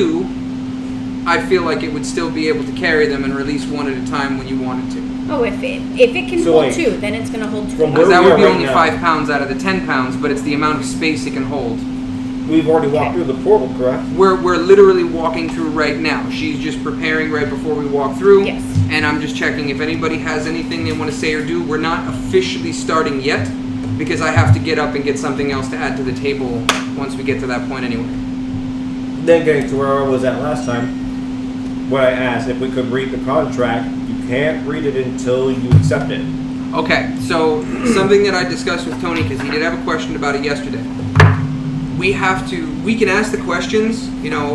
2, I feel like it would still be able to carry them and release one at a time when you wanted to. Oh, if it can hold 2, then it's going to hold 2. Because that would be only 5 pounds out of the 10 pounds, but it's the amount of space it can hold. We've already walked through the portal, correct? We're literally walking through right now. She's just preparing right before we walk through. Yes. And I'm just checking if anybody has anything they want to say or do. We're not officially starting yet, because I have to get up and get something else to add to the table once we get to that point anyway. Then getting to where I was at last time, what I asked, if we could read the contract, you can't read it until you accept it. Okay, so something that I discussed with Tony, because he did have a question about it yesterday. We can ask the questions,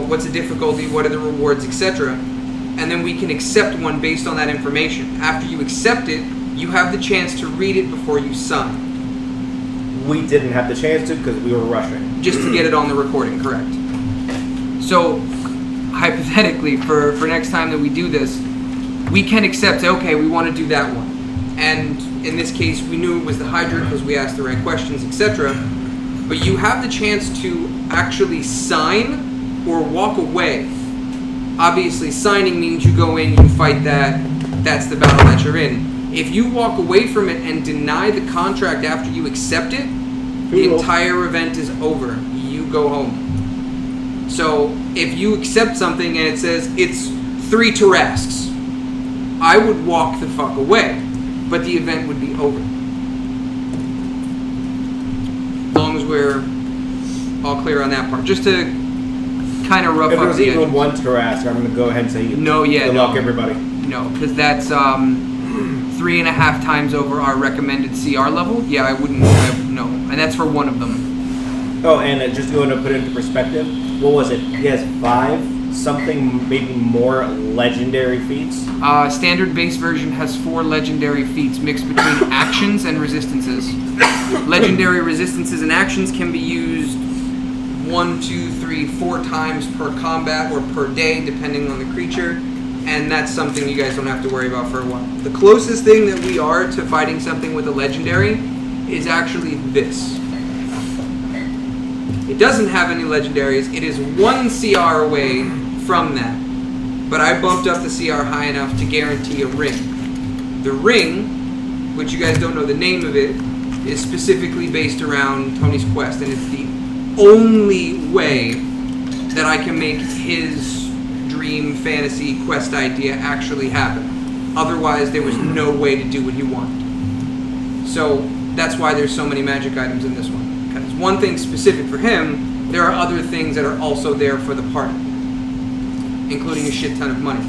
what's the difficulty, what are the rewards, etc. And then we can accept one based on that information. After you accept it, you have the chance to read it before you sign. We didn't have the chance to because we were rushing. Just to get it on the recording, correct. So, hypothetically, for next time that we do this, we can accept, okay, we want to do that one. And in this case, we knew it was the hydra because we asked the right questions, etc. But you have the chance to actually sign or walk away. Obviously, signing means you go in, you fight that's the battle that you're in. If you walk away from it and deny the contract after you accept it, the entire event is over. You go home. So, if you accept something and it says it's 3 Tarasques, I would walk the fuck away, but the event would be over. As long as we're all clear on that part. Just to kind of rough up the edges. If there's even 1 Tarasque, I'm going to go ahead and say good luck, everybody. No, because that's 3.5 times over our recommended CR level. Yeah, I wouldn't. No, and that's for one of them. Oh, and just going to put it into perspective, what was it? He has 5 something, maybe more legendary feats. Standard base version has 4 legendary feats mixed between actions and resistances. Legendary resistances and actions can be used 1, 2, 3, 4 times per combat or per day, depending on the creature. And that's something you guys don't have to worry about for a while. The closest thing that we are to fighting something with a legendary is actually this. It doesn't have any legendaries. It is 1 CR away from that. But I bumped up the CR high enough to guarantee a ring. The ring, which you guys don't know the name of it, is specifically based around Tony's quest. And it's the only way that I can make his dream fantasy quest idea actually happen. Otherwise, there was no way to do what he wanted. So that's why there's so many magic items in this one. Because one thing specific for him, there are other things that are also there for the party, including a shit ton of money.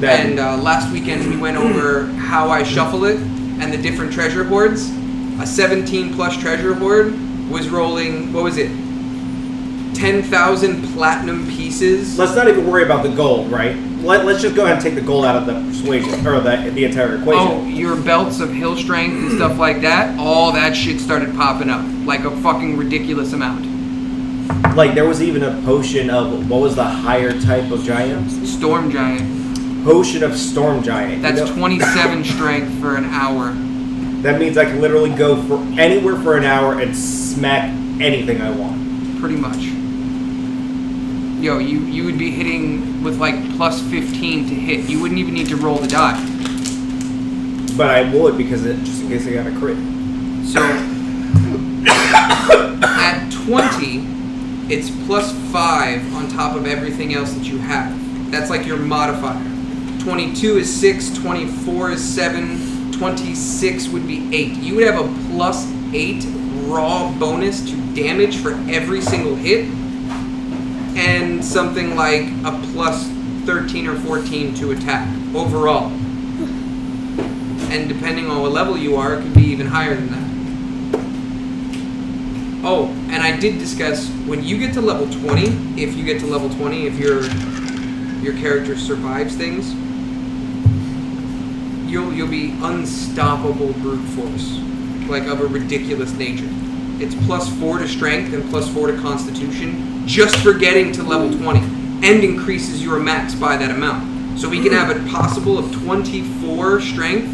And last weekend we went over how I shuffle it and the different treasure hoards. A 17 plus treasure hoard was rolling, what was it? 10,000 platinum pieces. Let's not even worry about the gold, right? Let's just go ahead and take the gold out of the persuasion, or the entire equation. Oh, your belts of hill strength and stuff like that, all that shit started popping up. Like a fucking ridiculous amount. Like, there was even a potion of, what was the higher type of giant? Storm giant. Potion of storm giant. That's 27 strength for an hour. That means I can literally go for anywhere for an hour and smack anything I want. Pretty much. Yo, you would be hitting with like plus 15 to hit. You wouldn't even need to roll the die. But I would, because just in case I got a crit. So, at 20, it's plus 5 on top of everything else that you have. That's like your modifier. 22 is 6, 24 is 7, 26 would be 8. You would have a plus 8 raw bonus to damage for every single hit, and something like a plus 13 or 14 to attack overall. And depending on what level you are, it could be even higher than that. Oh, and I did discuss, when you get to level 20, if you get to level 20, if your character survives things, you'll be unstoppable brute force, like of a ridiculous nature. It's plus 4 to strength and plus 4 to constitution just for getting to level 20, and increases your max by that amount. So we can have a possible of 24 strength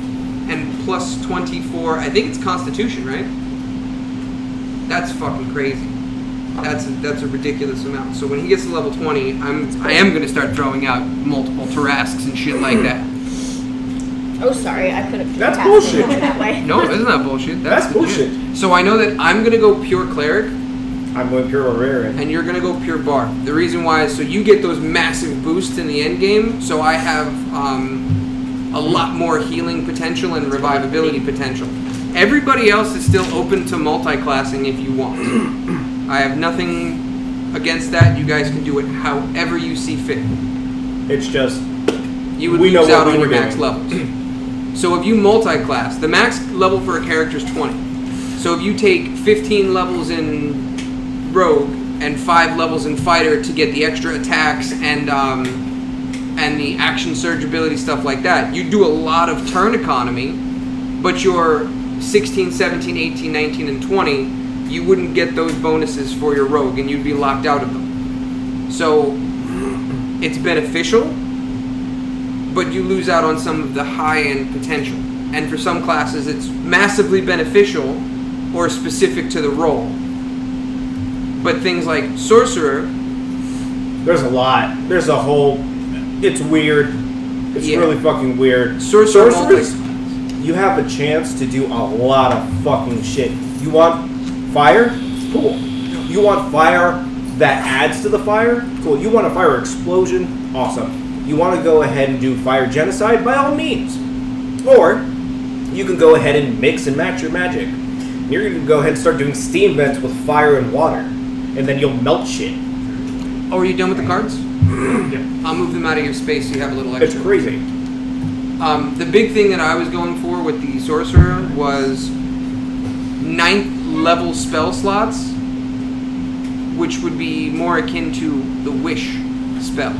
and plus 24, I think it's constitution, right? That's fucking crazy. That's a ridiculous amount. So when he gets to level 20, I am going to start throwing out multiple Tarasques and shit like that. Oh, sorry, I could have. That's bullshit. That way. No, it's not bullshit. That's bullshit. So I know that I'm going to go pure cleric, I'm going pure barbarian. and you're going to go pure bard. The reason why is so you get those massive boosts in the end game. So I have a lot more healing potential and revivability potential. Everybody else is still open to multi-classing if you want. I have nothing against that. You guys can do it however you see fit. It's just You would we know lose out what on we your were max doing. levels. So if you multi-class, the max level for a character is 20. So if you take 15 levels in Rogue and 5 levels in Fighter to get the extra attacks and the action surge ability, stuff like that, you do a lot of turn economy, but your 16, 17, 18, 19, and 20, you wouldn't get those bonuses for your Rogue and you'd be locked out of them. So it's beneficial, but you lose out on some of the high-end potential. And for some classes, it's massively beneficial or specific to the role. But things like Sorcerer... There's a lot. There's a whole... It's weird. It's really fucking weird. Sorcerers, you have a chance to do a lot of fucking shit. You want fire? Cool. You want fire that adds to the fire? Cool. You want a fire explosion? Awesome. You want to go ahead and do fire genocide? By all means. Or you can go ahead and mix and match your magic. You're going to go ahead and start doing steam vents with fire and water. And then you'll melt shit. Oh, are you done with the cards? Yeah. I'll move them out of your space so you have a little extra. It's crazy. The big thing that I was going for with the Sorcerer was 9th level spell slots, which would be more akin to the Wish spell,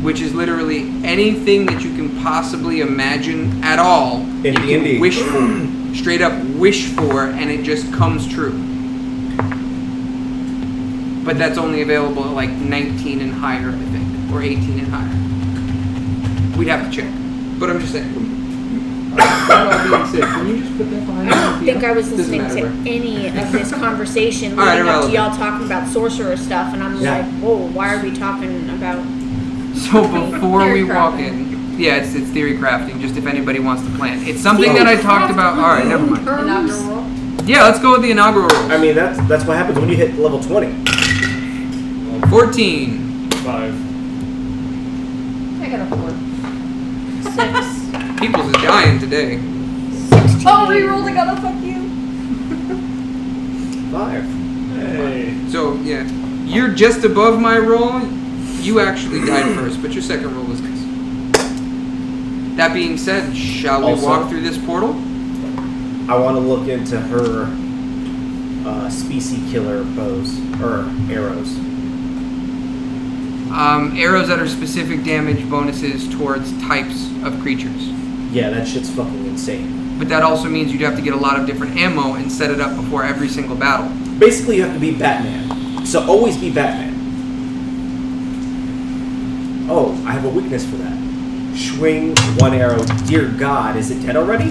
which is literally anything that you can possibly imagine at all, you can wish for. Straight up wish for, and it just comes true. But that's only available at like 19 and higher, I think, or 18 and higher. We'd have to check, but I'm just saying. That all being said, can you just put that behind I don't think I was Doesn't listening to matter. any of this conversation All right, leading up to irrelevant. y'all talking about sorcerer stuff, and I'm like, whoa, why are we talking about... So before we Theory walk crafting. in, yeah, it's theory crafting, just if anybody wants to plan. It's something that I talked about. All right, never mind. Inaugural roll? Yeah, let's go with the inaugural rolls. I mean, that's what happens when you hit level 20. 14. 5. I got a 4. 6. People's is dying today. 16. Oh, rerolled, I got a fuck you. 5. Hey. So, yeah, you're just above my roll. You actually died first, but your second roll was nice. That being said, shall we Also- walk through this portal? I want to look into her species killer bows, or arrows. Arrows that are specific damage bonuses towards types of creatures. Yeah, that shit's fucking insane. But that also means you'd have to get a lot of different ammo and set it up before every single battle. Basically, you have to be Batman. So always be Batman. Oh, I have a weakness for that. Swing one arrow. Dear God, is it dead already?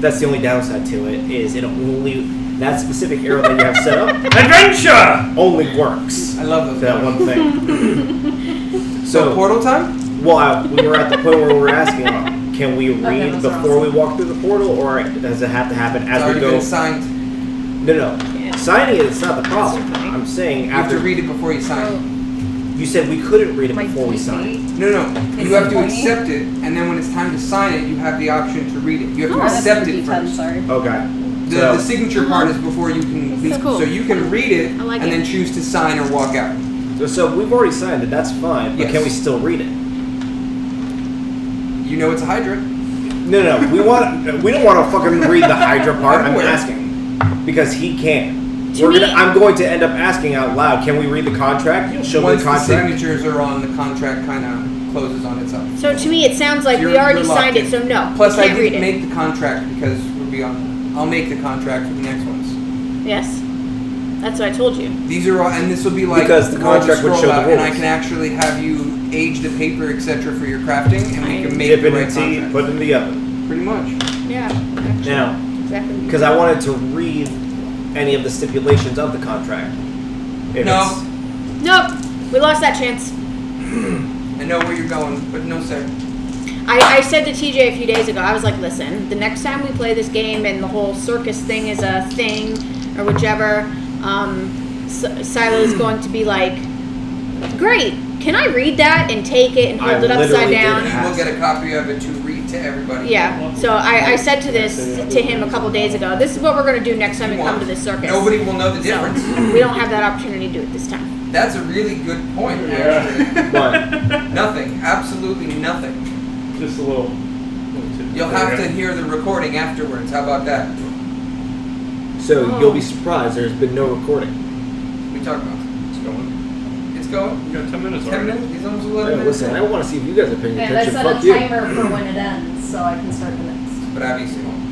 That's the only downside to it, is it only... That specific arrow that you have set up Adventure! only works I love for those. that one thing. So portal time? Well, we were at the point where we were asking, can we read those are before we awesome. walk through the portal, or does it have to happen It's as we already go? been signed. No. Yeah. Signing it is not the problem. That's fine. I'm saying You have to after read it before you sign. you said we couldn't read it My before we D8. signed. No. Is You have it to 20? accept it, and then when it's time to sign it, you have the option to read it. You have to Oh, that's accept a it D10, first. sorry. Okay. The signature part is before you can leave. cool. So you can read it I like and it. then choose to sign or walk out. So we've already signed it. That's fine. But Yes. can we still read it? You know it's a Hydra. No. We don't want to fucking read the Hydra part. I'm aware. asking because he can. To me- I'm going to end up asking out loud. Can we read the contract? You'll show me Once the the contract. signatures are on, the contract kind of closes on itself. So to me, it sounds like we You're- already you're locked signed it, in. so no, Plus, we I can't read didn't it. make the contract because we'll be on. I'll make the contract for the next ones. Yes. That's what I told you. These are all, and this will be like Because the roll contract would scroll show the out, and I rules. can actually have you age the paper, etc., for your crafting, and we can make Dip the it right in tea, contract. put it in the oven. Pretty much. Yeah. Actually, Now, exactly. because I wanted to read any of the stipulations of the contract. If No. it's- Nope. We lost that chance. I know where you're going, but no, sir. I said to TJ a few days ago, I was like, listen, the next time we play this game and the whole circus thing is a thing or whichever, Silo is going to be like, great, can I read that and take it and hold I it upside literally did down? have- We'll get a copy of it to read to everybody. Yeah, so I said to him a couple days ago, this is what we're going to do next time we come to this circus. Nobody will know the difference. So, we don't have that opportunity to do it this time. That's a really good point, Yeah. actually. But Nothing. Absolutely nothing. Just a little. You'll have to hear the recording afterwards. How about that? so Oh. you'll be surprised. There's been no recording. We talk about. It's going. It's going. We got 10 minutes 10 already. minutes? He's almost Hey, 11 minutes. listen, I want to see if you guys are paying And I attention. set Fuck a you. timer for when it ends, so I can start the next. But obviously won't.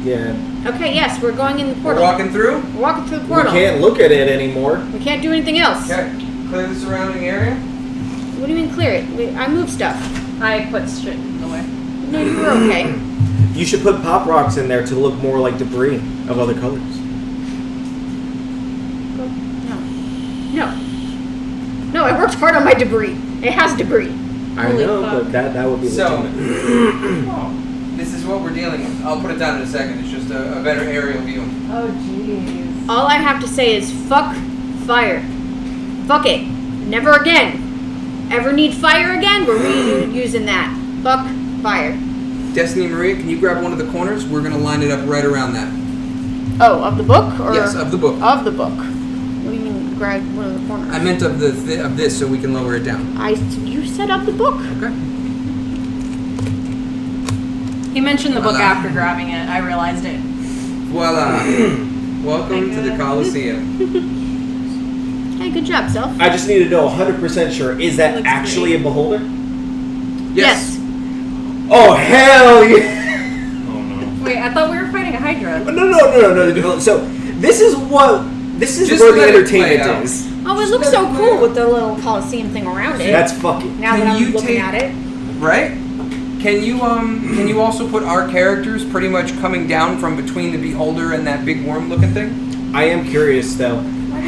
Yeah. Okay, yes, we're going in the We're portal. walking through? We're walking through the We portal. can't look at it anymore. We can't do anything else. Okay. Clear the surrounding area. What do you mean clear it? I moved stuff. I put shit in the way. No, you were okay. You should put pop rocks in there to look more like debris of other colors. No. No, I worked hard on my debris. It has debris. I Holy know, fuck. but that would be So- legitimate. This is what we're dealing with. I'll put it down in a second. It's just a better aerial view. Oh, jeez. All I have to say is fuck fire. Fuck it. Never again. Ever need fire again? We're reusing that. Fuck fire. Destiny Maria, can you grab one of the corners? We're going to line it up right around that. Oh, of the book? Or Yes, of the book. Of the book. What do you mean grab one of the corners? I meant of of this so we can lower it down. You said of the book. Okay. He mentioned the book Voila. after grabbing it. I realized it. Voila. Welcome to the Coliseum. Hey, good job, Self. I just need to know 100% sure. Is that Looks actually great. a beholder? Yes. Oh, hell yeah! Oh no. Wait, I thought we were fighting a hydra. No. So, this is where Just the let it play entertainment out. is. Oh, it looks so cool with the little Coliseum thing around it. That's fucking... now Can that I'm you looking take- at it. Right? Can you also put our characters pretty much coming down from between the beholder and that big worm looking thing? I am curious, though.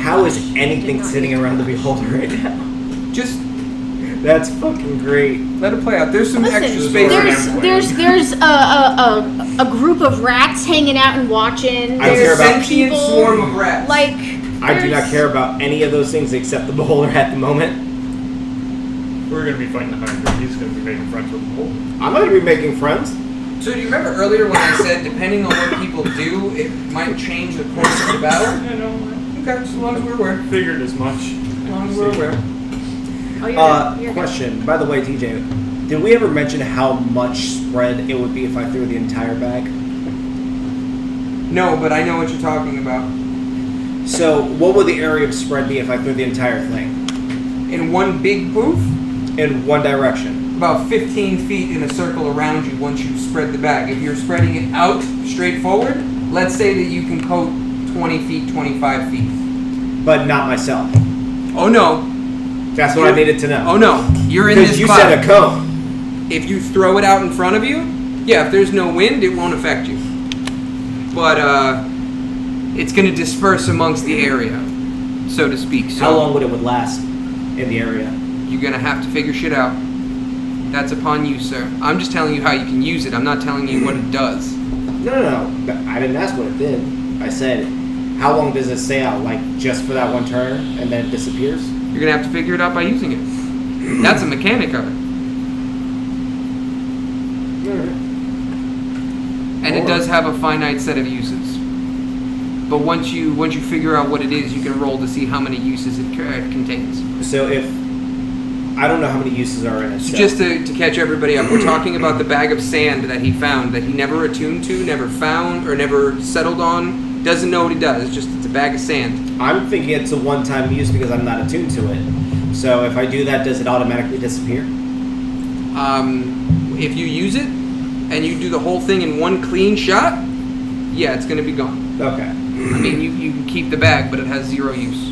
How is Did anything not sitting need to around the watch. beholder right now? Just That's fucking great. let it play out. There's some extra Listen, space. there's a group of rats hanging out and watching. I don't There's care about- Sentient people swarm of rats. like. I do not there's- care about any of those things except the beholder at the moment. We're gonna be fighting the hydra. He's gonna be making friends with the bull. I'm not going to be making friends. So do you remember earlier when I said depending on what people do, it might change the course of the battle? I know. Okay, just as long as we're aware. Figured as much. As long as we're aware. Oh, you're Question. By the way, TJ, did we ever mention how much spread it would be if I threw the entire bag? No, but I know what you're talking about. So, what would the area of spread be if I threw the entire thing? In one big poof, In one direction. about 15 feet in a circle around you once you spread the bag. If you're spreading it out straight forward, let's say that you can coat 20 feet, 25 feet. But not myself. Oh no. That's what I needed to know. Oh no. You're in Because this you cloud. said a cone. If you throw it out in front of you, yeah, if there's no wind, it won't affect you. But it's going to disperse amongst the area, so to speak. So How long would it would last in the area? you're going to have to figure shit out. That's upon you, sir. I'm just telling you how you can use it. I'm not telling you what it does. No. I didn't ask what it did. I said, how long does it stay out? Like, just for that one turn, and then it disappears? You're going to have to figure it out by using it. That's a mechanic of it. And it does have a finite set of uses. But once you figure out what it is, you can roll to see how many uses it contains. So if... I don't know how many uses are in it. So just to catch everybody up, we're talking about the bag of sand that he found, that he never attuned to, never found, or never settled on. Doesn't know what he does. It's a bag of sand. I'm thinking it's a one-time use because I'm not attuned to it. So if I do that, does it automatically disappear? If you use it, and you do the whole thing in one clean shot, yeah, it's going to be gone. Okay. I mean, you can keep the bag, but it has zero use.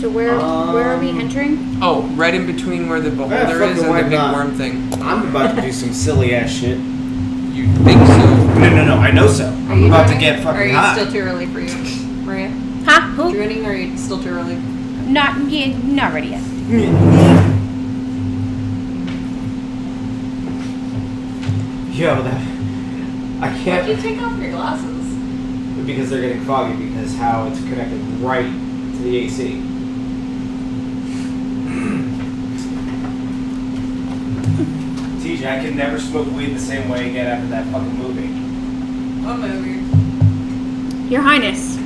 So So where are we entering? Oh, right in between where the beholder is fucking and why the big not? worm thing. I'm about to do some silly ass shit. You think so? No, I know so. Are I'm you about to joining? get Or fucking are you hot. still too early for you, Maria? Huh? Who? Joining, or are you still too early? Not ready yet. Yo, that I Why'd you can't take off your glasses? because they're getting foggy because how it's connected right to the AC. TJ, I can never smoke weed the same way again after that fucking movie. What movie? Your Highness.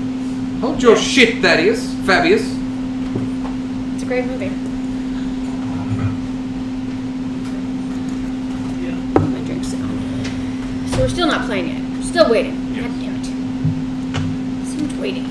Hold your shit, Thaddeus. Fabius. It's a great movie. My drink's down. So we're still not playing it. Still waiting. God damn it. So much waiting.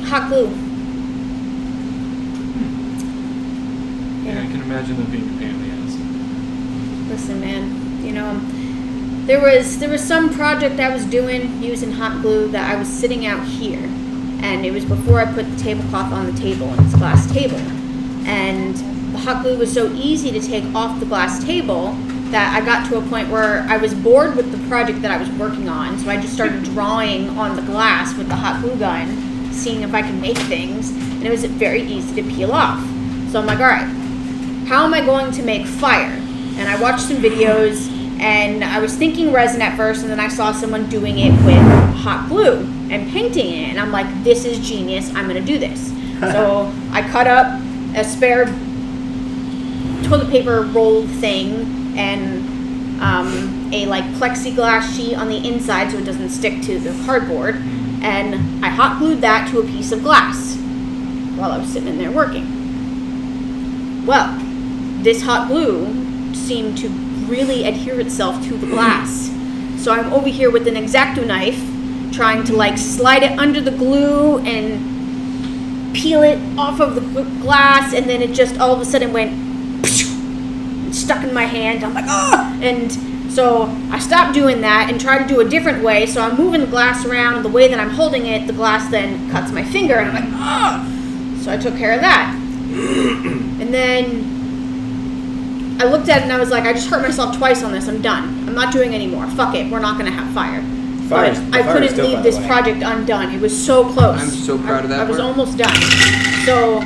Hot glue. Yeah, I can imagine them being a pain in the ass. Listen, man, you know, there was some project I was doing using hot glue that I was sitting out here, and it was before I put the tablecloth on the table, and it's a glass table, and the hot glue was so easy to take off the glass table that I got to a point where I was bored with the project that I was working on, so I just started drawing on the glass with the hot glue gun, seeing if I could make things, and it was very easy to peel off. So I'm like, all right, how am I going to make fire? And I watched some videos, and I was thinking resin at first, and then I saw someone doing it with hot glue and painting it, and I'm like, this is genius, I'm gonna do this. So I cut up a spare toilet paper roll thing and a like plexiglass sheet on the inside so it doesn't stick to the cardboard, and I hot glued that to a piece of glass while I was sitting in there working. Well, this hot glue seemed to really adhere itself to the glass. So I'm over here with an X-Acto knife trying to like slide it under the glue and peel it off of the glass, and then it just all of a sudden went stuck in my hand. I'm like, ah! And so I stopped doing that and tried to do a different way. So I'm moving the glass around, and the way that I'm holding it, the glass then cuts my finger, and I'm like, ah! So I took care of that. And then I looked at it and I was like, I just hurt myself twice on this. I'm done. I'm not doing anymore. Fuck it. We're not going to have fire. Fire's- But the I fire's couldn't dope, by leave the this way. project undone. It was so close. I'm so proud of that I was part. almost done. So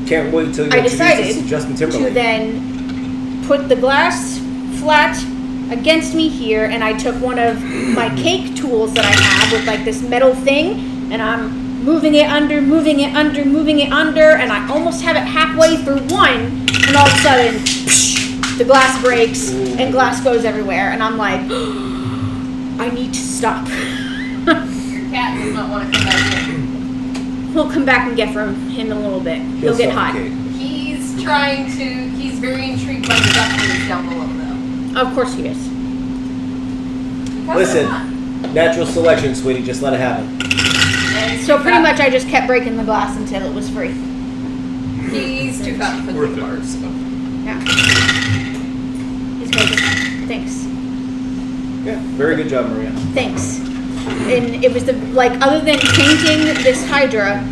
Can't wait till you I introduce us decided to Justin to Timberlake. then put the glass flat against me here, and I took one of my cake tools that I have with like this metal thing, and I'm moving it under, and I almost have it halfway through one, and all of a sudden, the glass breaks and glass goes everywhere, and I'm like, I need to stop. Your cat does not want to come back in. We'll come back and get from him in a little bit. He'll get hot. suffocate. He's very intrigued by the ducklings down below, though. Of course he is. Because Listen, they're not. natural selection, sweetie. Just let it happen. And So he's pretty too much I just kept breaking the glass until it was free. fat- He's too fat for Worth the it. bars, so. Yeah. He's very good. Thanks. Yeah, very good job, Maria. Thanks. And it was the, like, other than painting this hydra,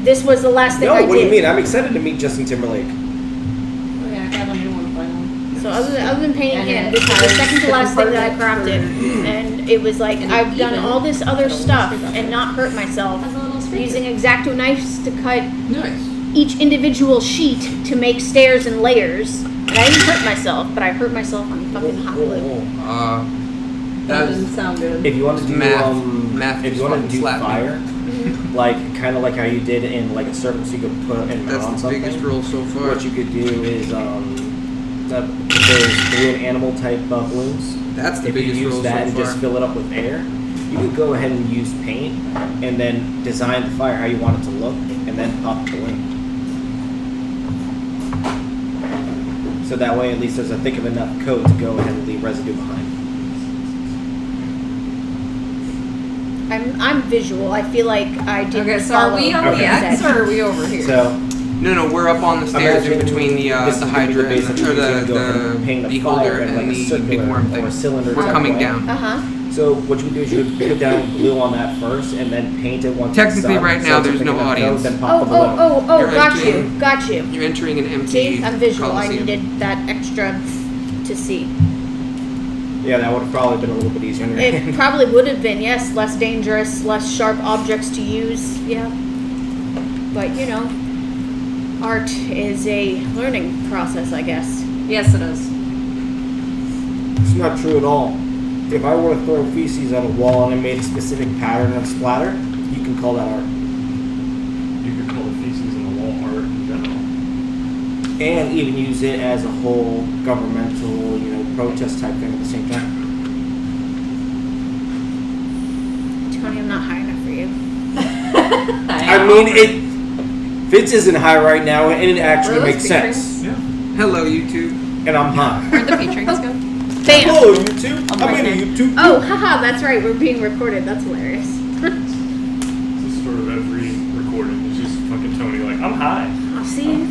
this was the last thing No, I what did. do you mean? I'm excited to meet Justin Timberlake. Oh, yeah, I got a new one finally. So other than painting And him, it this was the has second to the last thing that I compartment crafted. And it was like, And I've done even all this other the stuff little and not hurt myself. Has a little speaker. Using X-Acto knives to cut Nice. each individual sheet to make stairs and layers. And I didn't hurt myself, but I hurt myself on fucking hot glue. That That was doesn't sound good. If you want to do Math if just you want to fucking do slapped me. fire, like kind of like how you did in like a circus, you could put in That's on the something. biggest roll so far. What you could do is there's balloon animal type balloons. That's the If you biggest use roll that so and far. just fill it up with air, you could go ahead and use paint and then design the fire how you want it to look, and then pop the balloon. So that way, at least there's a thick of enough coat to go ahead and leave residue behind. I'm visual. I feel like I didn't Okay, so are follow we on what the you X said. or are we over here? So No, we're up on the stairs in imagine between this is the gonna be hydra basic and reason or to go ahead and paint the the beholder fire in, and like, a the circular big worm or thing. a cylinder We're type coming way. down. So what you would do is you would put down glue on that first, and then paint it once. Technically, it's done. right So now, it's a there's big no enough audience. nose, then pop the balloon. You're Got entering- you. Got you. You're entering an empty See, I'm visual. Coliseum. I needed that extra to see. Yeah, that would have probably been a little bit easier. It probably would have been, yes, less dangerous, less sharp objects to use. Yeah. But you know, art is a learning process, I guess. Yes, it is. It's not true at all. If I were to throw feces on a wall and I made a specific pattern and splatter, you can call that art. You could call the feces in the wall art in general. And even use it as a whole governmental, protest type thing at the same time. Tony, I'm not high enough for you. I mean, it Fitz isn't high right now, and it actually Were those makes sense. Yeah. Hello, YouTube. And I'm high. Where'd the patrons go? Bam! Hello, YouTube. I'm I'm right into YouTube. Oh, haha, that's right. We're being recorded. That's hilarious. This is sort of every recording. It's just fucking Tony like, I'm high. Oh, see?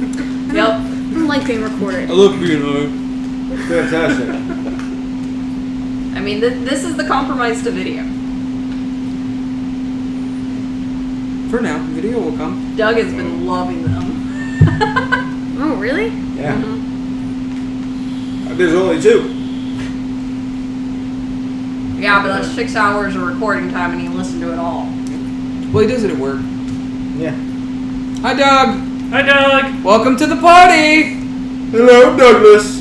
Yep. I don't like being recorded. love being high. Fantastic. I mean, this is the compromise to video. For now, video will come. Doug has been loving them. Oh, really? Yeah. There's only 2. Yeah, but that's 6 hours of recording time and you listen to it all. Well, he does it at work. Yeah. Hi, Doug. Hi, Doug. Welcome to the party. Hello, Douglas.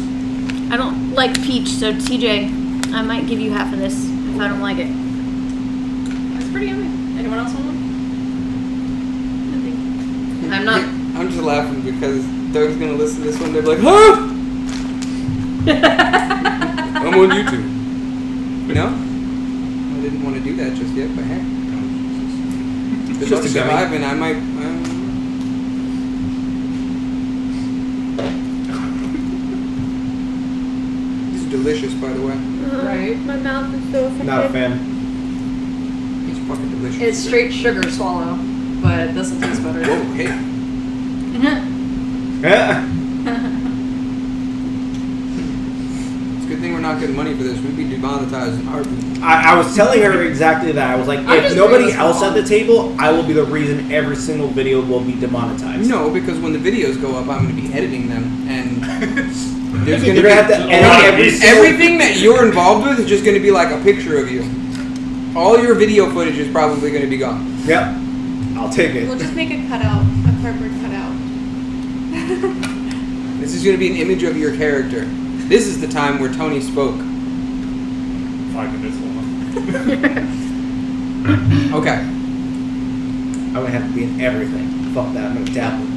I don't like peach, so TJ, I might give you half of this if I don't like it. It's pretty yummy. Anyone else want one? I'm not. I'm just laughing because Doug's gonna listen to this one. They're like, huh? I'm on YouTube. No? I didn't want to do that just yet, but hey. If Just it's a gummy. surviving, I might. These are delicious, by the way. Right. My mouth is so affected. Not a fan. These are fucking delicious. It's straight sugar swallow, but this will taste better. Whoa, hey. It's a good thing we're not getting money for this. We'd be demonetized in heartbeat. I was telling her exactly that. I was like, I'm if just nobody doing this else for at the table, I will be the reason every single video will be demonetized. No, because when the videos go up, I'm going to be editing them, and there's going You're gonna have to edit every single. everything that you're involved with is just going to be like a picture of you. All your video footage is probably going to be gone. Yep. I'll take it. We'll just make a cutout, a cardboard cutout. This is going to be an image of your character. This is the time where Tony spoke. 5 minutes long. Okay. I'm gonna have to be in everything. Fuck that. I'm gonna dabble.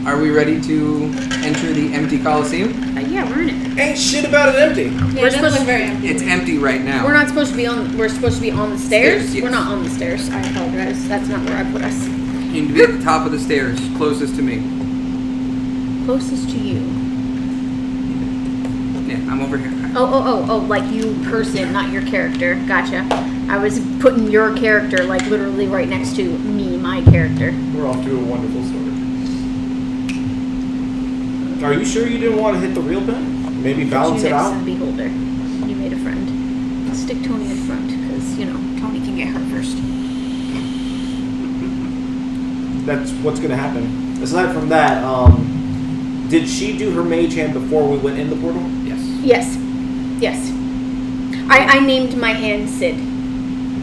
Are we ready to enter the empty Coliseum? Yeah, we're in it. Ain't shit about it empty. Yeah, We're it does supposed look to- very empty. It's empty right now. We're not supposed to be on. We're supposed to be on the stairs. Stairs, yes. We're not on the stairs. I apologize. That's not where I put us. You need to be at the top of the stairs, closest to me. Closest to you. Yeah, I'm over here. Oh, like you person, not your character. Gotcha. I was putting your character like literally right next to me, my character. We're off to a wonderful start. Are you sure you didn't want to hit the real pin? Maybe balance Put it you next out? to the beholder. You made a friend. Let's stick Tony in front because Tony can get hurt first. That's what's gonna happen. Aside from that, did she do her mage hand before we went in the portal? Yes. Yes. I named my hand Sid,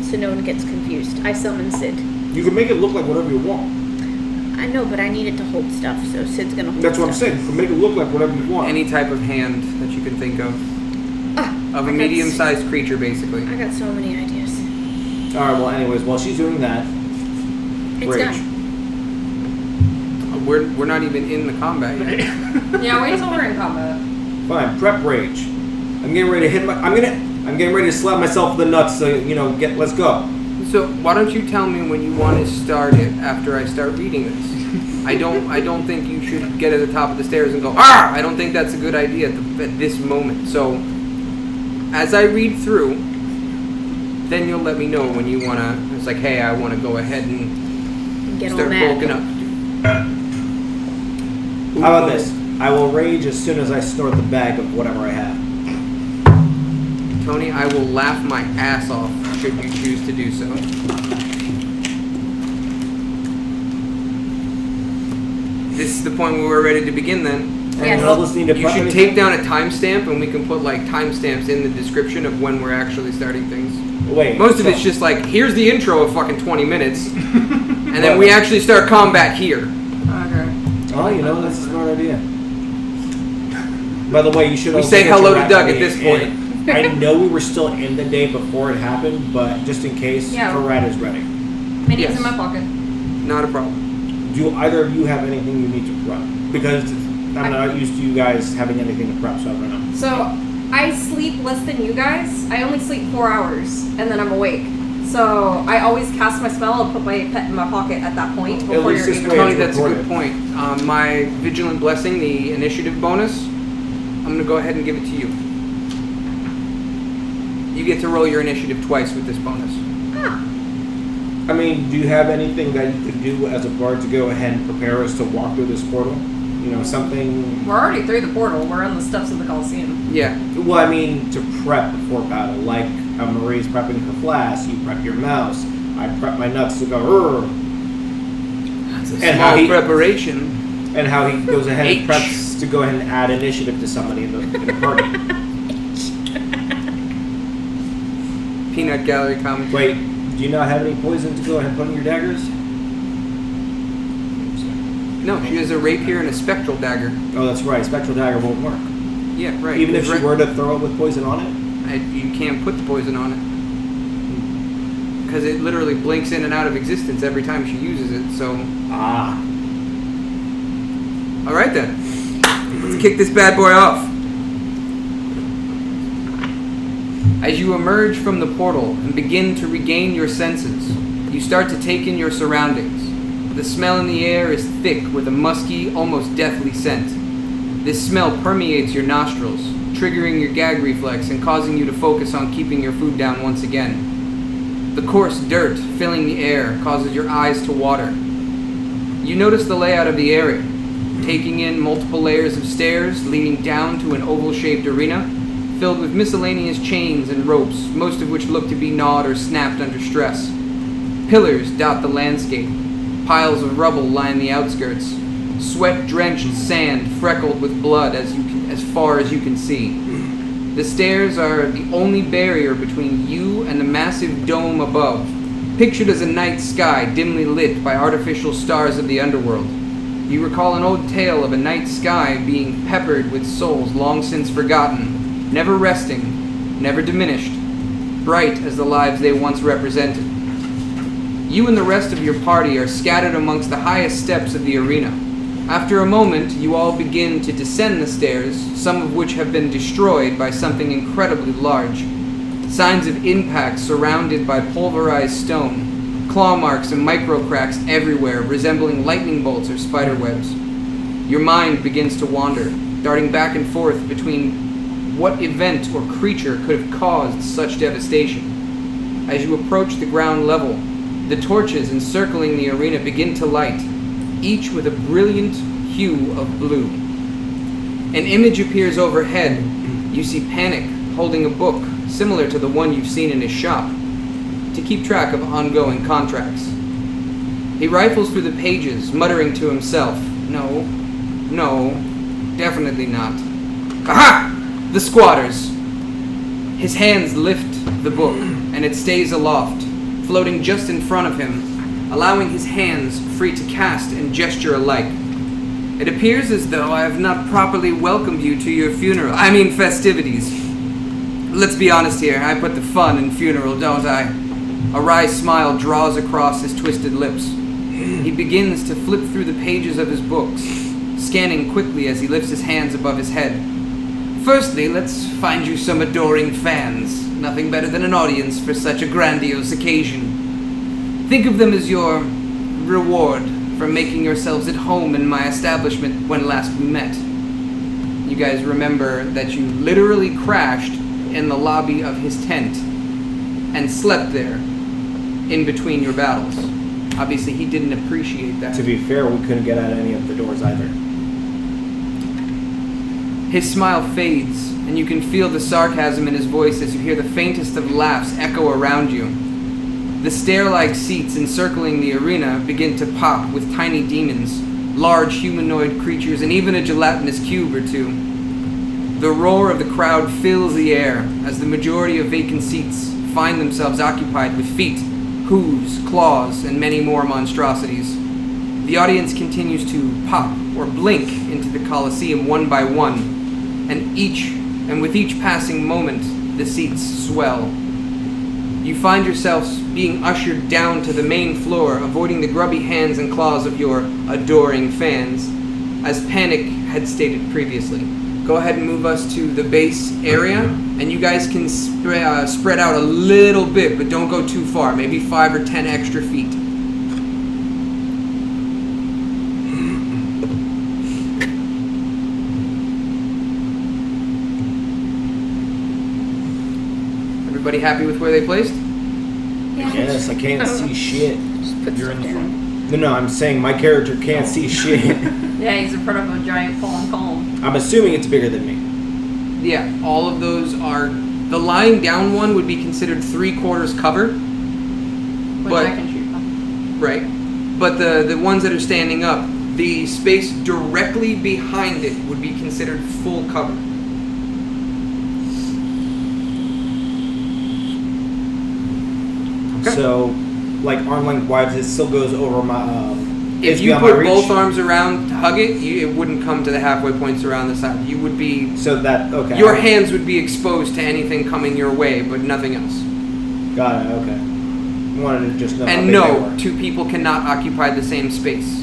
so no one gets confused. I summoned Sid. You can make it look like whatever you want. I know, but I need it to hold stuff, so Sid's gonna hold That's what I'm stuff. saying. You can make it look like whatever you want. Any type of hand that you can think of. Of a I got medium-sized creature, basically. I got so many ideas. Alright, well, anyways, while she's doing that, It's rage. done. We're not even in the combat yet. Yeah, wait until we're in combat. Fine, prep rage. I'm getting ready to hit my. I'm getting ready to slap myself in the nuts. So let's go. So why don't you tell me when you want to start it after I start reading this? I don't think you should get at the top of the stairs and go, ah! I don't think that's a good idea at this moment. So as I read through, then you'll let me know when you want to. It's like, hey, I want to go ahead and Get all start mad. bulking up. How about this? I will rage as soon as I snort the bag of whatever I have. Tony, I will laugh my ass off should you choose to do so. This is the point where we're ready to begin then. And Yes. you'll just need to You prep should anything? take down a timestamp and we can put like timestamps in the description of when we're actually starting things. Wait. Most of so- it's just like, here's the intro of fucking 20 minutes. And then we actually start combat here. Okay. Oh, you know, that's a smart idea. By the way, you should We also say get hello your to rat Doug at ready. this point. And I know we were still in the day before it happened, but just in case, Yeah. her rat is ready. Minis Yes. in my pocket. Not a problem. Do either of you have anything you need to prep? Because I'm not used to you guys having anything to prep, so I don't know. So I sleep less than you guys. I only sleep 4 hours and then I'm awake. So I always cast my spell and put my pet in my pocket at that point before least you're this even. way- Tony, it's that's a good recorded. point. My Vigilant Blessing, the initiative bonus, I'm going to go ahead and give it to you. You get to roll your initiative twice with this bonus. I mean, do you have anything that you could do as a bard to go ahead and prepare us to walk through this portal? You know, something... We're already through the portal. We're on the steps of the Coliseum. Yeah. Well, I mean, to prep before battle. Like how Marie's prepping her flask, you prep your mouse. I prep my nuts to go, "Rrr," That's a And how small he- preparation. and how he goes ahead and H. preps to go ahead and add initiative to somebody in the party. Peanut Gallery commentary. Wait, do you not have any poison to go ahead and put in your daggers? No, she has a rapier and a spectral dagger. Oh, that's right. Spectral dagger won't work. Yeah, right. Even if she Right. were to throw it with poison on it? You can't put the poison on it. Because it literally blinks in and out of existence every time she uses it, so... Ah. Alright then. Let's kick this bad boy off. As you emerge from the portal and begin to regain your senses, you start to take in your surroundings. The smell in the air is thick with a musky, almost deathly scent. This smell permeates your nostrils, triggering your gag reflex and causing you to focus on keeping your food down once again. The coarse dirt filling the air causes your eyes to water. You notice the layout of the area, taking in multiple layers of stairs leading down to an oval-shaped arena filled with miscellaneous chains and ropes, most of which look to be gnawed or snapped under stress. Pillars dot the landscape. Piles of rubble line the outskirts. Sweat-drenched sand freckled with blood as far as you can see. The stairs are the only barrier between you and the massive dome above, pictured as a night sky dimly lit by artificial stars of the underworld. You recall an old tale of a night sky being peppered with souls long since forgotten, never resting, never diminished, bright as the lives they once represented. You and the rest of your party are scattered amongst the highest steps of the arena. After a moment, you all begin to descend the stairs, some of which have been destroyed by something incredibly large. Signs of impact surrounded by pulverized stone, claw marks and micro cracks everywhere, resembling lightning bolts or spider webs. Your mind begins to wander, darting back and forth between what event or creature could have caused such devastation. As you approach the ground level, the torches encircling the arena begin to light, each with a brilliant hue of blue. An image appears overhead. You see Panic holding a book similar to the one you've seen in his shop, to keep track of ongoing contracts. He rifles through the pages, muttering to himself, No, definitely not. Aha! The squatters! His hands lift the book, and it stays aloft, floating just in front of him, allowing his hands free to cast and gesture alike. It appears as though I have not properly welcomed you to your festivities. Let's be honest here, I put the fun in funeral, don't I? A wry smile draws across his twisted lips. He begins to flip through the pages of his books, scanning quickly as he lifts his hands above his head. Firstly, let's find you some adoring fans. Nothing better than an audience for such a grandiose occasion. Think of them as your reward for making yourselves at home in my establishment when last we met. You guys remember that you literally crashed in the lobby of his tent. and slept there in between your battles. Obviously, he didn't appreciate that. To be fair, we couldn't get out any of the doors either. His smile fades, and you can feel the sarcasm in his voice as you hear the faintest of laughs echo around you. The stair-like seats encircling the arena begin to pop with tiny demons, large humanoid creatures, and even a gelatinous cube or two. The roar of the crowd fills the air as the majority of vacant seats find themselves occupied with feet, hooves, claws, and many more monstrosities. The audience continues to pop or blink into the Colosseum one by one, and with each passing moment, the seats swell. You find yourselves being ushered down to the main floor, avoiding the grubby hands and claws of your adoring fans, as Panic had stated previously. Go ahead and move us to the base area, and you guys can spread out a little bit, but don't go too far, maybe 5 or 10 extra feet. Everybody happy with where they placed? Yes, I can't see shit. Just put You're stuff in the down. front. No, I'm saying my character can't see shit. Yeah, he's in front of a giant fallen column. I'm assuming it's bigger than me. Yeah, all of those are... The lying down one would be considered 3/4 cover. Which But- I can shoot from. Right. But the ones that are standing up, the space directly behind it would be considered full cover. Okay. So, like arm length wise, it still goes over my. If it's you beyond my put reach. both arms around to hug it, it wouldn't come to the halfway points around the side. You would be... So that okay. Your hands would be exposed to anything coming your way, but nothing else. Got it. Okay. Wanted to just know. how And big they no, were. 2 people cannot occupy the same space.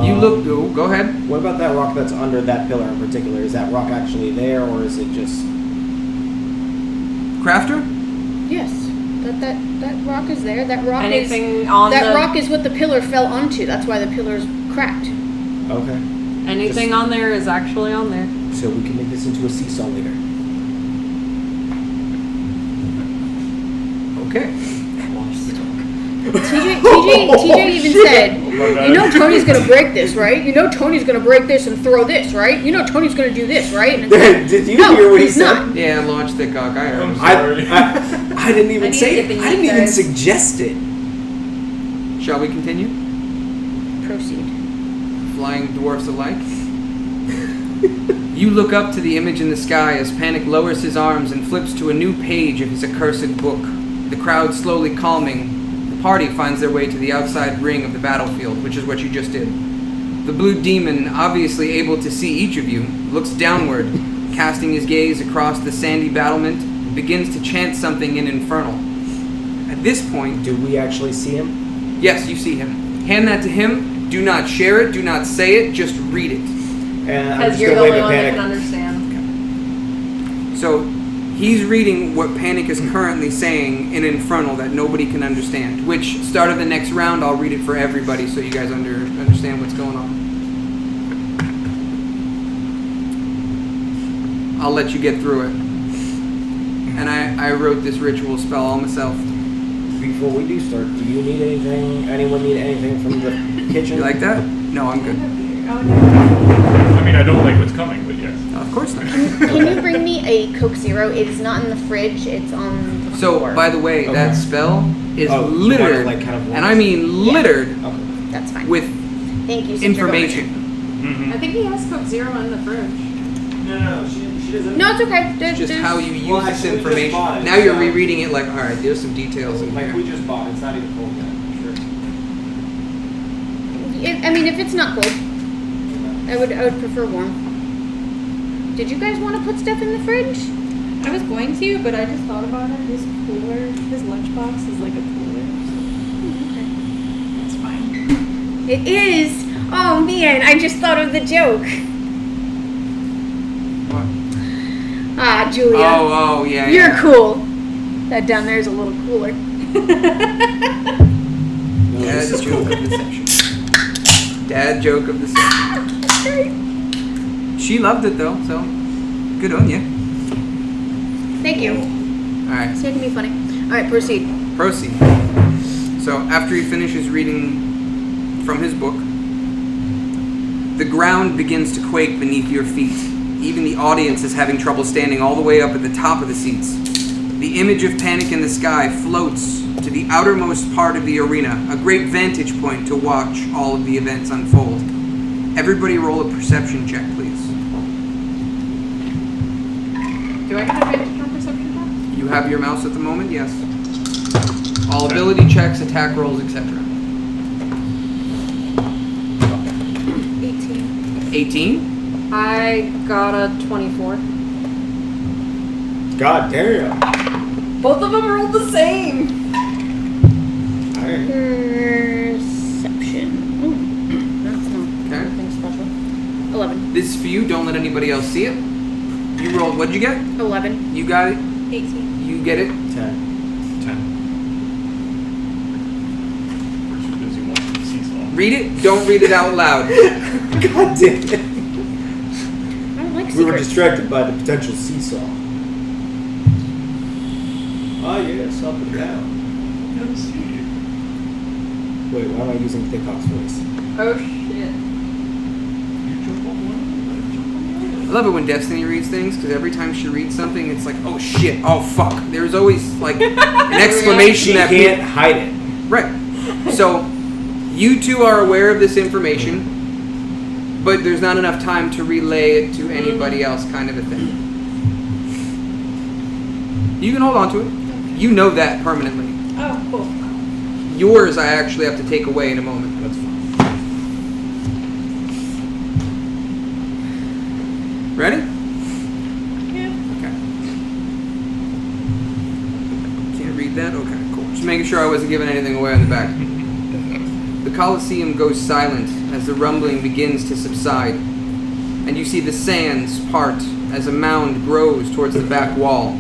You look... Oh, go ahead. What about that rock that's under that pillar in particular? Is that rock actually there, or is it just? Crafter? Yes, that rock is there. That rock Anything on that the rock is what the pillar fell onto. That's why the pillar's cracked. Okay. anything on there is actually on there. So we can make this into a seesaw later. Okay. TJ even said, you know Tony's gonna break this, right? You know Tony's gonna break this and throw this, right? You know Tony's gonna do this, right? And it's like, Did you no, hear what he he's said? not. Yeah, launch the cock. I heard him. Sorry. I didn't even I need say to it. get the I didn't yeet, even guys. suggest it. Shall we continue? Proceed. Flying dwarfs alike. You look up to the image in the sky as Panic lowers his arms and flips to a new page of his accursed book. The crowd slowly calming. The party finds their way to the outside ring of the battlefield, which is what you just did. The blue demon, obviously able to see each of you, looks downward, casting his gaze across the sandy battlement, and begins to chant something in infernal. At this point, Do we actually see him? yes, you see him. Hand that to him. Do not share it. Do not say it. Just read it. And I'm Because just you're the gonna only wave one at that Panic. can understand. So he's reading what Panic is currently saying in Infernal that nobody can understand. Which, start of the next round, I'll read it for everybody so you guys understand what's going on. I'll let you get through it. And I wrote this ritual spell all myself. Before we do start, do you need anything? Anyone need anything from the kitchen? You like that? No, I'm good. I mean, I don't like what's coming, but yes. Of course not. Can you bring me a Coke Zero? It is not in the fridge. It's on the So, floor. by the way, that Okay. spell is Oh, you want it, littered, like, kind of and I mean Yeah. littered, Okay. That's fine. with Thank you. since you're going. information. I think he has Coke Zero in the fridge. No, she doesn't. No, it's okay. It's just how you use Well, this actually, we just information. bought it, Now you're so- rereading it like, alright, there's some details in Like here. we just bought. It's not even cold yet. Sure. I mean, if it's not cold, I would prefer warm. Did you guys want to put stuff in the fridge? I was going to, but I just thought about it. His cooler, his lunchbox is like a cooler. That's fine. It is. Oh man, I just thought of the joke. What? Ah, Julia, Oh, yeah, you're yeah. cool. That down there is a little cooler. Dad joke of the section. Dad joke of the section. She loved it though, so good on you. Thank you. All right. It's making me funny. All right, proceed. Proceed. So after he finishes reading from his book, the ground begins to quake beneath your feet. Even the audience is having trouble standing all the way up at the top of the seats. The image of Panic in the Sky floats to the outermost part of the arena, a great vantage point to watch all of the events unfold. Everybody roll a perception check, please. Do I get advantage on perception check? You have your mouse at the moment? Yes. All ability checks, attack rolls, etc. 18. 18? I got a 24. God damn. Both of them rolled the same. Alright. Perception. Ooh, that's not Okay. anything special. 11. This is for you. Don't let anybody else see it. You rolled, what'd you get? 11. You got it? 18. You get it? 10. 10. We're too busy watching Seesaw. Read it. Don't read it out loud. God damn it. I don't like We were secrets. distracted by the potential seesaw. Ah, yes, up and down. Let's see. Wait, why am I using Thickhock's voice? Oh shit. You jump on one, I jump on the I other. love it when Destiny reads things, because every time she reads something, it's like, oh shit, oh fuck. There's always like an exclamation She that can't hide it. Right. So, you two are aware of this information, but there's not enough time to relay it to anybody else, kind of a thing. You can hold on to it. You know that permanently. Oh, cool. Yours, I actually have to take away in a moment. That's fine. Ready? Yeah. Okay. Can't read that? Okay, cool. Just making sure I wasn't giving anything away on the back. The Colosseum goes silent as the rumbling begins to subside, and you see the sands part as a mound grows towards the back wall.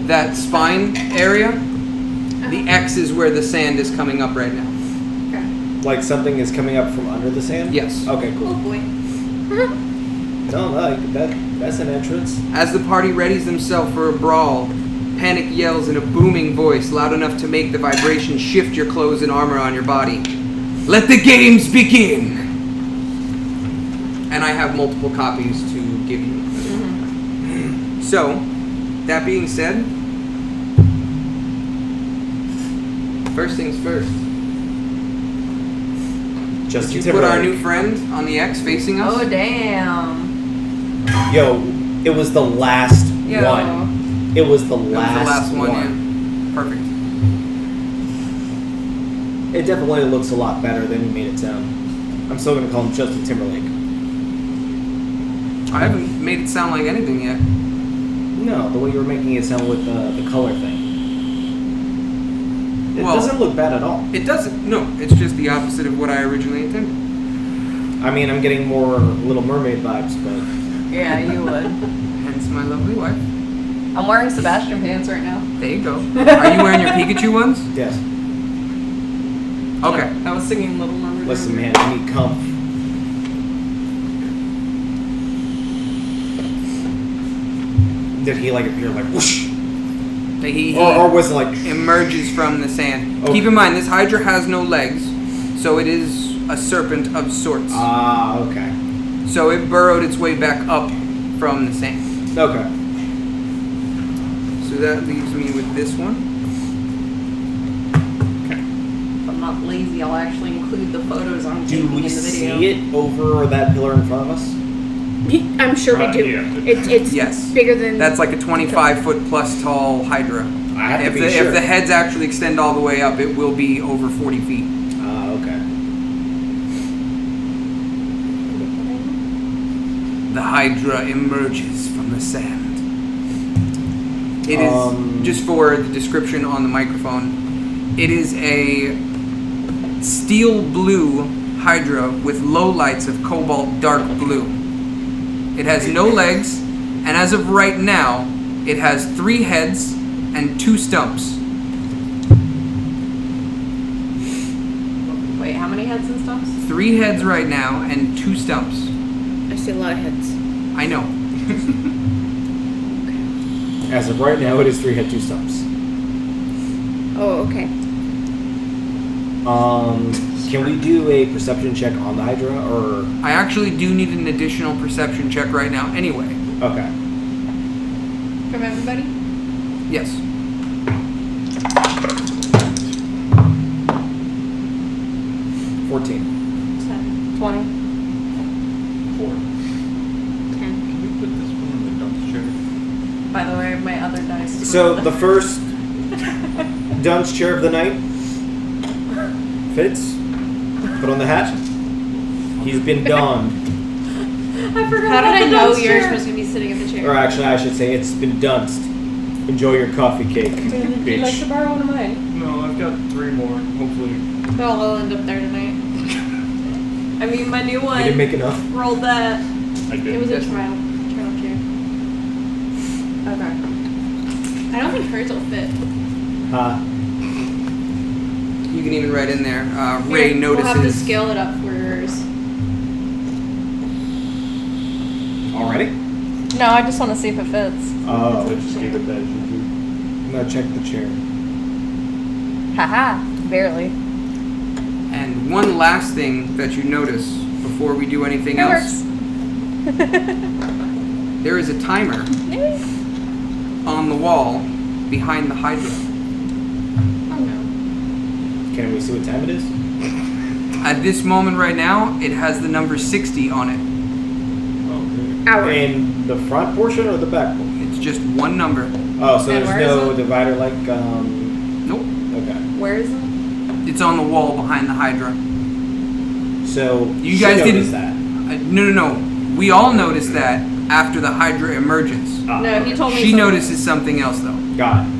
That spine area, the X is where the sand is coming up right now. Okay. Like something is coming up from under the sand? Yes. Okay, Oh cool. boy. No, that's an entrance. As the party readies themselves for a brawl, Panic yells in a booming voice, loud enough to make the vibration shift your clothes and armor on your body. Let the games begin! And I have multiple copies to give you. So, that being said, first things first. Justin Did you put our Timberlake. new friend on the X facing us? Oh damn. Yo, it was the last Yo. one. It was the That was last, the last one, yeah. Perfect. It definitely looks a lot better than you made it sound. I'm still gonna call him Justin Timberlake. I haven't made it sound like anything yet. No, the way you were making it sound with the color thing. It Well- doesn't look bad at all. It doesn't. No, it's just the opposite of what I originally intended. I mean, I'm getting more Little Mermaid vibes, but Yeah, you would. Hence my lovely wife. I'm wearing Sebastian pants right now. There you go. Are you wearing your Pikachu ones? yes. Okay. I was singing Little Mermaid. Listen, man, I need comp. Did he like appear like whoosh? He Or was it like emerges from the sand. Okay. Keep in mind, this Hydra has no legs, so it is a serpent of sorts. Ah, okay. So it burrowed its way back up from the sand. Okay. So that leaves me with this one. If I'm not lazy, I'll actually include the photos I'm Do taking we in the video. see it over that pillar in front of us? I'm sure we do. Yeah. It's Yes. bigger than. That's like a 25-foot plus tall Hydra. I have to If be the, sure. if the heads actually extend all the way up, it will be over 40 feet. Ah, okay. The Hydra emerges from the sand. It is, just for the description on the microphone, it is a steel blue Hydra with lowlights of cobalt dark blue. It has no legs, and as of right now, it has 3 heads and 2 stumps. Wait, how many heads and stumps? 3 heads right now and 2 stumps. I see a lot of heads. I know. As of right now, it is 3 hit 2 stumps. Oh, okay. Can we do a perception check on the Hydra, or I actually do need an additional perception check right now anyway. okay? From everybody? Yes. 14. 20. 4. 10. Can we put this one in the dumpster? By the way, my other dice. is So really- the first dunce chair of the night fits. Put on the hat. He's been donned. I forgot. How about did I the know dunce yours chair. was going to be sitting in the chair? Or actually, I should say it's been dunced. Enjoy your coffee cake, Would you like to bitch. borrow one of mine? No, I've got 3 more. Hopefully. They'll all end up there tonight. I mean, my new You one didn't make enough. rolled that. I did. It was a Yes. trial chair. Okay. I don't think hers will fit. You can even write in there. Ray Here, notices. We'll have to scale it up for hers. Already? No, I just want to see if it fits. Oh, I just gave it that juju. I'm gonna check the chair. Haha. Barely. And one last thing that you notice before we do anything It else, works. there is a timer on the wall behind the Hydra. Oh no. Can we see what time it is? At this moment right now, it has the number 60 on it. Okay. Hour. In the front portion or the back portion? It's just one number. Oh, so And there's where no is it? divider like, Nope. okay. Where is it? It's on the wall behind the Hydra. So, You she guys noticed didn't- that. No. We all noticed that after the Hydra emerges. Ah, No, okay. he told me. She something. notices something else though. Got it.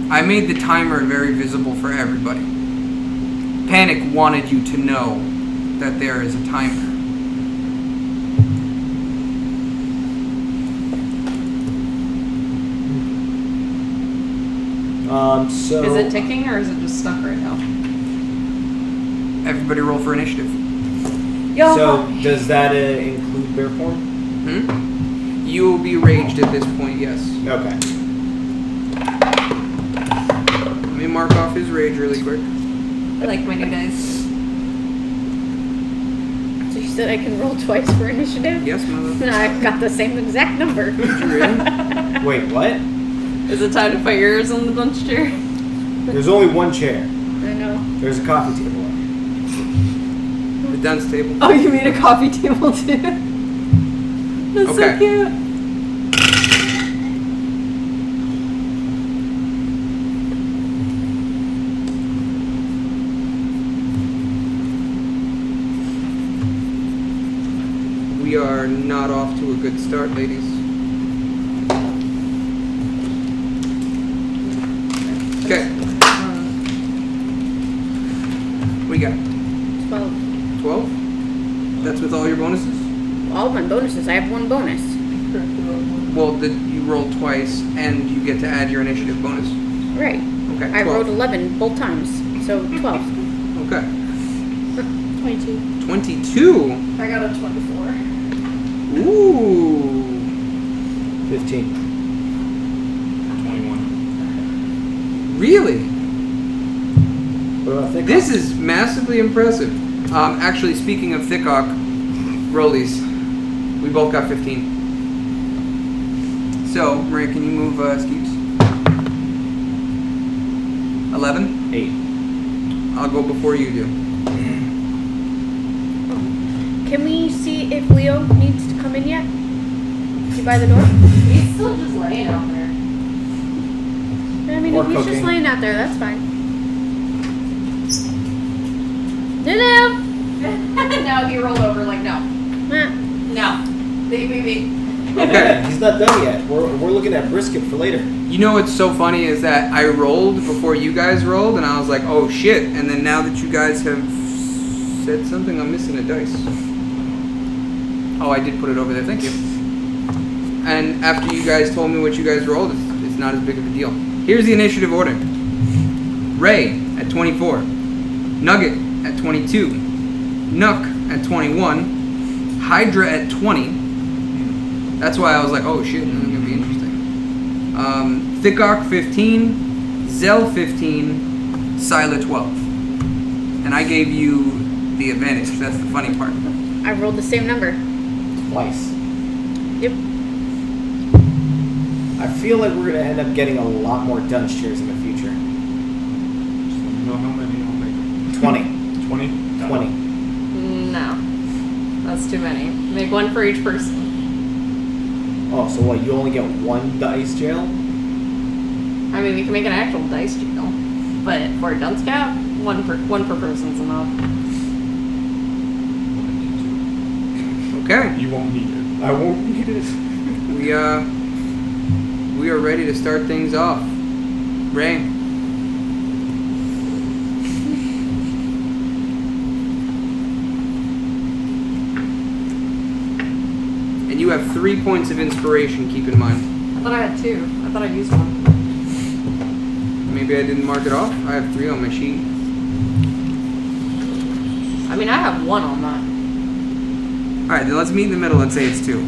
I made the timer very visible for everybody. Panic wanted you to know that there is a timer. So. Is it ticking or is it just stuck right now? Everybody roll for initiative. So, does that include bear form? You will be raged at this point, yes. Okay. Let me mark off his rage really quick. I like my new dice. So you said I can roll twice for initiative? Yes, mother. No, I've got the same exact number. Did you really? Wait, what? Is it time to put yours on the dunce chair? There's only one chair. I know. There's a coffee table. The dunce table. Oh, you made a coffee table too. That's Okay. so cute. We are not off to a good start, ladies. Okay. What do you got? 12. 12? That's with all your bonuses? All my bonuses. I have one bonus. Well, you roll twice, and you get to add your initiative bonus. Right. Okay. I 12. rolled 11 both times. So 12. Okay. 22. 22. I got a 24. Ooh. 15. 21. Really? What about thick? This is massively impressive. Actually, speaking of Thickock rollies, we both got 15. So, Maria, can you move Skeeps? 11? 8. I'll go before you do. Can we see if Leo needs to come in yet? Is he by the door? He's still just laying out there. I mean, Or if he's just cooking. laying out there, that's fine. Hello. No, he rolled over like no. No. Baby. Okay. He's not done yet. We're looking at brisket for later. You know what's so funny is that I rolled before you guys rolled, and I was like, oh shit. And then now that you guys have said something, I'm missing a dice. Oh, I did put it over there. Thank you. And after you guys told me what you guys rolled, it's not as big of a deal. Here's the initiative order. Ray at 24. Nugget at 22. Nook at 21. Hydra at 20. That's why I was like, oh shit, this is going to be interesting. Thickok 15, Zell 15, Scylla 12. And I gave you the advantage. That's the funny part. I rolled the same number. Twice. Yep. I feel like we're gonna end up getting a lot more dunce chairs in the future. Just let me know how many I'll make. 20. 20? 20. No. That's too many. Make one for each person. Oh, so what? You only get one dice jail? I mean, we can make an actual dice jail. But for a dunce cap, one per person's enough. Okay. You won't need it. I won't need it. We are ready to start things off. Ray. And you have 3 points of inspiration, keep in mind. I thought I had 2. I thought I used one. Maybe I didn't mark it off. I have 3 on my sheet. I mean, I have 1 on mine. Alright, then let's meet in the middle and say it's 2.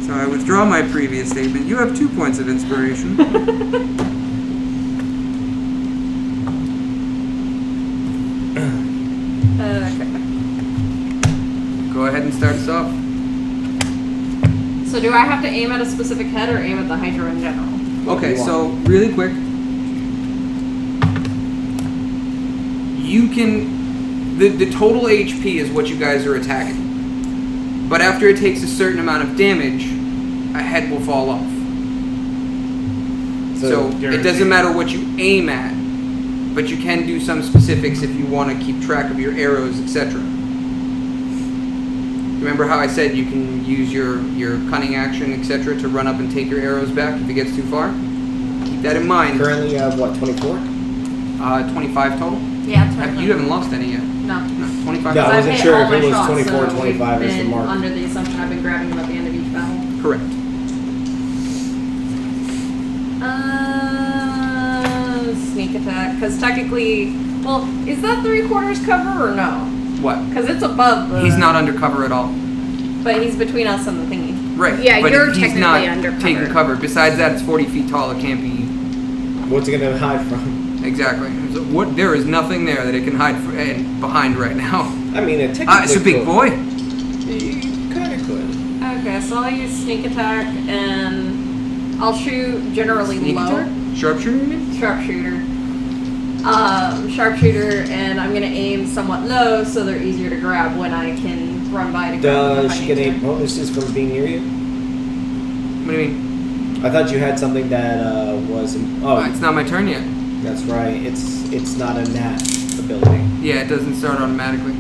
So I withdraw my previous statement. You have 2 points of inspiration. Okay. Go ahead and start us off. So do I have to aim at a specific head or aim at the hydra in general? Okay, you so really quick. You can... The total HP is what you guys are attacking. But after it takes a certain amount of damage, a head will fall off. So it guaranteed. doesn't matter what you aim at, but you can do some specifics if you want to keep track of your arrows, etc. Remember how I said you can use your cunning action, etc. to run up and take your arrows back if it gets too far? Keep that in mind. Currently, you have what, 24? 25 total? Yeah, that's right. You haven't lost any yet. No. No, 25 No. I total. wasn't hit sure all if my it was shots, 24 or so 25 we've is the been mark. under the assumption I've been grabbing them at the end of each battle. Correct. Sneak attack. Because technically, well, is that 3/4 cover or no? What? Because it's above the... He's not undercover at all. But he's between us and the thingy. Right. Yeah, but you're he's technically not undercover. taking cover. Besides that, it's 40 feet tall. It can't be... What's it gonna hide from? Exactly. So there is nothing there that it can hide behind right now. I mean, it technically It's a big could. boy. You kinda could. Okay, so I'll use sneak attack and I'll shoot generally Sneak low. attack? Sharpshooter, you mean? Sharpshooter. Sharpshooter, and I'm gonna aim somewhat low so they're easier to grab when I can run by to grab them if Does I she need get to. any bonuses from being near you? What do you mean? I thought you had something that was... It's not my turn yet. That's right. It's not a nat ability. Yeah, it doesn't start automatically.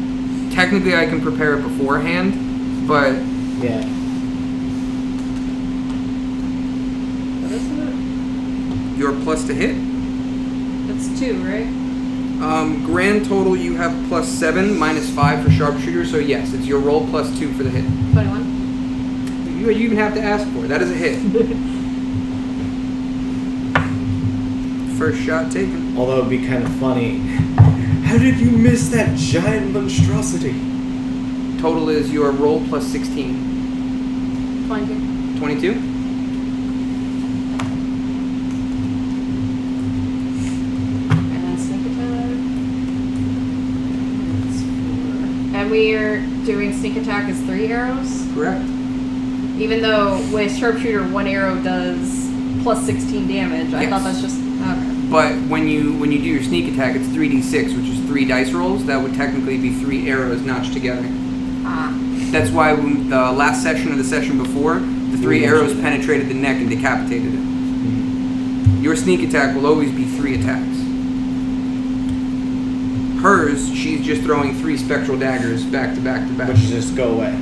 Technically, I can prepare it beforehand, but Yeah. What is it? your plus to hit. It's 2, right? Grand total, you have +7, -5 for sharpshooter. So yes, it's your roll +2 for the hit. 21. You even have to ask for it. That is a hit. First shot taken. Although it'd be kind of funny. How did you miss that giant monstrosity? Total is your roll +16. 22. 22? And then sneak attack. That's 4. And we are doing sneak attack as 3 arrows. Correct. Even though with sharpshooter 1 arrow does +16 damage. I Yes. thought that's just okay. But when you do your sneak attack, it's 3d6, which is 3 dice rolls. That would technically be 3 arrows notched together. Ah. That's why when the last session or the session before, the 3 arrows penetrated the neck and decapitated it. Your sneak attack will always be 3 attacks. Hers, she's just throwing 3 spectral daggers back to back to back. Which just go away.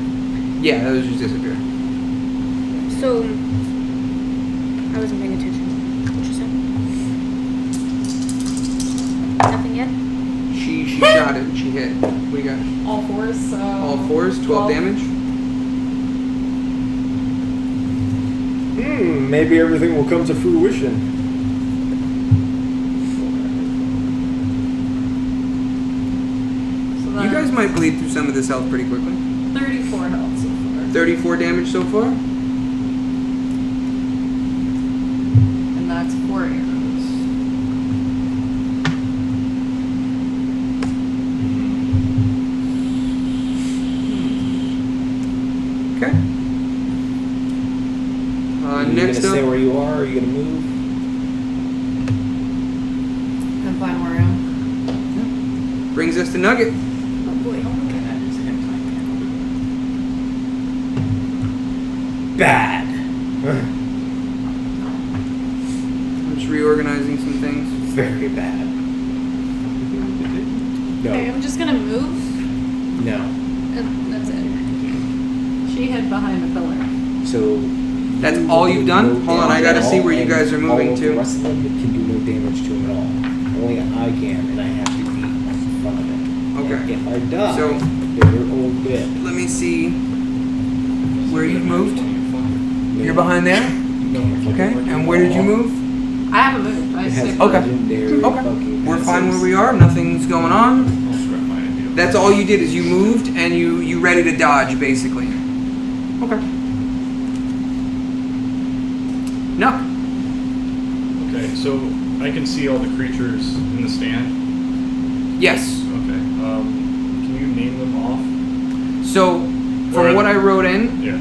Yeah, those just disappear. So, I wasn't paying attention. What you said? Nothing yet? She shot it and she hit. What do you got? All 4s, so... All 4s, 12 damage. Maybe everything will come to fruition. So You guys might bleed through some of this health pretty quickly. 34 health so far. 34 damage so far. And that's 4 arrows. Okay. Are you Next gonna stay up, where you are? Or are you gonna move? I'm fine where I am. brings us to Nugget. Oh boy. Bad. I'm just reorganizing some things. Very bad. Okay, No. I'm just gonna move. No. And that's it. She hid behind a pillar. So. That's you all will you've do done? no Hold on, I damage gotta at see all, where you and guys are moving all of to. The rest of them can do no damage to him at all. Only I can, and I have to be in front of him. Okay. And if I die, So- they're all dead. Let me see where you've moved. You're behind there? Okay. And where did you move? I haven't moved. I It has stick. Okay. legendary Okay. fucking We're fine where assets. we are. Nothing's going on. I'll scrap my idea. That's all you did is you moved and you ready to dodge, basically. Okay. No. Okay, so I can see all the creatures in the stand. Yes. Okay. Can you name them off? So, from Or- what I wrote in, Yes.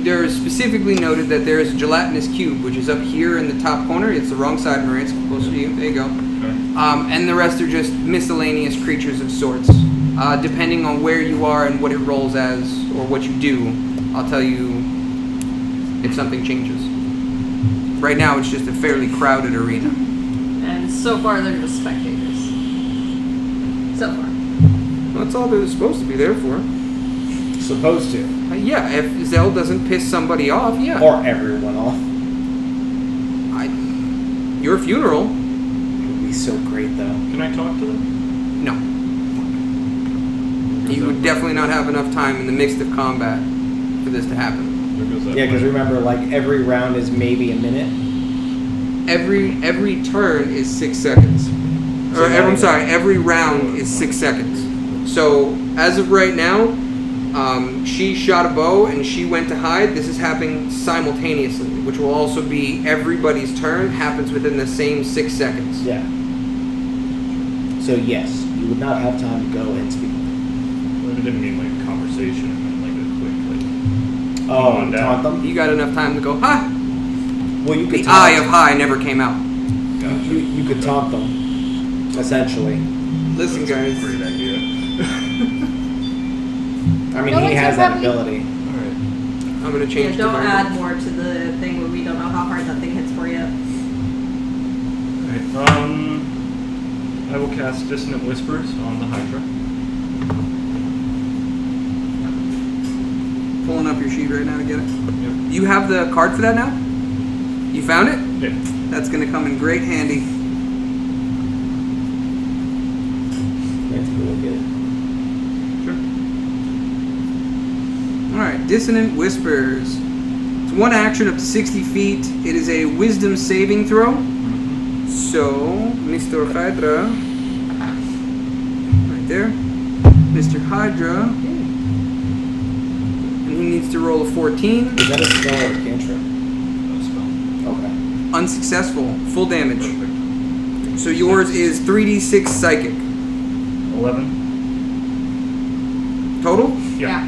there is specifically noted that there is a gelatinous cube, which is up here in the top corner. It's the wrong side, Maria. It's closer to you. There you go. Okay. And the rest are just miscellaneous creatures of sorts. Depending on where you are and what it rolls as, or what you do, I'll tell you if something changes. Right now, it's just a fairly crowded arena. And so far, they're just spectators. So far. Well, that's all they're supposed to be there for. Supposed to. Yeah, if Zell doesn't piss somebody off, yeah. Or everyone off. Your funeral, It would be so great, though. Can I talk to them? no. You would definitely not have enough time in the midst of combat for this to happen. There goes that Yeah, because plan. remember, like, every round is maybe a minute. Every turn is 6 seconds. So Or not I'm even- sorry, every round is 6 seconds. So as of right now, she shot a bow and she went to hide. This is happening simultaneously, which will also be everybody's turn. Happens within the same 6 seconds. Yeah. So, yes, you would not have time to go and speak. Well, I didn't mean like a conversation. I meant like a quick like. Oh, on down. taunt them? You got enough time to go, hi. Well, you could The taunt eye of hi never came out. Gotcha. You could taunt them, essentially. Listen, That's a guys. great idea. I mean, No, he it's has that probably- ability. All right. I'm gonna Yeah, change. don't the add more to the thing where we don't know how hard that thing hits for yet. Alright, I will cast Dissonant Whispers on the Hydra. Pulling up your sheet right now to get it. Yep. You have the card for that now? You found it? Yeah. That's gonna come in great handy. Let's go look at it. Sure. Alright, Dissonant Whispers. It's one action up to 60 feet. It is a wisdom saving throw. So, Mr. Hydra. Right there. Mr. Hydra. And he needs to roll a 14. Is that a spell or a cantrip? No spell. Okay. Unsuccessful. Full damage. Perfect. So yours is 3d6 psychic. 11. Total? Yeah.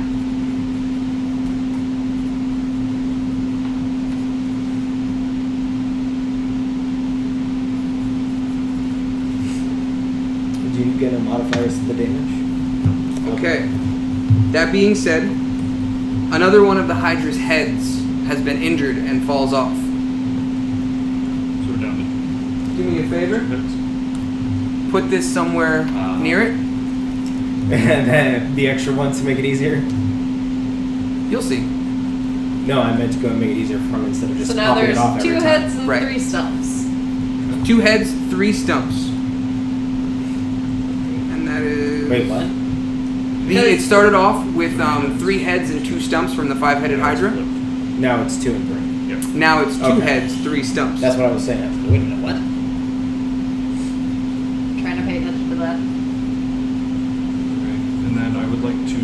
Do you get a modifiers to the damage? Okay. That being said, another one of the Hydra's heads has been injured and falls off. So we're down Do me a favor. to hits. Put this somewhere near it. And then the extra one to make it easier? You'll see. No, I meant to go and make it easier for him instead of just So now popping there's it off 2 every heads time. and Right. 3 stumps. 2 heads, 3 stumps. And that is... Wait, what? It started off with 3 heads and 2 stumps from the 5-headed Hydra. Now it's 2 and 3. Yep. Now it's 2 Okay. heads, 3 stumps. That's what I was saying. I was like, wait a minute, what? Trying to pay attention to that. Alright. And then I would like to.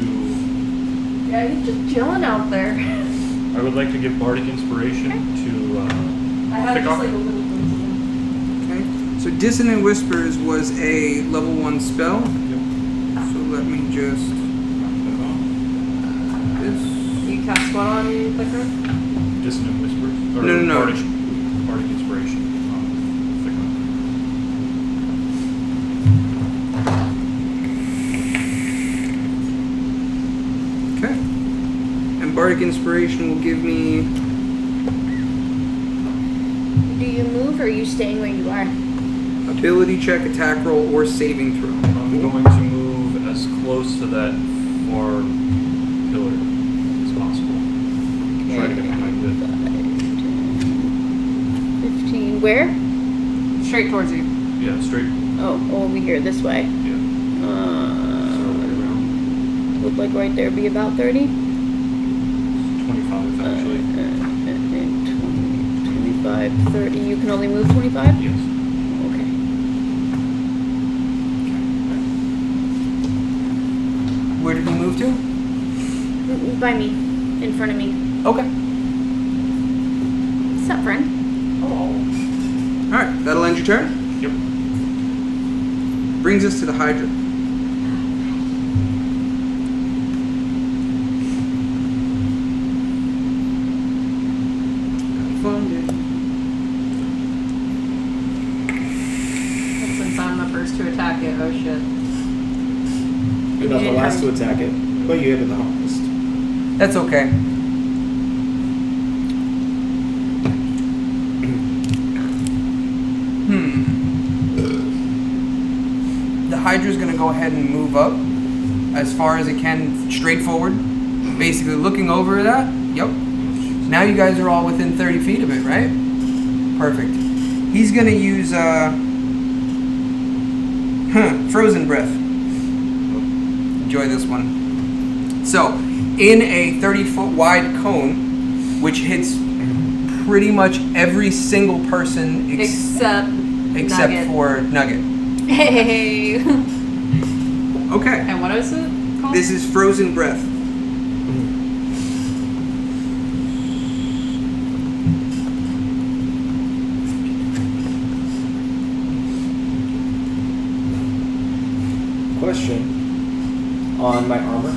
Yeah, he's just chilling out there. I would like to give bardic inspiration to. I have Pick just up. like a little thing. Okay. So Dissonant Whispers was a level 1 spell. Yep. So let me just this. You cast what on Thicker? Dissonant whispers. Or No. Bardic inspiration. Thick one. Okay. And Bardic Inspiration will give me. Do you move or are you staying where you are? Ability check, attack roll, or saving throw. I'm going to move as close to that far pillar as possible. Try to get behind it. 15. Where? Straight towards you. Yeah, straight. Oh, over here, this way. Yeah. So right around. Would like right there be about 30? 25 actually. 25, 30. You can only move 25? Yes. Okay. Where did he move to? By me. In front of me. Okay. What's up, friend? Alright, that'll end your turn. Yep. Brings us to the Hydra. Since I'm the first to attack it, oh shit. You're not the last to attack it, but you hit it the hardest. That's okay. The Hydra's gonna go ahead and move up as far as it can, straight forward. Basically looking over that. Yep. Now you guys are all within 30 feet of it, right? Perfect. He's gonna use Frozen Breath. Enjoy this one. So, in a 30-foot wide cone, which hits pretty much every single person Except Nugget. for Nugget. Hey. Okay. And what is it called? This is Frozen Breath. Question on my armor.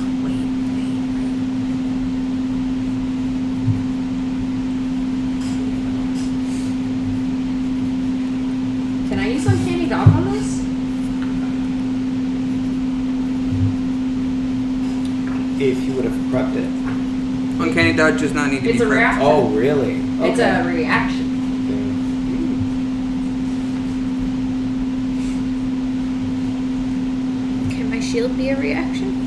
Can I use Uncanny Dog on this? If you would have prepped it. Uncanny Dodge does not need to It's be a prepped. reaction. Oh, really? It's a reaction. Can my shield be a reaction?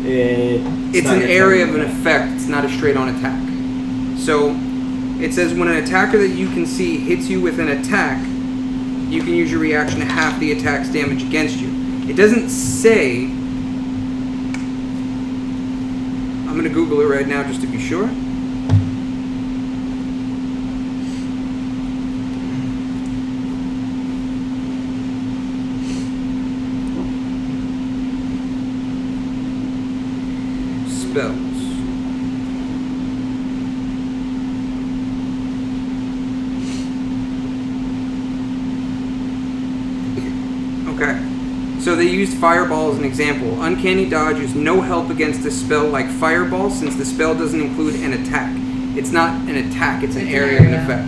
It's not an your area turn. of an effect. It's not a straight-on attack. So, it says when an attacker that you can see hits you with an attack, you can use your reaction to half the attack's damage against you. It doesn't say. I'm gonna Google it right now just to be sure. Spells. Okay. So they used Fireball as an example. Uncanny Dodge is no help against a spell like Fireball since the spell doesn't include an attack. It's not an attack, it's an area of an effect.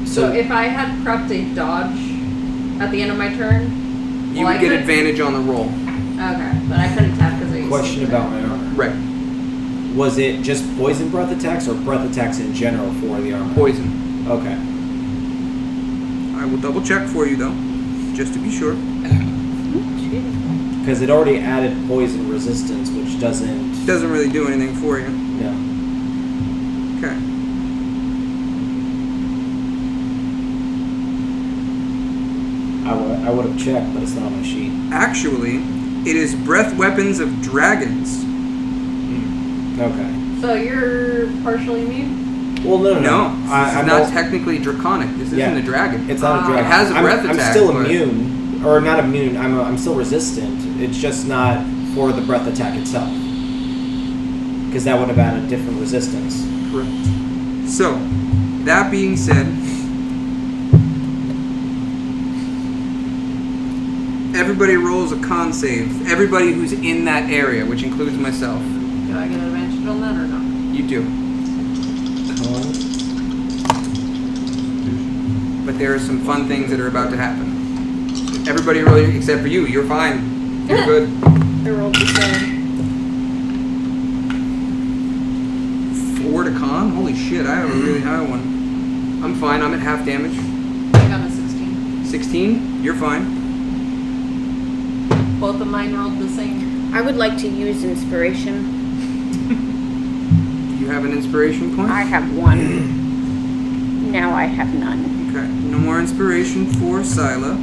So if I had prepped a dodge at the end of my turn, You would get advantage on the roll. Okay, but I couldn't attack because I used Question about my armor. Right. Was it just poison breath attacks or breath attacks in general for the armor? Poison. Okay. I will double check for you though, just to be sure. Because it already added poison resistance, which doesn't. Doesn't really do anything for you. Yeah. Okay. I would have checked, but it's not on my sheet. Actually, it is breath weapons of dragons. Okay. So you're partially immune? Well, no. No, this is I'm not also- technically draconic. This Yeah. isn't a dragon. It's not a dragon. It has a breath I'm attack, still but- immune. or not immune. I'm still resistant. It's just not for the breath attack itself, because that would have had a different resistance. Correct. So, that being said, everybody rolls a con save. Everybody who's in that area, which includes myself. Do I get advantage on that or no? You do. But there are some fun things that are about to happen. Everybody really, except for you, you're fine. You're good. I rolled the same. 4 to con? Holy shit, I have a really high one. I'm fine, I'm at half damage. I got a 16. 16? You're fine. Both of mine rolled the same. I would like to use inspiration. Do you have an inspiration point? I have one. Now I have none. Okay, no more inspiration for Scylla.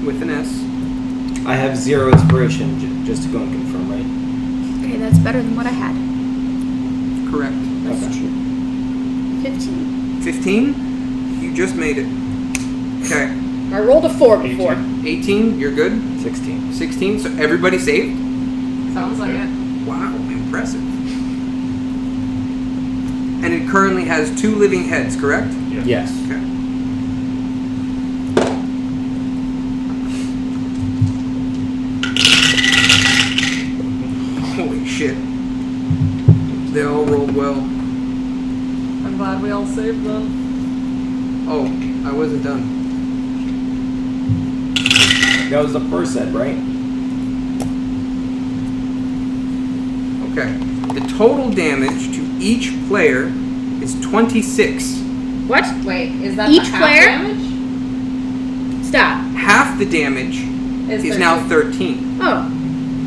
With an S. I have 0 inspiration, just to go and confirm, right? Okay, that's better than what I had. Correct. That's Okay. true. 15. 15? You just made it. Okay. I rolled a 4 before. 18, you're good. 16. 16, so everybody saved? Sounds like it. Wow, impressive. And it currently has 2 living heads, correct? Yeah. Yes. Okay. Holy shit. They all rolled well. I'm glad we all saved them. Oh, I wasn't done. That was the first set, right? Okay. The total damage to each player is 26. What? Wait, is that Each the half player? damage? Stop. Half the damage is now 13. Oh. I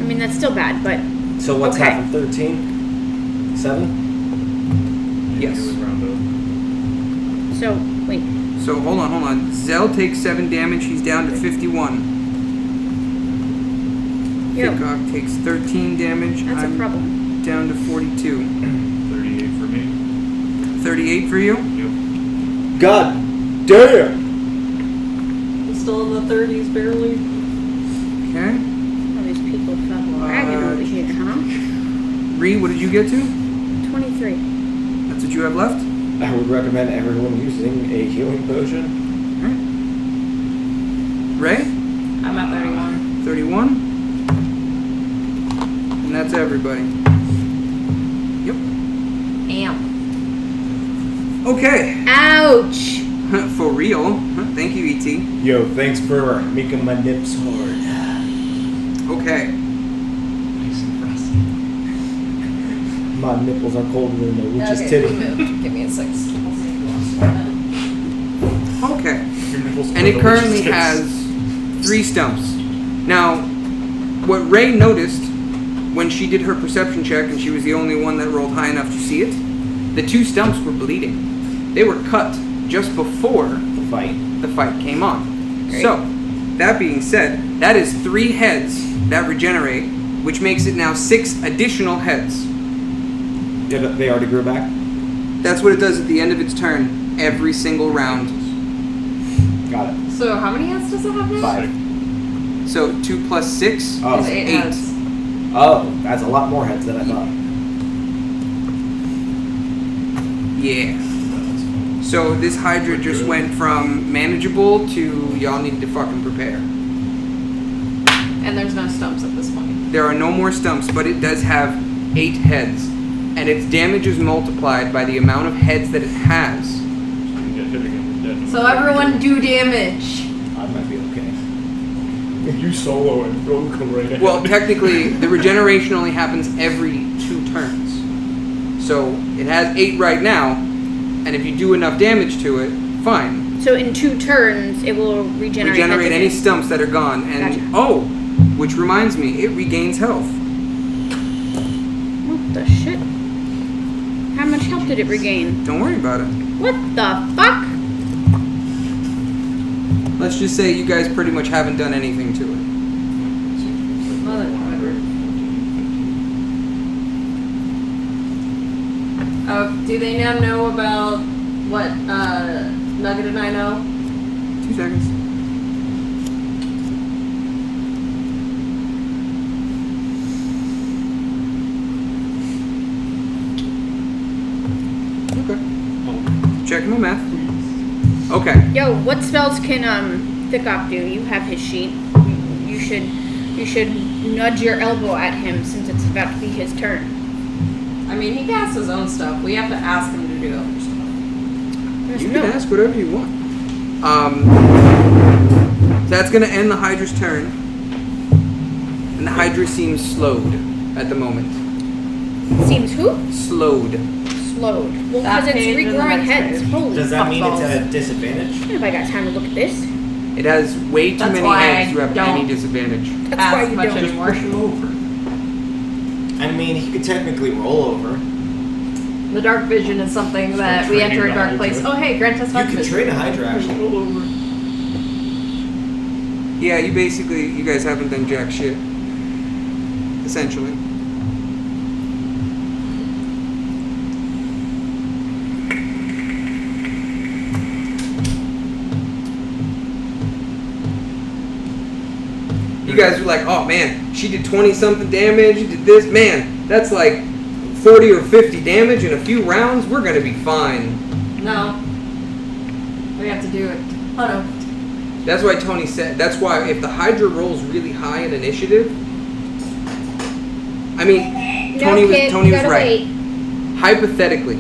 mean, that's still bad, but So what's Okay. half of 13? 7? Yes. It was round up. so wait. So hold on. Zell takes 7 damage. He's down to 51. Yo, Hickok takes 13 damage. that's a I'm problem. down to 42. 38 for me. 38 for you? Yep. God damn! Still in the 30s, barely. Okay. All these people fucking ragging over here, huh? Ree, what did you get to? 23. That's what you have left? I would recommend everyone using a healing potion. Ray? I'm at 31. 31. And that's everybody. Yep. Amp. Okay. Ouch! For real. Thank you, E.T. Yo, thanks for making my nips hard. Okay. Nice and frosty. My nipples are colder than the witch's titty. Give me a 6. Okay. Your nipples And it are currently delicious. has 3 stumps. Now, what Ray noticed when she did her perception check, and she was the only one that rolled high enough to see it, the 2 stumps were bleeding. They were cut just before The fight. the fight came on. Great. So, that being said, that is 3 heads that regenerate, which makes it now 6 additional heads. Yeah, but they already grew back? That's what it does at the end of its turn, every single round. Got it. So how many heads does it have now? 5. So 2 plus 6 Oh. is It's 8 8. heads. Oh, that's a lot more heads than I thought. Yeah. So this Hydra just went from manageable to y'all need to fucking prepare. And there's no stumps at this point. There are no more stumps, but it does have 8 heads. And its damage is multiplied by the amount of heads that it has. So you get hit again, you're dead. So everyone do damage. I might be okay. You solo and roll come right ahead. Well, technically, the regeneration only happens every 2 turns. So it has 8 right now, and if you do enough damage to it, fine. So in 2 turns, it will regenerate. Regenerate heads any again. stumps that are gone. And Gotcha. oh, which reminds me, it regains health. What the shit? How much health did it regain? Don't worry about it. What the fuck? Let's just say you guys pretty much haven't done anything to it. Do they now know about what Nugget and I know? 2 seconds. checking my math. Okay. Yo, what spells can Thickop do? You have his sheet. You should nudge your elbow at him since it's about to be his turn. I mean, he casts his own stuff. We have to ask him to do other stuff. You can ask whatever you want. That's going to end the Hydra's turn. And the Hydra seems slowed at the moment. Seems who? Slowed. Slowed. Well, That because it's page or the regrowing next heads. page? Holy Does that mean it's fuckballs. at a disadvantage? If I got time to look at this. It has way too That's many why heads to I have any don't disadvantage. That's why Ask you much don't. anymore. Push him over. I mean, he could technically roll over. The dark vision is something that we enter a dark place. Oh, hey, grant us dark You could vision. train a Hydra, actually. Roll over. Yeah, you guys haven't done jack shit. Essentially. You guys were like, oh man, she did 20 something damage, did this, man, that's like 40 or 50 damage in a few rounds, we're gonna be fine. No. We have to do it. Hold on. That's why Tony said, that's why if the Hydra rolls really high in initiative, I mean, Tony was right. Wait. Hypothetically,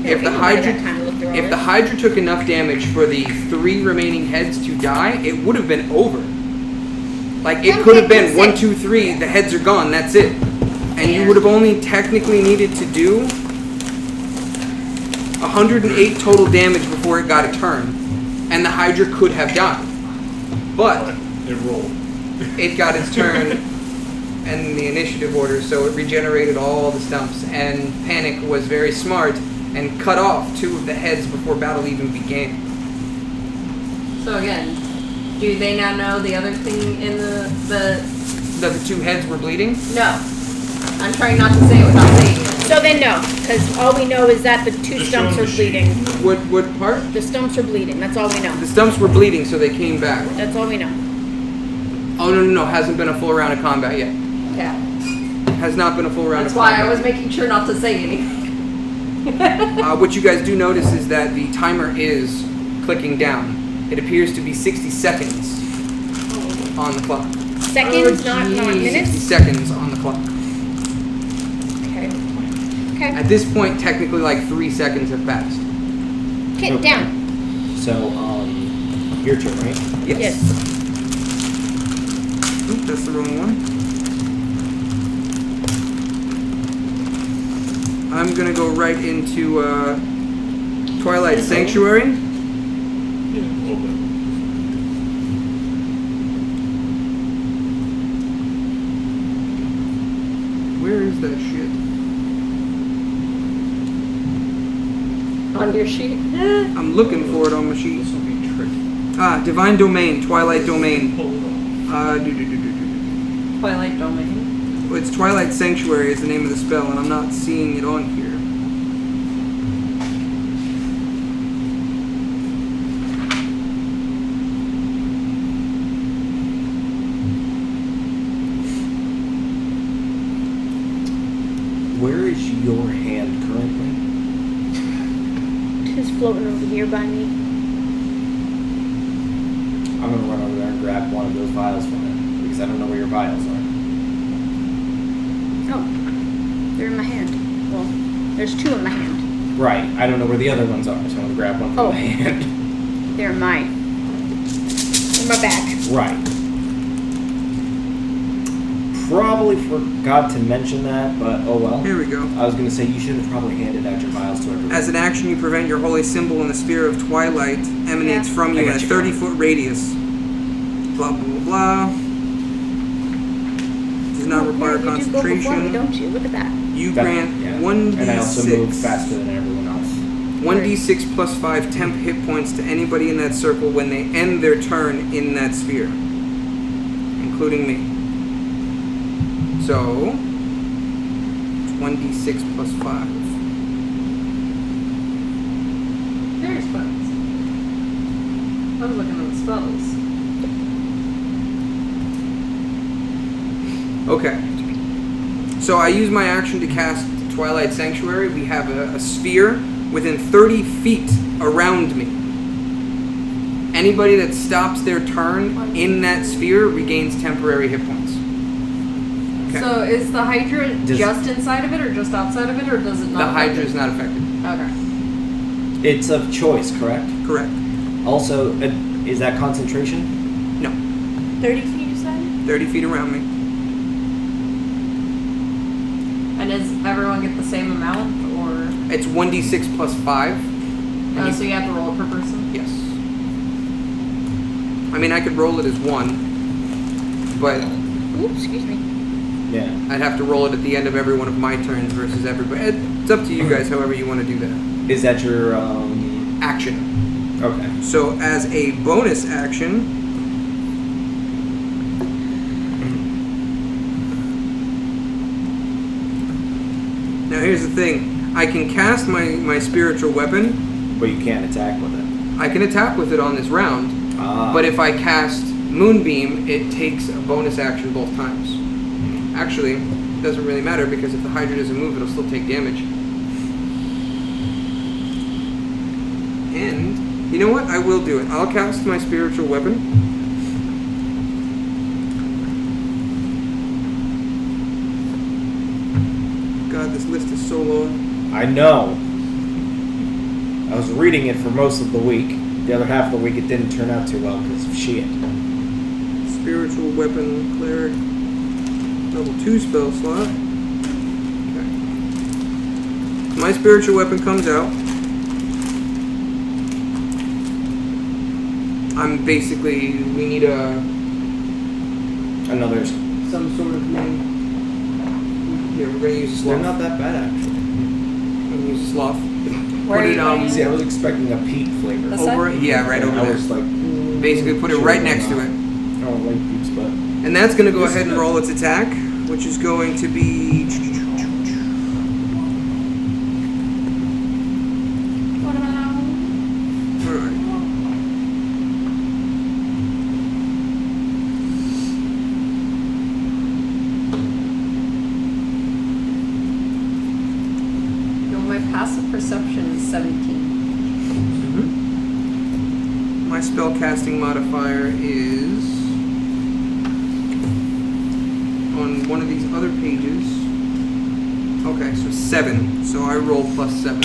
if the Hydra Hydra if the Hydra took enough damage for the 3 remaining heads to die, it would have been over. Like, it could have been 1, 2, 3, the heads are gone, that's it. And you would have only technically needed to do 108 total damage before it got a turn. And the Hydra could have died. But It rolled. it got its turn in the initiative order, so it regenerated all the stumps. And Panic was very smart and cut off 2 of the heads before battle even began. So again, do they now know the other thing in the That the 2 heads were bleeding? No. I'm trying not to say it without saying it. So they know, because all we know is that the 2 Just stumps show are them the bleeding. What part? The stumps are bleeding. That's all we know. The stumps were bleeding, so they came back. That's all we know. Oh, no. Hasn't been a full round of combat yet. Yeah. Has not been a full round That's of why combat. I was making sure not to say anything. What you guys do notice is that the timer is clicking down. It appears to be 60 seconds on the clock. Seconds, not 60 minutes? seconds on the clock. Okay. Okay. At this point, technically, like 3 seconds have passed. Okay, Okay. down. So, your turn, right? Yes. Oop, that's the wrong one. I'm gonna go right into Twilight Sanctuary. Yeah, a little bit. Where is that shit? On your sheet. I'm looking for it on my sheet. This will be tricky. Divine Domain, Twilight Domain. Pull it off. Twilight Domain. Well, it's Twilight Sanctuary is the name of the spell, and I'm not seeing it on here. Where is your hand currently? It's floating over here by me. I'm gonna run over there and grab one of those vials from it, because I don't know where your vials are. Oh. They're in my hand. Well, there's 2 in my hand. Right, I don't know where the other ones are, so I'm gonna grab one from Oh. my hand. They're in my back. Right. Probably forgot to mention that, but oh well. Here we go. I was gonna say you should have probably handed out your vials to everyone. As an action, you prevent your holy symbol in the sphere of twilight emanates Yeah. from I you in got a you. 30-foot radius. Blah, blah, blah, blah. Does not require Yeah, you do go before me, concentration. don't you? Look at that. You That- grant yeah. 1d6. And I also move faster than everyone else. 1d6 plus 5 temp hit points to anybody in that circle when they end their turn in that sphere, including me. So, it's 1d6 plus 5. There's spells. I was looking at the spells. Okay. So I use my action to cast Twilight Sanctuary. We have a sphere within 30 feet around me. Anybody that stops their turn in that sphere regains temporary hit points. Okay. So is the hydra Does- just inside of it, or just outside of it, or does it not? The affect hydra it? is not affected. Okay. It's of choice, correct? Correct. Also, is that concentration? No. 30 feet, you said? 30 feet around me. And does everyone get the same amount, or It's 1d6 plus 5. And so you have to roll it per person? Yes. I mean, I could roll it as 1, but Oops, excuse me. Yeah. I'd have to roll it at the end of every one of my turns versus everybody. It's up to you guys, however you want to do that. Is that your Action. Okay. So, as a bonus action, now here's the thing. I can cast my spiritual weapon. But you can't attack with it. I can attack with it on this round. But if I cast Moonbeam, it takes a bonus action both times. Actually, it doesn't really matter because if the Hydra doesn't move, it'll still take damage. And, you know what? I will do it. I'll cast my spiritual weapon. God, this list is so long. I know. I was reading it for most of the week. The other half of the week, it didn't turn out too well because of shit. Spiritual weapon, cleric, level 2 spell slot. Okay. My spiritual weapon comes out. I'm basically, we need Another. some sort of name. Here, we're gonna use a They're sloth. not that bad actually. We're gonna use a sloth. Where Put are it you putting See, I was expecting a peat flavor. This over it. Yeah, right over I there. was like, Basically, put it sure, right why next to not? it. I don't like peats, but And that's going to go This ahead is and good. roll its attack, which is going to be... What about? Alright. No, my passive perception is 17. My spellcasting modifier is... on one of these other pages. Okay, so 7. So I roll plus 7.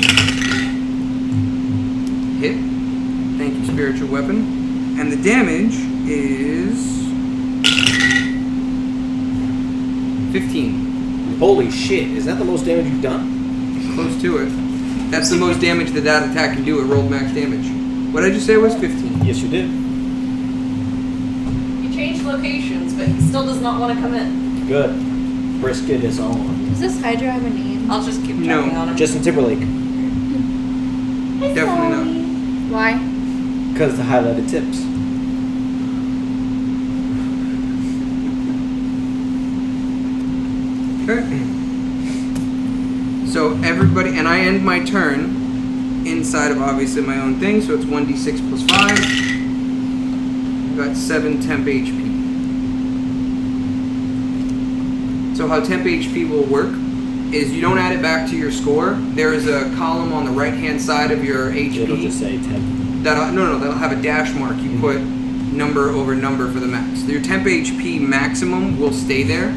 Hit. Thank you, spiritual weapon. And the damage is 15. holy shit! Is that the most damage you've done? Close to it. That's the most damage that attack can do. It rolled max damage. What did I just say it was? 15. Yes, you did. You changed locations, but he still does not want to come in. Good. Brisket is on. Does this Hydra have a name? I'll just keep No. checking on him. Justin Timberlake, Definitely not. Why? because the highlighted tips. Okay. So everybody, and I end my turn inside of obviously my own thing, so it's 1d6 plus 5. I've got 7 temp HP. So how temp HP will work is you don't add it back to your score. There is a column on the right-hand side of your HP. It'll just say 10. That'll have a dash mark. You put number over number for the max. Your temp HP maximum will stay there.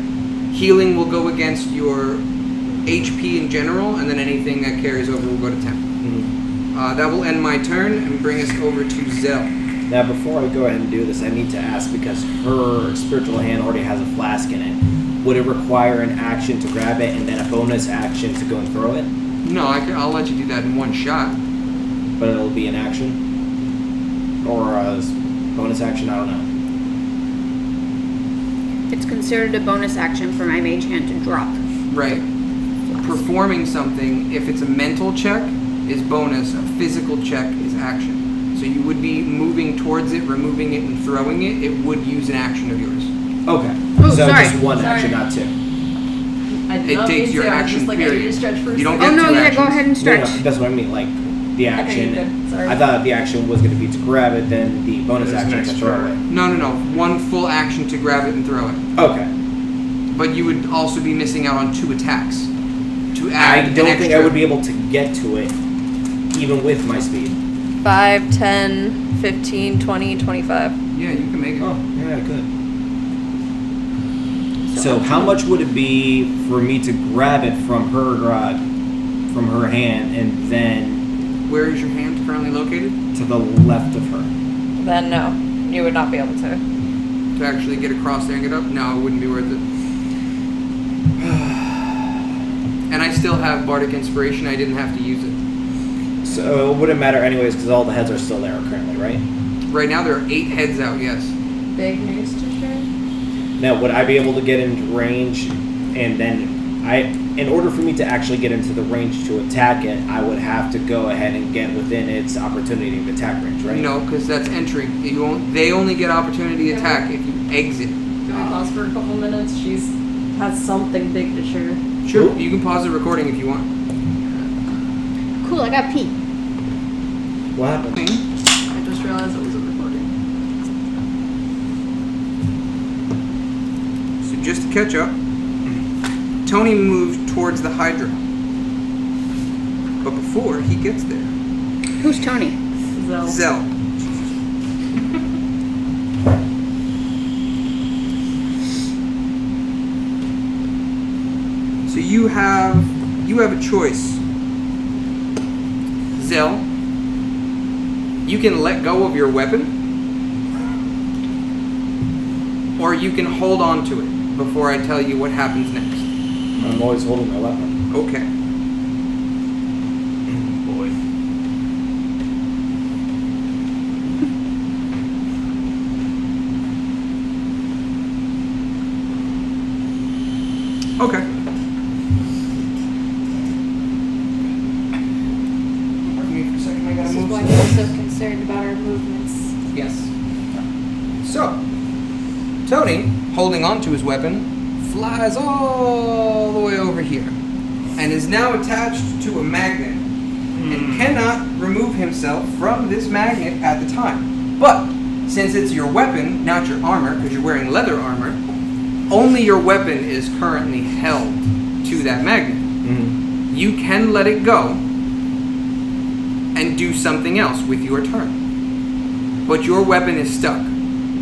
Healing will go against your HP in general, and then anything that carries over will go to temp. That will end my turn and bring us over to Zell. Now, before I go ahead and do this, I need to ask, because her spiritual hand already has a flask in it, would it require an action to grab it and then a bonus action to go and throw it? No, I'll let you do that in one shot. But it'll be an action? Or a bonus action? I don't know. It's considered a bonus action for my mage hand to drop. Right. Performing something, if it's a mental check, is bonus. A physical check is action. So you would be moving towards it, removing it, and throwing it. It would use an action of yours. Okay. Oh, so sorry. just one Sorry. action, not two. I did It not takes mean your to. I was action just like, I period. need to stretch for a You don't second. get Oh no, two yeah, actions. go ahead and No, stretch. no, that's what I mean. Like, the action. Okay, good. Sorry. I thought the action was going to be to grab it, then the bonus There's action next to throw turn. it. No. One full action to grab it and throw it. Okay. But you would also be missing out on 2 attacks. To add I an don't think I extra- would be able to get to it even with my speed. 5, 10, 15, 20, 25. Yeah, you can make it. Oh, yeah, I could. So how much would it be for me to grab it from her hand, and then Where is your hand currently located? to the left of her? Then no, you would not be able to. To actually get across there and get up? No, it wouldn't be worth it. And I still have Bardic Inspiration. I didn't have to use it. So it wouldn't matter anyways, because all the heads are still there currently, right? Right now there are 8 heads out, yes. Big news to share. Now, would I be able to get into range, and then in order for me to actually get into the range to attack it, I would have to go ahead and get within its opportunity of attack range, right? No, because that's entry. They only get opportunity attack if you exit. Can I pause for a couple minutes? She's has something big to share. Sure, you can pause the recording if you want. Cool, I got pee. What happened? I just realized it was a recording. So just to catch up, Tony moved towards the hydra. But before he gets there, Who's Tony? Zell. So you have a choice. Zell, you can let go of your weapon, or you can hold on to it before I tell you what happens next. I'm always holding my weapon. Okay. Boy. Okay. Pardon me for a second, I gotta This is move why some- we're so concerned about our movements. Yes. So, Tony, holding on to his weapon, flies all the way over here and is now attached to a magnet and cannot remove himself from this magnet at the time. But, since it's your weapon, not your armor, because you're wearing leather armor, only your weapon is currently held to that magnet. Mm-hmm. You can let it go and do something else with your turn. But your weapon is stuck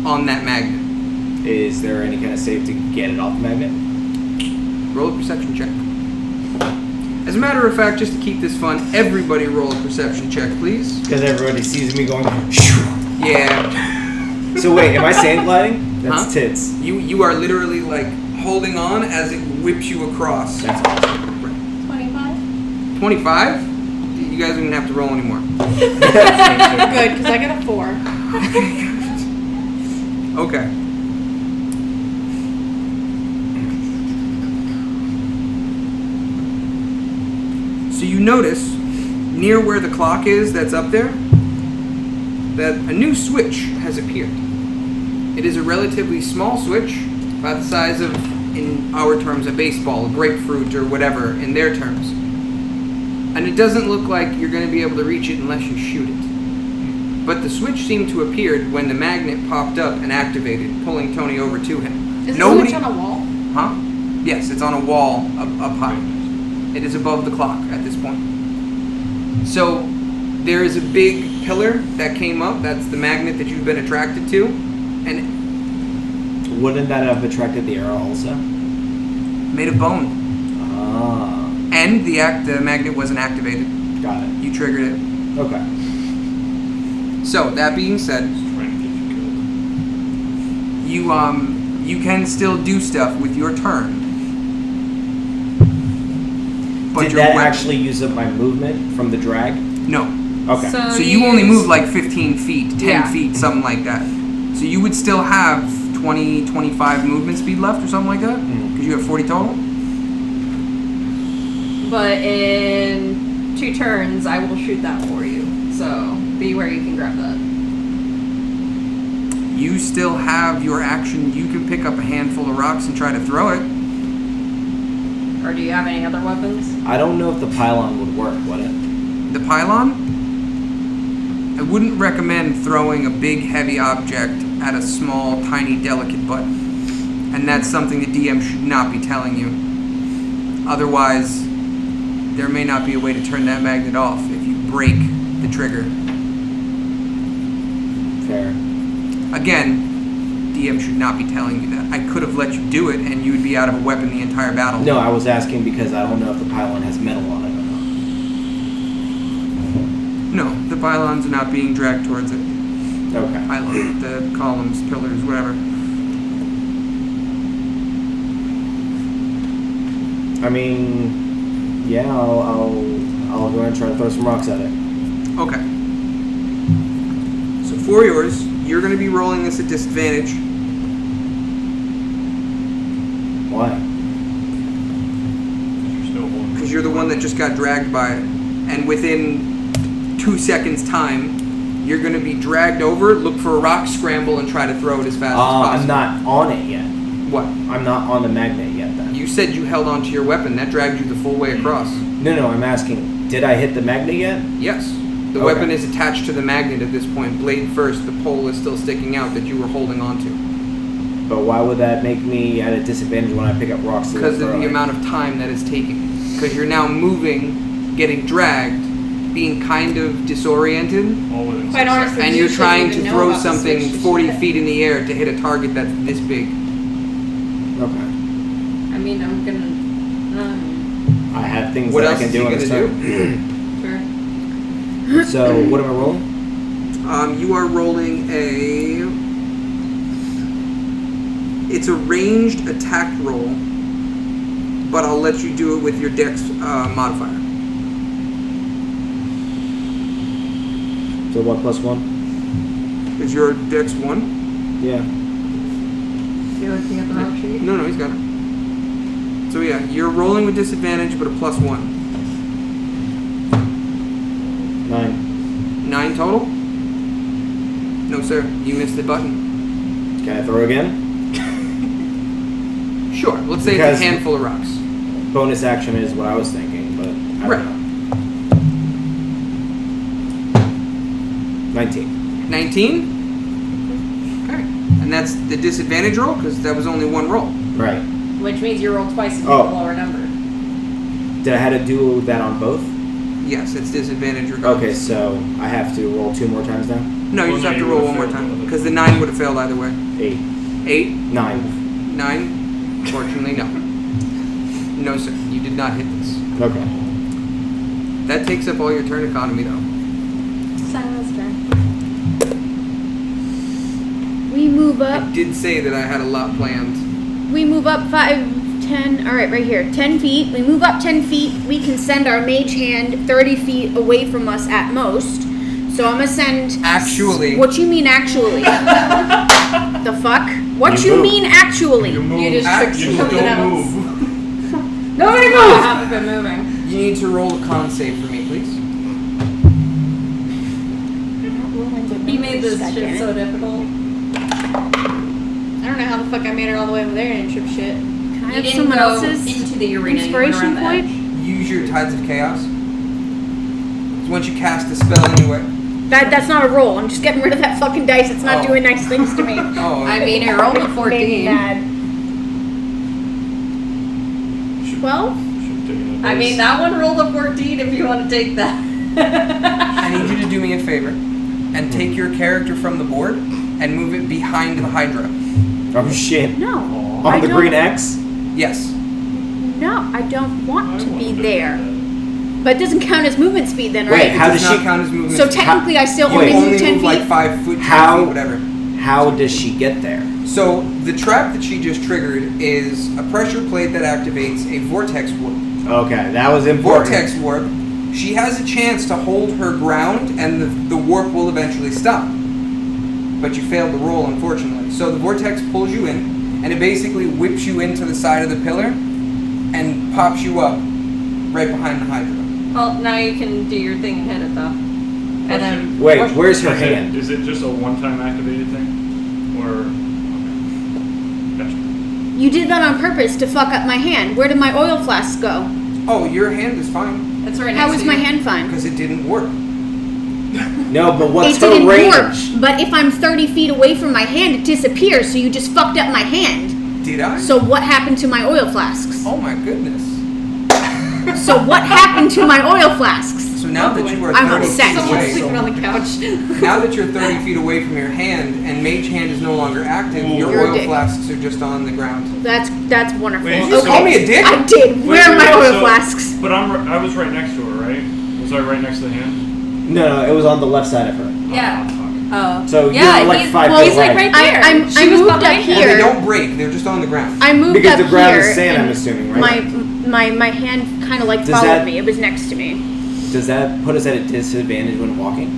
on that magnet. Is there any kind of save to get it off the magnet? Roll a perception check. As a matter of fact, just to keep this fun, everybody roll a perception check, please. Because everybody sees me going. Yeah. So wait, am I sand gliding? That's Huh? tits. You are literally like holding on as it whips you across. That's awesome. 25? 25? You guys don't even have to roll anymore. Good, because I got a 4. Okay. So you notice near where the clock is that's up there that a new switch has appeared. It is a relatively small switch, about the size of, in our terms, a baseball, a grapefruit, or whatever in their terms. And it doesn't look like you're going to be able to reach it unless you shoot it. But the switch seemed to appear when the magnet popped up and activated, pulling Tony over to him. Is the switch on a wall? Huh? Yes, it's on a wall up high. It is above the clock at this point. So there is a big pillar that came up. That's the magnet that you've been attracted to. And Wouldn't that have attracted the arrow also? made of bone. Ah, And the magnet wasn't activated. got it. You triggered it. Okay. So that being said, Just trying to get you killed. you can still do stuff with your turn. But Did your that weapon- actually use up my movement from the drag? No. Okay. So- So you only use- move like 15 feet, 10 Yeah. feet, something like that. So you would still have 20, 25 movement speed left or something like that? Mhm. Because you have 40 total? But in 2 turns, I will shoot that for you. So be where you can grab that. You still have your action. You can pick up a handful of rocks and try to throw it. Or do you have any other weapons? I don't know if the pylon would work, would it? The pylon? I wouldn't recommend throwing a big, heavy object at a small, tiny, delicate button. And that's something the DM should not be telling you. Otherwise, there may not be a way to turn that magnet off if you break the trigger. Fair. Again, DM should not be telling you that. I could have let you do it, and you would be out of a weapon the entire battle. No, I was asking because I don't know if the pylon has metal on it or No, the pylons are not being dragged towards it. not. Okay. Pylon, the columns, pillars, whatever. I mean, yeah, I'll go ahead and try to throw some rocks at it. Okay. So for yours, you're going to be rolling this at disadvantage. Why? You're still holding. Because you're the one that just got dragged by it. And within 2 seconds' time, you're going to be dragged over, look for a rock, scramble, and try to throw it as fast as possible. I'm not on it yet. What? I'm not on the magnet yet then. You said you held onto your weapon. That dragged you the full way across. No, I'm asking, did I hit the magnet yet? Yes. The Okay. weapon is attached to the magnet at this point. Blade first, the pole is still sticking out that you were holding onto. But why would that make me at a disadvantage when I pick up rocks? Because of the amount of time that is taking. Because you're now moving, getting dragged, being kind of disoriented, All within Quite 6 honestly, seconds. and you you're shouldn't trying even to know throw about the something switch. 40 feet in the air to hit a target that's this big. Okay. I mean, I'm gonna. I have things What that else I can is do he on this gonna turn. Sure. So, what am I rolling? You are rolling a... It's a ranged attack roll, but I'll let you do it with your dex modifier. So, what plus 1? Is your dex 1? Yeah. You're looking at the rock sheet. No, he's got it. So yeah, you're rolling with disadvantage, but a plus 1. 9. 9 total? No, sir. You missed the button. Can I throw again? Sure. Let's say Because- it's a handful of rocks. Bonus action is what I was thinking, but I Right. don't know. 19. 19? Okay. And that's the disadvantage roll, because that was only one roll. Right. Which means you roll twice and get Oh. a lower number. Did I have to do that on both? Yes, it's disadvantage regardless. Okay, so I have to roll 2 more times now? No, you Well, just no, have to you roll would've one more failed time, the other. because the 9 would have failed either way. 8. 8? 9. 9? Fortunately, no. No, sir. You did not hit this. Okay. That takes up all your turn economy, though. Silence turn. We move I up. did say that I had a lot planned. We move up 5, 10. All right, right here. 10 feet. We move up 10 feet. We can send our mage hand 30 feet away from us at most. So I'm gonna send. Actually. What you mean actually? The fuck? What You you move. mean actually? You move. You just Act- tricked You just something don't else. move. Nobody move! I haven't been moving. You need to roll a con save for me, please. He made this shit so difficult. I don't know how the fuck I made it all the way over there and trip shit. Can I You have didn't someone go else's into the arena. You went inspiration around the edge. point? Use your Tides of Chaos. So once you cast a spell anyway. That's not a roll. I'm just getting rid of that fucking dice. It's not Oh. doing nice things to me. Oh, I mean, it rolled a Made me 14. mad. Should- 12? should take it I mean, that one rolled a 14 if you want to take that. I need you to do me a favor and take your character from the board and move it behind the hydra. Oh shit. No. Aw. I On the don't- green X? Yes. No, I don't want I to wanna be do there. that. But it doesn't count as movement speed then, Wait, right? how It does does not she- count as movement. So speed. technically I still you only only move 10 move feet? like 5 foot, 10 How- feet, whatever. How does she get there? So the trap that she just triggered is a pressure plate that activates a vortex warp. Okay, that was important. Vortex warp. She has a chance to hold her ground, and the warp will eventually stop. But you failed the roll, unfortunately. So the vortex pulls you in, and it basically whips you into the side of the pillar, and pops you up right behind the hydra. Well, now you can do your thing and hit it though. And then. Wait, where's her Is it- hand? Is it just a one-time activated thing? Or... Okay. Gotcha. You did that on purpose to fuck up my hand. Where did my oil flask go? Oh, your hand is fine It's right next How to is you. my hand fine? because it didn't work. No, but what's It her didn't range? work. But if I'm 30 feet away from my hand, it disappears. So you just fucked up my hand. Did I? So what happened to my oil flasks? Oh my goodness. So what happened to my oil flasks? So now that you are I'm 30 upset. feet Someone's away, sleeping on the couch. now that you're 30 feet away from your hand and Mage Hand is no longer active, your You're a oil dick. flasks are just on the ground. That's wonderful. Wait, You just Okay. called me a dick? I did. Where are my oil so- flasks? But I was right next to her, right? Was I right next to the hand? No, it was on the left side of her. Yeah. Oh, fuck. Oh. So yeah, you're like he's, 5 well, feet he's like away. right there. I She was moved up behind him. Well, they here. don't break, they're just on the ground. I moved Because up the ground here. is sand, I'm and assuming, right? My hand kind of like Does followed that- me. It was next to me. Does that put us at a disadvantage when walking?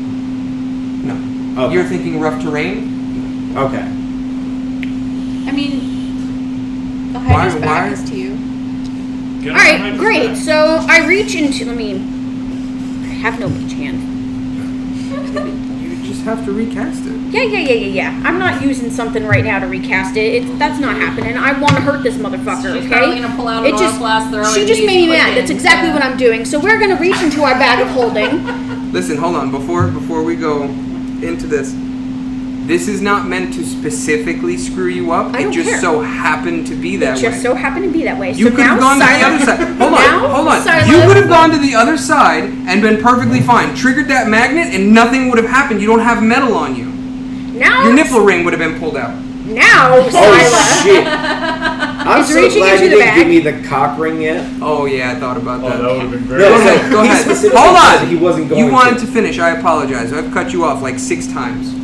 No. Okay. You're thinking rough terrain? Okay. I mean, the Hydra's Why- back why- is to you. Get All on right, behind his great. back. So I reach into. I have no mage hand. You just have to recast it. Yeah. I'm not using something right now to recast it. That's not happening. I want to hurt this motherfucker. She's Okay. probably gonna pull out It an just- oil flask, throw it She in just these made me mad. quick That's hands, exactly what I'm doing. So we're gonna reach into our bag of holding. Listen, hold on. Before we go into this, this is not meant to specifically screw you up. I It don't just care. so happened to be that It way. just so happened to be that way. You so could now have gone to the Silas- other side. Hold now on. Silas- You could have gone to the other side and been perfectly fine. Triggered that magnet and nothing would have happened. You don't have metal on you. Now Your nipple ring would have been pulled out. Now Oh Silas shit! I'm Is so reaching glad into you the didn't bag. give me the cock ring yet. Oh yeah, I thought about Oh, that. that would have been great. No, Go so ahead. Go he ahead. specifically Hold said on. he wasn't going You wanted to. to finish. I apologize. I've cut you off like 6 times.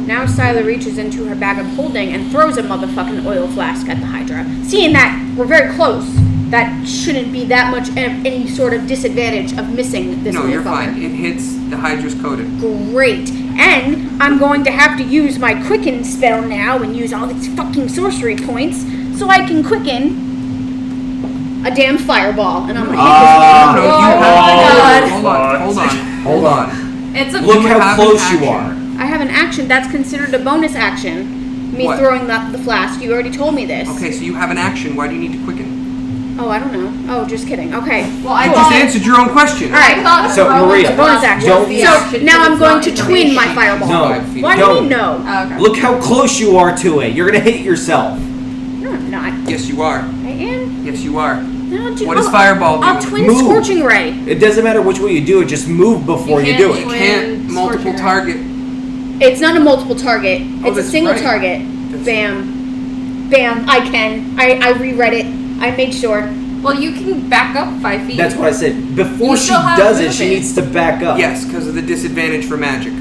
Now Sila reaches into her bag of holding and throws a motherfucking oil flask at the Hydra. Seeing that we're very close, that shouldn't be that much any sort of disadvantage of missing this No, you're motherfucker. fine. It hits the Hydra's coated. Great. And I'm going to have to use my quicken spell now and use all these fucking sorcery points so I can quicken a damn fireball. And I'm gonna hit Ah. No, Oh you my have- God. Hold on. Hold on. Hold on. It's a Look You how have close an you action. are. this. I have an action that's considered a bonus action. Me What? throwing the flask. You already told me this. Okay, so you have an action. Why do you need to quicken? Oh, I don't know. Oh, just kidding. Okay. Well, I You thought just answered your own question. All right. I thought So, throwing Maria, the flask bonus action. don't- was the So action, now because I'm it's going not to information. twin my fireball. No. 5 feet. Why do Don't. you know? Oh, okay. Look how close you are to it. You're gonna hit yourself. No, I'm not. Yes, you are. I am. Yes, you are. No, What does fireball I'll do? twin Move. scorching ray. It doesn't matter which way you do it. Just move before you, You do can't it. You twin can't multiple scorching ray. target. It's not a multiple target. Oh, It's a that's single right. target. That's- Bam. Bam. I can. I reread it. I made sure. Well, you can back up 5 feet. That's what I said. Before You she still have does it, she movement. needs to back up. Yes, because of the disadvantage for magic.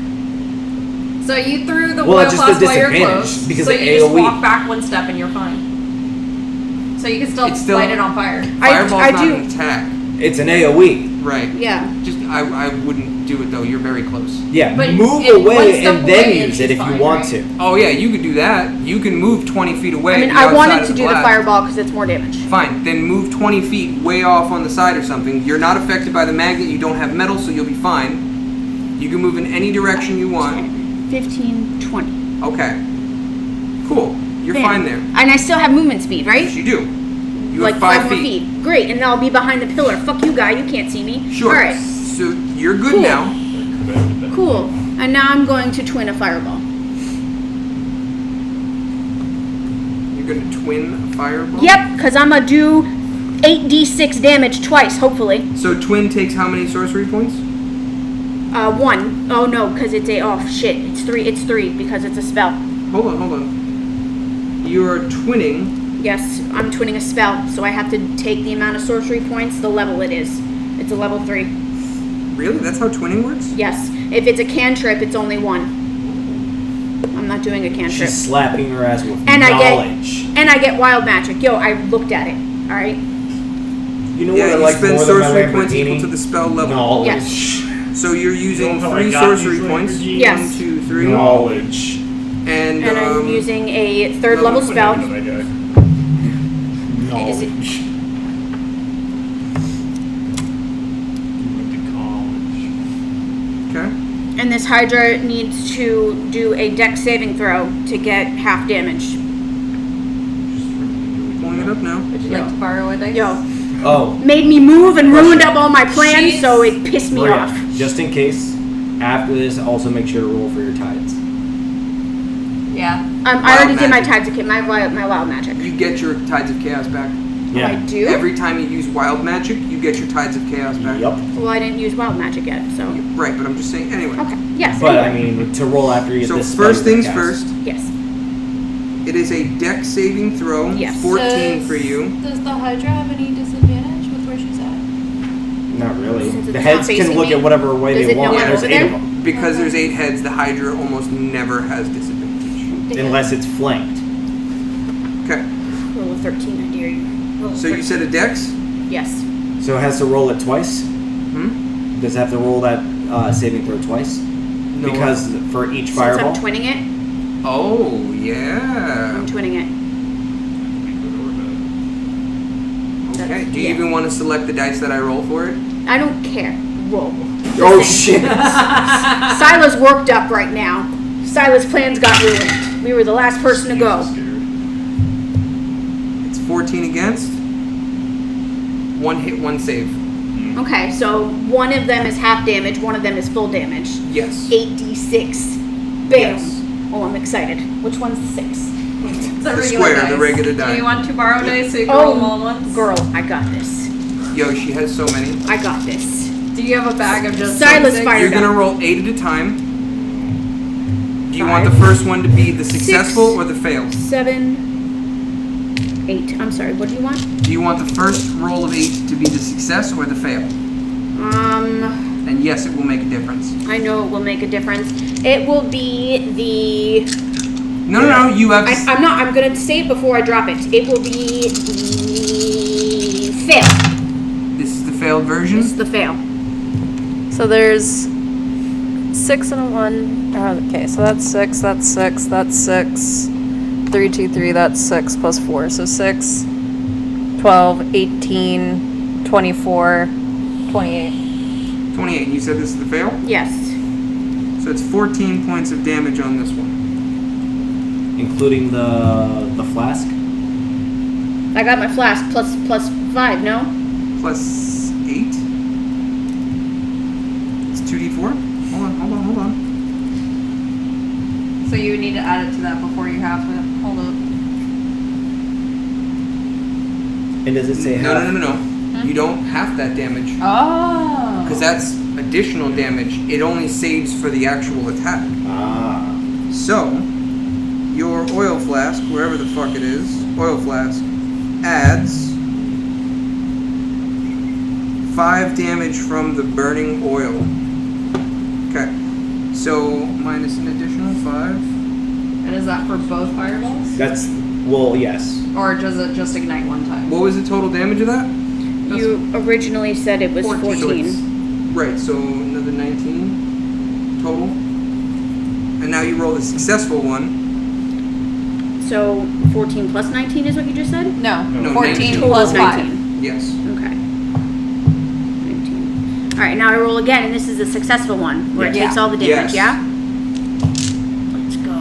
So you threw the Well, oil it's just flask the while you're disadvantage, close. because so of you just AoE. walk back 1 step and you're fine. So you can still, It's still- light it on fire. Fireball's I not do. an attack. It's an AoE. Right. Yeah. Just I wouldn't do it though. You're very close. Yeah, But move it- one away step and then away and use it she's if you fine, want right? to. Oh yeah, you could do that. You can move 20 feet away. I mean, and I be outside wanted of to do the blast. fireball because it's more damage. Fine, then move 20 feet way off on the side or something. You're not affected by the magnet. You don't have metal, so you'll be fine. You can move in any direction you want. 15, 20. Okay. Cool. You're Bam. fine there. And I still have movement speed, right? Yes, you do. You Like have 5 more feet. Great. And I'll be behind the pillar. Fuck you, guy. You can't see me. Sure. All right. So you're good Cool. now. Cool. And now I'm going to twin a fireball. You're going to twin a fireball? Yep, because I'm going to do 8d6 damage twice, hopefully. So twin takes how many sorcery points? 1. Oh, no, because it's a... Oh, shit. It's 3. It's 3 because it's a spell. Hold on. You are twinning. Yes, I'm twinning a spell, so I have to take the amount of sorcery points, the level it is. It's a level 3. Really? That's how twinning works? Yes. If it's a cantrip, it's only 1. I'm not doing a cantrip. She's slapping her ass with And knowledge. I get wild magic. Yo, I looked at it. All right. You know Yeah, what I you like spend more than my sorcery points equal Lamborghini? to the spell level. Knowledge. Yes. So you're using You know how I 3 got sorcery these points. Lamborghinis? Yes. 1, 2, 3. Knowledge. And, And I'm using a 3rd level Level spell. That guy. Is it- Knowledge. Went to college. Okay. And this Hydra needs to do a dex saving throw to get half damage. Pulling it up now. Would you like to borrow a dice? Yo, Oh, made me move and ruined up all my plans, She's- so it pissed me Maria, off. just in case, after this, also make sure to roll for your tides. Yeah. I already did my magic. tides of my wild magic. You get your Tides of Chaos back. Yeah. I do. Every time you use wild magic, you get your Tides of Chaos back. Yup. Well, I didn't use wild magic yet, so. Right, but I'm just saying. Anyway. Okay. Yes. But anyway. I mean, to roll after you get So this. first spell, you're things gonna cast. first. Yes. It is a dex saving throw. Yes. 14 for you. Does the hydra have any disadvantage with where she's at? Not really. Since it's The not heads can facing look me, at whatever way does they it know want. I'm There's over 8 of there? them. Because there's 8 heads, the Hydra almost never has disadvantage. Unless it's flanked. Okay. Roll a 13, I dare you. Roll a So you 13. said a dex? Yes. So it has to roll it twice? Hmm? Does it have to roll that saving throw twice? No. Because for each Since fireball? I'm twinning it, Oh, yeah. I'm twinning it. Okay. Do you Yeah. even want to select the dice that I roll for it? I don't care. Roll. Oh shit! Sila's worked up right now. Sila's plans got ruined. We were the last person to go. It's 14 against. 1 hit, 1 save. Okay, so one of them is half damage, one of them is full damage. Yes. 8d6. Bam. Yes. Oh, I'm excited. Which one's the 6? The regular square, dice. the regular Do die. you want to borrow dice so you can roll them all at once? Girl, I got this. Yo, she has so many. I got this. Do you have a bag of just Silas 26? fired You're gonna up. roll 8 at a time. Do you want the 5. first one to be the successful 6. or the fail? 7, 8. I'm sorry, what do you want? Do you want the first roll of 8 to be the success or the fail? And yes, it will make a difference. I know it will make a difference. It will be the... No, you have. I'm gonna say it before I drop it. It will be the fail. This is the failed version. This is the fail. So there's 6 and a 1. Okay, so that's 6, that's 6, that's 6. 3, 2, 3, that's 6 plus 4. So 6, 12, 18, 24, 28. 28. You said this is the fail? Yes. So it's 14 points of damage on this one. Including the flask? I got my flask plus 5, no? Plus 8. It's 2d4. Hold on. So you would need to add it to that before you have it. Hold up. And does it say No. half? You don't half that damage. Oh. Because that's additional damage. It only saves for the actual attack. Ah. So, your oil flask, wherever the fuck it is, oil flask, adds 5 damage from the burning oil. Okay. So, minus an additional 5. And is that for both fireballs? That's, well, yes. Or does it just ignite one time? What was the total damage of that? You originally said it was 14. 14. So it's, right, so another 19 total. And now you roll the successful one. So 14 plus 19 is what you just said? No. No, 14 19. plus 5. 19. Yes. Okay. 19. Alright, now I roll again, and this is the successful one, where it Yeah. takes all the damage, Yes. yeah? Let's go.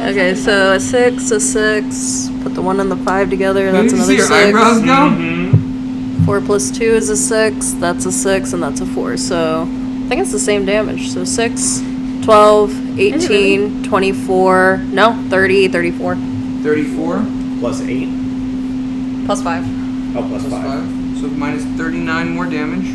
Okay, so a 6, a 6. Put the 1 and the 5 together. That's You another see your 6. eyebrows go? 4 plus 2 is a 6. That's a 6, and that's a 4. So I think it's the same damage. So 6, 12, Is it 18, 24. No, 30, 34. 34 Plus 8. Plus 5. Oh, plus plus 5. 5. So minus 39 more damage.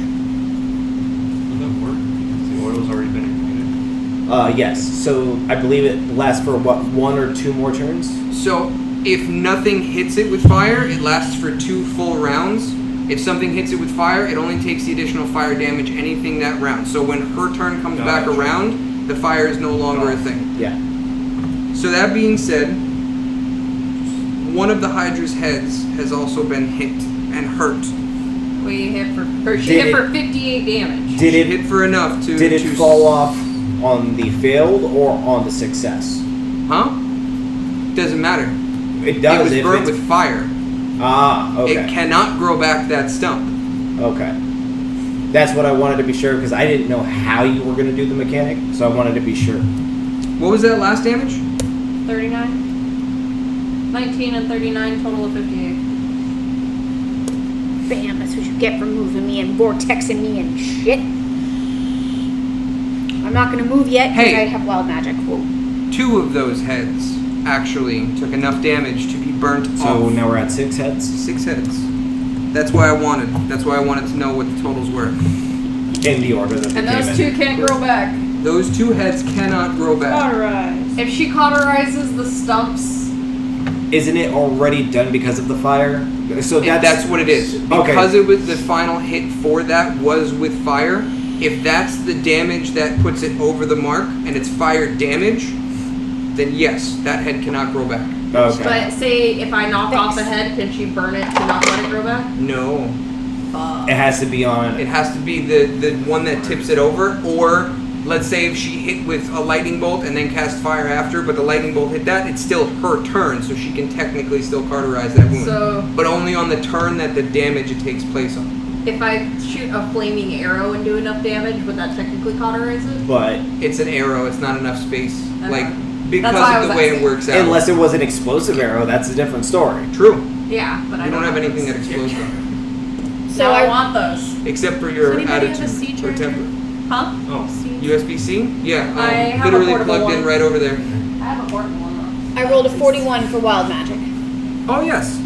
Would that work? Because the oil's already been ignited. Yes. So I believe it lasts for what, 1 or 2 more turns? So if nothing hits it with fire, it lasts for 2 full rounds. If something hits it with fire, it only takes the additional fire damage anything that round. So when her turn comes back Gotcha. around, the fire is no longer a thing. Yeah. So that being said, one of the Hydra's heads has also been hit and hurt. We hit for, or she Did hit it- for 58 damage. Did She it hit for enough to... did it to fall off on the failed or on the success? Huh? Doesn't matter. It does It was if burnt it's, with fire. Ah, It okay. cannot grow back that stump. Okay. That's what I wanted to be sure because I didn't know how you were going to do the mechanic, so I wanted to be sure. What was that last damage? 39. 19 and 39, total of 58. Bam, that's what you get for moving me and vortexing me and shit. I'm not gonna move yet because Hey. I have wild magic. Whoa. 2 of those heads actually took enough damage to be burnt off. So now we're at 6 heads? 6 heads. That's why I wanted to know what the totals were. In the order that they And came those in. 2 can't grow back. Those 2 heads cannot grow back. Cauterize. If she cauterizes the stumps, Isn't it already done because of the fire? So That's what it is. Because it was the final hit for that was with fire. If that's the damage that puts it over the mark and it's fire damage, then yes, that head cannot grow back. Okay. but say if I knock off a head, can she burn it to not let it grow back? No. It has to be on. It has to be the one that tips it over, or let's say if she hit with a lightning bolt and then cast fire after, but the lightning bolt hit that, it's still her turn, so she can technically still cauterize that wound. So But only on the turn that the damage it takes place on. if I shoot a flaming arrow and do enough damage, would that technically cauterize it? But It's an arrow, it's not enough space. Like, because That's why I of the was way it asking. works out. unless it was an explosive arrow, that's a different story. True. Yeah, but I You don't have anything that those. explodes on So No, I I want those. it. Except for your Does anybody have a attitude C or charger? temper. Huh? Oh, USB-C? Yeah, I have a literally portable plugged in one. right over there. I have a portable one. I rolled a 41 for wild magic. Oh, yes.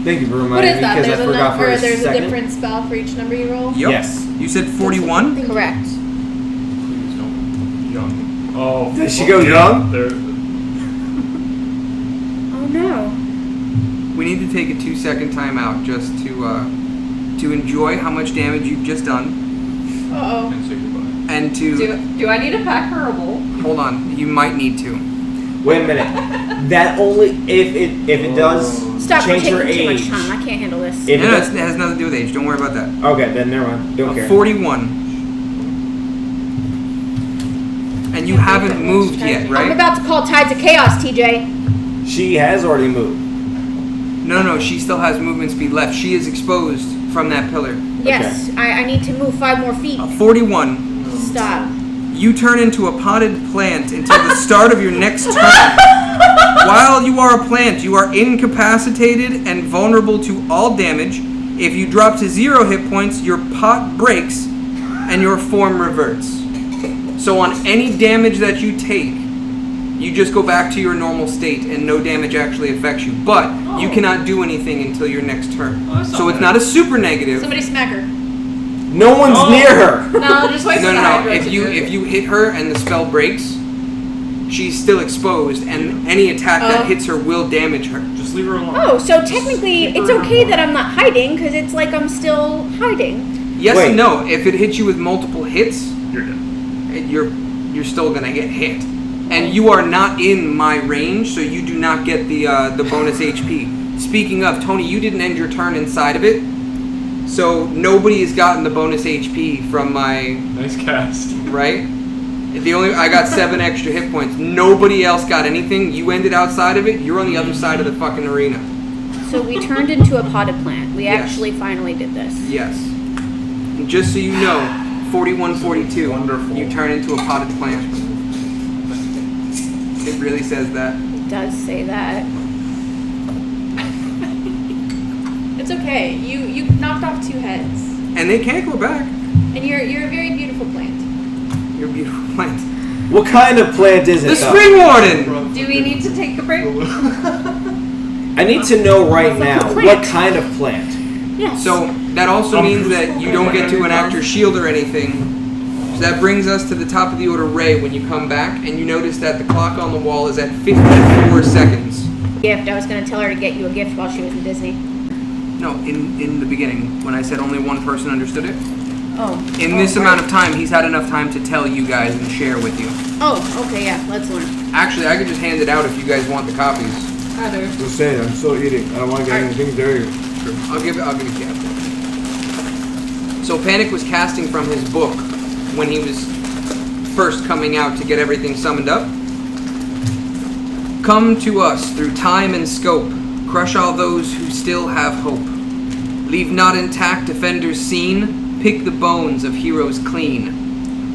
Thank you for What reminding is me that? because There's I a forgot for number. a There's a second. different spell for each number you roll. Yep. Yes. You said 41? Correct. please don't. Young. Oh. Does she go yeah, young? There. Oh no. We need to take a 2-second timeout just to enjoy how much damage you've just done, Uh-oh. And say goodbye. and to Do I need to pack her a bowl? hold on. You might need to. Wait a minute. That only if it does Stop, we're change taking her too age. much time. I can't handle this. If No, it no, does, it has nothing to do with age. Don't worry about that. okay, then never mind. Don't care. 41. And you haven't moved yet, I'm right? about to call Tides of Chaos, TJ. She has already moved. No, she still has movement speed left. She is exposed from that pillar. Yes, I need to move 5 more feet. 41. Stop. You turn into a potted plant until the start of your next turn. While you are a plant, you are incapacitated and vulnerable to all damage. If you drop to 0 hit points, your pot breaks and your form reverts. So on any damage that you take, you just go back to your normal state and no damage actually affects you. But you cannot do anything until your next turn. Oh, that's So not it's bad. not a super negative. Somebody smack her. No one's near her. No, just wait for the No. hydra If to you do it. if you hit her and the spell breaks, she's still exposed, and any attack that hits her will damage her. Just leave her alone. Oh, so technically it's okay that I'm not hiding because it's like I'm still hiding. Yes Wait. and no. If it hits you with multiple hits, You're dead. you're still gonna get hit, and you are not in my range, so you do not get the bonus HP. Speaking of, Tony, you didn't end your turn inside of it, so nobody has gotten the bonus HP from my Nice cast. right. I got 7 extra hit points. Nobody else got anything. You ended outside of it. You're on the other side of the fucking arena. So we turned into a potted plant. We Yes. actually finally did this. Yes. And just so you know, 41-42. Wonderful. You turn into a potted plant. It really says that. It does say that. It's okay. You knocked off 2 heads. And they can't go back. And you're a very beautiful plant. You're a beautiful plant. What kind of plant is it? The though? Spring Warden! Do we need to take a break? I need to know right What's up now with what plants? kind of plant. Yes. So that also means that you don't get to enact your shield or anything. So that brings us to the top of the order, Ray, when you come back, and you notice that the clock on the wall is at 54 seconds. gift. I was going to tell her to get you a gift while she was in Disney. No, in the beginning, when I said only one person understood it. Oh. In this amount of time, he's had enough time to tell you guys and share with you. Oh, okay, yeah. Let's learn. Actually, I could just hand it out if you guys want the copies. Either. Just saying, I'm still eating. I don't want to get anything dirty. Sure. I'll give it to you after. So Panic was casting from his book when he was first coming out to get everything summoned up. Come to us through time and scope. Crush all those who still have hope. Leave not intact defenders seen. Pick the bones of heroes clean.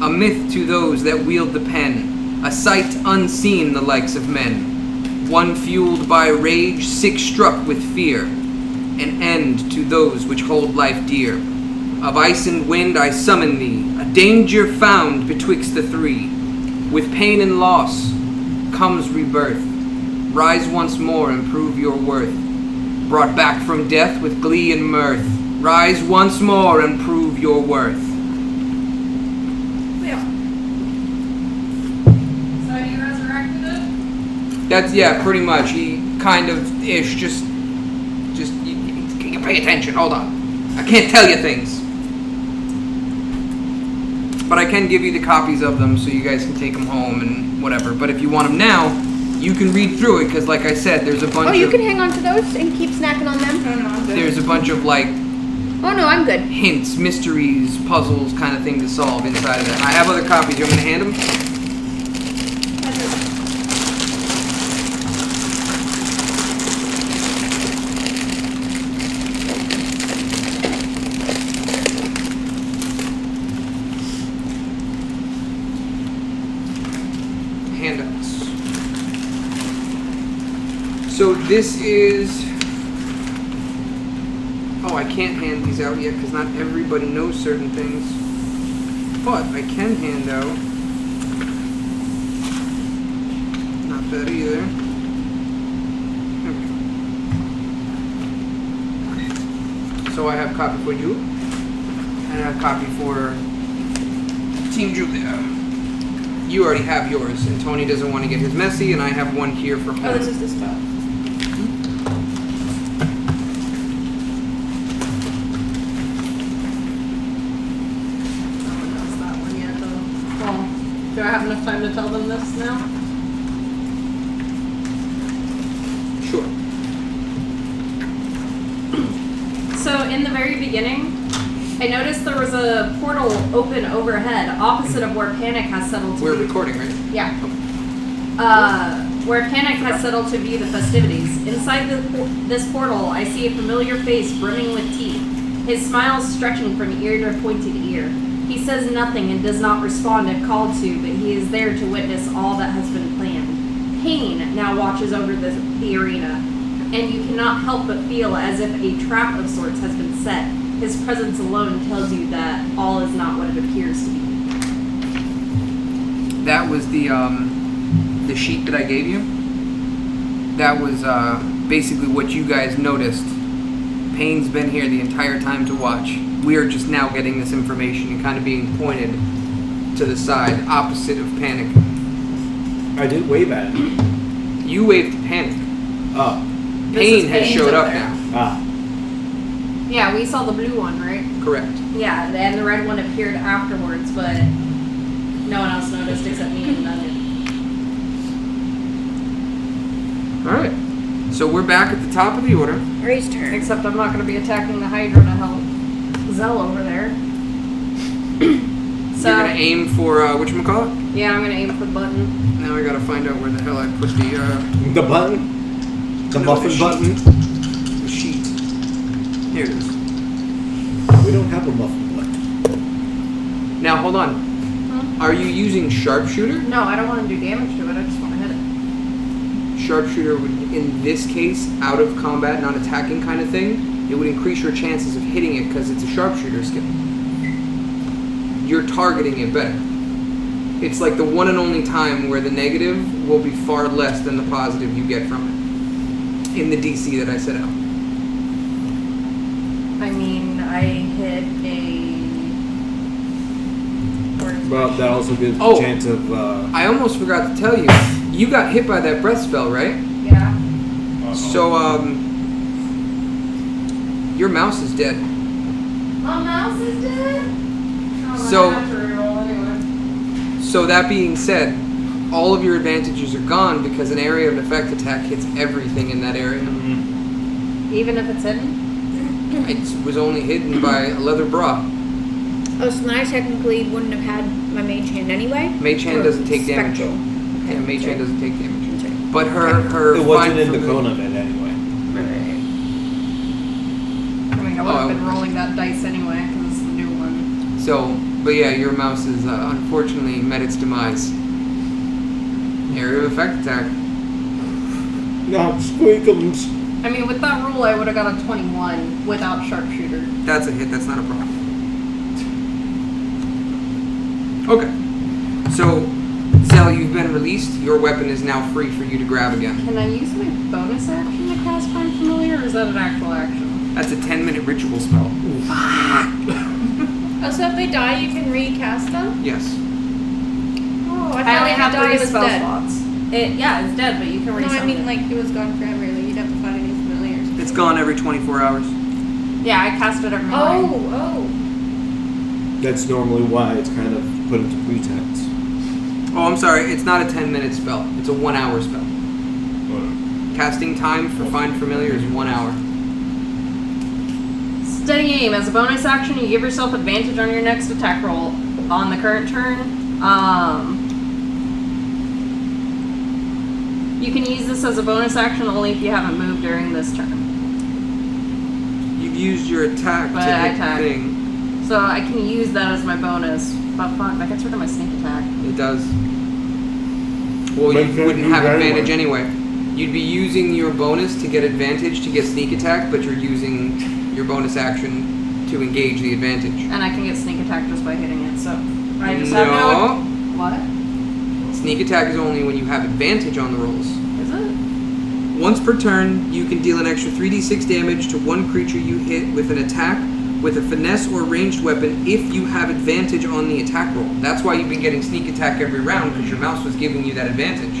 A myth to those that wield the pen. A sight unseen the likes of men. One fueled by rage, sick struck with fear. An end to those which hold life dear. Of ice and wind I summon thee, a danger found betwixt the three. With pain and loss, comes rebirth. Rise once more and prove your worth. Brought back from death with glee and mirth. Rise once more and prove your worth. Yeah. So you resurrected it? That's, yeah, pretty much. He kind of ish. Just you pay attention. Hold on. I can't tell you things. But I can give you the copies of them so you guys can take them home and whatever. But if you want them now, you can read through it because, like I said, there's a bunch of... Oh, you can hang on to those and keep snacking on them? No, I'm good. There's a bunch of, like, Oh, no, I'm good. hints, mysteries, puzzles kind of thing to solve inside of it. I have other copies. You want me to hand them? Handouts. So this is... Oh, I can't hand these out yet because not everybody knows certain things. But I can hand out... Not that either. There we go. So I have a copy for you. And I have a copy for Team Julia. You already have yours, and Tony doesn't want to get his messy, and I have one here for home. Oh, this is this spot. Do I have enough time to tell them this now? Sure. So in the very beginning, I noticed there was a portal open overhead, opposite of where Panic has settled to We're view. recording, right? Yeah. Where Panic has settled to view the festivities. Inside this portal, I see a familiar face brimming with teeth. His smile stretching from ear to pointed ear. He says nothing and does not respond if called to, but he is there to witness all that has been planned. Pain now watches over the arena, and you cannot help but feel as if a trap of sorts has been set. His presence alone tells you that all is not what it appears to be. That was the sheet that I gave you. That was basically what you guys noticed. Payne's been here the entire time to watch. We are just now getting this information and kind of being pointed to the side, opposite of Panic. I did wave at it. You waved to Panic. Oh. Payne has Payne's showed up up there. now. Ah. Yeah, we saw the blue one, right? Correct. Yeah, and the red one appeared afterwards, but no one else noticed except me and Nugget. Alright. So we're back at the top of the order. Ray's turn. Except I'm not going to be attacking the hydra to help Zell over there. So You're going to aim for, whatchamacallit? yeah, I'm going to aim for the button. Now I got to find out where the hell I put the The button? The No, muffin the button? sheet. Here it is. We don't have a muffin button. Now, hold on. Are you using sharpshooter? No, I don't want to do damage to it. I just want to hit it. Sharpshooter would, in this case, out of combat, not attacking kind of thing, it would increase your chances of hitting it because it's a sharpshooter skill. You're targeting it better. It's like the one and only time where the negative will be far less than the positive you get from it in the DC that I set out. I mean, I hit a... Well, that also gives Oh. a chance of, I almost forgot to tell you, you got hit by that breath spell, right? Yeah. So, your mouse is dead. My mouse is dead? Oh, So- I have to reroll anyway. So that being said, all of your advantages are gone because an area of effect attack hits everything in that area. Even if it's hidden? It was only hidden by a leather bra. Oh, so then I technically wouldn't have had my mage hand anyway? Mage hand Or doesn't take damage. spectral? Okay, Yeah, mage hand doesn't take damage. That's right. But her it wasn't find in the from cone of it anyway. I mean, I would have Oh. been rolling that dice anyway, because it's the new one. So, but yeah, your mouse is unfortunately met its demise. Area of effect attack. No, squeakums. I mean, with that rule, I would have got a 21 without sharpshooter. That's a hit. That's not a problem. Okay. So, Zell, you've been released. Your weapon is now free for you to grab again. Can I use my bonus action to cast Find Familiar, or is that an actual action? That's a 10-minute ritual spell. Oh, so if they die, you can recast them? Yes. Oh, I only have 3 it was spell dead. slots. Yeah, it's dead, but you can No, resummon I mean it. like it was gone forever. Like you'd have to fight any familiars. It's gone every 24 hours. Yeah, I cast it every morning. Oh. That's normally why it's kind of put into pretense. Oh, I'm sorry. It's not a 10-minute spell. It's a 1-hour spell. Casting time for Find Familiar is 1 hour. Steady aim. As a bonus action, you give yourself advantage on your next attack roll on the current turn. You can use this as a bonus action only if you haven't moved during this turn. You've used your attack But to I hit attack. the thing. So I can use that as my bonus. But fuck, that gets rid of my sneak attack. It does. Well, But you you wouldn't use have it advantage anyway. You'd be using your bonus to get advantage to get sneak attack, but you're using your bonus action to engage the advantage. And I can get sneak attack just by hitting it, so I just have no... What? Sneak attack is only when you have advantage on the rolls. Is it? Once per turn, you can deal an extra 3d6 damage to one creature you hit with an attack with a finesse or ranged weapon if you have advantage on the attack roll. That's why you've been getting sneak attack every round, because your mouse was giving you that advantage.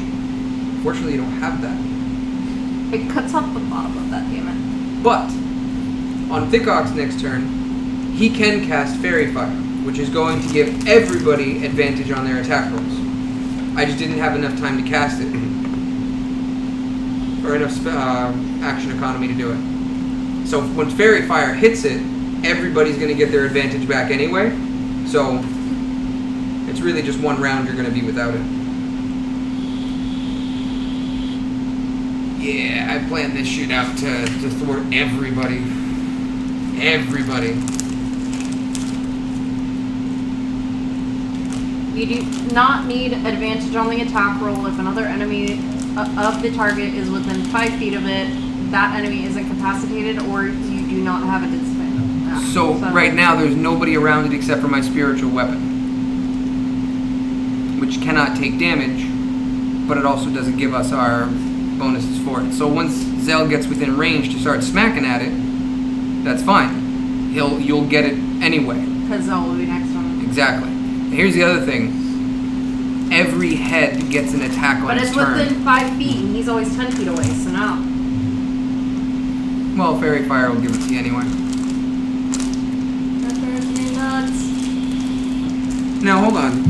Fortunately, you don't have that. It cuts off the bottom of that, damn it. But, on Thickok's next turn, he can cast Fairy Fire, which is going to give everybody advantage on their attack rolls. I just didn't have enough time to cast it. Or enough action economy to do it. So when Fairy Fire hits it, everybody's going to get their advantage back anyway. So it's really just one round you're going to be without it. Yeah, I planned this shit out to thwart everybody. Everybody. You do not need advantage on the attack roll if another enemy of the target is within 5 feet of it, that enemy is incapacitated, or you do not have a disadvantage. So right now there's nobody around it except for my spiritual weapon, which cannot take damage, but it also doesn't give us our bonuses for it. So once Zell gets within range to start smacking at it, that's fine. You'll get it anyway. Because Zell will be next on it. Exactly. And here's the other thing. Every head gets an attack on But its it's turn. within 5 feet, and he's always 10 feet away, so no. Well, Fairy Fire will give it to you anyway. That drives me nuts. Now, hold on.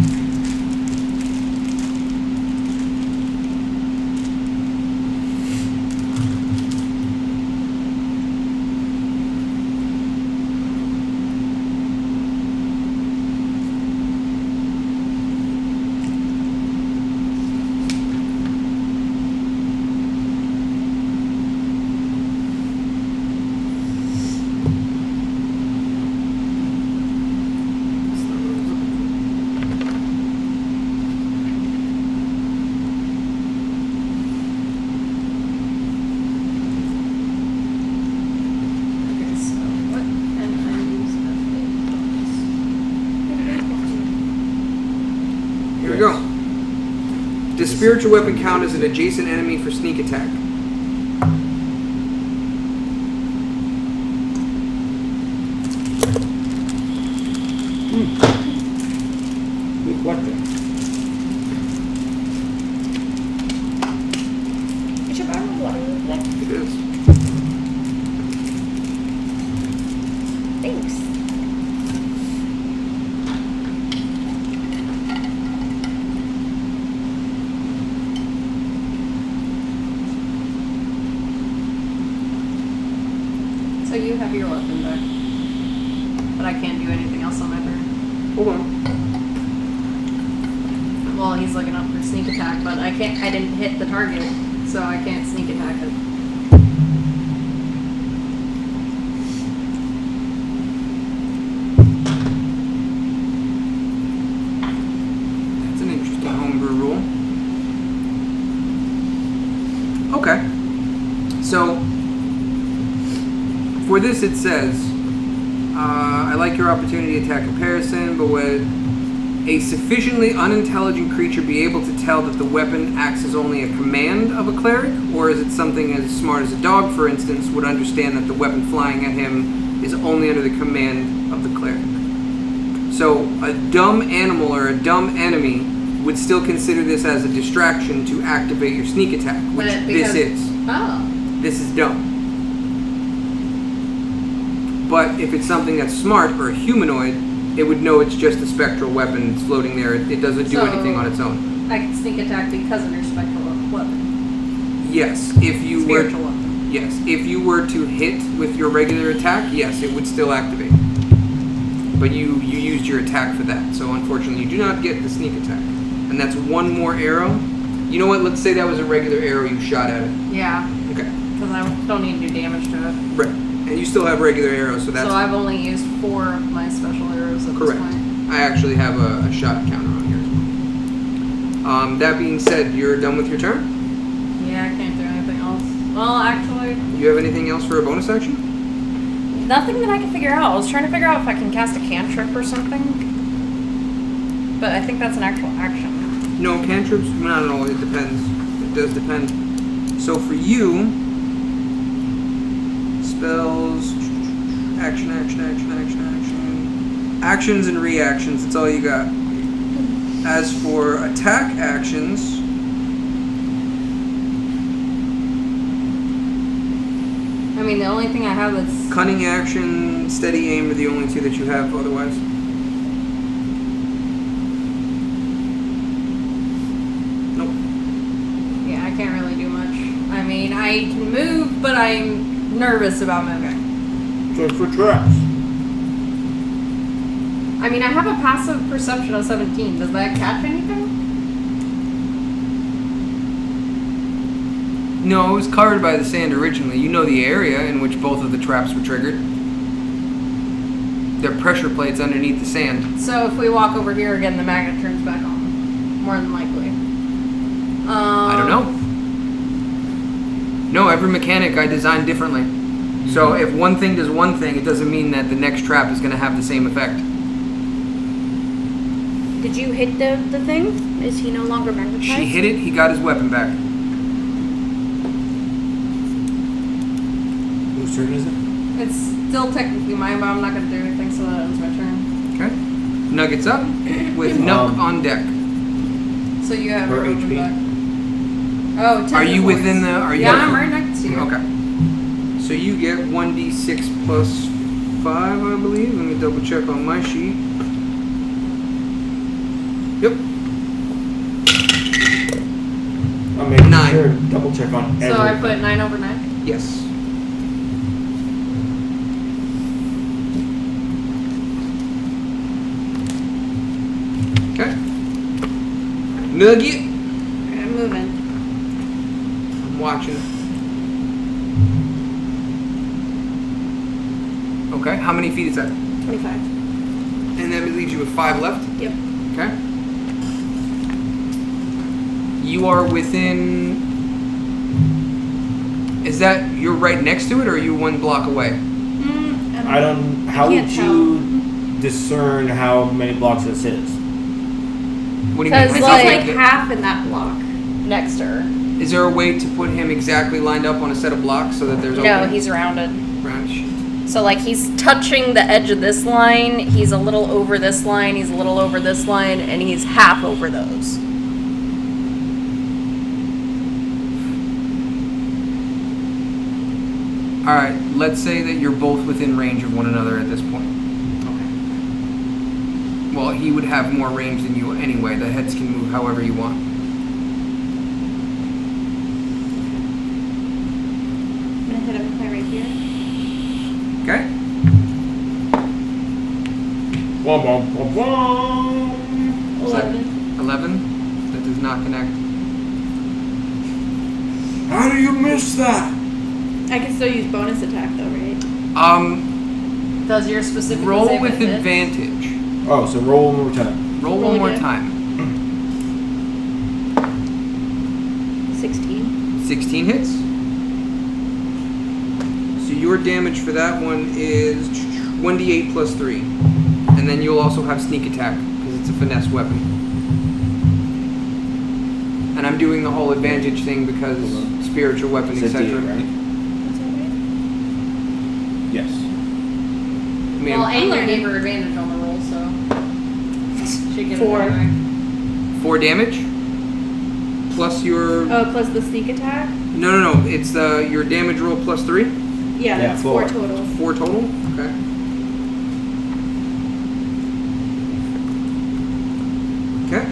Okay, so what can I use as a bonus? Here we go. Does spiritual weapon count as an adjacent enemy for sneak attack? Good question. Is your bottle of water over there? It is. Thanks. So you have your weapon back. But I can't do anything else on my turn. Hold on. Well, he's looking up for sneak attack, but I didn't hit the target, so I can't sneak attack it. That's an interesting homebrew rule. Okay. So, for this it says, I like your opportunity to attack comparison, but what A sufficiently unintelligent creature be able to tell that the weapon acts as only a command of a cleric? Or is it something as smart as a dog, for instance, would understand that the weapon flying at him is only under the command of the cleric? So a dumb animal or a dumb enemy would still consider this as a distraction to activate your sneak attack, which this is. Oh. This is dumb. But if it's something that's smart or a humanoid, it would know it's just a spectral weapon floating there. It doesn't do anything on its own. I can sneak attack because of your spectral weapon. Yes, if you Spiritual were. weapon. Yes, if you were to hit with your regular attack, yes, it would still activate. But you used your attack for that, so unfortunately you do not get the sneak attack. And that's one more arrow. You know what? Let's say that was a regular arrow you shot at it. Yeah, Okay. because I don't need to do damage to it. Right. And you still have regular arrows, so that's So I've only used 4 of my special arrows at correct. this point. I actually have a shot counter on here as well. That being said, you're done with your turn? Yeah, I can't do anything else. Well, actually, You have anything else for a bonus action? Nothing that I can figure out. I was trying to figure out if I can cast a cantrip or something. But I think that's an actual action. No, cantrips? I don't know, it depends. It does depend. So for you, spells, action. Actions and reactions, that's all you got. As for attack actions, I mean, the only thing I have that's... cunning action, steady aim are the only two that you have otherwise. Nope. Yeah, I can't really do much. I mean, I can move, but I'm nervous about moving. Check for traps. I mean, I have a passive perception of 17. Does that catch anything? No, it was covered by the sand originally. You know the area in which both of the traps were triggered. They're pressure plates underneath the sand. So if we walk over here again, the magnet turns back on. More than likely. I don't know. No, every mechanic I designed differently. So if one thing does one thing, it doesn't mean that the next trap is going to have the same effect. Did you hit the thing? Is he no longer magnetized? She hit it, he got his weapon back. Whose turn is it? It's still technically mine, but I'm not going to do anything, so that ends my turn. Okay. Nuggets up with Nuck on deck. So you have Her her open HP? back. Oh, 10 Are you points. within the... Are you Yeah, I'm right next to you. Okay. So you get 1d6 plus 5, I believe. Let me double check on my sheet. Yep. I'm making 9. sure to double check on everything. So I put 9 over 9? Yes. Okay. Nugget. I'm moving. I'm watching. Okay. How many feet is that? 25. And that leaves you with 5 left? Yep. Okay. You are within... Is that... You're right next to it, or are you 1 block away? I don't. How can't would you discern how many blocks this is? What do you mean? Because, It's like, like half in that block. Next to her. Is there a way to put him exactly lined up on a set of blocks so that there's No, opening? he's rounded. Round shit. So, like, he's touching the edge of this line, he's a little over this line, he's a little over this line, and he's half over those. Alright, let's say that you're both within range of one another at this point. Okay. Well, he would have more range than you anyway. The heads can move however you want. I'm going to hit him right here. Okay? Wom, wom, wom, wom. 11. 11? That does not connect. How do you miss that? I can still use bonus attack though, right? Does your specific Roll save with hit? advantage. Oh, so roll one more time. Roll Roll one more again. time. 16. 16 hits. So your damage for that one is 1d8 plus 3. And then you'll also have sneak attack, because it's a finesse weapon. And I'm doing the whole advantage thing because spiritual weapon, It's a D, etc. right? Yes. I mean, Well, Angler gave her advantage on the roll, so she get 4. it anyway. 4 damage plus your Oh, plus the sneak attack? no. It's your damage roll plus 3. Yeah, Yeah, that's 4. 4 total. 4 total. Okay. Okay.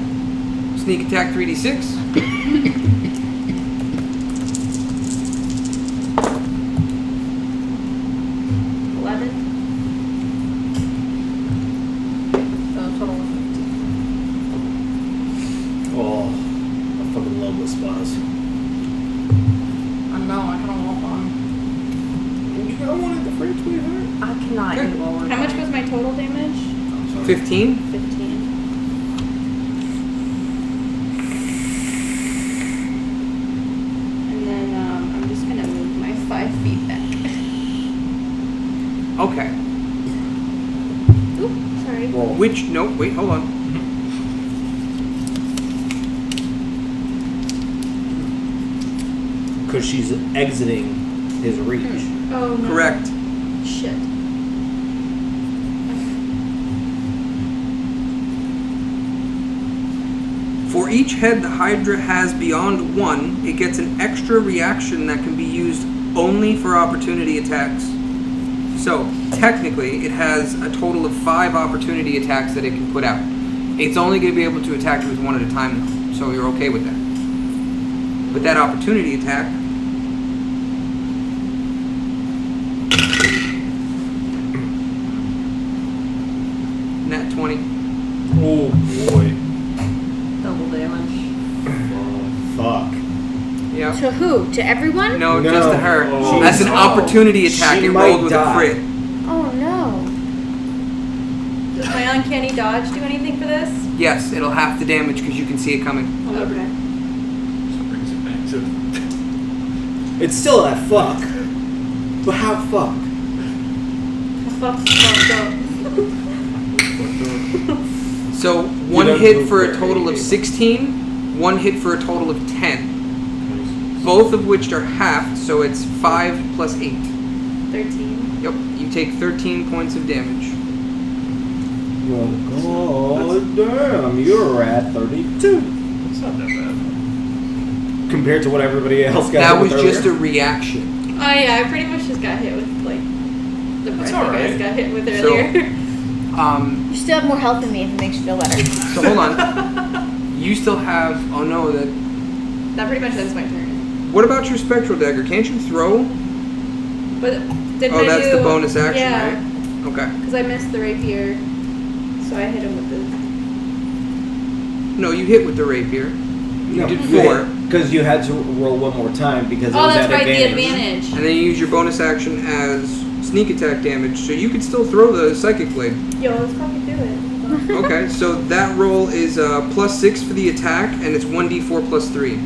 Sneak attack 3d6. 11. So total of 15. Oh, I fucking love this boss. I know, I kind of want one. You got one at the fridge, sweetheart? I cannot Okay. eat while we're How much playing. was my total damage? 15. 15. And then I'm just gonna move my 5 feet back. Okay. Oop, sorry. Roll. Which no, wait, hold on. Because she's exiting his reach. Oh no. Correct. Shit. For each head the Hydra has beyond 1, it gets an extra reaction that can be used only for opportunity attacks. So, technically, it has a total of 5 opportunity attacks that it can put out. It's only going to be able to attack you with 1 at a time, though, so you're okay with that. But that opportunity attack... Nat 20. Oh boy. Double damage. Fuck. Yeah. To who? To everyone? No, No. just to her. Oh, That's an no. opportunity attack. She It might rolled with die. a crit. Oh no. Does my uncanny dodge do anything for this? Yes, it'll half the damage because you can see it coming. Okay. So it brings it back to. It's still that fuck. But how fuck? Fucked up. So You one don't hit move for a very total of easily. 16, 1 hit for a total of 10. Both of which are halved, so it's 5 plus 8. 13. Yep, you take 13 points of damage. Oh, damn, you're at 32. It's not that bad. Compared to what everybody else got That hit was with just a earlier. Oh reaction. yeah, I pretty much just got hit with like the That's breath you guys alright. got hit with So- earlier. Um, You still have more health than me if it makes you feel better. so hold on. You still have. Oh no, that. That pretty much ends my turn. What about your spectral dagger? Can't you throw? But didn't Oh, I that's do, the bonus action, yeah, right? Okay. because I missed the rapier, so I hit him with the. No, you hit with the rapier. You did 4. Because you had to roll one more time because it Oh, was that's at right, advantage. the advantage. And then you use your bonus action as sneak attack damage, so you could still throw the psychic blade. Yo, let's fucking do it. Okay, so that roll is plus 6 for the attack, and it's 1d4 plus 3.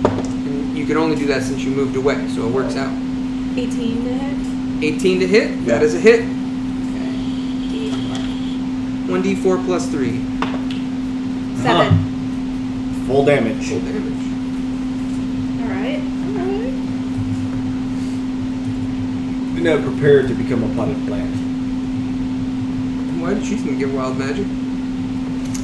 And you can only do that since you moved away, so it works out. 18 to hit. 18 to hit, Yeah. that is a hit. Okay. 1d4 plus 3. 7. Full damage. Full damage. Alright. Alright. You're now prepared to become a potted plant. Why did she think get wild magic?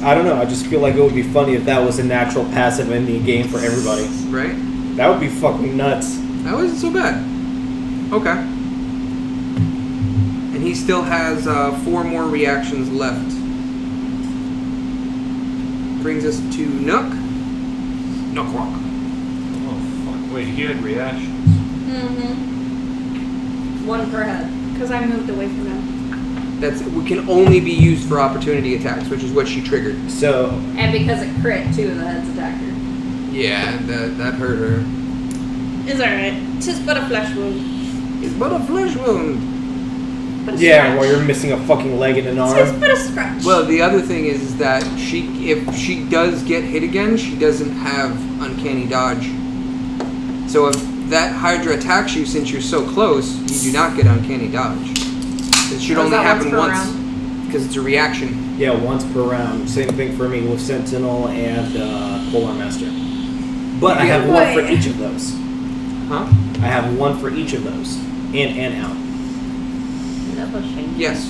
I don't know. I just feel like it would be funny if that was a natural passive in the game for everybody. Right? That would be fucking nuts. That wasn't so bad. Okay. And he still has 4 more reactions left. Brings us to Nook. Nook Rock. Oh fuck! Wait, he had reactions. Mm-hmm. 1 per head. Because I moved away from him. That's it can only be used for opportunity attacks, which is what she triggered. So, And because it crit, 2 of the heads attacked her. Yeah, that hurt her. It's alright. Tis but a flesh wound. It's but a flesh wound. But a yeah, scratch. while you're missing a fucking leg and an Tis arm. but a scratch. Well, the other thing is that if she does get hit again, she doesn't have uncanny dodge. So if that Hydra attacks you, since you're so close, you do not get uncanny dodge. It should Oh, is only that happen once per once because it's a reaction. Yeah, once per round. Same thing for me with Sentinel and Polar Master. But I have one for each of those. Huh? I have one for each of those. In and out. Yes.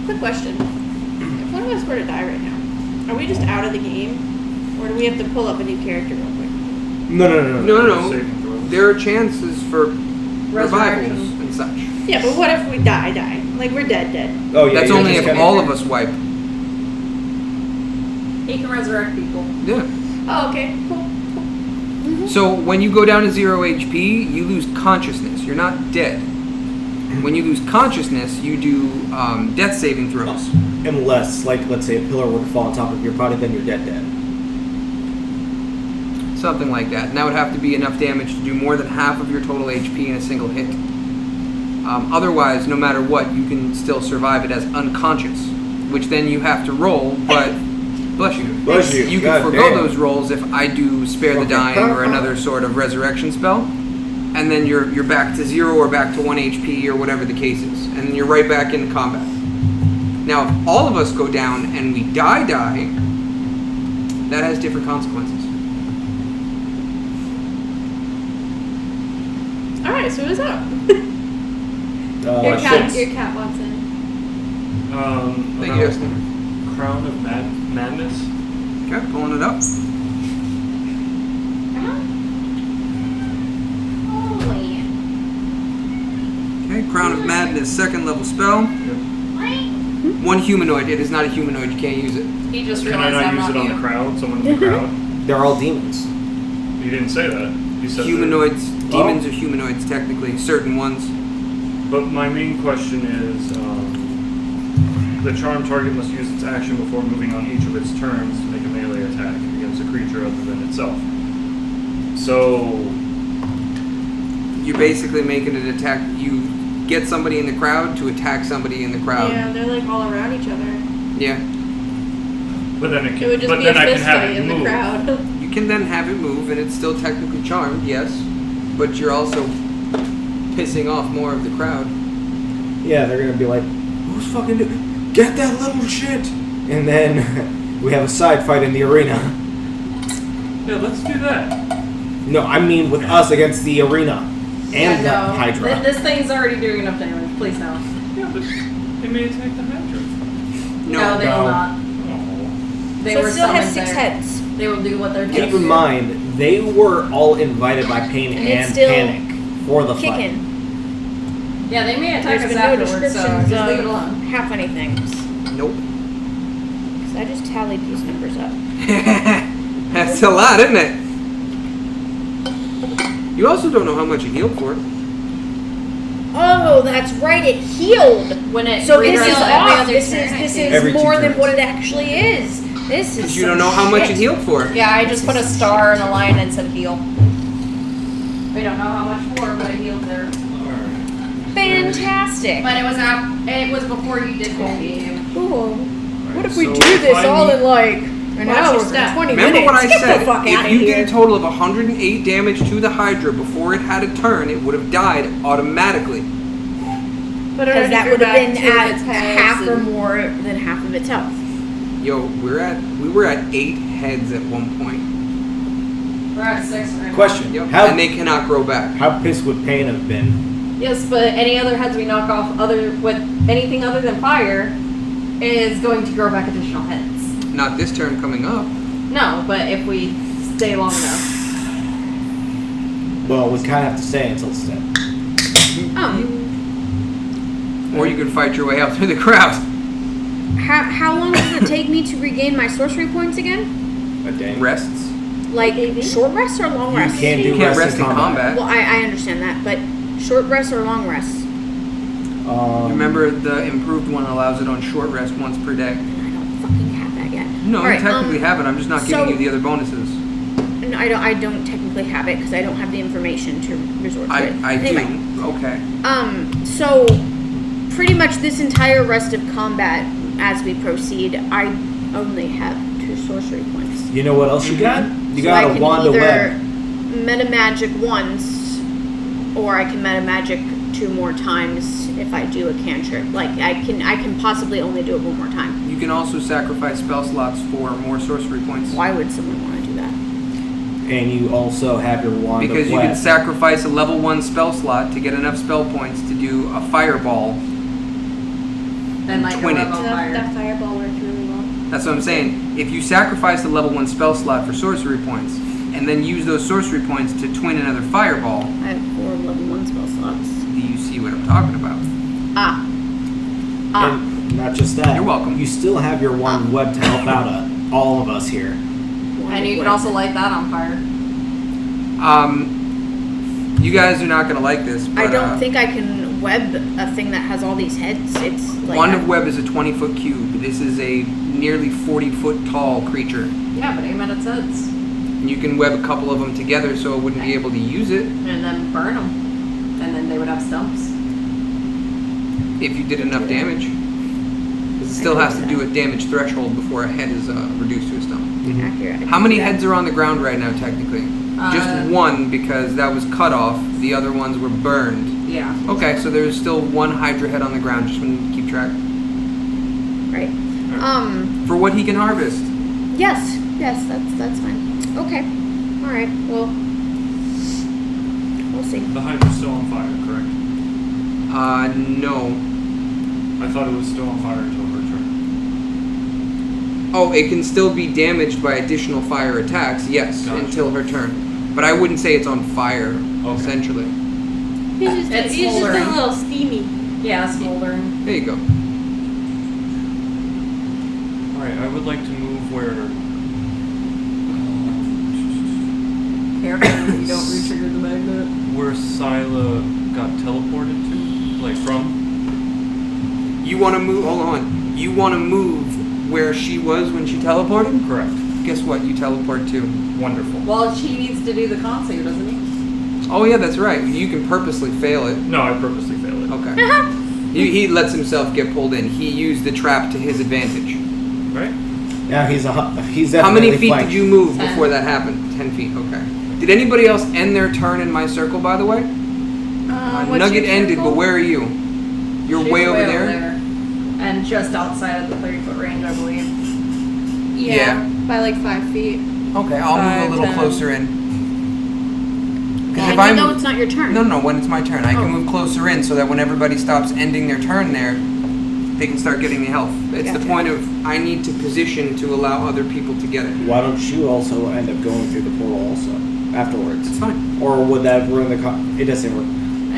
Quick question. If one of us were to die right now, are we just out of the game? Or do we have to pull up a new character real quick? No. No. Saving throws. There are chances for revivals Resurrection. and such. Yeah, but what if we die? Like we're dead. Oh yeah. That's you're only just if gonna- all of us wipe. He can resurrect people. Yeah. Oh, okay. Cool. So when you go down to 0 HP, you lose consciousness. You're not dead. When you lose consciousness, you do death saving throws. Unless, like, let's say a pillar were to fall on top of your body, then you're dead. Something like that. And that would have to be enough damage to do more than half of your total HP in a single hit. Otherwise, no matter what, you can still survive it as unconscious, which then you have to roll, but bless you. Bless you. You God can forgo damn. those rolls if I do Spare the Okay. Dying or another sort of resurrection spell. And then you're back to 0 or back to 1 HP or whatever the case is. And then you're right back into combat. Now, if all of us go down and we die, that has different consequences. Alright, so who's up? Your cat Six. wants in. Thank you, Justin. Crown of Madness. Okay, pulling it up. Holy. Okay, Crown of Madness, 2nd level spell. One humanoid. It is not a humanoid. You can't use it. He just Can I realized not I'm use not it on you. the crowd? Someone in the crowd? They're all demons. You didn't say that. You said Humanoids, demons are humanoids technically, certain ones. But my main question is, the charm target must use its action before moving on each of its turns to make a melee attack against a creature other than itself. So, You're basically making an attack. You get somebody in the crowd to attack somebody in the crowd. Yeah, they're like all around each other. Yeah. but then It would just but be then a I can fist have fight it in the move. crowd. You can then have it move, and it's still technically charmed, yes. But you're also pissing off more of the crowd. Yeah, they're gonna be like, who's fucking get that little shit? And then we have a side fight in the arena. Yeah, let's do that. No, I mean with us against the arena and the no. Hydra. This thing's already doing enough damage. Please no. Yeah, but they may attack the Hydra. No, they will not. Oh. They So were it still has summoned 6 there. heads. They will do what they're doing. Keep in mind, they were all invited by Pain And it's and still Panic for the fight. Kicking. Yeah, they may attack There's us been no afterwards, so descriptions just leave it of alone. half many things. Nope. Because I just tallied these numbers up. That's a lot, isn't it? You also don't know how much you healed for. Oh, that's right. It healed. When it So this is every off. other This turn, is I this think. is Every 2 more than turns. what it actually is. This is. Because you don't know how much you healed for. Yeah, I just put a star and a line and said heal. We don't know how much for, but I healed there. Fantastic. But it was before you did whole game. Cool. What if we So do if this I all need- in like an Watch hour your and step. 20 Remember minutes? what I Get said? the fuck out If of you here. did a total of 108 damage to the Hydra before it had a turn, it would have died automatically. But Because that would have been at its heads half or and- more than half of its health. Yo, we were at 8 heads at one point. We're at 6 right now. Question: Yep. How And they cannot grow back. how pissed would Pain have been? Yes, but any other heads we knock off with anything other than fire is going to grow back additional heads. Not this turn coming up. No, but if we stay long enough. Well, we kind of have to stay until it's dead. Or you could fight your way out through the crowd. How long does it take me to regain my sorcery points again? A day. Rests. Like short rests or long You rests? can't do You can't rest in combat. Well, I understand that, but short rests or long rests? Remember, the improved one allows it on short rest once per day. I don't fucking have that yet. No, All you right, technically have it. I'm just not giving so- you the other bonuses. No, I don't technically have it because I don't have the information to resort to it. I Anyway, do. Okay. So pretty much this entire rest of combat, as we proceed, I only have 2 sorcery points. You know what else you got? You So got I a can wand of either web. meta magic once, or I can meta magic 2 more times if I do a cantrip. Like I can possibly only do it 1 more time. You can also sacrifice spell slots for more sorcery points. Why would someone want to do that? And you also have your wand Because of you can blast. sacrifice a level 1 spell slot to get enough spell points to do a fireball. And like Twin a it. level That fire. fireball worked really well. That's what I'm saying. If you sacrifice a level 1 spell slot for sorcery points, and then use those sorcery points to twin another fireball, I have 4 level 1 spell slots. do you see what I'm talking about? Ah. And not just that. You're welcome. You still have your wand web to help out all of us here. And you can also light that on fire. You guys are not going to like this, but I don't think I can web a thing that has all these heads. It's like Wand of Web is a 20-foot cube. This is a nearly 40-foot tall creature. Yeah, but aim at its heads. You can web a couple of them together so it wouldn't be able to use it And then burn them. And then they would have stumps. if you did enough damage. 'Cause it still has to do a damage threshold before a head is reduced to a stump. accurate. How many heads are on the ground right now, technically? Just 1, because that was cut off. The other ones were burned. Yeah. Okay, so there's still 1 hydra head on the ground. Just want to keep track. Right. For what he can harvest. Yes, that's fine. Okay. All right. Well, we'll see. The hydra's still on fire, correct? No. I thought it was still on fire until her turn. Oh, it can still be damaged by additional fire attacks, yes, Gotcha. until her turn. But I wouldn't say it's on fire, Okay. essentially. He's It's just a smoldering. little steamy. Yeah, smoldering. There you go. Alright, I would like to move where... Careful that you don't re-trigger the magnet. where Scylla got teleported to? Like, from? You want to move, hold on. You want to move where she was when she teleported? Correct. Guess what? You teleport to. Wonderful. Well, she needs to do the con save, doesn't he? Oh, yeah, that's right. You can purposely fail it. No, I purposely failed it. Okay. he lets himself get pulled in. He used the trap to his advantage. Right? Yeah, he's definitely How many feet flanked. did you move 10. before that happened? 10 feet, okay. Did anybody else end their turn in my circle, by the way? What's Nugget your ended, circle? but where are you? You're She's way over there? And just outside of the 30-foot range, I believe. Yeah, by like 5 feet. Okay, I'll move a 5, little 10. closer in. Because if And I'm you know it's not your turn. no, when it's my turn, I Oh. can move closer in so that when everybody stops ending their turn there, they can start getting the health. It's the Gotcha. point of I need to position to allow other people to get it. Why don't you also end up going through the portal also afterwards? It's fine. Or would that ruin the? It doesn't work.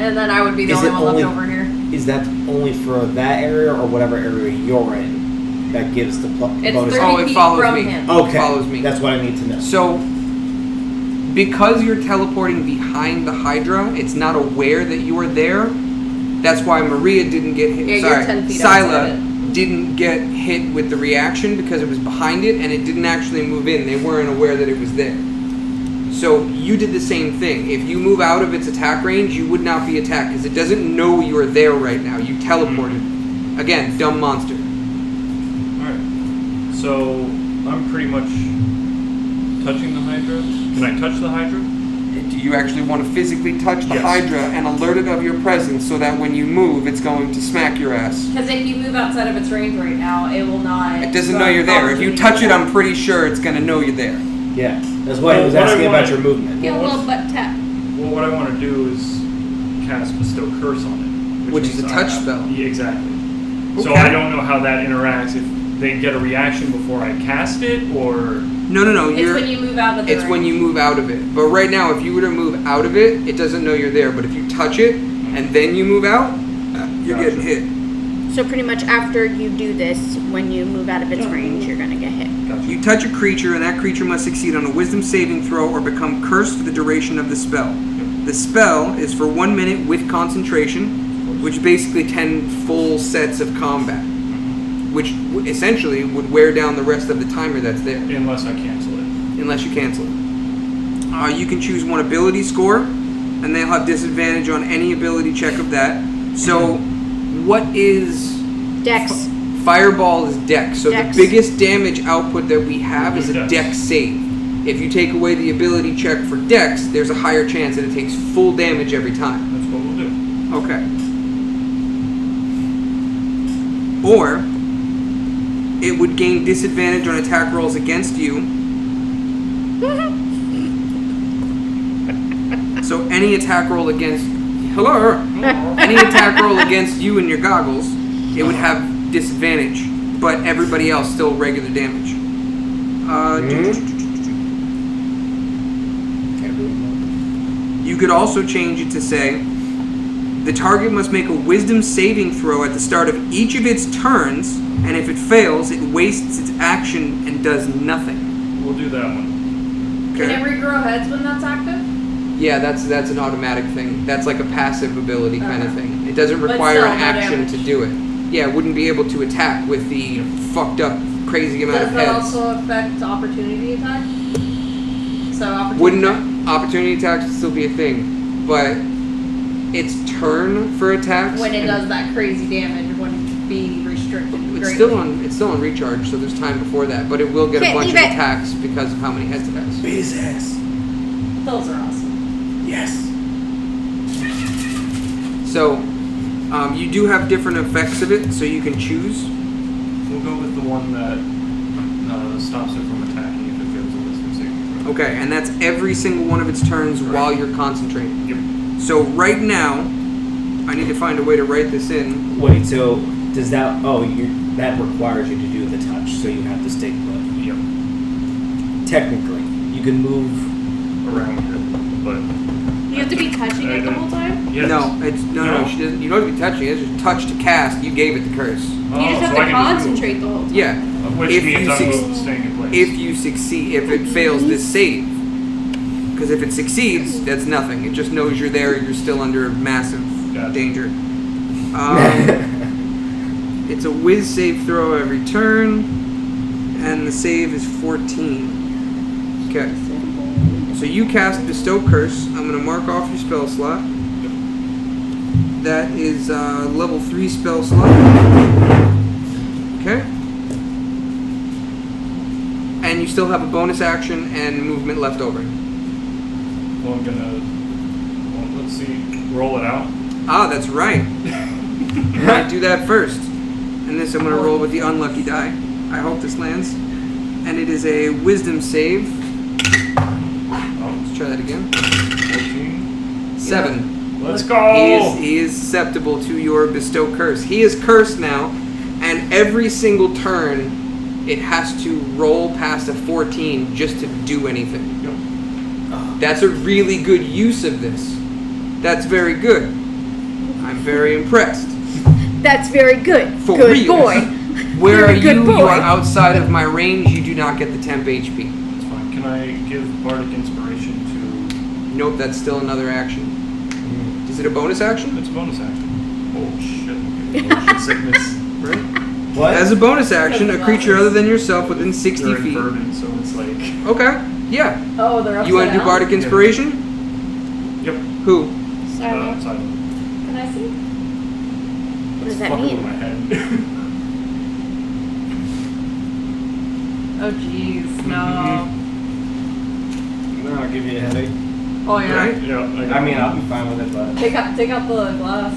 And then I would be the Is only it one only- left over here. Is that only for that area or whatever area you're in that gives the It's bonus? 30 Oh, it feet follows from me. him. Okay, follows me. That's what I need to know. So, because you're teleporting behind the Hydra, it's not aware that you are there. That's why Maria didn't get hit. Yeah, you're Sorry, 10 feet outside Scylla didn't get hit with the reaction because it was behind it and it didn't actually move in. They weren't aware that it was there. So you did the same thing. If you move out of its attack range, you would not be attacked because it doesn't know you're there right now. You teleported. Again, dumb monster. Alright. So, I'm pretty much touching the Hydra. Can I touch the Hydra? Do you actually want to physically touch the Yes. Hydra and alert it of your presence so that when you move, it's going to smack your ass? Because if you move outside of its range right now, it will not. It doesn't know you're there. If you touch it, I'm pretty sure it's going to know you're there. Yeah, that's why I was Well, what I asking about wanted- your movement. Get a little butt tap. Well, what I want to do is cast Bestow Curse on it. Which is means a I touch have- spell. Yeah, exactly. So Okay. I don't know how that interacts. If they get a reaction before I cast it, or... No. It's You're. when you move out of the It's when range. you move out of it. But right now, if you were to move out of it, it doesn't know you're there. But if you touch it and then you move out, you're Gotcha. getting hit. So pretty much after you do this, when you move out of its range, you're gonna get hit. Gotcha. You touch a creature, and that creature must succeed on a Wisdom saving throw or become cursed for the duration of the spell. The spell is for 1 minute with concentration, which basically 10 full sets of combat, which essentially would wear down the rest of the timer that's there, Unless I cancel it. unless you cancel it. You can choose one ability score, and they'll have disadvantage on any ability check of that. So, what is... Dex. Fireball is Dex. So Dex. the biggest damage output that we have is a Dex. Dex save. If you take away the ability check for Dex, there's a higher chance that it takes full damage every time. That's what we'll do. Okay. Or it would gain disadvantage on attack rolls against you. So any attack roll against any attack roll against you and your goggles, it would have disadvantage, but everybody else still regular damage. You could also change it to say the target must make a wisdom saving throw at the start of each of its turns, and if it fails, it wastes its action and does nothing. We'll do that one. Can it regrow heads when that's active? Yeah, that's an automatic thing. That's like a passive ability kind of thing. It doesn't But require still, an no action damage. to do it. Yeah, it wouldn't be able to attack with the fucked up, crazy amount Does of that heads. also affect opportunity attack? So opportunity Wouldn't attack? opportunity attacks would still be a thing, but its turn for attacks When it and- does that crazy damage, wouldn't be restricted. It's greatly. still on recharge, so there's time before that, but it will get a Okay, bunch of leave it. attacks because of how many heads it has. Beat his ass. Those are awesome. Yes. So, you do have different effects of it, so you can choose. We'll go with the one that stops it from attacking if it fails a wisdom saving throw. Okay, and that's every single one of its turns while you're concentrating. Yep. So right now, I need to find a way to write this in. Wait, so does that... Oh, that requires you to do the touch, so you have to stay put. Yep. Technically, you can move... Around it, but You have to be touching it the whole time? yes. No, it's no. She doesn't. You don't have to be touching it. It's just touch to cast. You gave it the curse. Oh, You just have so to I can concentrate the whole time. Yeah. Which If means you I'm suc- staying in place. If you succeed, if it fails this save, because if it succeeds, that's nothing. It just knows you're there. You're still under massive Gotcha. danger. It's a whiz save throw every turn, and the save is 14. Okay. So you cast Bestow Curse. I'm going to mark off your spell slot. That is level 3 spell slot. Okay. And you still have a bonus action and movement left over. Well, I'm gonna. Well, let's see. Roll it out. Ah, that's right. I do that first. And this I'm going to roll with the unlucky die. I hope this lands. And it is a wisdom save. Oh, Let's try that again. 14. 7. Let's go. He is susceptible to your bestow curse. He is cursed now, and every single turn it has to roll past a 14 just to do anything. Yep. That's a really good use of this. That's very good. I'm very impressed. That's very good. For good real. boy. Where You're are a good you? boy. You are outside of my range. You do not get the temp HP. That's fine. Can I give Bardic Inspiration to... Nope, that's still another action. Is it a bonus action? It's a bonus action. Oh, shit. Okay. Motion sickness. Right. What? As a bonus action, a creature other than yourself within 60 They're feet. inverted, so it's like... Okay. Yeah. Oh, they're upside You want to do down? Bardic Inspiration? Yep. Who? Silent. Silent. Can I see? What does that Fucking mean? with my head. Oh, jeez. No. No, I'll give you a headache. Oh, yeah. Right? Yeah. I mean, I'll be fine with it, but... Take out the glass.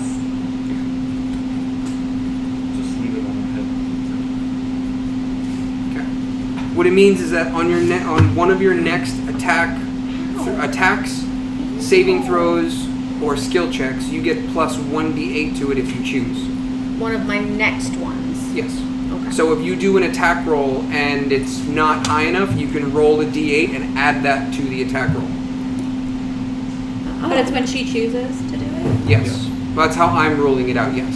Just leave it on my head. Okay. What it means is that on your on one of your next attacks, saving throws, or skill checks, you get plus 1d8 to it if you choose. One of my next ones. Yes. Okay. So if you do an attack roll and it's not high enough, you can roll a d8 and add that to the attack roll. But it's when she chooses to do it. Yes. That's how I'm rolling it out, yes.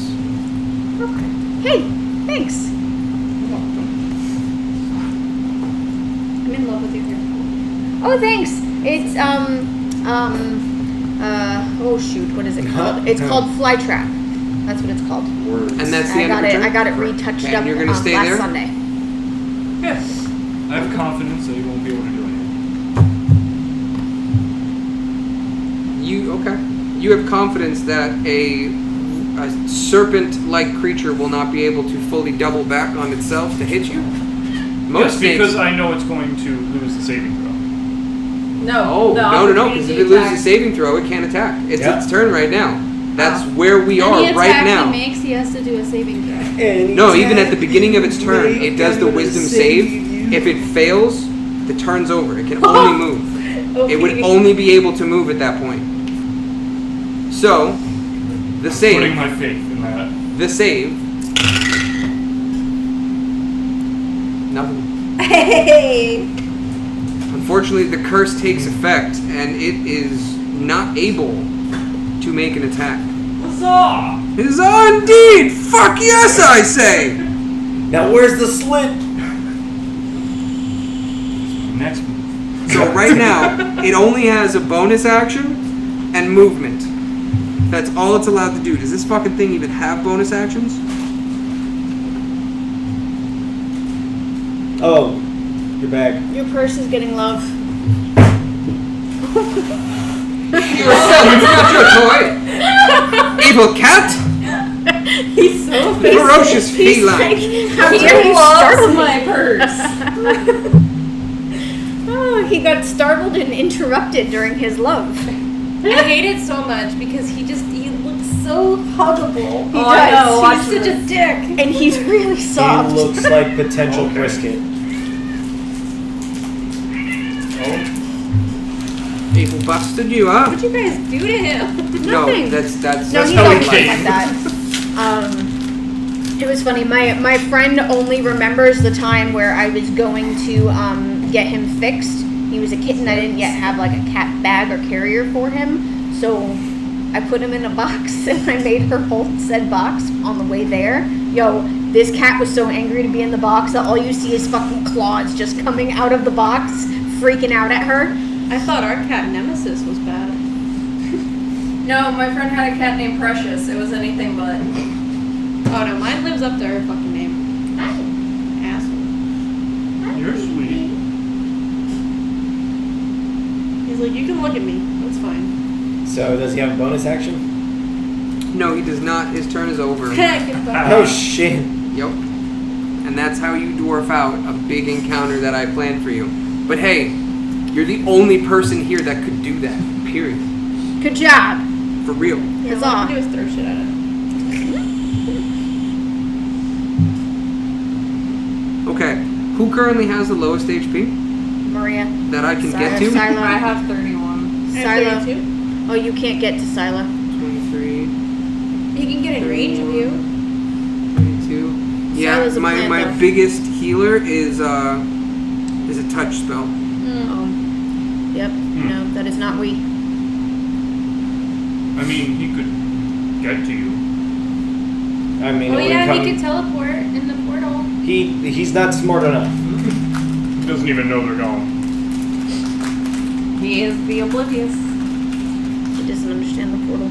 Okay. Hey, thanks. I'm in love with your hair. Oh, thanks. It's oh shoot, what is it called? It's called Flytrap. That's what it's called. Words. And that's the I end got of it. your I turn? got it retouched And up you're gonna stay last there? Sunday. Yeah. I have confidence that he won't be able to do anything. You have confidence that a serpent-like creature will not be able to fully double back on itself to hit you? Yes, because I know it's going to lose the saving throw. No. Oh, no, because if it opportunity loses a attack. saving throw, it can't attack. It's Yeah. its turn right now. That's where we are Any right attack now. he makes, he has to do a saving throw. No, even at the beginning of its turn, it does the wisdom save. If it fails, the turn's over. It can only move. It would only be able to move at that point. So, the Putting save. my faith in that. The save. Nothing. Hey! Unfortunately, the curse takes effect, and it is not able to make an attack. Huzzah! Huzzah indeed! Fuck yes, I say! Now where's the slit? Next move. So right now, it only has a bonus action and movement. That's all it's allowed to do. Does this fucking thing even have bonus actions? Oh, your bag. Your purse is getting love. Yourself, not your toy! Evil cat! He's so Ferocious feline! How He dare you startle loves me? my purse. Oh, he got startled and interrupted during his love. I hate it so much because he looks so huggable. He I does. know, He's he's such a dick. And he's really soft. He looks like potential Okay. brisket. Oh, Evil bastard, you are. What'd you guys do to him? No, Nothing. that's No, he's how he always came. like that. It was funny. My friend only remembers the time where I was going to get him fixed. He was a kitten. I didn't yet have like a cat bag or carrier for him, so I put him in a box and I made her hold said box on the way there. Yo, this cat was so angry to be in the box that all you see is fucking claws just coming out of the box, freaking out at her. I thought our cat Nemesis was bad. No, my friend had a cat named Precious. It was anything but. Oh no, mine lives up to her fucking name. Asshole. you're sweet. He's like, you can look at me. That's fine. So does he have a bonus action? No, he does not. His turn is over. Goodbye. Oh shit. Yep. And that's how you dwarf out a big encounter that I planned for you. But hey, you're the only person here that could do that. Period. Good job. For real. Yeah, Huzzah. all I can do is throw shit at it. Okay. Who currently has the lowest HP Maria. that I can get to? I Silo. have 31. I Silo. have 32. Oh, you can't get to Silo. 23, He can get in range of you. 22. Yeah, Silo's a my plant, though. biggest healer is a touch spell. Oh. Yep. No, that is not we. I mean, he could get to you. I mean, Oh it would yeah, come- he could teleport in the portal. He's not smart enough. He doesn't even know they're gone. He is the oblivious. He doesn't understand the portal.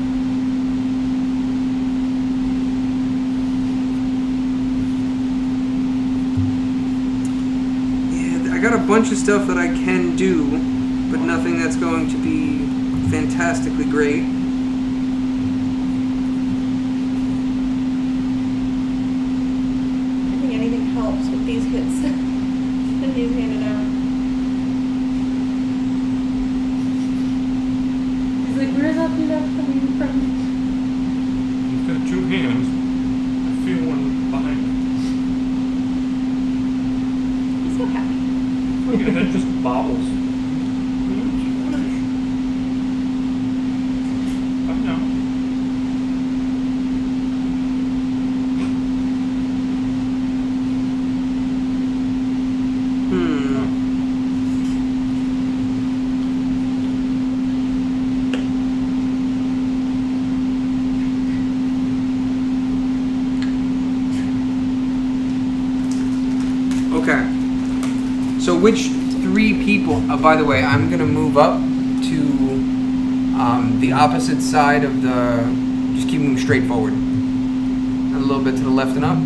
Yeah, I got a bunch of stuff that I can do, but nothing that's going to be fantastically great. I think anything helps with these hits. And he's handed out. He's like, where's that love coming from? He's got two hands. I feel one behind him. He's so happy. Look at that, just bobbles. I know. Okay. So which three people? By the way, I'm gonna move up to the opposite side of the. Just keep moving straight forward. A little bit to the left and up.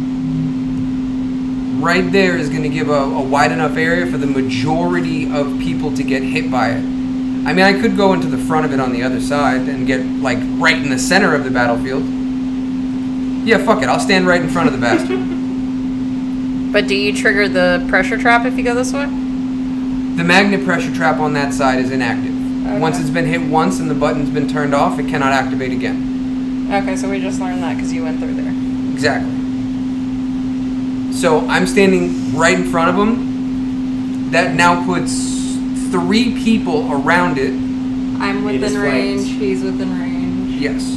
Right there is gonna give a wide enough area for the majority of people to get hit by it. I mean, I could go into the front of it on the other side and get like right in the center of the battlefield. Yeah, fuck it. I'll stand right in front of the bastard. But do you trigger the pressure trap if you go this way? The magnet pressure trap on that side is inactive. Okay. Once it's been hit once and the button's been turned off, it cannot activate again. Okay, so we just learned that because you went through there. Exactly. So I'm standing right in front of him. That now puts 3 people around it. I'm It is within range. flanked. He's within range. Yes.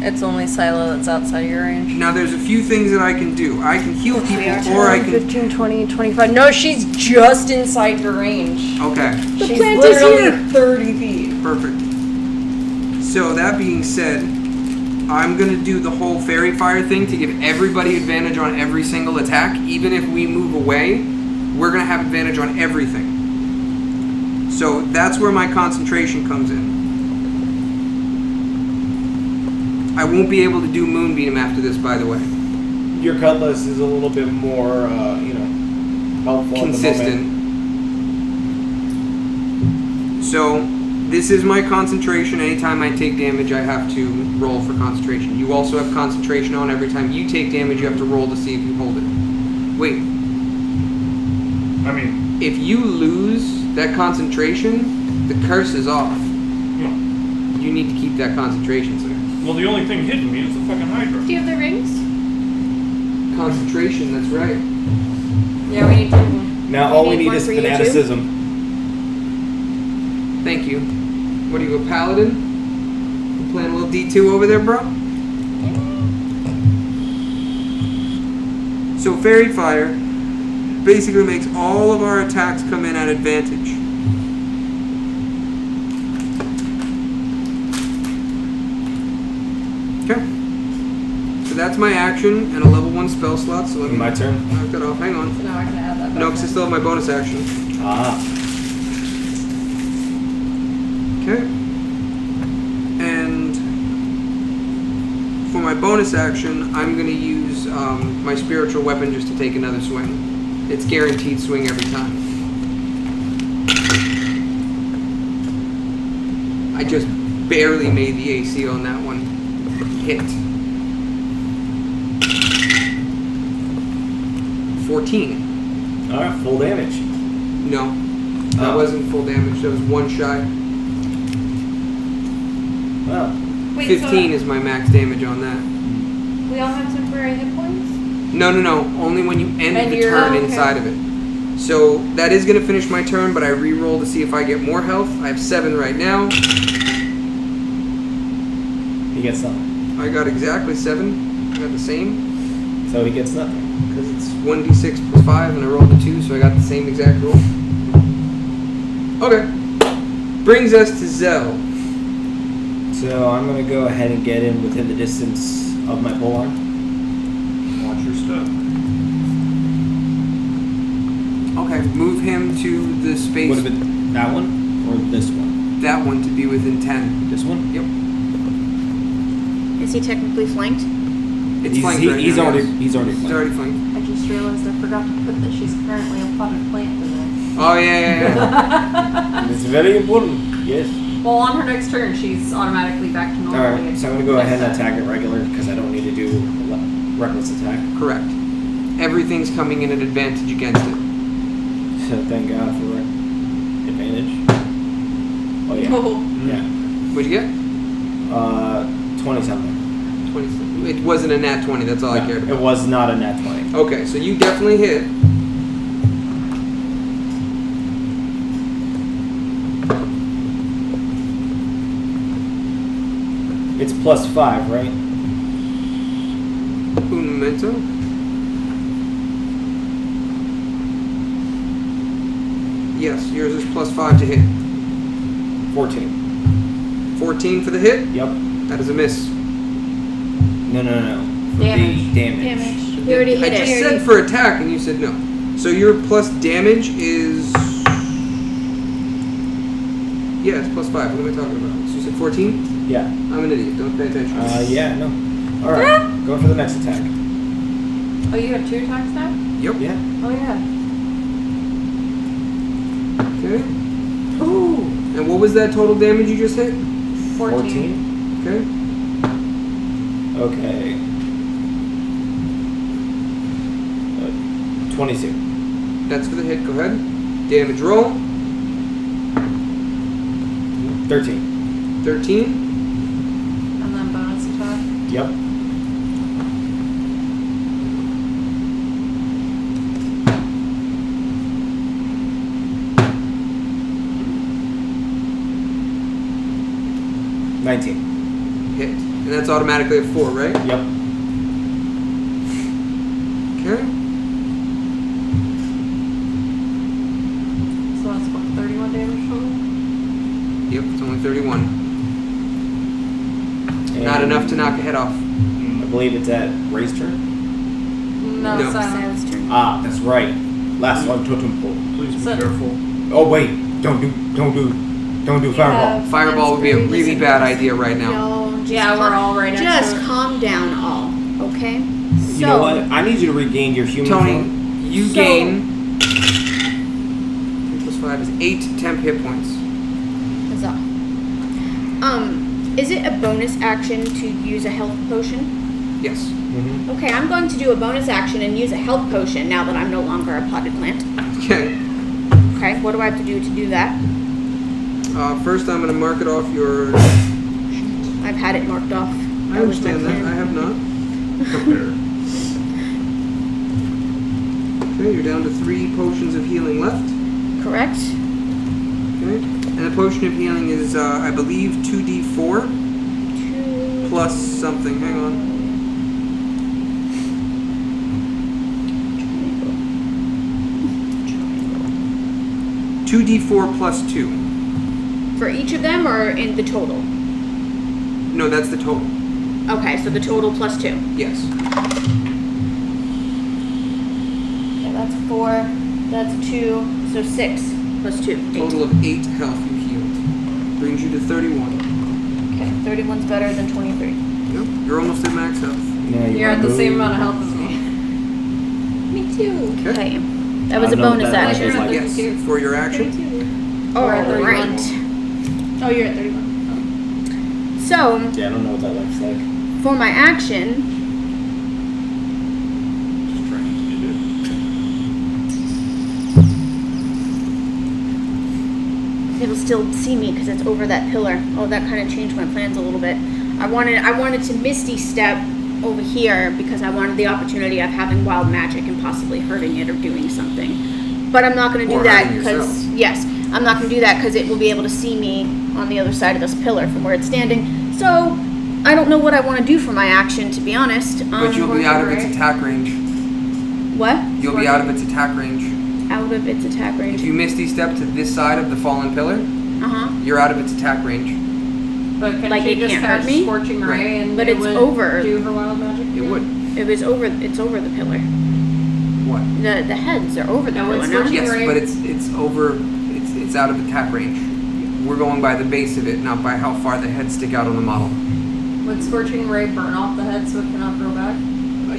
It's only Silo that's outside of your range. Now there's a few things that I can do. I can heal people, or I can. 15, 20, 25. No, she's just inside your range. Okay. She's plant is literally here. 30 feet. Perfect. So that being said, I'm gonna do the whole fairy fire thing to give everybody advantage on every single attack. Even if we move away, we're gonna have advantage on everything. So that's where my concentration comes in. I won't be able to do Moonbeam after this, by the way. Your cutlass is a little bit more, helpful. Consistent. So this is my concentration. Anytime I take damage, I have to roll for concentration. You also have concentration on. Every time you take damage, you have to roll to see if you hold it. Wait, I mean, if you lose that concentration, the curse is off. no. You need to keep that concentration, sir. Well, the only thing hitting me is the fucking hydra. Do you have the rings? Concentration, that's right. Yeah, we need to. Now all we need need one is for you, too? fanaticism. Thank you. What do you go, Paladin? You playing a little D2 over there, bro? So Fairy Fire basically makes all of our attacks come in at advantage. Okay. So that's my action and a level 1 spell slot, so let me My turn. knock that off. Hang on. So now I can add that back. No, because I still have my bonus action. Ah. Okay. And for my bonus action, I'm going to use my spiritual weapon just to take another swing. It's guaranteed swing every time. I just barely made the AC on that one. Hit. 14. Alright, full damage. No. That Oh. wasn't full damage. That was 1 shy. Wow. Wait, 15 so is my max damage on that. we all have temporary hit points? No. Only when you end And the you're- turn okay. inside of it. So that is going to finish my turn, but I re-roll to see if I get more health. I have 7 right now. He gets nothing. I got exactly 7. I got the same. So he gets nothing. Because it's 1d6 plus 5, and I rolled a 2, so I got the same exact roll. Okay. Brings us to Zell. So I'm gonna go ahead and get in within the distance of my polearm. Watch your step. Okay, move him to the space. Would have been that one or this one? That one to be within 10. This one? Yep. Is he technically flanked? It's flanked right he's now, already yes. he's already He's flanked. already flanked. I just realized I forgot to put that she's currently a potted plant in Oh, yeah. And it's very important. Yes. Well, on her next turn, she's automatically back to normal. Alright, so I'm gonna go ahead and attack it regular because I don't need to do a reckless attack. Correct. Everything's coming in at advantage against it. So thank God for advantage. Oh yeah. Oh. Yeah. What'd you get? 20 something. 20. It wasn't a nat 20, that's all I cared It about. was not a nat 20. Okay, so you definitely hit. It's plus 5, right? Un momento. Yes, yours is plus 5 to hit. 14. 14 for the hit? Yep. That is a miss. No. For Damage. the damage. Damage. We already I hit just it. said for attack and you said no. So your plus damage is... Yeah, it's plus 5. What am I talking about? So you said 14? Yeah. I'm an idiot. Don't pay attention. Yeah, no. Alright, go for the next attack. Oh, you have 2 attacks now? Yep. Yeah. Oh, yeah. Okay. And what was that total damage you just hit? 14. Okay. Okay. 22. That's for the hit. Go ahead. Damage roll. 13. 13. Yep. Hit. And that's automatically a 4, right? Yep. Okay. So that's what, 31 damage total? Yep, it's only 31. Not And enough to knock a head off. I believe it's at Ray's turn. No, No. silence. Silas' turn. Ah, that's right. Last on totem pole. Please be So- careful. Oh wait, don't do fireball. Fireball would be a really bad idea right now. No, just Yeah, we're all right next Just to it. calm down, all. Okay. So, You know what? I need you to regain your human Tony, form. you So- gain 3 plus 5 is 8 temp hit points. Huzzah. Is it a bonus action to use a health potion? Yes. Mm-hmm. Okay, I'm going to do a bonus action and use a health potion now that I'm no longer a potted plant. Okay. Okay, what do I have to do that? First, I'm going to mark it off your. I've had it marked off. I understand that. I have not. Prepare. Okay, you're down to 3 potions of healing left. Correct? Okay. And the potion of healing is, I believe, 2d4 Two. plus something. Hang on. Triangle. 2d4 plus 2. For each of them or in the total? No, that's the total. Okay, so the total plus 2. Yes. Okay, that's 4. That's 2. So 6 plus 2. 8. Total of 8 health you healed. Brings you to 31. Okay, 31's better than 23. Yep. You're almost at max health. Now You're at the wanna same move. amount of health as me. Me too. Okay. That was a I know bonus that action. is like- Yes. For your action. 32. All We're at 31. right. Oh, you're at 31. So, Yeah, I don't know what that looks like. for my action, Just trying to get it. it'll still see me because it's over that pillar. Oh, that kind of changed my plans a little bit. I wanted to Misty Step over here because I wanted the opportunity of having wild magic and possibly hurting it or doing something. But I'm not going to Or do that hurting because yes, I'm not going to do that because it will be able to see me on the other side of this pillar from where it's standing. So I don't know what I want to do for my action, to be honest. But you'll be out of its right? attack range. What? You'll be out of its attack range. Out of its attack If range. you misty step to this side of the fallen pillar, you're out of its attack range. But can Like, she it just can't cast hurt me? Scorching Ray and But it it's would over. do her wild magic? It would. It's over the pillar. What? The heads are over the No, pillar it's now. scorching- Yes, Right. but it's over. It's out of attack range. We're going by the base of it, not by how far the heads stick out on the model. Would Scorching Ray burn off the head so it cannot grow back?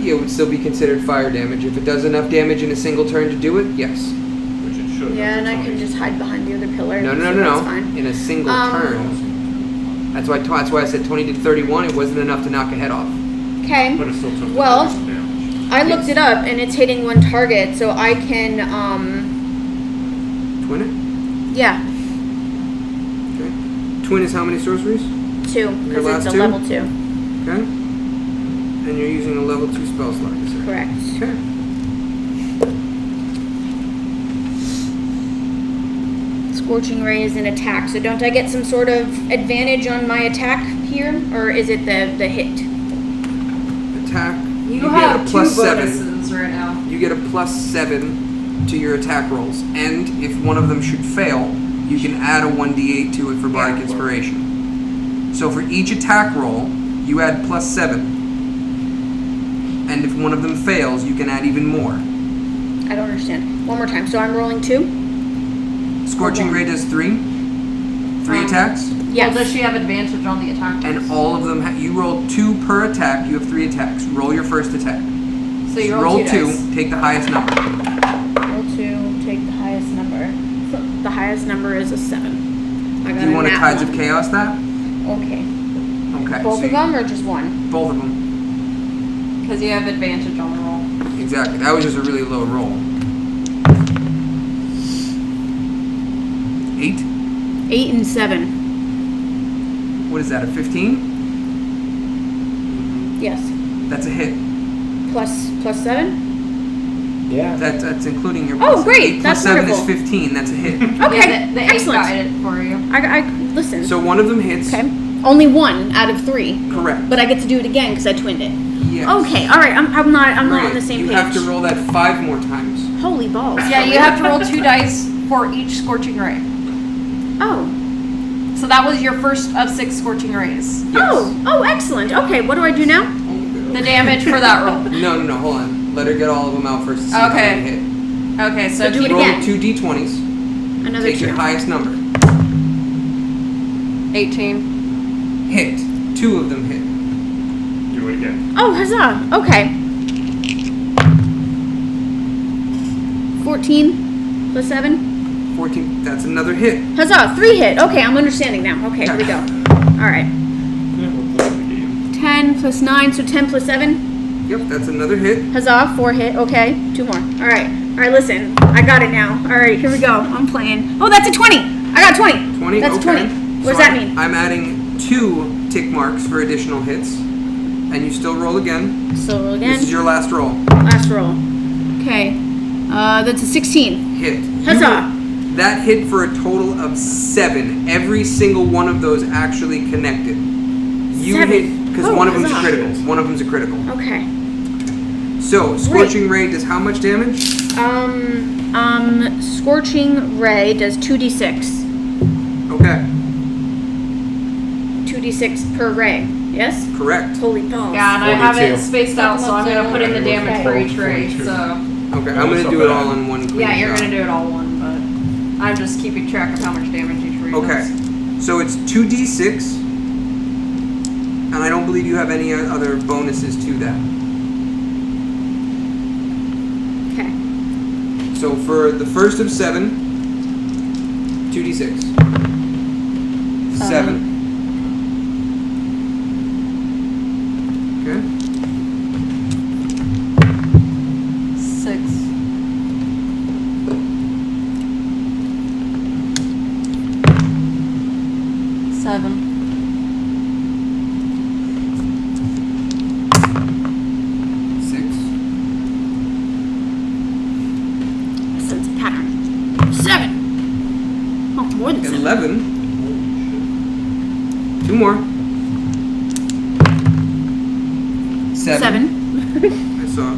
Yeah, it would still be considered fire damage. If it does enough damage in a single turn to do it, yes. Which it should. Yeah, and I Tony. can just hide behind the other pillar. No, so that's fine. In a single Um, turn. That's why I said Tony did 31. It wasn't enough to knock a head off. Okay. But it still took Well, the damage. I looked it up and it's hitting one target, so I can Twin it. yeah, Okay. Twin is how many sorceries? 2 Your because last it's a two? level 2. Okay. And you're using a level 2 spell slot, is it? Correct. Okay. Scorching Ray is an attack, so don't I get some sort of advantage on my attack here, or is it the hit? Attack. You get have a two plus bonuses 7. right now. You get a plus 7 to your attack rolls, and if one of them should fail, you can add a 1d8 to it for Bardic Inspiration. So for each attack roll, you add plus 7, and if one of them fails, you can add even more. I don't understand. One more time. So I'm rolling 2? Scorching Ray does 3 attacks, Yes. Well, does she have advantage on the attack? and all of them. You roll 2 per attack. You have 3 attacks. Roll your first attack. So you roll, two 2. dice. Take the highest number. Roll 2, take the highest number. The highest number is a 7. I got Do you want a nat Tides of 1. Chaos that? Okay. Okay. Both so of them or just one? Both of them. Because you have advantage on the roll. Exactly. That was just a really low roll. 8? 8 and 7. What is that, a 15? Yes. That's a hit. Plus 7? Yeah. That's including your. Oh, great. 8 That's plus 7 wonderful. is 15. That's a hit. Okay. Yeah, the 8 Excellent. got it for you. I listen. So one of them hits. Okay. Only 1 out of 3. Correct. But I get to do it again because I twinned it. Yes. Okay. All right. I'm not on Right. the same You page. have to roll that 5 more times. Holy balls. Yeah, you have to roll 2 dice for each scorching ray. Oh. So that was your first of 6 scorching rays. Oh, excellent. Okay, what do I do now? The damage for that roll. No, hold on. Let her get all of them out first to see how Okay. many hit. Okay, so So do it Roll again. 2 d20s. Another Take 2. your highest number. 18. Hit. 2 of them hit. Do it again. Oh, huzzah. Okay. 14 plus 7. 14. That's another hit. Huzzah. 3 hit. Okay, I'm understanding now. Okay, here we go. All right. Yeah, we'll play the game. 10 plus 9, so 10 plus 7. Yep, that's another hit. Huzzah. 4 hit. Okay, 2 more. All right. All right, listen. I got it now. All right, here we go. I'm playing. Oh, that's a 20. I got 20. 20. That's okay. 20. What does So that mean? I'm adding 2 tick marks for additional hits, and you still roll again. So roll again. This is your last roll. Last roll. Okay. That's a 16. Hit. Huzzah. That hit for a total of 7. Every single one of those actually connected. You 7. hit because Oh, one of them's a huzzah. critical. One of them's a critical. Okay. So scorching ray does how much damage? Scorching Ray does 2d6. Okay, 2d6 per ray. Yes? correct. Holy balls. Yeah, and I have it 42. spaced out, so I'm going to put in the damage for each ray. 42. So, Okay, I'm gonna do it all in one. clean yeah, you're shot. going to do it all one, but I'm just keeping track of how much damage each ray Okay, does. so it's 2d6, and I don't believe you have any other bonuses to that. Okay. So for the first of 7, 2d6. 7. Okay. 6. 7. 6. Sense a pattern. 7. Oh, more than 7. 11. 2 more. 7. 7. I saw.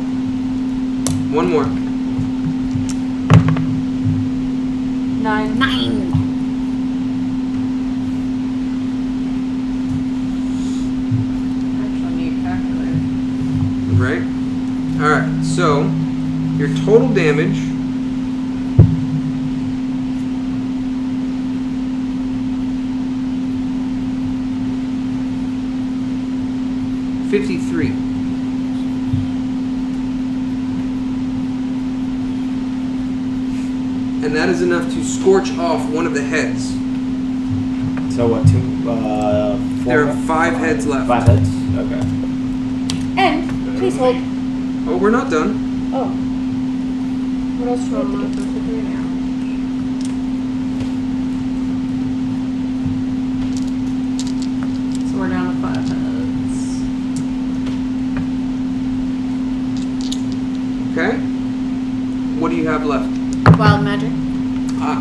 1 more. 9. 9. Actually need a calculator. Right? Alright, so your total damage $53. And that is enough to scorch off one of the heads. So what? 2, 4. There are 5 heads left. 5 heads. Okay. And, please hold. Oh, we're not done. Oh. What else do I have to do? So we're down to 5 heads. Okay? What do you have left? Wild magic. Ah,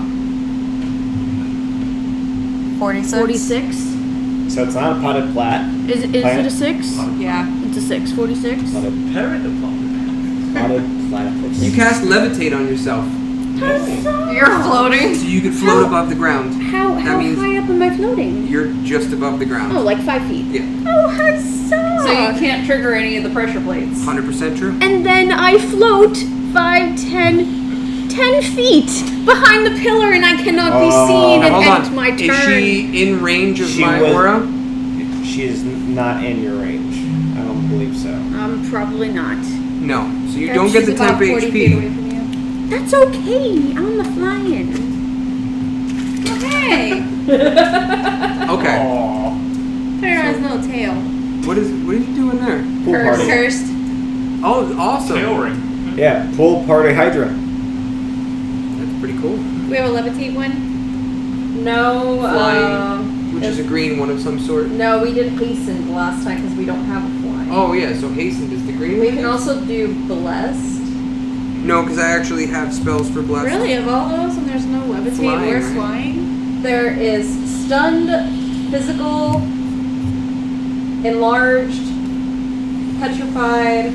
46. 46. So it's not a potted plat. Is it a 6? Yeah. It's a 6. 46. Potted platypus. you cast levitate on yourself, You're floating. so you could float How- above the ground. How That means high up am I floating? you're just above the ground. Oh, like 5 feet. Yeah, Oh, huzzah! So you can't trigger any of the pressure plates. 100% true. And then I float 5, 10 feet behind the pillar, and I cannot be seen. And Hold it's on. my turn. Is she in range of She my was- aura? She is not in your range. I don't believe so. Probably not. No. So you don't get the She's about 10 40 feet away HP. from you. That's okay. I'm the flying. Hey! Okay. Aww. Put it on his little tail. What are you doing there? Pool party. Cursed. Oh, awesome. Tail ring. Yeah, pool party hydra. That's pretty cool. We have a levitate one. No, Flying. Which is a green one of some sort. no, we did hasten the last time because we don't have a fly. flying. Oh yeah, so hastened is the green We one. can also do blessed. No, because I actually have spells for blessed. Really, of all those, and there's no levitate Flying, or right? flying? There is stunned, physical, enlarged, petrified,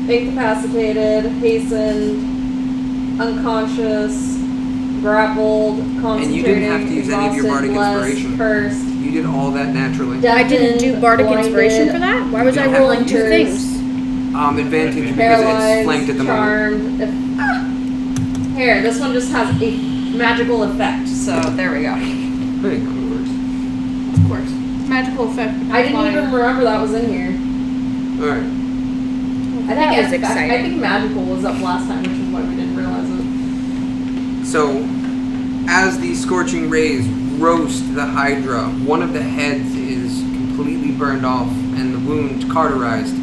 incapacitated, hastened, unconscious, grappled, concentrating, And you didn't have to use any of your exhausted, bardic blessed, inspiration. cursed. You did all that naturally. I didn't do bardic blinded, inspiration for that. Why was I Yeah. rolling two Hunters, things? Advantage because it's Paralyzed, flanked at the moment. charmed. Here, this one just has a magical effect. So there we go. I think that works. Of course. Magical effect. I didn't even remember that was in here. All right. I That think was exciting. I think magical was up last time, which is why we didn't realize it. So, as the scorching rays roast the hydra, one of the heads is completely burned off and the wound cauterized.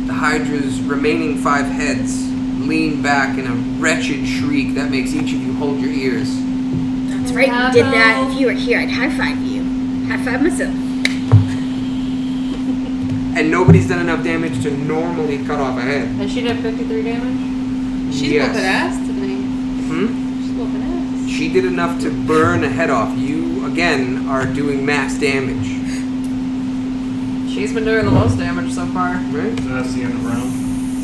The hydra's remaining 5 heads lean back in a wretched shriek that makes each of you hold your ears. That's right, you did that. If you were here, I'd high five you. High five myself. And nobody's done enough damage to normally cut off a head. And she did 53 damage. She's Yes. whooping ass tonight. Hmm? She's whooping ass. She did enough to burn a head off. You, again, are doing max damage. She's been doing the most damage so far. Right? So that's the end of the round.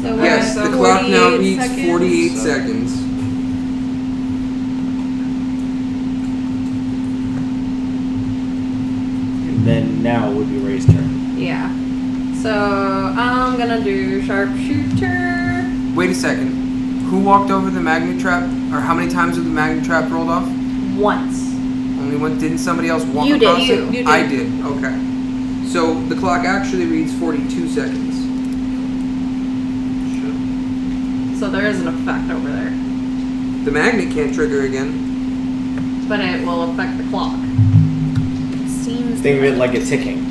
So we're Yes, at the clock now 48 reads seconds. 48 seconds. And then now would be Ray's turn. Yeah. So I'm gonna do sharpshooter. Wait a second. Who walked over the magnet trap? Or how many times have the magnet trap rolled off? Once. Only one? Didn't somebody else walk You did. across You it? did. I did. Okay. So the clock actually reads 42 seconds. Shit. So there is an effect over there, The magnet can't trigger again. but it will affect the clock. Seems Think of it like a ticking.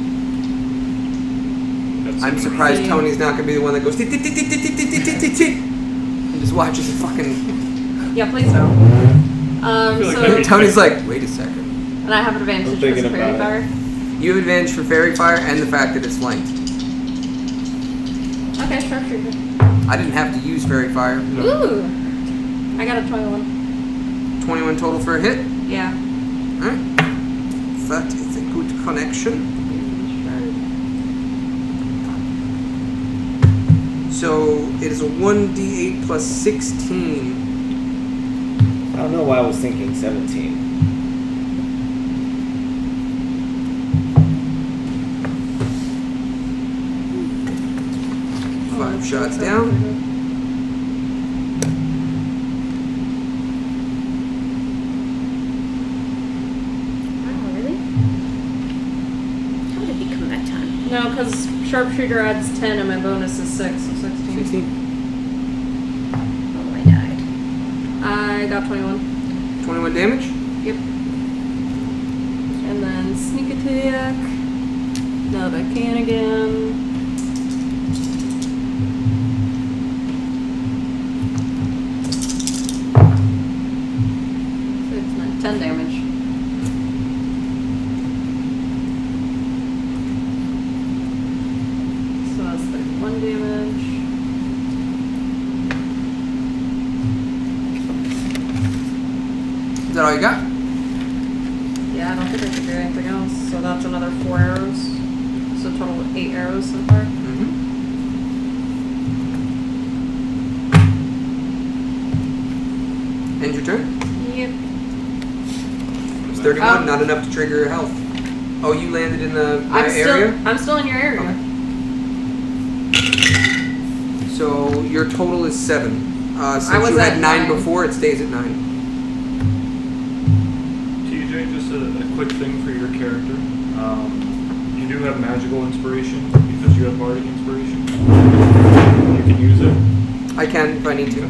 That's I'm it. surprised See. Tony's not gonna be the one that goes tick tick tick tick tick tick tick tick tick tick and just watches it fucking. Yeah, please don't. feel like So that'd be- Tony's like, wait a second. and I have an advantage I'm because thinking of fairy about fire. You have advantage for fairy fire and the fact that it's flanked. Okay, sharpshooter. I didn't have to use fairy fire. Ooh, I got a 21. 21 total for a hit. Yeah. Alright. That is a good connection. So it is a 1d8 plus 16. I don't know why I was thinking 17. Five shots down. Wow, really? How did it become that time? No, because sharpshooter adds 10 and my bonus is 6, so 16. 16. Oh, I died. I got 21. 21 damage. Yep. And then sneak attack. Now that I can again. So it's 9, 10 damage. So that's 31 damage. Is that all you got? Yeah, I don't think I can do anything else. So that's another 4 arrows. So total of 8 arrows so far. Mm-hmm. End your turn. Yep. It's 31, Oh. not enough to trigger your health. Oh, you landed in the my I'm area? I'm still in your area. Okay. So your total is 7. Since was you had at 9 9. before, it stays at 9. TJ, just a quick thing for your character. You do have magical inspiration because you have bardic inspiration. You can use it. I can if I need to.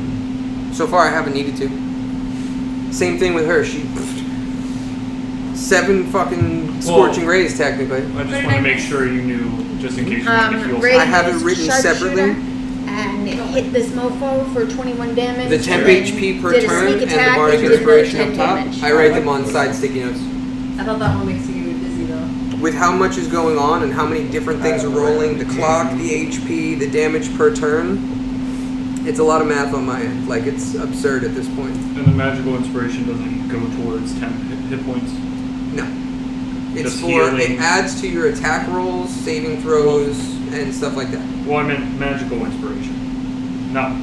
So far, I haven't needed to. Same thing with her. She 7 fucking scorching rays, technically. I just want to make sure you knew, just in case you wanted to heal Ray I something. have it used written sharpshooter, separately. And it hit this mofo for 21 damage. The temp and HP per did a turn sneak and the attack bardic and did another inspiration 10 up top. damage. I write them on side sticky notes. I thought that one makes you dizzy though. with how much is going on and how many different things are rolling, the clock, the HP, the damage per turn, it's a lot of math on my end. Like, it's absurd at this point. And the magical inspiration doesn't go towards 10 hit points? No. It's Just for, healing. it adds to your attack rolls, saving throws, and stuff like that. Well, I meant magical inspiration. No.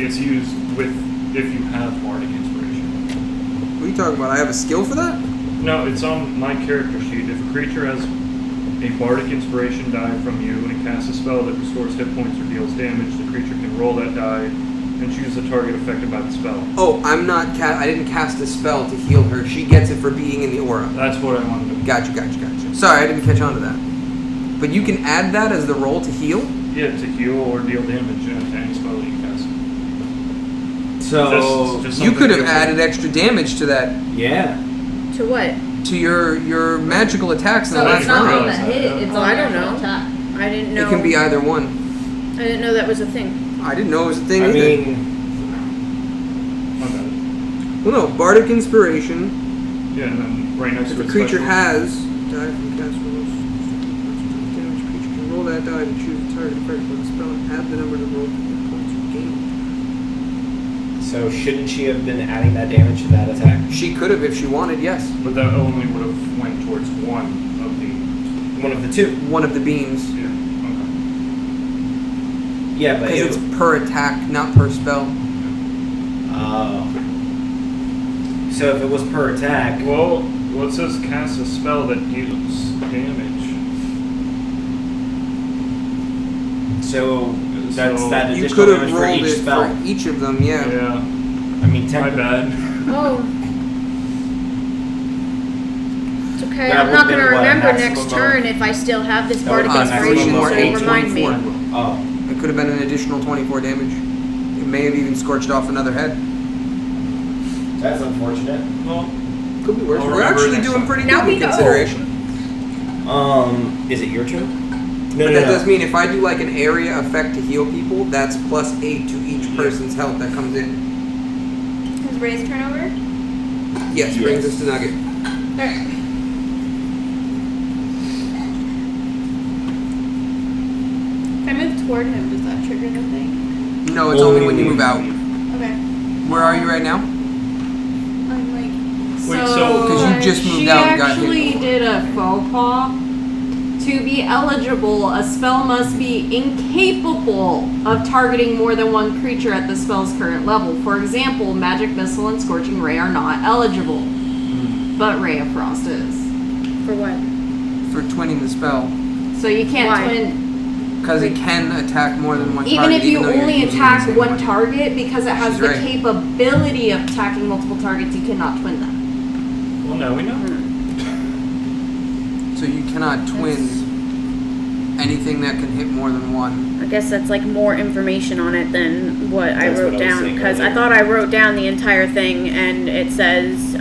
It's used with if you have bardic inspiration. What are you talking about? I have a skill for that? No, it's on my character sheet. If a creature has a bardic inspiration die from you and it casts a spell that restores hit points or deals damage, the creature can roll that die and choose the target affected by the spell. Oh, I'm not. I didn't cast a spell to heal her. She gets it for being in the aura. That's what I wanted to. Gotcha. Sorry, I didn't catch on to that. But you can add that as the roll to heal? Yeah, to heal or deal damage to any spell that you cast. So Just You something could have to- added extra damage to that, yeah. To what? to your magical attacks in So the it's last not on round. the hit, it's Oh, on I the don't actual know. attack. I didn't know. It can be either one. I didn't know that was a thing. I didn't know it was a thing I either. mean, My bad. Well, no, bardic inspiration. Yeah, and then right next If to a it, creature special. has die from cast rolls, damage, creature can roll that die to choose a target affected by the spell and add the number to roll hit points gained. so shouldn't she have been adding that damage to that attack? She could have if she wanted, yes. But that only would have went towards one of the. One of the two. One of the beams. Yeah. Okay. Yeah, but Because it, it's per attack, not per spell. so if it was per attack, Well, it says cast a spell that deals damage. so that's So that You additional could have damage for rolled each it spell. for each of them, yeah. Yeah. I mean, My technically, bad. Oh. It's okay. That I'm not would've going to been what, remember maximum next of- turn if I still have this That bardic would've been inspiration, maximum so of remind me. 24. Oh, It could have been an additional 24 damage. It may have even scorched off another head. that's unfortunate. Well, Could be worse. I'll We're remember actually next doing time. pretty Now good we in know. consideration. Is it your turn? No, But that does mean if I do like an area effect to heal people, that's +8 to each person's health that comes in. Is Ray's turn over? Yes, brings us to Nugget. Alright. If I move toward him, does that trigger the thing? No, it's only when you move out. Okay. Where are you right now? I'm like. Wait, so- 'Cause you just moved out and got hit. She actually did a faux pas. To be eligible, a spell must be incapable of targeting more than one creature at the spell's current level. For example, Magic Missile and Scorching Ray are not eligible, but Ray of Frost is. For what? For twinning the spell. So you can't Why? twin. Because it can attack more than one Even target. if you though you're only using the attack same one target, because it has She's the right. capability of attacking multiple targets, you cannot twin them. well, now we know. So you cannot twin anything that can hit more than one. I guess that's like more information on it than what I That's wrote what I was down. saying Because I earlier. thought I wrote down the entire thing and it says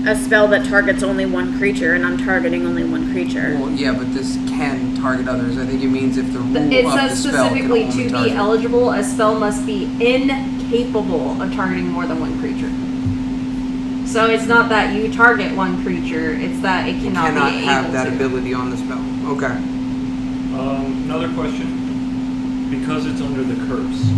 a spell that targets only one creature, and I'm targeting only one creature. Well, yeah, but this can target others. I think it means if the rule It of the says spell can specifically only to be target. eligible, a spell must be incapable of targeting more than one creature. So it's not that you target one creature; it's that it You cannot, cannot be have able that to. ability on the spell. Okay. Another question. Because it's under the curse,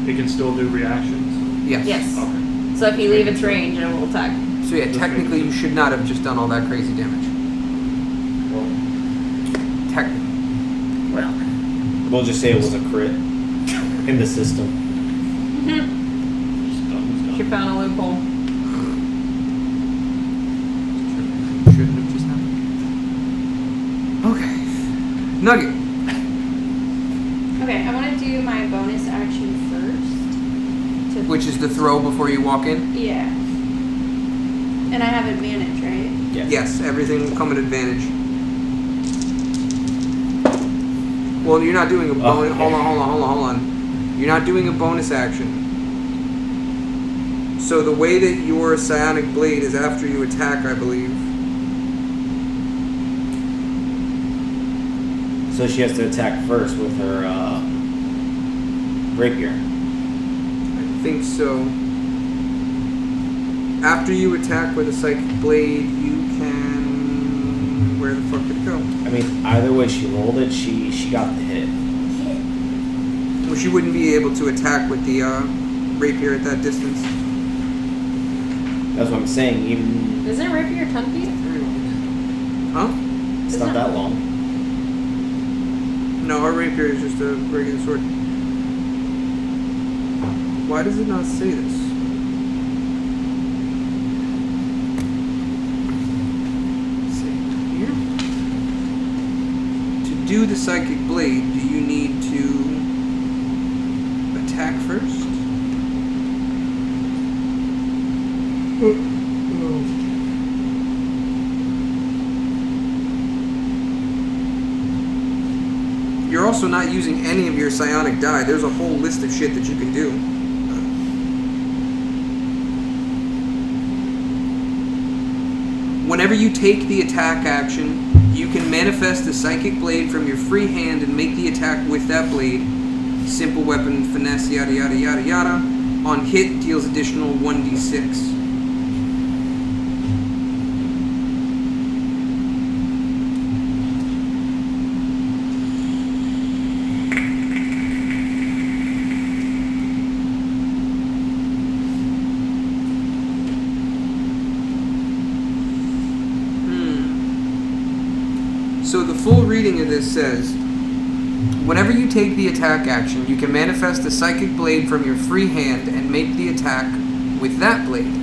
it can still do reactions. Yes. Yes. Okay. So if you leave its range, it will attack. So yeah, technically you should not have just done all that crazy damage. Well, Technically. Well, We'll just say it was a crit in the system. just done. She found a loophole. Shouldn't have just happened. Okay. Nugget. Okay, I want to do my bonus action first. Which is the throw before you walk in? Yeah. And I have advantage, right? Yes, everything will come at advantage. Well, you're not doing a bonus. okay. Hold on. You're not doing a bonus action. So the way that your psionic blade is after you attack, I believe. So she has to attack first with her rapier. I think so. After you attack with a psychic blade, you can. where the fuck did it go? I mean, either way she rolled it, she got the hit. Well, she wouldn't be able to attack with the rapier at that distance. That's what I'm saying. Even Isn't rapier 10 feet? Huh? it's not that long. No, our rapier is just a regular sword. Why does it not say this? Let's see here. To do the psychic blade, do you need to attack first? You're also not using any of your psionic die. There's a whole list of shit that you can do. Whenever you take the attack action, you can manifest a psychic blade from your free hand and make the attack with that blade. Simple weapon, finesse, yada yada yada yada. On hit, deals additional 1d6. So the full reading of this says, whenever you take the attack action, you can manifest a psychic blade from your free hand and make the attack with that blade.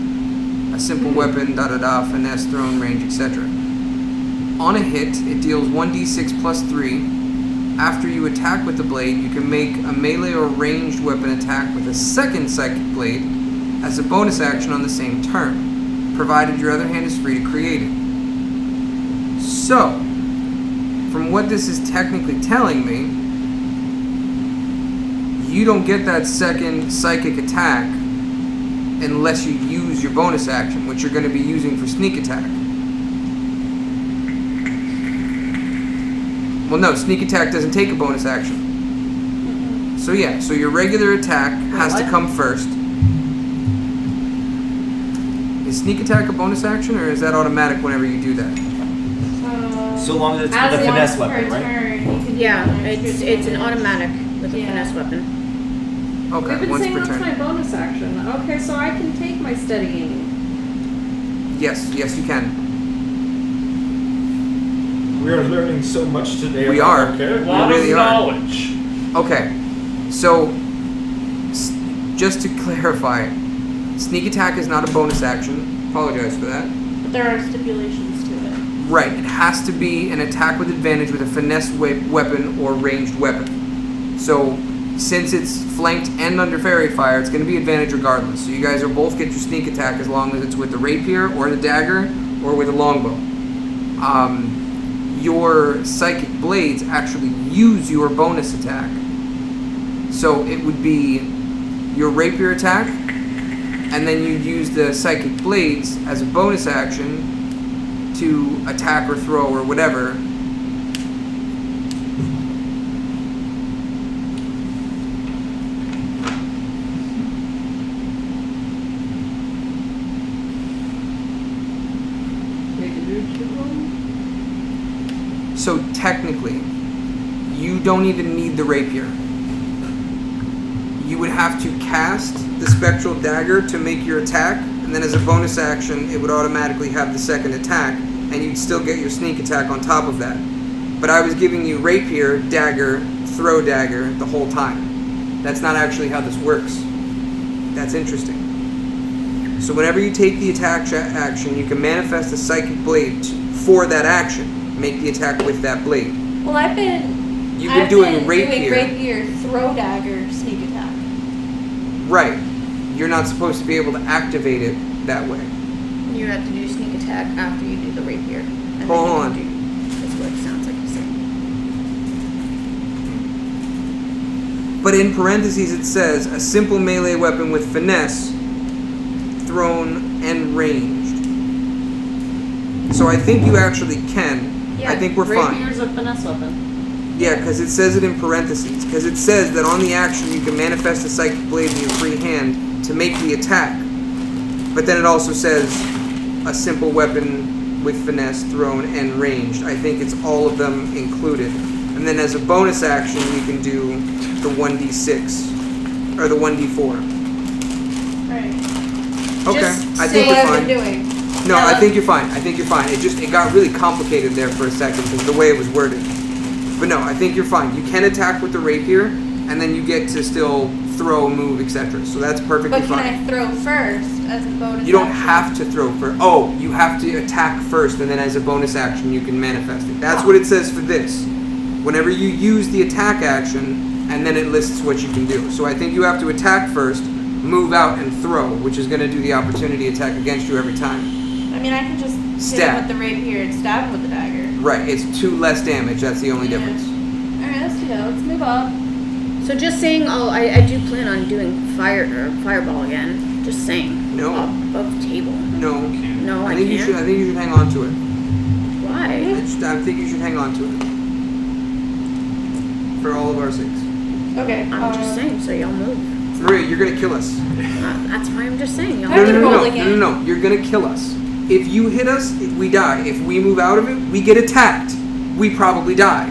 A simple weapon, da-da-da, finesse, thrown, range, etc. On a hit, it deals 1d6 plus 3. After you attack with the blade, you can make a melee or ranged weapon attack with a second psychic blade as a bonus action on the same turn, provided your other hand is free to create it. So, from what this is technically telling me, you don't get that second psychic attack unless you use your bonus action, which you're going to be using for sneak attack. Well, no, sneak attack doesn't take a bonus action. So yeah, so your regular attack has to come first. Is sneak attack a bonus action, or is that automatic whenever you do that? So long as it's As with a long finesse as weapon, per right? turn, you can do Yeah, an extra it's an damage. automatic with a Yeah. finesse weapon. Okay, We've been once saying per that's my turn. bonus action. Okay, so I can take my steadying. Yes, yes, you can. We are learning so much today. We about are. our character. A lot really of are. knowledge. Okay, so just to clarify, sneak attack is not a bonus action. Apologize for that. But there are stipulations to it. Right, it has to be an attack with advantage with a finesse weapon or ranged weapon. So, since it's flanked and under fairy fire, it's going to be advantage regardless. So you guys are both get your sneak attack as long as it's with the rapier or the dagger or with a longbow. Your psychic blades actually use your bonus attack. So it would be your rapier attack, and then you'd use the psychic blades as a bonus action to attack or throw or whatever. So technically, you don't even need the rapier. You would have to cast the spectral dagger to make your attack, and then as a bonus action, it would automatically have the second attack, and you'd still get your sneak attack on top of that. But I was giving you rapier, dagger, throw dagger the whole time. That's not actually how this works. That's interesting. So whenever you take the attack action, you can manifest a psychic blade for that action. Make the attack with that blade. Well, I've been doing rapier. doing rapier, throw dagger, sneak attack. Right. You're not supposed to be able to activate it that way. You have to do sneak attack after you do the rapier. And Hold then on. you can do, that's what it sounds like you said. But in parentheses it says, a simple melee weapon with finesse, thrown, and ranged. So I think you actually can. I think we're fine. Rapier's a finesse weapon. Yeah, because it says it in parentheses. Because it says that on the action you can manifest a psychic blade in your free hand to make the attack. But then it also says a simple weapon with finesse, thrown, and ranged. I think it's all of them included. And then as a bonus action, you can do the 1d6 or the 1d4. Right. Okay, Just I say think what you're I've fine. been doing. No, Yeah, I think you're fine. I think you're fine. It got really complicated there for a second because the way it was worded. But no, I think you're fine. You can attack with the rapier, and then you get to still throw, move, etc. So that's perfectly But can fine. I throw first as a bonus? You don't action? have to throw first. Oh, you have to attack first, and then as a bonus action, you can manifest it. That's what it says for this. Whenever you use the attack action, and then it lists what you can do. So I think you have to attack first, move out, and throw, which is going to do the opportunity attack against you every time. I mean, I can just hit Stab. him with the rapier and stab him with the dagger. Right, it's 2 less damage. That's the only Yeah. difference. Alright, let's do that. Let's move up. So just saying, I do plan on doing fireball again. Just saying. No. Above the table. No, No, I I think you can't. should. I think you should hang on to it. Why? I think you should hang on to it for all of our sakes. Okay. I'm just saying, so y'all move. Maria, you're gonna kill us. That's why I'm just saying, y'all I have to move. roll again. No. You're gonna kill us. If you hit us, we die. If we move out of it, we get attacked. We probably die.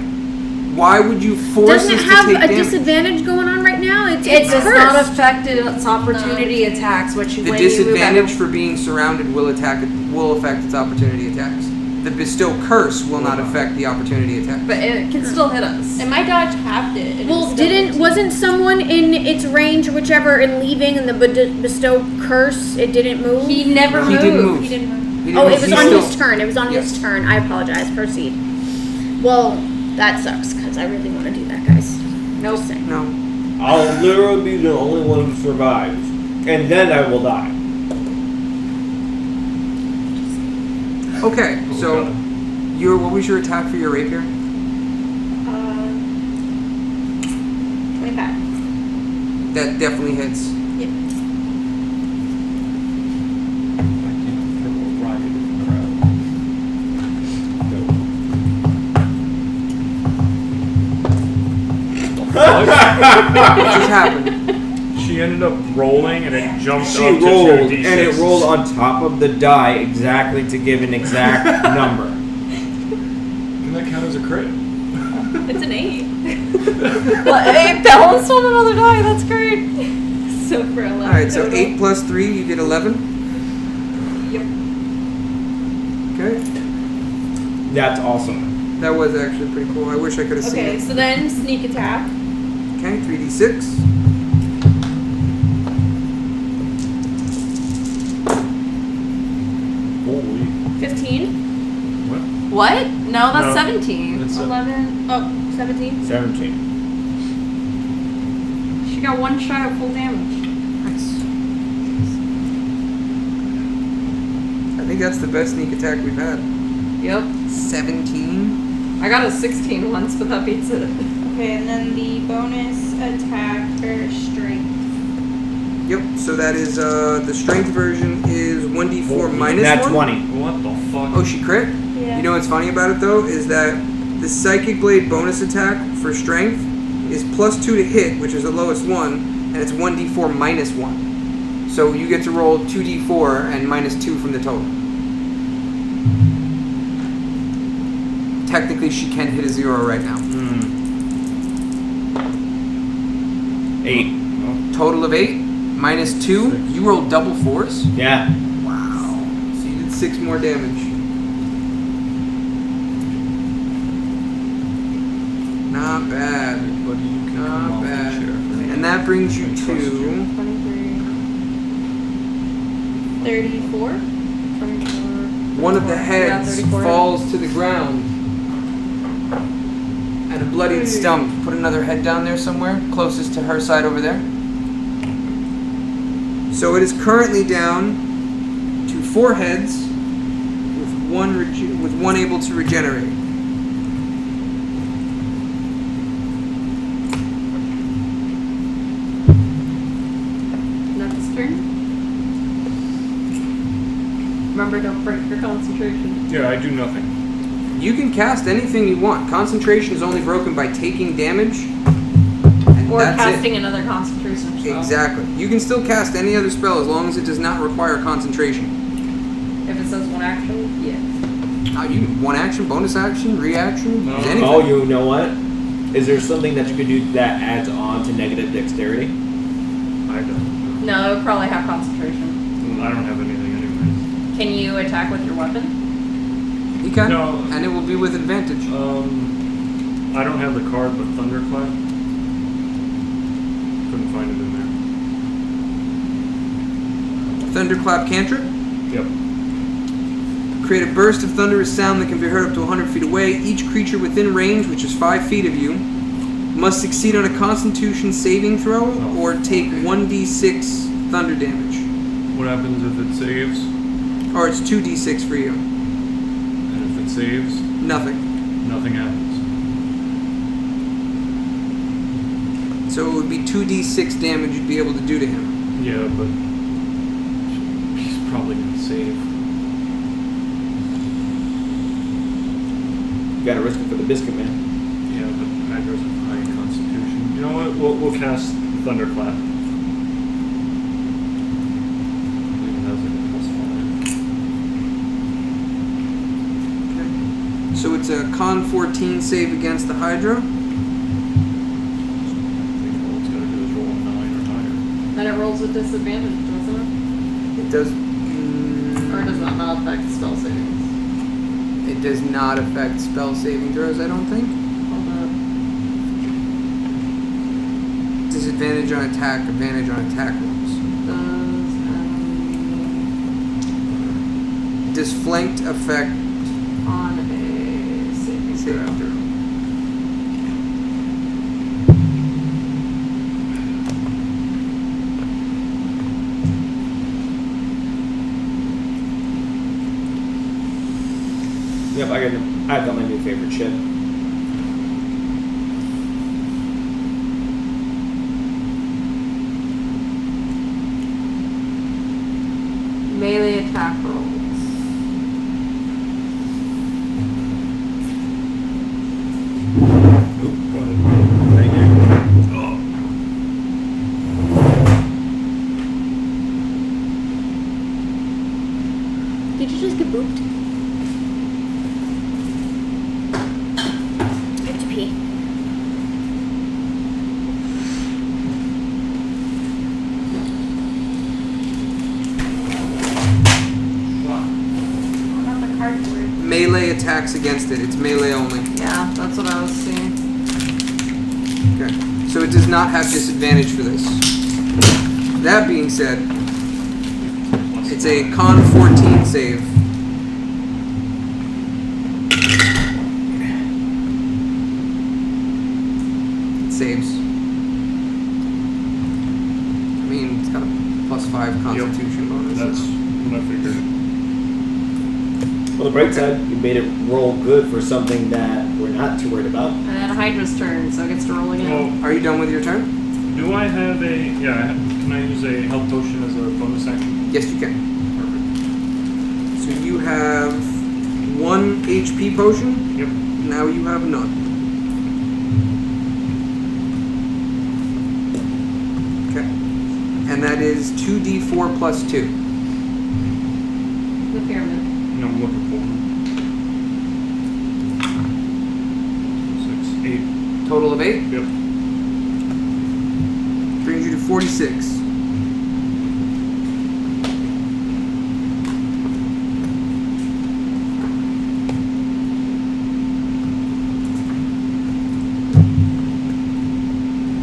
Why would you force Doesn't us it to have take a damage? disadvantage going on right now? It It's does cursed. not affect its opportunity attacks, which The when you move disadvantage out for being surrounded will affect its opportunity attacks. The bestow curse will not affect the opportunity attack. but it can still hit us. And my dodge halved it. and Well, it still wasn't someone in its range or whichever and leaving and the bestow curse, it didn't move? He never No, moved. he didn't move. He didn't move. He didn't Oh, move. it was He's on still- his turn. It was on Yes. his turn. I apologize. Proceed. Well, that sucks because I really want to do that, guys. Nope. Just saying. No. I'll literally be the only one who survives, and then I will die. Okay, so what was your attack for your rapier? 25. That definitely hits. Yep. What just happened? She ended up rolling and it jumped She up to rolled, 2d6. and it rolled on top of the die exactly to give an exact number. Can that count as a crit? It's an 8. Well, it balanced on another die. That's great. So for 11. Alright, so total. 8 plus 3, you get 11. Yep. Okay. That's awesome. That was actually pretty cool. I wish I could have seen Okay, it. so then sneak attack. Okay, 3d6. Holy. 15. What? No, that's No. 17. That's 11. Oh, 17. 17. She got one shot of full damage. Nice. I think that's the best sneak attack we've had. Yep. 17. I got a 16 once, but that beats it. Okay, and then the bonus attack for strength. Yep, so that is, the strength version is 1d4 minus That's 1. 20. What the fuck? Oh, she crit? Yeah. You know what's funny about it though is that the Psychic Blade bonus attack for strength is plus 2 to hit, which is the lowest one, and it's 1d4 minus 1. So you get to roll 2d4 and minus 2 from the total. Technically, she can hit a 0 right now. 8. Total of 8 minus 2. You rolled double 4s. Yeah. Wow. So you did 6 more damage. Not bad. Buddy, you can come Not off bad. the chair. And that brings you I trust to 33. 34. one of the heads 34. falls to the ground. And a bloodied stump. Put another head down there somewhere, closest to her side over there. So it is currently down to 4 heads, with one able to regenerate. Next turn. Remember, don't break your concentration. Yeah, I do nothing. You can cast anything you want. Concentration is only broken by taking damage. And Or that's casting it. another concentration spell. Exactly. You can still cast any other spell as long as it does not require concentration. If it says one action, yeah. You one action, bonus action, reaction, No. use anything. Oh, you know what? Is there something that you could do that adds on to negative dexterity? I don't. No, it would probably have concentration. I don't have anything anyways. Can you attack with your weapon? You can, No. and it will be with advantage. I don't have the card, but Thunderclap. Couldn't find it in Thunderclap cantrip. there. Yep. Create a burst of thunderous sound that can be heard up to 100 feet away. Each creature within range, which is 5 feet of you, must succeed on a Constitution saving throw or take 1d6 thunder damage. What happens if it saves? Or it's 2d6 for you. And if it saves, Nothing. nothing happens. So it would be 2d6 damage you'd be able to do to him. Yeah, but He's probably gonna save. You gotta risk it for the biscuit, man. yeah, but Hydra's a high Constitution. You know what? We'll cast Thunderclap. Even though it's a +5. So it's a con 14 save against the Hydra. I think all it's gotta do is roll a 9 or higher. Then it rolls with disadvantage, doesn't it? It does. Or does that not affect spell savings? It does not affect spell saving throws, I don't think. Hold up. Disadvantage on attack, advantage on attack rolls. Does Does flanked affect on a saving saving throw. throw? Yep, I've got my new favorite shit. Melee attack rolls. Oop, go ahead. Right there. Oh. Did you just get booped? I have to pee. Not the cardboard. Melee attacks against it. It's melee only. Yeah, that's what I was seeing. Okay. So it does not have disadvantage for this. That being said, it's a con 14 save. It saves. I mean, it's got a +5 Constitution bonus. That's what I figured. Well, the bright side, you made it roll good for something that we're not too worried about. And then Hydra's turn, so it gets to roll again. Well, Are you done with your turn? do I have a... Yeah, can I use a health potion as a bonus action? Yes, you can. Perfect. So you have 1 HP potion. Yep. Now you have none. Okay. And that is 2d4 plus 2. The pyramid. No, I'm looking for one. 6, 8. Total of 8. Yep. Brings you to 46.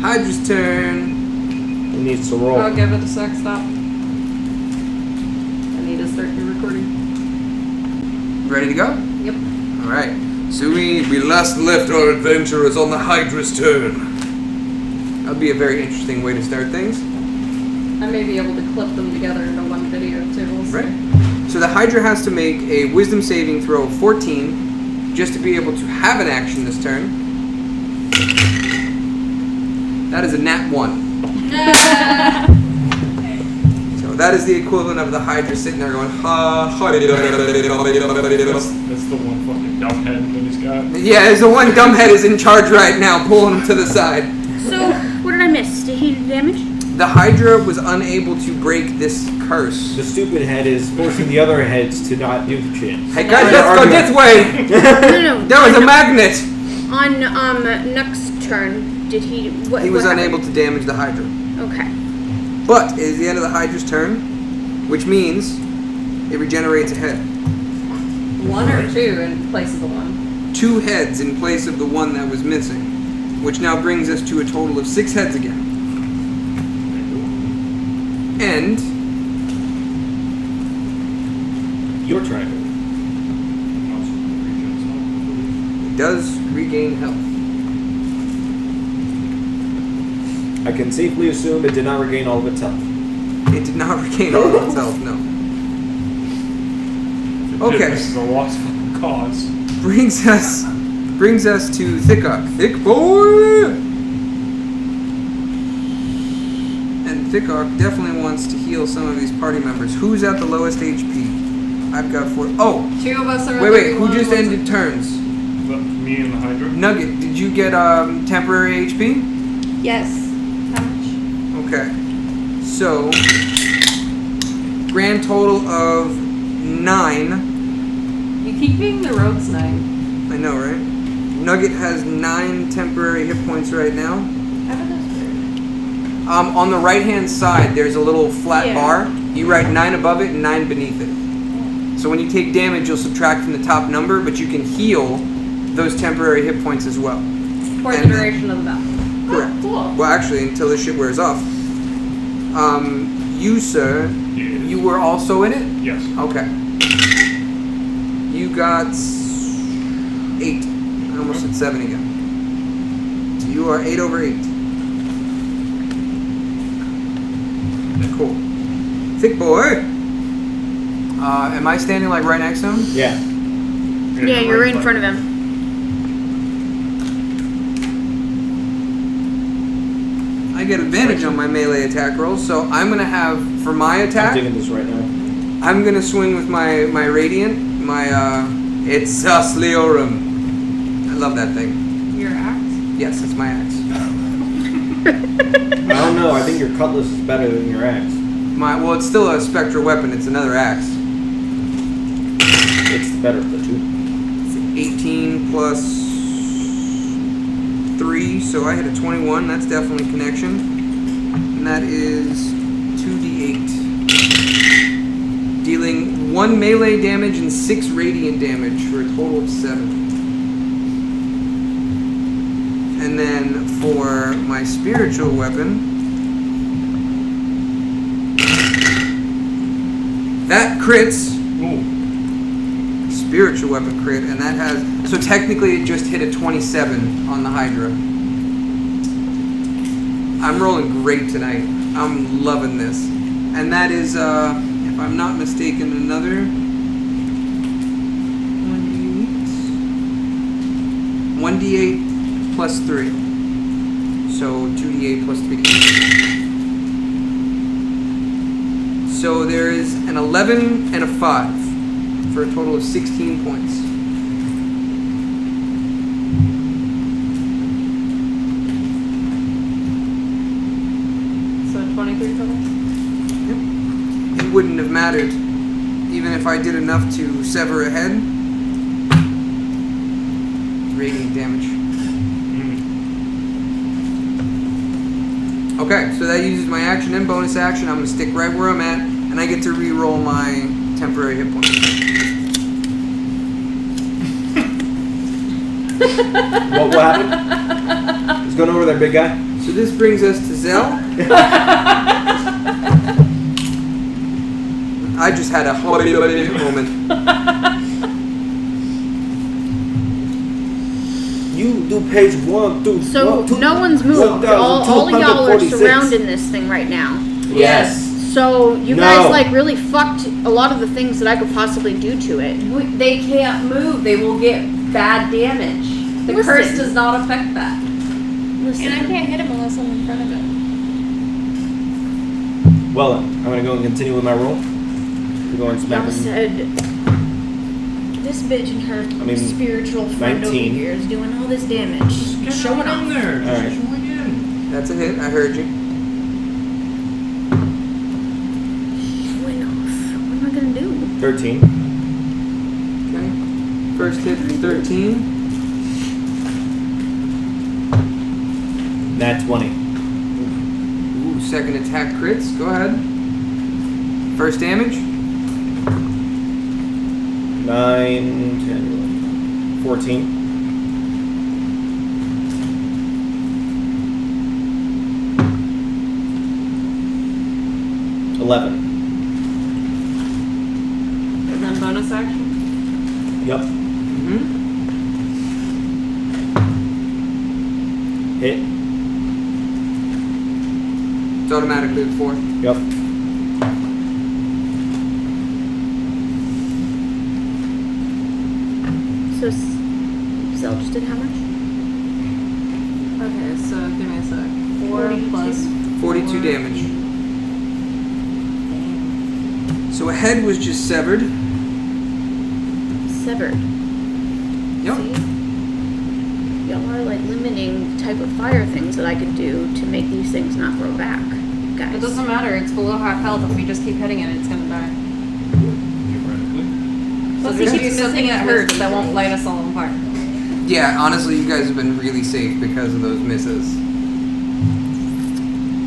Hydra's turn. It needs to roll. I'll give it a sec, stop. I need to start your recording. Ready to go? Yep. Alright. So we last left our adventurers on the Hydra's turn. That'll be a very interesting way to start things. I may be able to clip them together into one video too. We'll see. Right. So the Hydra has to make a wisdom saving throw of 14 just to be able to have an action this turn. That is a nat 1. So that is the equivalent of the Hydra sitting there going, ha, ha. That's the one fucking dumbhead that he's got. Yeah, there's the one dumbhead is in charge right now, pulling him to the side. So, what did I miss? Did he do damage? The Hydra was unable to break this curse. The stupid head is forcing the other heads to not do the shit. Hey guys, let's go this way! No. There was a magnet! On Nuck's turn, did he? What, He was what unable to damage the Hydra. happened? Okay. But it is the end of the Hydra's turn, which means it regenerates a head. 1 or 2 in place of the 1. 2 heads in place of the one that was missing, which now brings us to a total of 6 heads again. And Your turn. it does regain health. I can safely assume it did not regain all of its health. It did not regain all of its health, no. Okay. This is a lost fucking cause. Brings us to Thickok. Thick boy! And Thickok definitely wants to heal some of these party members. Who's at the lowest HP? I've got 4. Oh! 2 of us are. Wait, who just ended turns? But me and the Hydra? Nugget, did you get temporary HP? Yes. How much? Okay. So, grand total of 9. You keep being the rogue's 9. I know, right? Nugget has 9 temporary hit points right now. How about those birds? On the right-hand side, there's a little flat Yeah. bar. You write 9 above it and 9 beneath it. So when you take damage, you'll subtract from the top number, but you can heal those temporary hit points as well. For the And- duration of the battle. Correct. Cool. Well, actually, until this shit wears off. You, sir, Yes. you were also in it? Yes. Okay. You got 8. I almost said 7 again. So you are 8 over 8. Cool. Thick boy. Am I standing like right next to him? Yeah. Yeah, you're right in front of him. I get advantage on my melee attack rolls, so I'm gonna have for my I'm attack. digging this right now. I'm gonna swing with my radiant. It's Leorum. I love that thing. Your axe? Yes, it's my axe. I don't know. I think your cutlass is better than your axe. Well, it's still a spectral weapon. It's another axe. It's the better of the two. 18 plus 3, so I hit a 21. That's definitely connection. And that is 2d8. Dealing 1 melee damage and 6 radiant damage for a total of 7. And then for my spiritual weapon, that crits. Ooh. Spiritual weapon crit, and that has, so technically it just hit a 27 on the Hydra. I'm rolling great tonight. I'm loving this. And that is, if I'm not mistaken, another 1d8 plus 3. So 2d8 plus 3. So there is an 11 and a 5. For a total of 16 points. So 23 total? It wouldn't have mattered, even if I did enough to sever a head. Radiant damage. Okay, so that uses my action and bonus action. I'm gonna stick right where I'm at, and I get to re-roll my temporary hit points. What happened? What's going over there, big guy? So this brings us to Zell. I just had a moment. You do page 1 through So 1, 2, no one's moved. All of y'all are surrounding this thing right now. Yes. So you No. guys like really fucked a lot of the things that I could possibly do to it. They can't move. They will get bad damage. The Listen. curse does not affect that. And I can't hit him unless I'm in front of him. Well, I'm going to go and continue with my roll. We're going smack Y'all him. said this bitch and her spiritual friend 19. over here is doing all this damage. Showing off. there. All right. Join in. That's a hit. I heard you. 13. Okay. First hit for 13. Nat 20. Ooh, second attack crits. Go ahead. First damage. 9, 10, 14. $11. And then bonus action. Yep. Mm-hmm. Hit. It's automatically at 4. Yep. So, Zell just did how much? Okay, so give me a sec. 4 plus 42 damage. So a head was just severed. Severed. Yep. See? Y'all are like limiting the type of fire things that I could do to make these things not grow back, guys. It doesn't matter. It's below half health. If we just keep hitting it, it's gonna die. Theoretically. So Plus just it use keeps something missing that its hurts wisdom that won't save. light us all on fire. Yeah, honestly, you guys have been really safe because of those misses.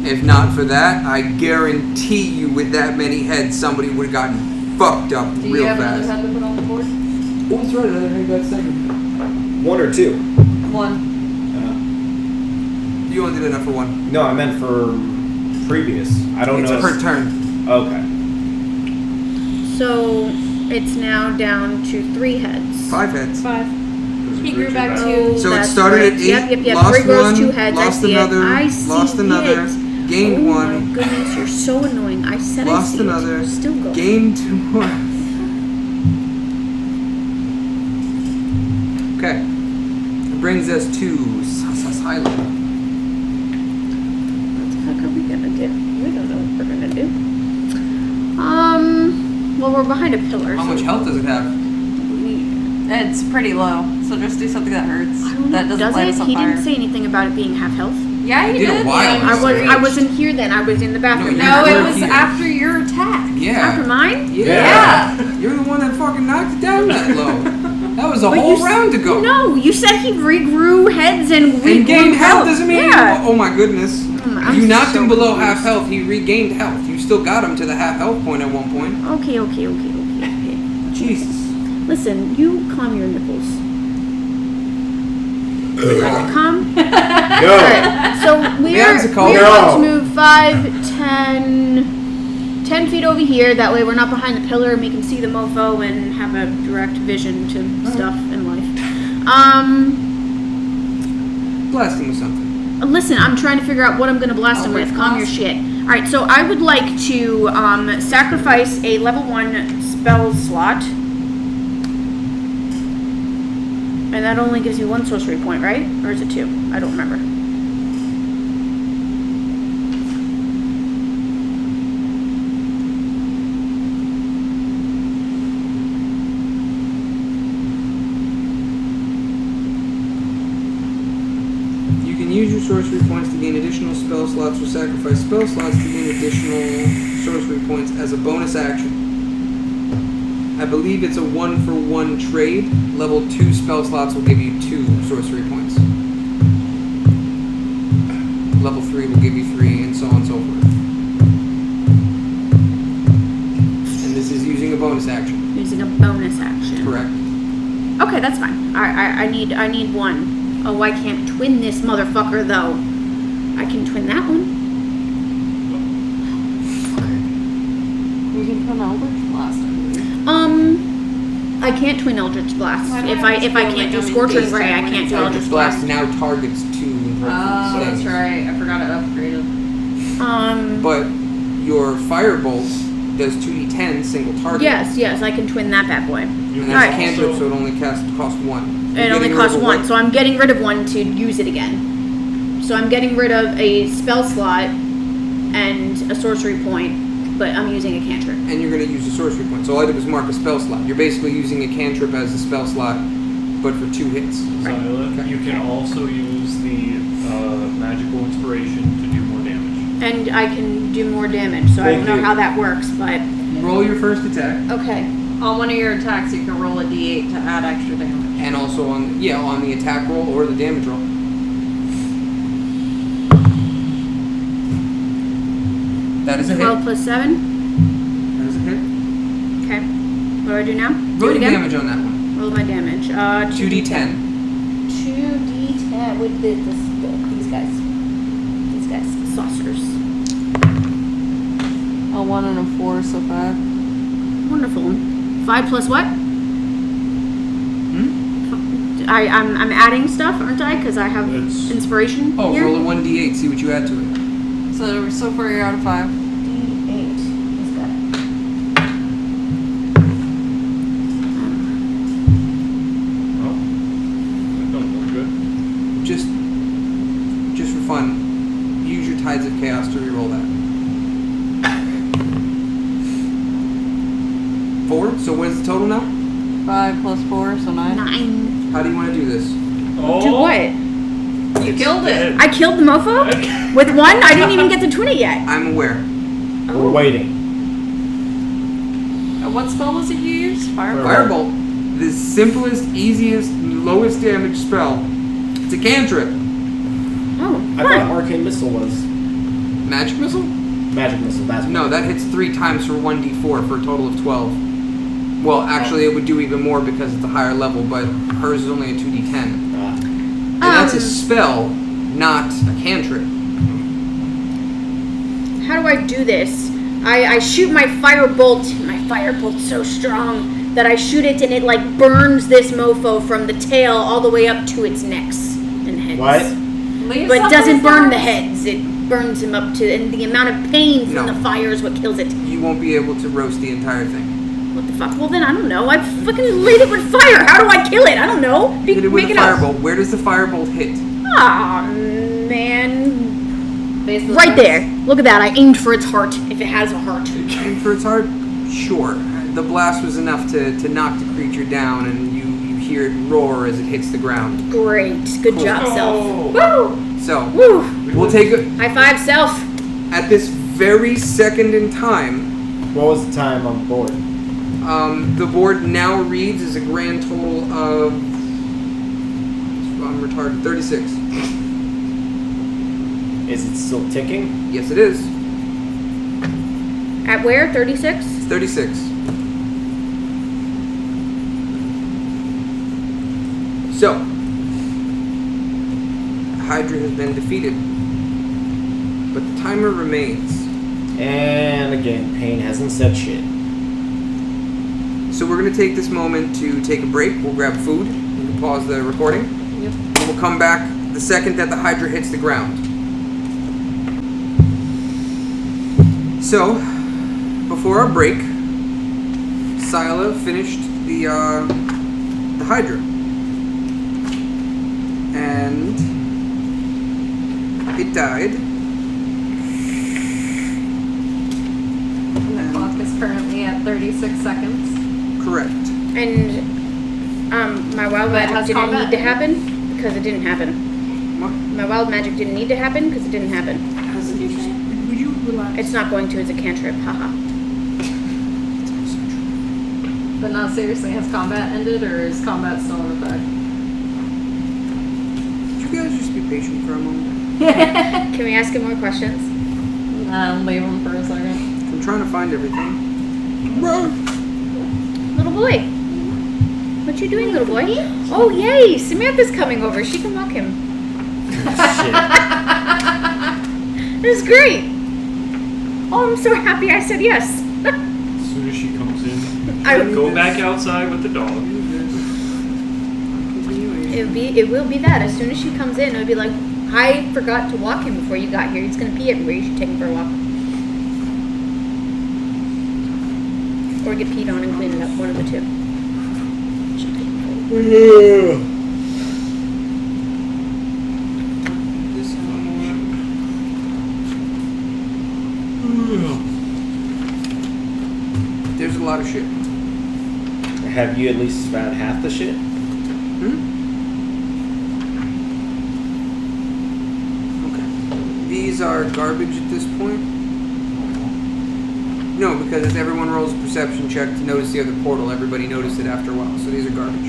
If not for that, I guarantee you with that many heads, somebody would have gotten fucked up Do you real have another fast. head to put on the board? Oh, that's right, I got second. 1 or 2? 1. You only did enough for 1. No, I meant for previous. I don't It's know. per turn. Okay. So it's now down to 3 heads. 5 heads. 5. There's a He grew creature back back. to. So it That's started right. at 8, Yep. lost 3 grows 1, 2 heads. lost I see another, it. I see lost another, it. gained Oh 1, my goodness, you're so annoying. I said I lost see another, it. Still go. gained 2 more. Okay. It brings us to Silent. What the fuck are we gonna do? We don't know what we're gonna do. Well, we're behind a pillar. How so much health does it have? It's pretty low, so just do something that hurts. I don't know. That doesn't Does light it? us on He fire. didn't say anything about it being half health. Yeah, he Did a did. while. Yeah, I wasn't here then. I was in the bathroom. No, No, You it were was here. after your attack. Yeah. After mine? Yeah. You're the one that fucking knocked it down that low. That was a But whole you round to go. No, you said he regrew heads and regrew And gained health doesn't mean Yeah. Oh my goodness. I'm You knocked him so below confused. half health, he regained health. You still got him to the half health point at one point. Okay. Jesus. Listen, you calm your nipples. Calm? No. Alright, so we're Whimsical. going No. to move 5, 10 feet over here. That way we're not behind the pillar and we can see the mofo and have a direct vision to stuff in life. Blast him with something. Listen, I'm trying to figure out what I'm going to blast him with. Calm your shit. Alright, so I would like to sacrifice a level 1 spell slot. And that only gives you 1 sorcery point, right? Or is it 2? I don't remember. You can use your sorcery points to gain additional spell slots or sacrifice spell slots to gain additional sorcery points as a bonus action. I believe it's a 1-for-1 trade. Level 2 spell slots will give you 2 sorcery points. Level 3 will give you 3, and so on and so forth. And this is using a bonus action. Using a bonus action. Correct. Okay, that's fine. I need 1. Oh, I can't twin this motherfucker though. I can twin that one. We can put an Eldritch Blast on. I can't twin Eldritch Blast. Why do If I I always if I feel can't like do I'm in Scorching East Ray, I Time when can't it's do Eldritch Eldritch Blast Blast. now targets 2 Oh, that's things. right. I forgot it upgraded. But your firebolt does 2d10 single target. Yes, I can twin that bad boy. You And can that's a Alright. cantrip, also- so it only cost 1. You're It only getting rid costs of a 1, so I'm getting rid of 1 to use it again. So I'm getting rid of a spell slot and a sorcery point, but I'm using a cantrip. And you're going to use a sorcery point. So all I did was mark a spell slot. You're basically using a cantrip as a spell slot, but for 2 hits. Zyla, you can also use the magical inspiration to do more damage. And I can do more damage, so I Thank don't know you. how that works, but Roll your first attack, Okay. On one of your attacks, you can roll a d8 to add extra damage. and also on the attack roll or the damage roll. That is a hit. 12 plus 7. That is a hit. Okay. What do I do now? Do Roll it your again? damage on that one. Roll my damage. 2d10. 2d10 with these guys. These guys. Saucers. A 1 and a 4, so 5. Wonderful. 5 plus what? Hmm? I'm adding stuff, aren't I? Because I have It's- inspiration Oh, here. roll a 1d8. See what you add to it. So far you're out of 5. D8. What's that? Oh, that don't look good. Just for fun, use your Tides of Chaos to reroll that. 4. So what is the total now? 5 plus 4, so 9. 9. How do you want to do this? Oh, Do what? You killed it. I killed the mofo? With 1? I didn't even get to 20 yet. I'm aware. We're waiting. What spell was it you used? Firebolt? Firebolt. The simplest, easiest, lowest damage spell. It's a cantrip. Oh, I thought fun. Arcane Missile was Magic missile? Magic Missile. That's No, that hits 3 times for 1d4 for a total of 12. Well, actually, it would do even more because it's a higher level, but hers is only a 2d10. And that's a spell, not a cantrip. How do I do this? I shoot my firebolt. My firebolt's so strong that I shoot it and it like burns this mofo from the tail all the way up to its necks and heads. What? Leave But it some doesn't of burn these the heads. It burns him up to, and the amount of pain from No. the fire is what kills it. You won't be able to roast the entire thing. What the fuck? Well then, I don't know. I fucking lit it with fire. How do I kill it? I don't know. Hit it with Make a it up. firebolt. Where does the firebolt hit? Aw, man. Base of the Right dice. there. Look at that. I aimed for its heart, if it has a heart. And for its heart, sure. The blast was enough to knock the creature down, and you hear it roar as it hits the ground. Great. Good job, Self. Oh. Woo! So, Woo! we'll take a, High five, Self. at this very second in time, What was the time on the board? the board now reads as a grand total of, I'm retarded, 36. Is it still ticking? Yes, it is. At where? 36? It's 36. So, Hydra has been defeated, but the timer remains. And again, Pain hasn't said shit. So we're going to take this moment to take a break. We'll grab food. You can pause the recording. Yep. And we'll come back the second that the Hydra hits the ground. So, before our break, Scylla finished the Hydra. And it died. And the clock is currently at 36 seconds. Correct. And, my wild But magic has didn't combat need to happen because it didn't happen. What? My wild magic didn't need to happen because it didn't happen. Would you relax? It's not going to. It's a cantrip. Haha. But not seriously, has combat ended or is combat still in effect? Could you guys just be patient for a moment? Can we ask him more questions? Leave him for a second. I'm trying to find everything. Little boy. What you doing, little boy? Oh, yay! Samantha's coming over. She can walk him. Shit. It was great. Oh, I'm so happy I said yes. As soon as she comes in, I- go back outside with the dog. It will be that. As soon as she comes in, it'll be like, I forgot to walk him before you got here. He's gonna pee everywhere. You should take him for a walk. Or get peed on and clean it up. One of the two. Should take him for a walk. This There's a lot of shit. Have you at least found half the shit? Okay. These are garbage at this point. No, because if everyone rolls a perception check to notice the other portal, everybody noticed it after a while. So these are garbage.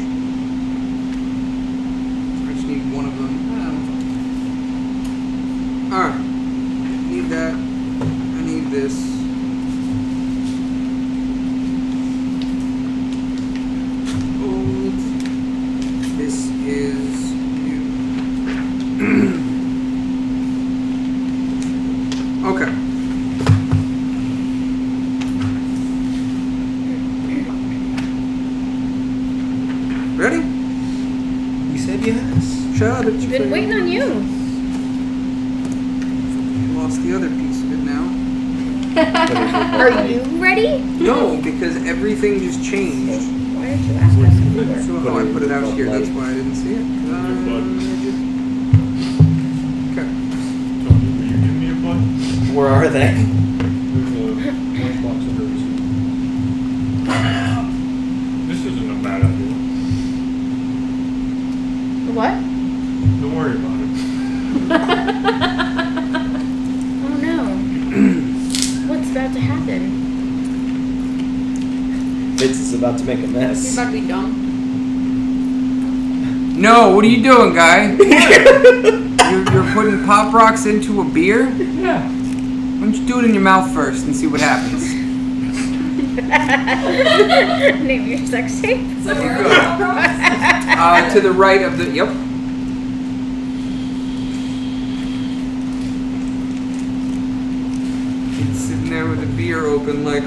I just need one of them. Alright. Need that. I need this. Old. This is new. Okay. Ready? You said yes. Shut up. I've been waiting on you. Lost the other piece of it now. Are you ready? No, because everything just changed. Why did you ask us before? So, oh, I put it out here. That's why I didn't see it. Okay. Tony, will you give me a bud? Where are they? There's a lunchbox under the seat. This isn't a bad idea. What? Don't worry about it. Oh no. What's about to happen? Fitz is about to make a You're mess. about to be dumb. No, what are you doing, guy? you're putting pop rocks into a beer? Yeah. Why don't you do it in your mouth first and see what happens? Name your sex tape. So where are the pop rocks? To the right of the. Yep. He's sitting there with a beer open, like.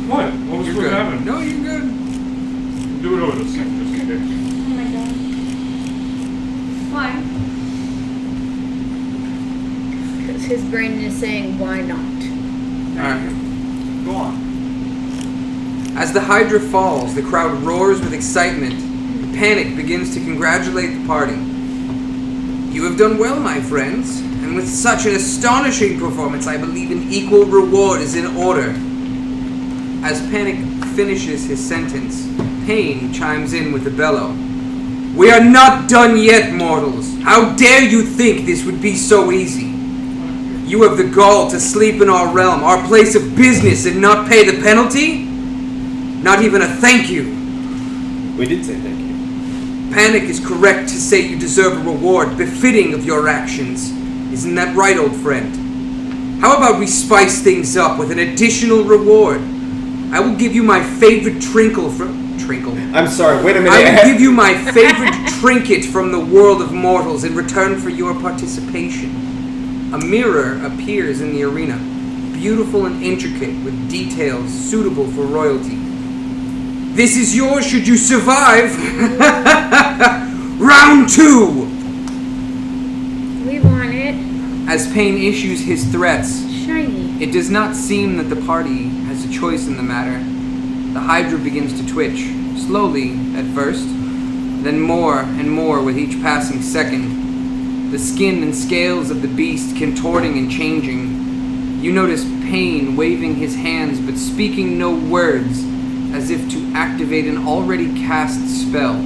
What? What was You're supposed good. to happen? No, you're good. Do it over the sink just in case. Oh my god. Why? Because his brain is saying, why not? Alright. Go on. As the hydra falls, the crowd roars with excitement. Panic begins to congratulate the party. You have done well, my friends, and with such an astonishing performance, I believe an equal reward is in order. As Panic finishes his sentence, Pain chimes in with a bellow. We are not done yet, mortals. How dare you think this would be so easy? You have the gall to sleep in our realm, our place of business, and not pay the penalty? Not even a thank you. We did say thank you. Panic is correct to say you deserve a reward befitting of your actions. Isn't that right, old friend? How about we spice things up with an additional reward? I will give you my favorite Trinkle. I'm sorry, wait a minute. I will give you my favorite trinket from the world of mortals in return for your participation. A mirror appears in the arena, beautiful and intricate with details suitable for royalty. This is yours should you survive. Round 2! We want it. As Pain issues his threats, Shiny. it does not seem that the party has a choice in the matter. The hydra begins to twitch, slowly at first, then more and more with each passing second. The skin and scales of the beast contorting and changing. You notice Pain waving his hands but speaking no words, as if to activate an already cast spell.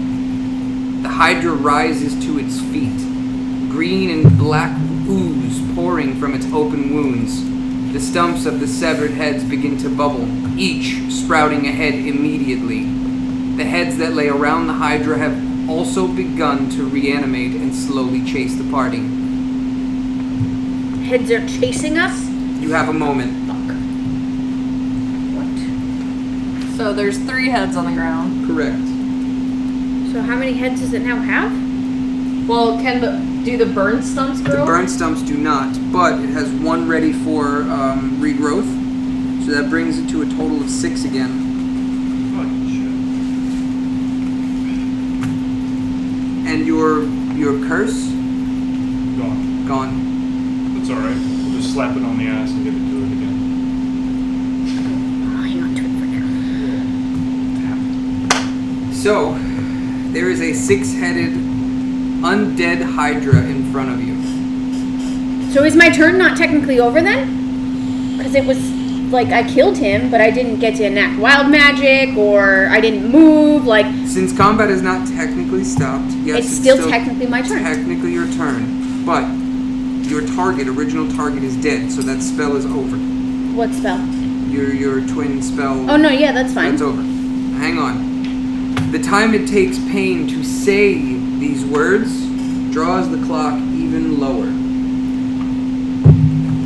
The hydra rises to its feet, green and black ooze pouring from its open wounds. The stumps of the severed heads begin to bubble, each sprouting a head immediately. The heads that lay around the hydra have also begun to reanimate and slowly chase the party. Heads are chasing us? You have a moment. Fuck. What? So there's 3 heads on the ground. Correct. So how many heads does it now have? Well, do the burn stumps The grow? burn stumps do not, but it has 1 ready for regrowth. So that brings it to a total of 6 again. Fucking And your curse? shit. Gone. Gone. That's alright. We'll just slap it on the ass and give it to it again. I'll hang on to it for now. So, there is a 6-headed undead hydra in front of you. So is my turn not technically over then? Because it was like I killed him, but I didn't get to enact wild magic, or I didn't move. Like Since combat is not technically stopped, yes, it's still technically my turn. technically your turn. but your original target is dead, so that spell is over. What spell? Your twin spell. Oh no, yeah, that's fine. That's over. Hang on. The time it takes Pain to say these words draws the clock even lower.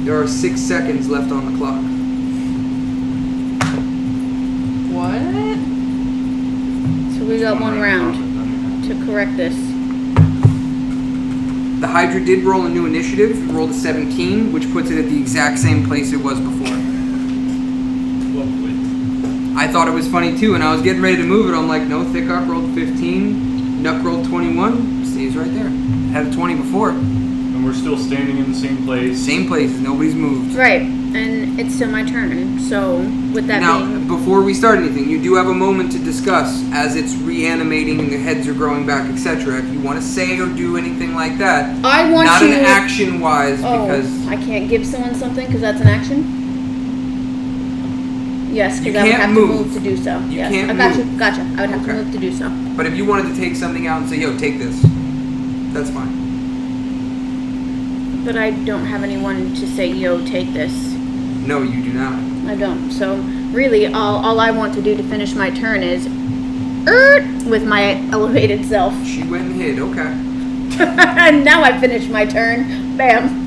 There are 6 seconds left on the clock. What? So we got one round to correct this. The Hydra did roll a new initiative, it rolled a 17, which puts it at the exact same place it was before. Lovely. I thought it was funny too, and I was getting ready to move it. I'm like, no, Thickock rolled 15, Nuck rolled 21, stays right there. Had a 20 before. And we're still standing in the same place. Same places, nobody's moved. Right, and it's still my turn. So with that Now, being, before we start anything, you do have a moment to discuss as it's reanimating and the heads are growing back, etc. If you want to say or do anything like that, I want not to. an action-wise, because I can't give someone something because that's an action. Yes, You because I would can't have move. to move to do so. You Yes, can't I gotcha, move. gotcha. I would have Okay. to move to do so. But if you wanted to take something out and say, yo, take this, that's fine. But I don't have anyone to say, yo, take this. No, you do not. I don't. So really, all I want to do to finish my turn is with my elevated self. She went and hid, okay. And now I finish my turn. Bam.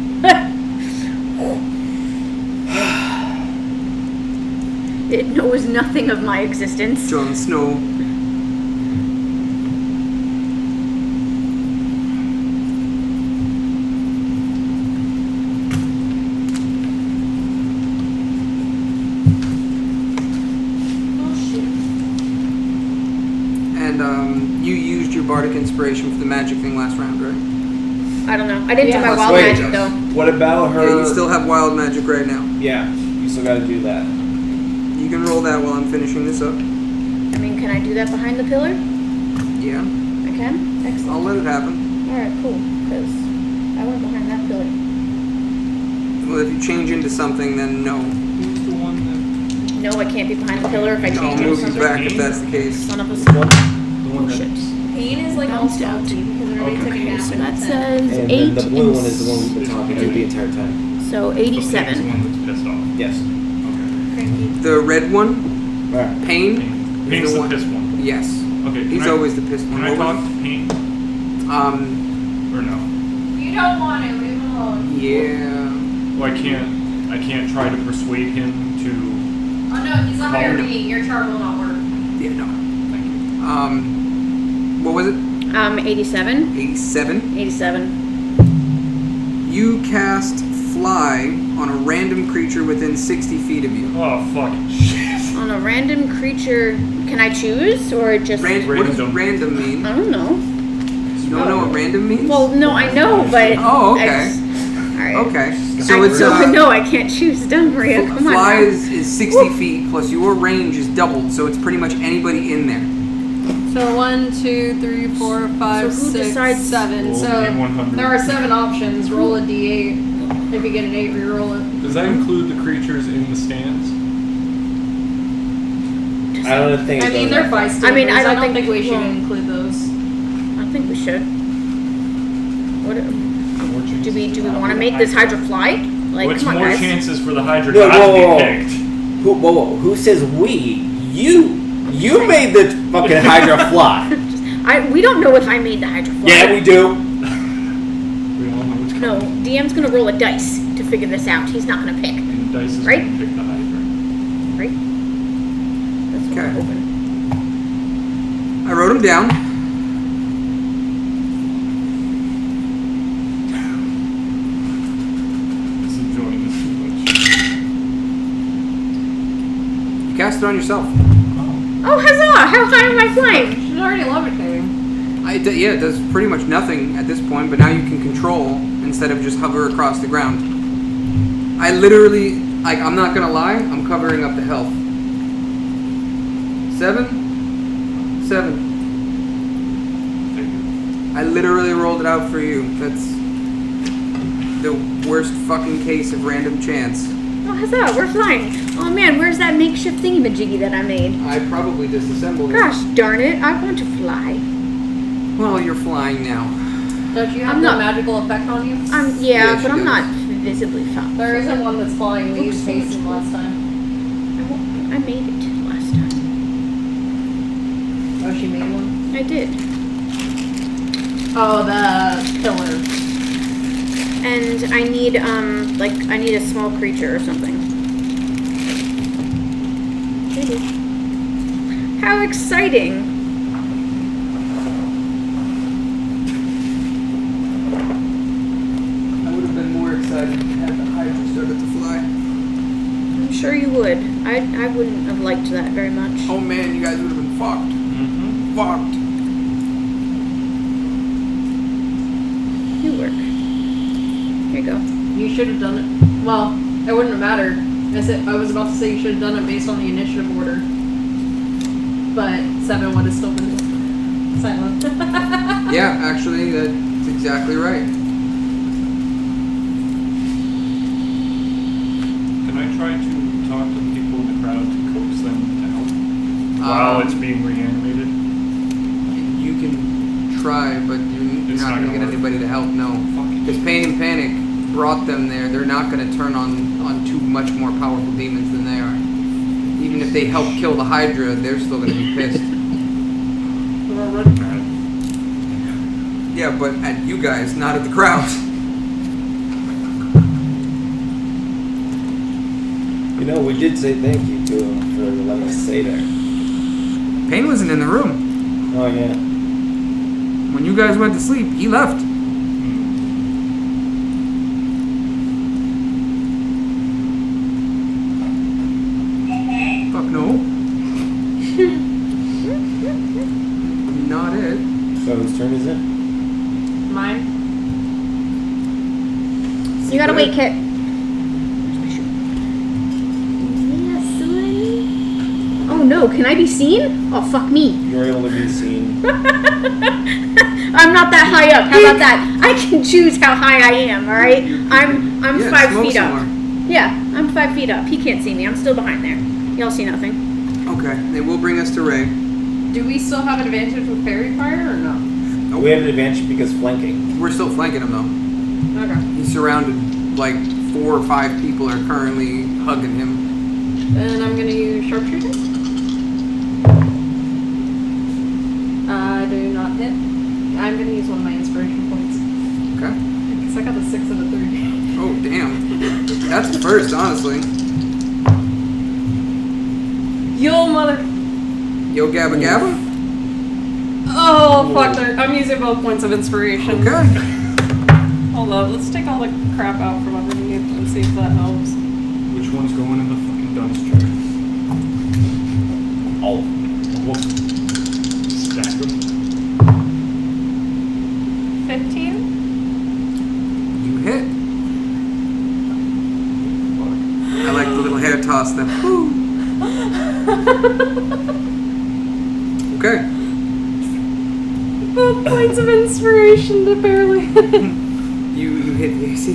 It knows nothing of my existence. Jon Snow. And you used your bardic inspiration for the magic thing last round, right? I don't know. I didn't do my Plus, wild wait. magic though. What about her? Yeah, you still have wild magic right now. Yeah, you still got to do that. You can roll that while I'm finishing this up. I mean, can I do that behind the pillar? Yeah, I can? Excellent. I'll let it happen. Alright, cool. Because I went behind that pillar. Well, if you change into something, then no. Who's the one that... No, I can't be behind the pillar if I I'll change into move you something. back if that's the case. Son of a The one that... bullshit. Pain is like all stealthy because everybody took a Okay. nap. So and that that's it. says And 8 then the blue and one is the one we've been talking to the entire time. So The pink is 87. the one that's pissed off. Yes. Okay. Cranky. The red one, Alright. Pain. Pain's the the one- pissed one. Yes, Okay. he's always the pissed one. Can I What talk was- to Pain? Or no? You don't want to. Leave him alone. Yeah. Well, I can't try to persuade him to... Oh no, he's a higher Calm. being. Your charm will not work. Yeah, no. Thank you. What was it? 87. 87. 87. You cast Fly on a random creature within 60 feet of you. Oh, fucking shit. On a random creature, can I choose or just? What does Random. random mean? I don't know. You don't know what random means? Well, no, I know, but. Oh, okay. Alright. Okay. So it's no, I can't choose. Don't Maria. Come on. Fly now. is 60 feet plus your range is doubled, so it's pretty much anybody in there. So 1, 2, 3, 4, 5, So who 6, decides- 7. Roll So D100. there are 7 options. Roll a d8. If you get an 8, reroll it. Does that include the creatures in the stands? I don't think. I it mean, does they're that. bystanders. I mean, I don't think think- we should well- include those. I think we should. What More chances do we to not want to be make the this Hydra. Hydra fly? Like, What's come on, more guys. chances for the Hydra Whoa, not whoa, to whoa. be picked? Who says we? You made the fucking Hydra fly. We don't know if I made the Hydra fly. Yeah, we do. We all know which No, DM's gonna roll a dice to figure this out. He's not gonna pick, And Dice is Right? going to pick the Hydra. right? That's what I'm Okay. hoping. I wrote them down. Just enjoying this too much. You cast it on yourself. Oh, huzzah! How high am I flying? She's already levitating. Yeah, it does pretty much nothing at this point, but now you can control instead of just hover across the ground. I literally, I'm not gonna lie, I'm covering up the health. 7. Take it. I literally rolled it out for you. That's the worst fucking case of random chance. Oh, huzzah! We're flying. Oh man, where's that makeshift thingamajiggy that I made? I probably disassembled it. Gosh darn it! I want to fly. Well, you're flying now. Don't you have I'm no not- magical effect on you? Yeah, but she I'm does. not visibly found. There isn't one that's flying. We Looks used so much Hasten last time. I made it last time. Oh, she made one? I did. Oh, the pillar. And I need I need a small creature or something. How exciting! I would have been more excited had the hydra started to fly. I'm sure you would. I wouldn't have liked that very much. Oh man, you guys would have been fucked. Mm-hmm. Fucked. You work. Here you go. You should have done it. Well, it wouldn't have mattered. I was about to say you should have done it based on the initiative order. But 7 would have still been silent. Yeah, actually, that's exactly right. Can I try to talk to the people in the crowd to coax them to help while it's being reanimated? You can try, but you're It's not not going to gonna get work. anybody to help, no. Because Pain and Panic brought them there. They're not going to turn on two much more powerful demons than they are. Even if they help kill the Hydra, they're still going to be pissed. They're already mad. Yeah, but at you guys, not at the crowd. You know, we did say thank you to him for letting us stay there. Pain wasn't in the room. Oh, yeah. When you guys went to sleep, he left. Fuck no. Not it. So whose turn is it? Mine? You gotta wait, Kit. Oh no, can I be seen? Oh fuck me. You're able to be seen. I'm not that high up. How about that? I can choose how high I am, alright? I'm Yeah, 5 smoke feet some up. more. Yeah, I'm 5 feet up. He can't see me. I'm still behind there. Y'all see nothing. Okay, they will bring us to Ray. Do we still have an advantage with fairy fire or no? We have an advantage because flanking. We're still flanking him though. Okay. He's surrounded. Like 4 or 5 people are currently hugging him. Then I'm gonna use sharpshooter. Do not hit. I'm gonna use one of my inspiration points. Okay. Because I got a 6 and a 3. Oh damn. That's first, honestly. Yo, mother. Yo, Gabba Gabba. Oh, fuck. I'm using both points of inspiration. Okay. Hold on. Let's take all the crap out from underneath and see if that helps. Which one's going in the fucking dumpster? Oh. We'll stack them. 15? You hit. I like the little hair toss then. Woo. Okay. Both points of inspiration to barely. You hit the AC.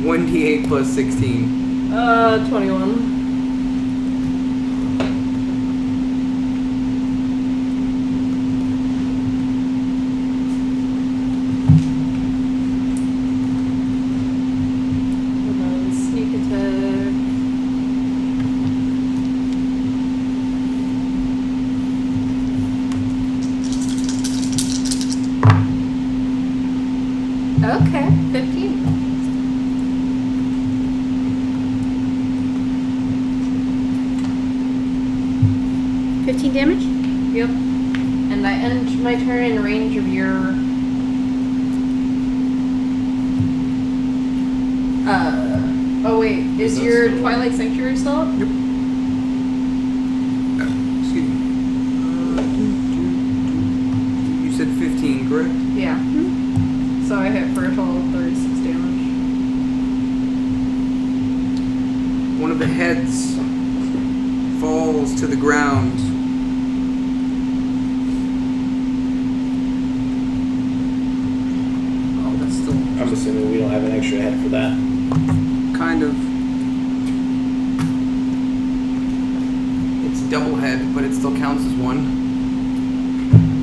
1d8 plus 16. 21. Sneak attack. Okay, 15. Damage? Yep. And I end my turn in range of your. Oh wait, is That's your the one. Twilight Sanctuary still up? Yep. Excuse me. You said 15, correct? Yeah. So I hit for a total of 36 damage. One of the heads falls to the ground. Oh, that's still I'm assuming we don't have an extra head for that. kind of. It's double head, but it still counts as one.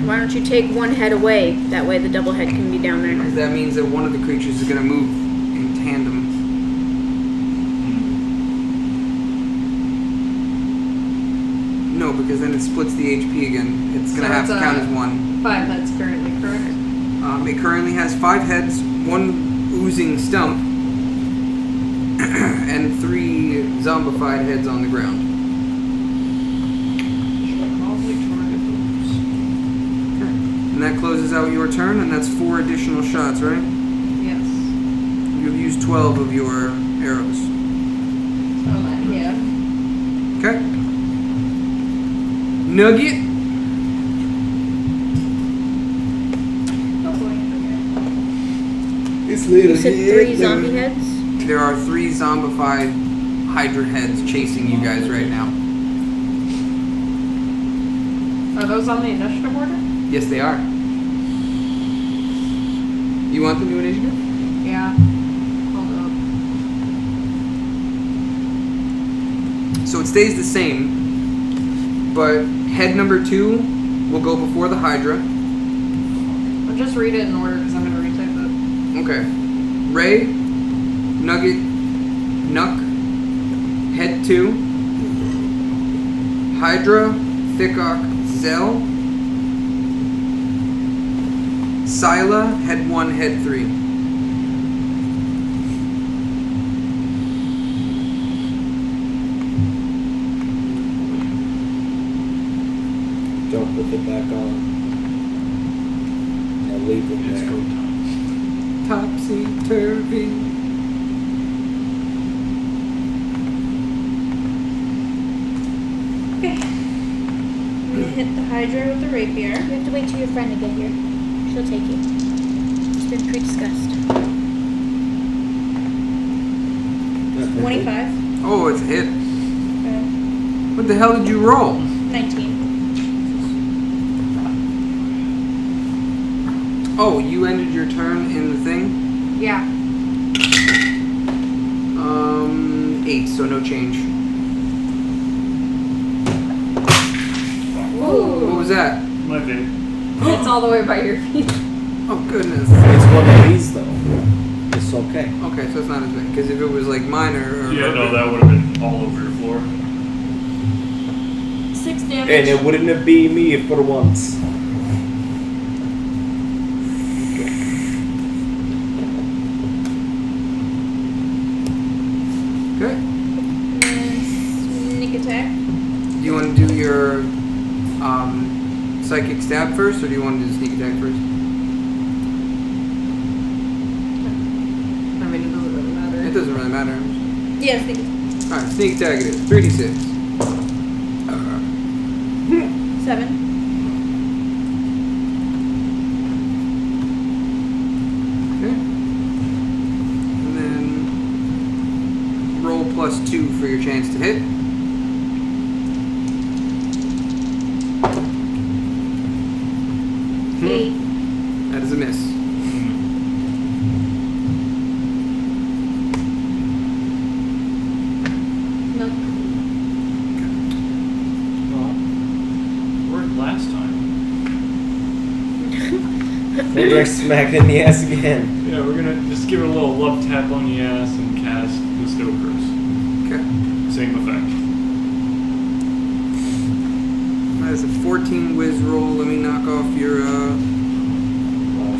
Why don't you take one head away? That way the double head can be down there. Because that means that one of the creatures is going to move in tandem. No, because then it splits the HP again. It's going to have to count as one. 5 heads currently, correct? It currently has 5 heads, 1 oozing stump, and 3 zombified heads on the ground. Should probably target those. And that closes out your turn, and that's 4 additional shots, right? Yes. You've used 12 of your arrows. Yeah. Okay. Nugget. Oh boy. You said 3 zombie heads? There are 3 zombified hydra heads chasing you guys right now. Are those on the initiative order? Yes, they are. You want the new initiative? Yeah. Hold up. So it stays the same, but head number 2 will go before the hydra. I'll just read it in order because I'm going to retype it. Okay. Ray, Nugget, Nuck, head 2, Hydra, Thickok, Zell, Scylla, head 1, head 3. Don't put it back on. And leave it It's there. go time. Topsy-turvy. Okay. I'm gonna hit the hydra with the rapier. You have to wait till your friend to get here. She'll take you. It's been pre-discussed. 25. Oh, it's a hit. Okay. What the hell did you roll? 19. Oh, you ended your turn in the thing? Yeah. 8, so no change. What was that? My vape. It's all the way by your feet. Oh, goodness. It's one of these though. It's okay. Okay, so it's not as bad. Because if it was like minor or... Yeah, no, that would have been all over your floor. 6 damage. And it wouldn't have been me for once. Okay. And then sneak attack. Do you want to do your psychic stab first, or do you want to do the sneak attack first? I mean, it doesn't really matter. It doesn't really matter. Yeah, sneak attack. Alright, sneak attack it is. 3d6. 7. Okay. And then roll +2 for your chance to hit. Hmm. 8. That is a miss. Nope. Well, worked last time. We're smacked in the ass again. Yeah, we're gonna just give it a little love tap on the ass and cast Bestow Curse. Okay. Same effect. That is a 14 whiz roll. Let me knock off your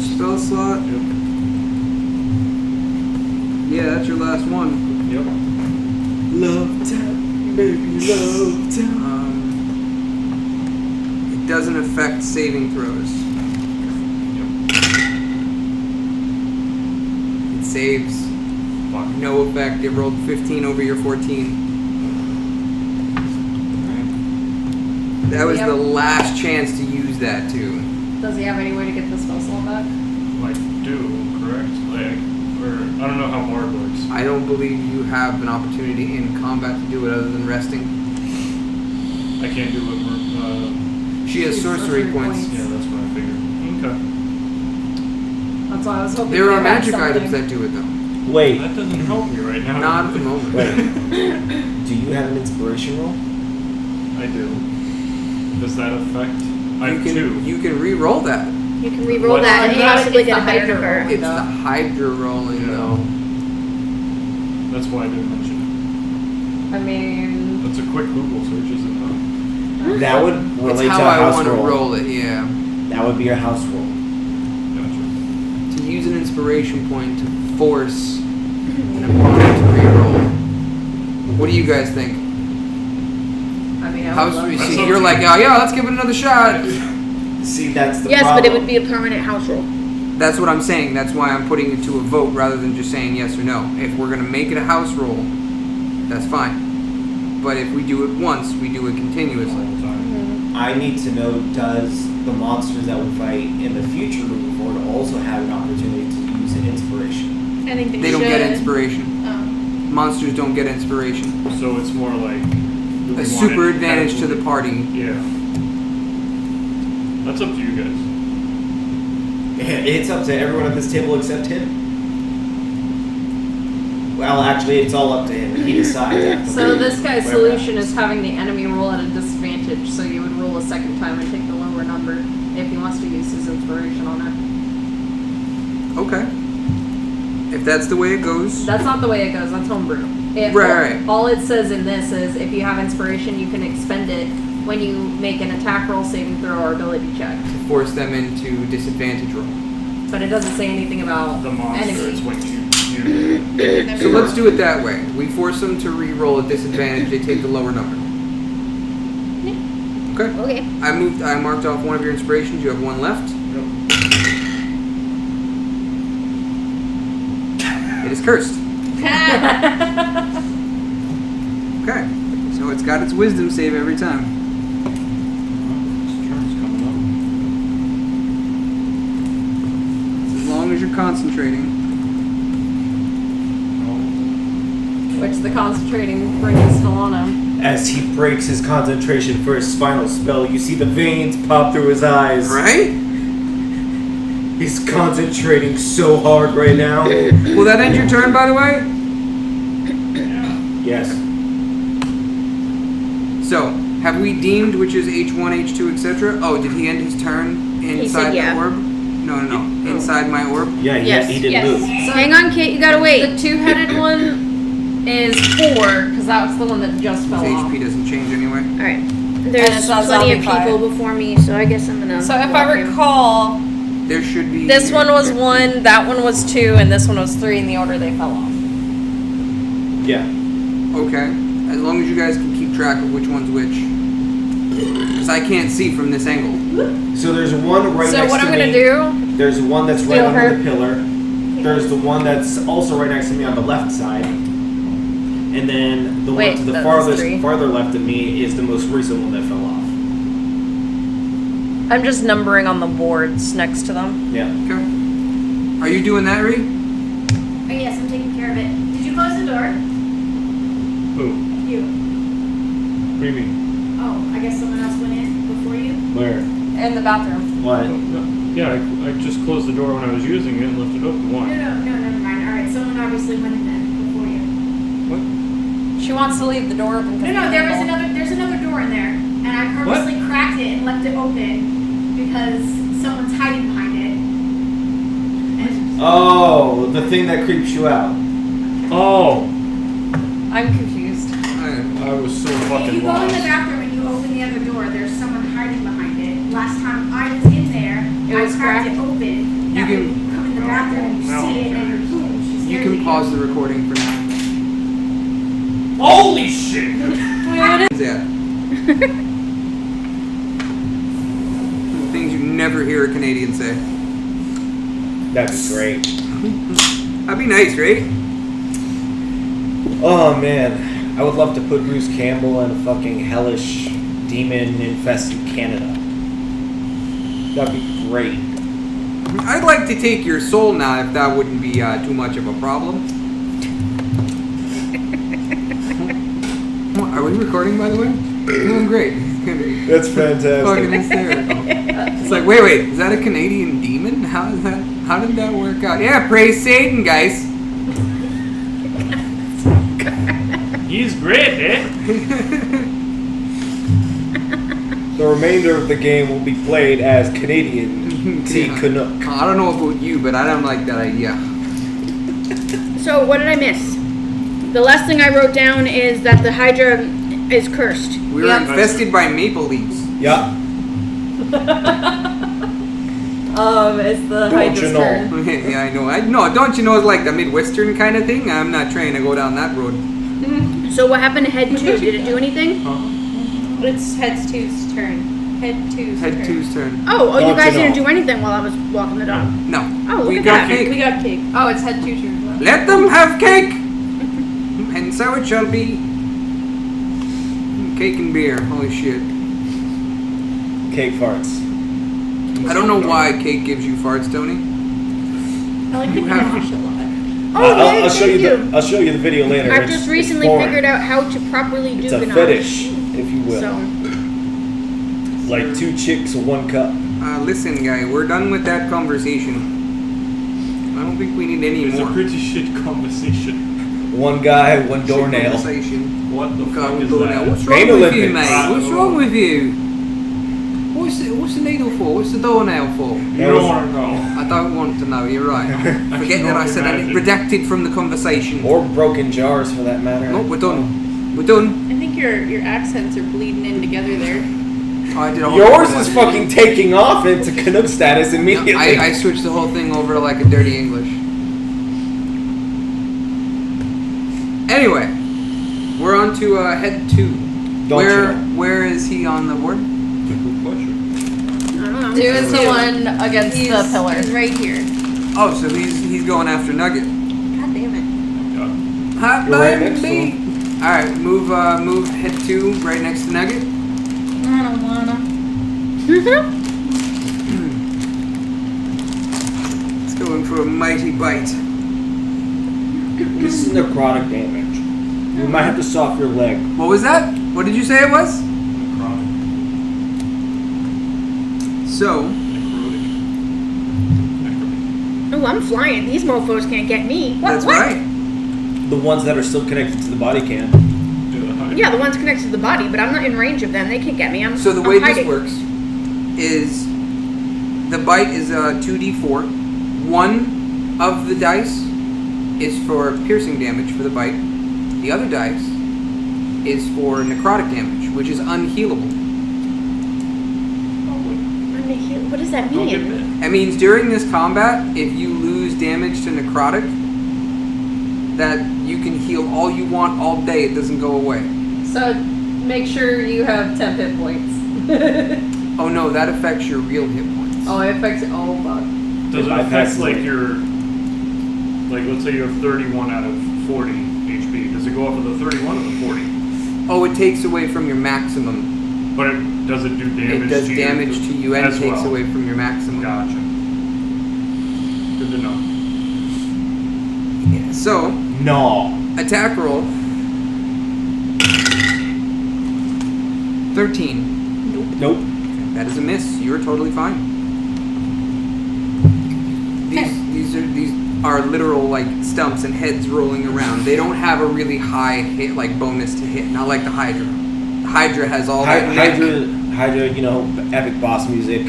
spell slot. Yep. Yeah, that's your last one. Yep. Love tap, baby, love tap. It doesn't affect saving throws. It saves. Fuck. No effect. It rolled 15 over your 14. That was the last chance to use that too. Does he have any way to get the spell slot back? I do, correct? Like, or I don't know how Bard works. I don't believe you have an opportunity in combat to do it other than resting. I can't do it. She has sorcery points. Yeah, that's what I figured. Okay. That's why I was hoping There they are had magic something. items that do it though. Wait, That doesn't help me right now. Not at the moment. wait. Do you have an inspiration roll? I do. Does that affect I have 2. You can re-roll that. You can re-roll What? that and Yeah, possibly it's get a the hydra hydra burn. roll. It's the hydra rolling though. That's why I didn't mention I mean, it. That's a quick Google search, is it not? That would It's relate to how a I house want to roll. roll it. Yeah. That would be your house roll. Gotcha. To use an inspiration point to force an opponent to re-roll. What do you guys think? I mean, I House, would love you That's see, up you're to like, you. oh yeah, let's give it another shot. See, that's the Yes, problem. but it would be a permanent house roll. That's what I'm saying. That's why I'm putting it to a vote rather than just saying yes or no. If we're gonna make it a house roll, that's fine. But if we do it once, we do it All continuously. the time. I need to know, does the monsters that we fight in the future moving forward also have an opportunity to use an inspiration? I think They don't get should. inspiration. Oh. Monsters don't get inspiration. So it's more like do we A want super it advantage to heavily- the party. Yeah. That's up to you guys. It's up to everyone at this table except him. Well, actually, it's all up to him. He decides after. So this guy's whatever solution happens. is having the enemy roll at a disadvantage, so you would roll a second time and take the lower number if he wants to use his inspiration on it. Okay. If that's the way it goes, That's not the way it goes, that's homebrew. Right. All it says in this is if you have inspiration, you can expend it when you make an attack roll, saving throw, or ability check. to force them into disadvantage roll. But it doesn't say anything about The monster is enemy. what you So let's do it that way. We force them to re-roll at disadvantage. They take the lower number. Okay. Okay. I marked off one of your inspirations. You have one left. It is cursed. Okay. So it's got its wisdom save every time. This turn's coming As long as you're concentrating. Which the concentrating ring is still on him. As he breaks his concentration for his final spell, you see the veins pop through his eyes. Right? He's concentrating so hard right now. Will that end your turn, by the way? Yes. So, have we deemed which is H1, H2, etc.? Oh, did he end his turn inside yeah. the orb? No. Inside my orb? Yeah, Yes, he didn't yes. move. So Hang on, Kate. You gotta the wait. two-headed one is 4, because that was the one that just fell His off. HP doesn't change anyway. All right. And There's it says plenty of I'll be fine. people before me, so I guess I'm gonna. So if walk I him. recall, There should be. this one was 1, that one was 2, and this one was 3 in the order they fell off. Yeah. Okay. As long as you guys can keep track of which one's which. Because I can't see from this angle. So there's one right So next what to I'm me. gonna do, There's one that's right Steal under her. the pillar. There's the one that's also right next to me on the left side. And then the Wait, one to the that was 3. farther left of me is the most recent one that fell off. I'm just numbering on the boards next to them. Yeah. Okay. Are you doing that, Ree? Oh, yes, I'm taking care of it. Did you close the door? Who? You. What do you mean? Oh, I guess someone else went in before you? Where? In the bathroom. What? Yeah, I just closed the door when I was using it and left it open. No, Why? never mind. Alright, someone obviously went in then before you. What? She wants to leave the door open. 'cause No, of there's people. another door in there. And I purposely cracked it and left it open because someone's hiding behind it. And Oh, the thing that creeps you out. Oh! I'm confused. I was so if fucking you go in lost. the bathroom and you open the other door, there's someone hiding behind it. Last time I was in there, It I was cracked cracked. it open. You That can- way when you come in the bathroom, you No, see it, and okay. boom, she's You scared can of pause the recording for now. Holy shit! Yeah. Things you never hear a Canadian say. That'd be great. That'd be nice, right? Oh man, I would love to put Bruce Campbell in a fucking hellish demon-infested Canada. That'd be great. I'd like to take your soul now if that wouldn't be too much of a problem. Are we recording, by the way? We're doing great. It's gonna be That's fucking fantastic. hysterical. It's like, wait, is that a Canadian demon? How did that work out? Yeah, praise Satan, guys. He's great, eh? The remainder of the game will be played as Canadian T. Yeah. Canuck. I don't know about you, but I don't like that idea. So what did I miss? The last thing I wrote down is that the Hydra is cursed. We were infested by maple leaves. Yeah. It's the Don't Hydra's you know? turn. Yeah, I know. No, don't you know it's like the Midwestern kind of thing? I'm not trying to go down that road. So what happened to Head 2? Did it do anything? It's Head 2's turn. Head 2's Head turn. 2's turn. Oh, you Don't guys you know? didn't do anything while I was walking the dog. No. Oh, look we at got that. cake. We got cake. Oh, it's Head 2's turn. Let them have cake! And so it shall be. Cake and beer. Holy shit. Cake farts. I don't know why cake gives you farts, Tony. I like the You have- cash a lot. Oh, yay, I'll show thank you. I'll show you the video later. I've It's- just it's recently boring. figured out how to properly do It's a ganache. fetish, if you will. So, Like 2 chicks or 1 cup. Listen, guy, we're done with that conversation. I don't think we need any It's a more. pretty shit conversation. 1 guy, 1 doornail. Conversation. What the God, fuck is doornail. that? What's wrong Anal with you, Olympics. mate? What's wrong with you? What's the needle for? What's the doornail for? You don't want to know. I don't want to know. You're right. Forget that I said it. Redacted from the conversation. Or broken jars, for that matter. No, we're done. We're done. I think your accents are bleeding in together there. Oh, I did a whole Yours thing. is fucking taking off into Canuck status immediately. I switched the whole thing over to like a dirty English. Anyway, we're on to Head 2. Don't you know? Where is he on the board? Good question. I don't know. 2 is the one against the pillar. He's right here. Oh, so he's going after Nugget. God damn it. Hot You're right next to baby. All right, move Head 2 right next to Nugget. I don't wanna. Let's go in for a mighty bite. This is necrotic damage. You might have to saw off your leg. What was that? What did you say it was? Necrotic. So, Necrotic. Oh, I'm flying. These mofos can't get me. What? that's what? right. The ones that are still connected to the body can. Yeah, the ones connected to the body, but I'm not in range of them. They can't get me. So the I'm way hiding. this works is the bite is a 2d4. One of the dice is for piercing damage for the bite. The other dice is for necrotic damage, which is unhealable. What does that Don't get mean? bit. That means during this combat, if you lose damage to necrotic, that you can heal all you want all day. It doesn't go away. So make sure you have 10 hit points. Oh no, that affects your real hit points. Oh, it affects. Oh, fuck. Does it Bypass affect like it. your, like let's say you have 31 out of 40 HP? Does it go off of the 31 or the 40? Oh, it takes away from your maximum. But does it do damage? It does to damage to you and as takes well? away from your maximum. Gotcha. Good to know. Yeah, so, No. attack roll. 13. Nope. That is a miss. You're totally fine. These are literal like stumps and heads rolling around. They don't have a really high hit like bonus to hit. Not like the Hydra. The Hydra has all that neck. Hydra, you know, epic boss music.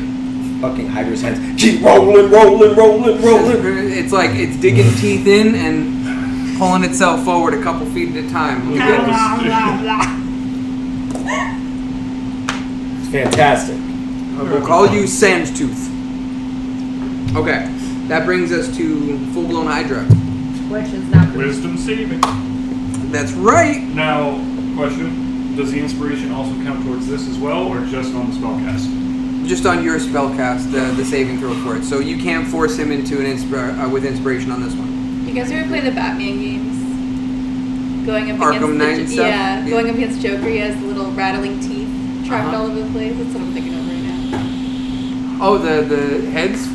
Fucking Hydra's hands. Keep rolling, rolling, rolling, rolling. It's like it's digging teeth in and pulling itself forward a couple feet at a time. Look at It's fantastic. We'll call you Sandtooth. Okay, that brings us to full-blown Hydra. Which is not good. Wisdom saving. That's right. Now, question: does the inspiration also count towards this as well, or just on the spellcast? Just on your spellcast, the saving throw for it. So you can't force him into an with inspiration on this one. You guys ever play the Batman games? Going up Arkham Knight against and stuff? yeah, Yeah. going up against Joker, he has the little rattling teeth trapped Uh-huh. all over the place. That's what I'm thinking of right now. Oh, the heads.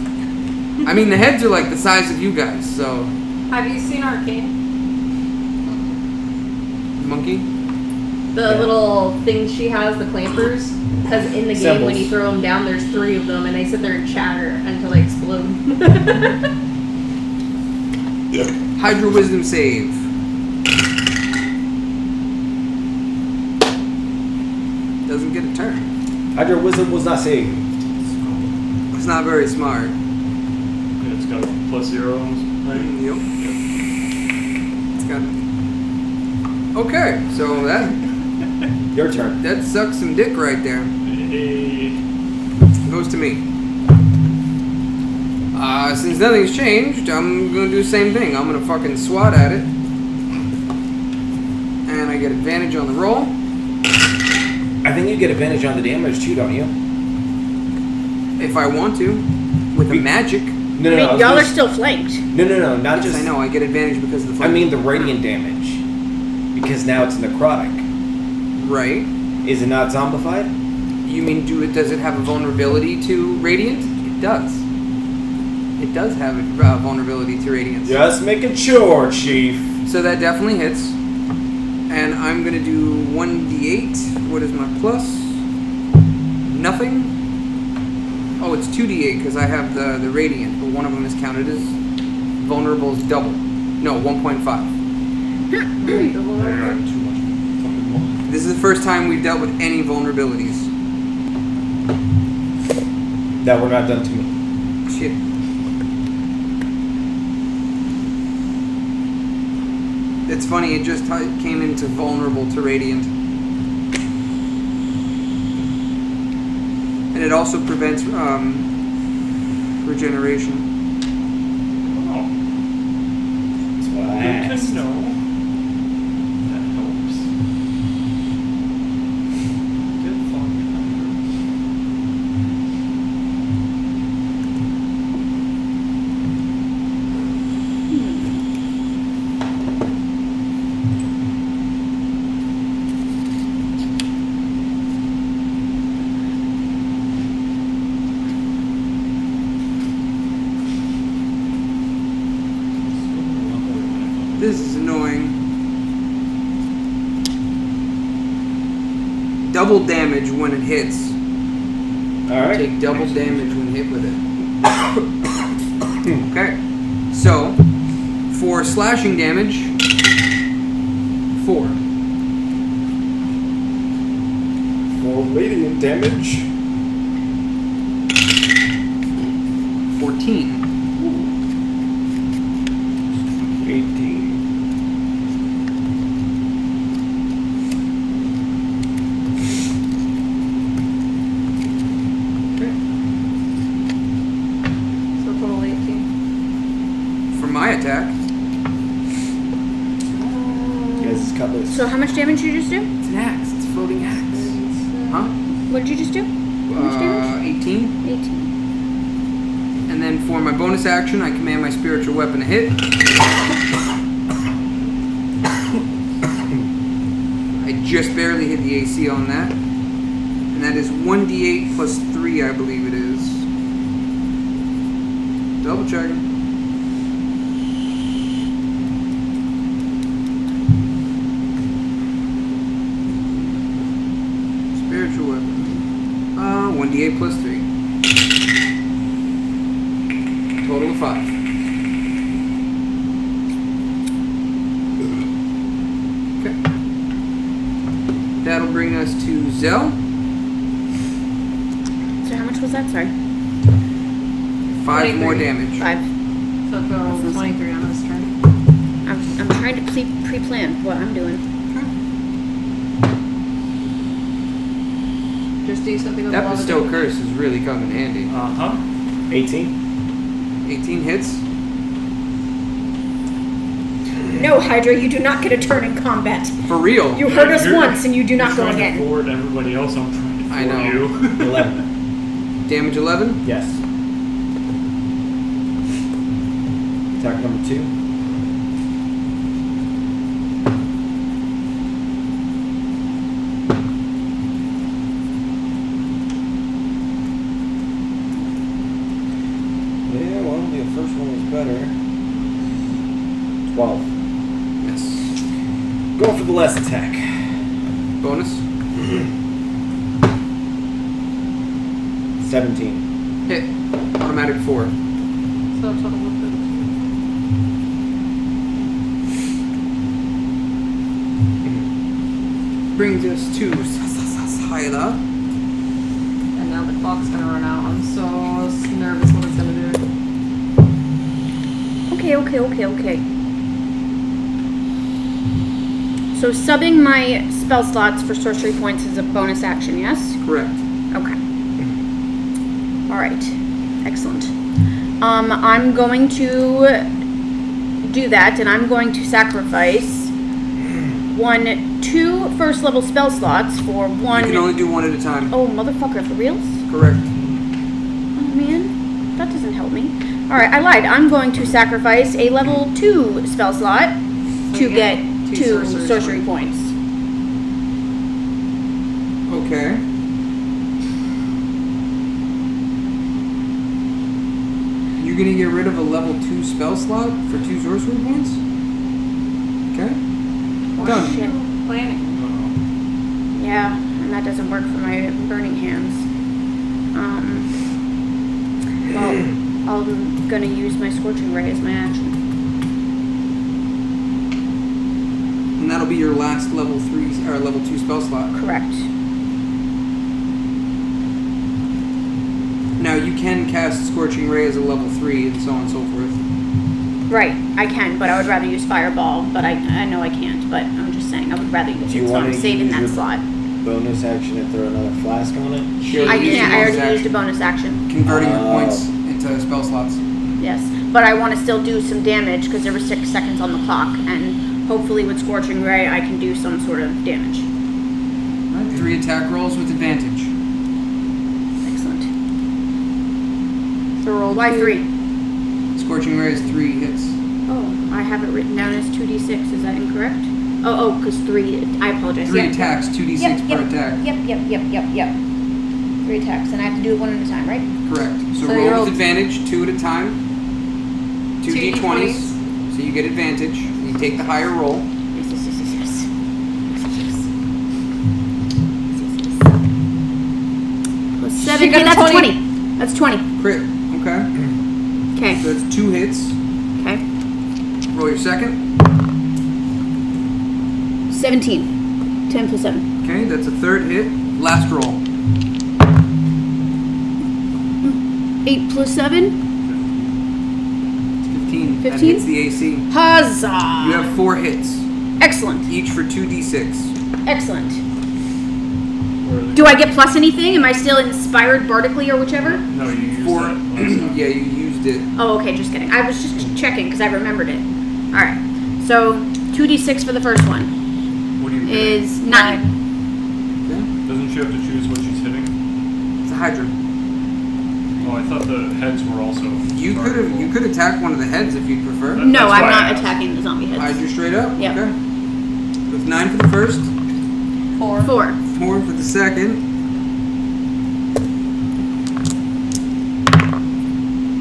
I mean, the heads are like the size of you guys. So Have you seen Arcane? monkey. The little things she has, the clampers. Because in the game, when you throw them down, there's 3 of them, and they sit there and chatter until they explode. Hydra wisdom save. Doesn't get a turn. Hydra Wisdom was not saved. It's not very smart. Yeah, it's got a +0, right? Yep. It's got. Okay, so Your turn. that sucks some dick right there. Hey. Goes to me. Since nothing's changed, I'm gonna do the same thing. I'm gonna fucking swat at it. And I get advantage on the roll. I think you get advantage on the damage too, don't you? If I want to. With a magic. No, I no, mean, y'all are still flanked. No, not Yes, just. I know, I get advantage because of the I flank. mean the radiant damage, because now it's necrotic. Right. Is it not zombified? You mean does it have a vulnerability to radiant? It does. It does have a vulnerability to radiance. Just making sure, Chief. So that definitely hits. And I'm going to do 1d8. What is my plus? Nothing. Oh, it's 2d8 because I have the radiant, but one of them is counted as vulnerable as double. No, 1.5. I got too much fucking money. This is the first time we've dealt with any vulnerabilities. That were not done to me. Shit. It's funny, it just came into vulnerable to radiant. And it also prevents regeneration. Oh, That's what I good asked. to know. That helps. Get fucked, Hydra. This is annoying. Double damage when it hits. Alright. Take double damage when hit with it. Okay. So, for slashing damage, 4. For radiant damage. 14. 18. So total 18. For my attack, Yes, it's cutlass. So how much damage did you just do? it's an axe. It's a floating axe. Huh? What did you just do? How much damage? 18. 18. And then for my bonus action, I command my spiritual weapon to hit. I just barely hit the AC on that. And that is 1d8 plus 3, I believe it is. Double checking. Spiritual weapon. 1d8 plus 3. Total of 5. Okay. That'll bring us to Zell. So how much was that? Sorry. 5 more damage. 5. So total 23 on this turn. I'm trying to pre-plan what I'm doing. Just do something with That a lot of bestow damage. curse is really coming handy. Uh-huh. 18. 18 hits. No, Hydra, you do not get a turn in combat. For real. You hurt us You're- once and you do not You're go trying again. to forward everybody else. I'm trying to I forward know. you. 11. Damage 11. Yes. Attack number 2. Yeah, well, the first one was better. 12. Yes. Go for the last attack. Bonus. 17. Hit. Automatic 4. So total of 15. Brings us to Hyla. clock's gonna run out. I'm so nervous what it's gonna do. Okay. So subbing my spell slots for sorcery points is a bonus action, yes? Correct. Okay. All right. Excellent. I'm going to do that, and I'm going to sacrifice 2 first level spell slots for one. You can only do one at a time. Oh, motherfucker, for reals? Correct. Oh man, that doesn't help me. All right, I lied. I'm going to sacrifice a level 2 spell slot to get 2 sorcery points. Okay. You're gonna get rid of a level 2 spell slot for 2 sorcery points? Okay. Done. Shit. Planning. Yeah, and that doesn't work for my burning hands. Well, I'm gonna use my scorching ray as my action. And that'll be your last level 3 or level 2 spell slot. Correct. Now you can cast Scorching Ray as a level 3 and so on and so forth. Right, I can, but I would rather use fireball. But I know I can't. But I'm just saying I would rather use Do you it. So want I'm to saving use that your slot. bonus action and throw another flask on it? Sure, I use can't. your I bonus already used a action, bonus action. converting your points into spell slots. Yes, but I want to still do some damage because there were 6 seconds on the clock, and hopefully with Scorching Ray I can do some sort of damage. Alright, 3 attack rolls with advantage. Excellent. So roll Why 3? Scorching Ray is 3 hits. Oh, I have it written down as 2d6. Is that incorrect? Oh, because 3. I apologize. 3 Yep. attacks, 2d6 per attack. Yep. 3 attacks, and I have to do it 1 at a time, right? Correct. So So you roll rolled- with advantage, 2 at a time. 2 2 d20s. So you get advantage. You take the higher roll. Yes. Plus 7. She got Okay, a that's 20. 20. That's 20. Crit. Okay. Okay. So that's 2 hits. Okay. Roll your second. 17. 10 plus 7. Okay, that's a 3rd hit. Last roll. 8 plus 7. 15. That 15? hits the AC. Huzzah! You have 4 hits, Excellent. each for 2d6. Excellent. Do I get plus anything? Am I still inspired bardically or whichever? No, you used 4. that last time. Yeah, you used it. Oh, okay, just kidding. I was just checking because I remembered it. Alright. So 2d6 for the first one What do you get? is 9. Okay. Doesn't she have to choose what she's hitting? It's a hydra. Oh, I thought the heads were also. You could attack one of the heads if you'd prefer. That- No, that's I'm why I not asked. attacking the zombie heads. Hydra straight up. Yep. Okay. So it's 9 for the first, 4. 4. 4 for the second,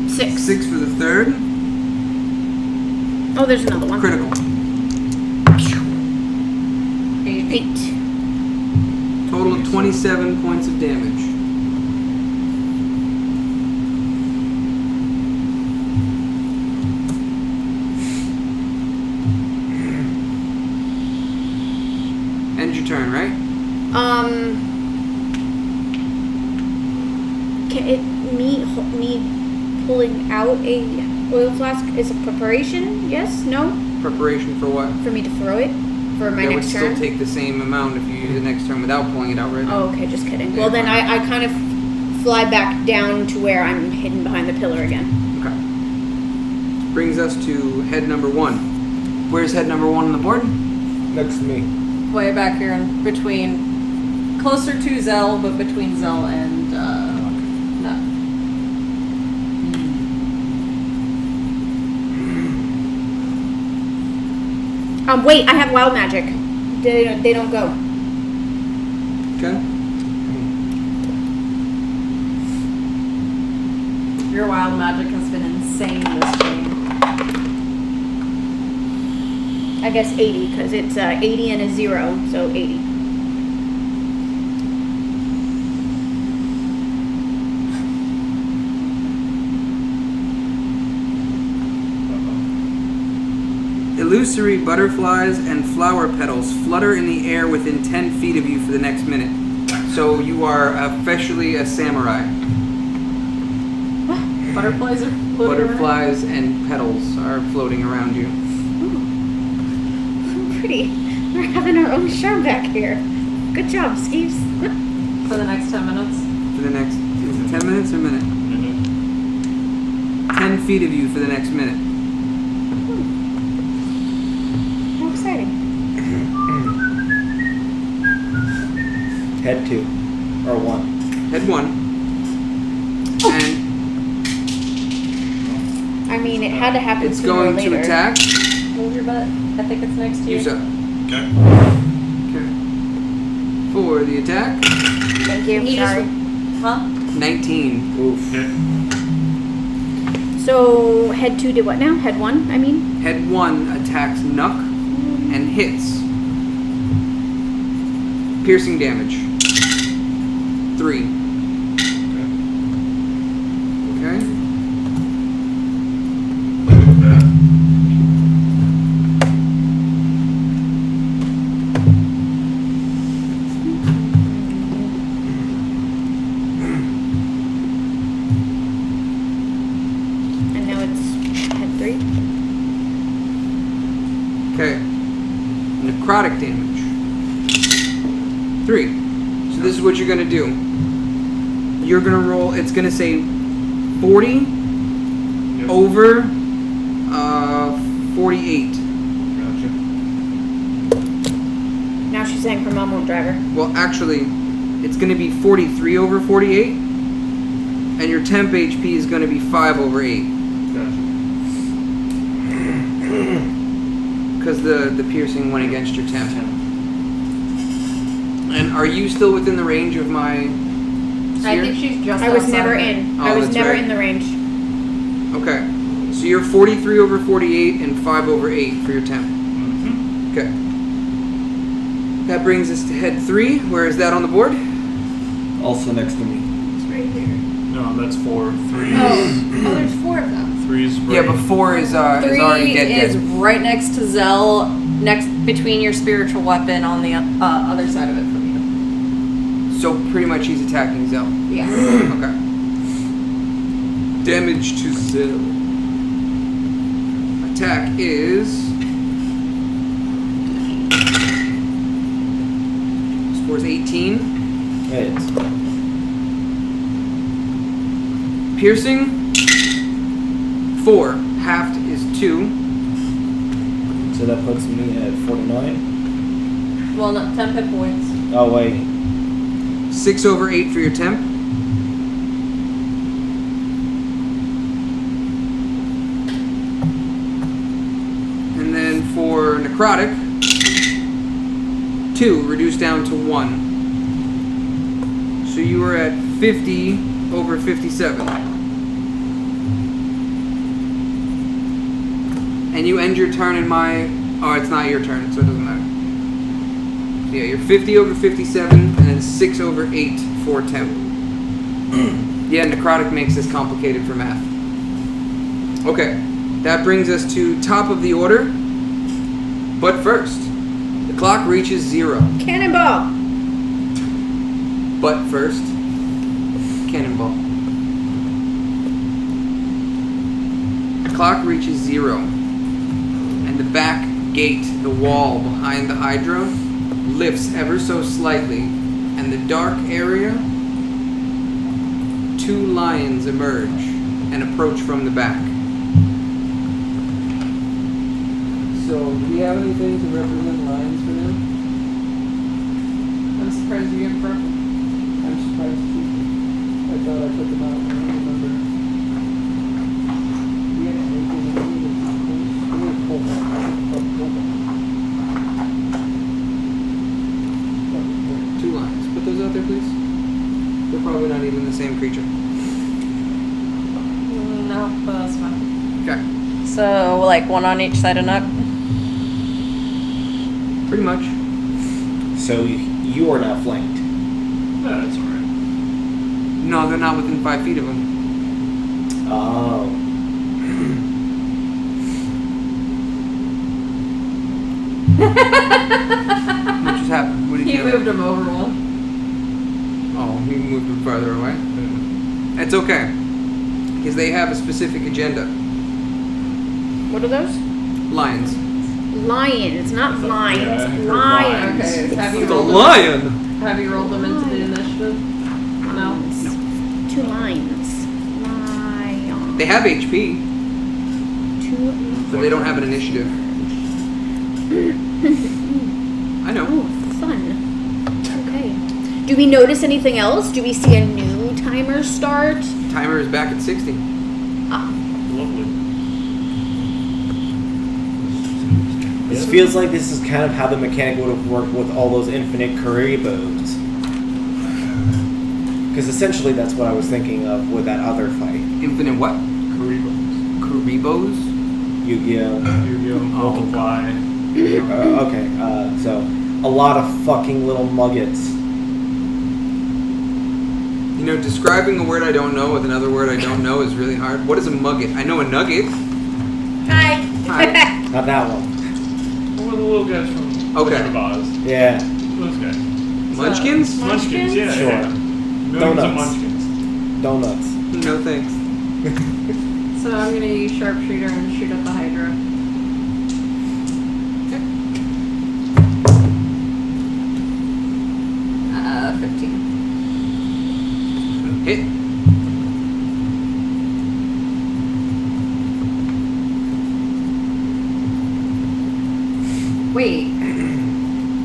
6. 6 for the third. Oh, there's another one. Critical. 8. Total of 27 points of damage. End your turn, right? Me pulling out a oil flask is a preparation? Yes? No? Preparation for what? For me to throw it for my That would next still turn? take the same amount if you use it next turn without pulling it out right now. Oh, okay, just kidding. Yeah, Well, then fine. I kind of fly back down to where I'm hidden behind the pillar again. Okay. Brings us to head number 1. Where's head number 1 on the board? Next to me. Way back here in between. Closer to Zell, but between Zell and Nut. Wait, I have wild magic. They don't go. Okay. Your wild magic has been insane this game. I guess 80, because it's 80 and a 0, so 80. Illusory butterflies and flower petals flutter in the air within 10 feet of you for the next minute. So you are officially a samurai. Butterflies are floating around. Butterflies and petals are floating around you. Pretty. We're having our own show back here. Good job, Skeeves. For the next 10 minutes. For the next, is it 10 minutes or a minute? 10 feet of you for the next minute. How exciting. Head 2. Or 1. Head 1. And I mean, it had to happen it's sooner or going later. to attack. Move your butt. I think it's next to you. Use up. Okay. Okay. For the attack, Thank you. He Sorry. Huh? 19. Oof. Hit. So, head 2 did what now? Head 1, I mean? Head 1 attacks Nuck and hits. Piercing damage. 3. Okay. And now it's head 3. Okay. Necrotic damage. 3. So this is what you're gonna do. You're gonna roll. It's gonna say 40 Yep. over 48. Gotcha. Now she's saying her mom won't drive her. Well, actually, it's gonna be 43 over 48, and your temp HP is gonna be 5 over 8. Gotcha. Because the piercing went against your temp. And are you still within the range of my I sphere? think she's just I was outside never of it. in. Oh, I was that's never right. in the range. Okay. So you're 43 over 48 and 5 over 8 for your temp. Mm-hmm. Okay. That brings us to head 3. Where is that on the board? Also next to me. It's right here. No, that's 4. 3 Oh, there's 4 of them. 3's right. Yeah, but 4 is already 3 dead. is right next to Zell, next between your spiritual weapon on the other side of it from you. So pretty much he's attacking Zell. Yeah. Okay. Damage to Zell. Attack is... Scores 18. Hits. Piercing, 4. Halved is 2. So that puts me at 49. Well, no, 10 hit points. Oh, wait. 6 over 8 for your temp. And then for necrotic, 2, reduced down to 1. So you are at 50 over 57. And you end your turn in my... Oh, it's not your turn, so it doesn't matter. So yeah, you're 50 over 57, and then 6 over 8 for temp. Yeah, necrotic makes this complicated for math. Okay, that brings us to top of the order. But first, the clock reaches 0. Cannonball! But first, cannonball. The clock reaches 0. And the back gate, the wall behind the hydra, lifts ever so slightly. And the dark area, 2 lions emerge and approach from the back. So, do we have anything to represent lions for them? I'm surprised you get purple. I'm surprised too. I thought I put them out. I don't remember. We have anything to do with these things? I'm gonna pull that. Two lines. Put those out there, please. They're probably not even the same creature. No, but that's fine. Okay. So, like, one on each side of Nuck? Pretty much. So you are now flanked. That's alright. No, they're not within 5 feet of him. Oh. What just happened? What did He you moved him over one. you moved them farther away. It's okay. Because they have a specific agenda. What are those? Lions. Lions, not lions. Yeah, I heard Lions. Okay, have you It's a rolled them? lion! Have you rolled them into the initiative? No. 2 lions. Lion. They have HP, 2. but they don't have an initiative. I know. Oh, fun. Okay. Do we notice anything else? Do we see a new timer start? Timer is back at 60. Ah, Lovely. This feels like this is kind of how the mechanic would have worked with all those infinite Kuribos. Because essentially that's what I was thinking of with that other fight. Infinite what? Karibo. Karibos? Yu-Gi-Oh! Yu-Gi-Oh! Multiply. Okay, so a lot of fucking little muggets. You know, describing a word I don't know with another word I don't know is really hard. What is a mugget? I know a nugget. Hi. Hi. Not that one. What were the little guys from Okay. Wizard of Oz? Yeah. Those guys. Munchkins? Munchkins, yeah. Sure. Yeah. Millions of Donuts. munchkins. Donuts. No thanks. So I'm gonna use sharpshooter and shoot at the hydra. Okay. 15. Hit. Wait.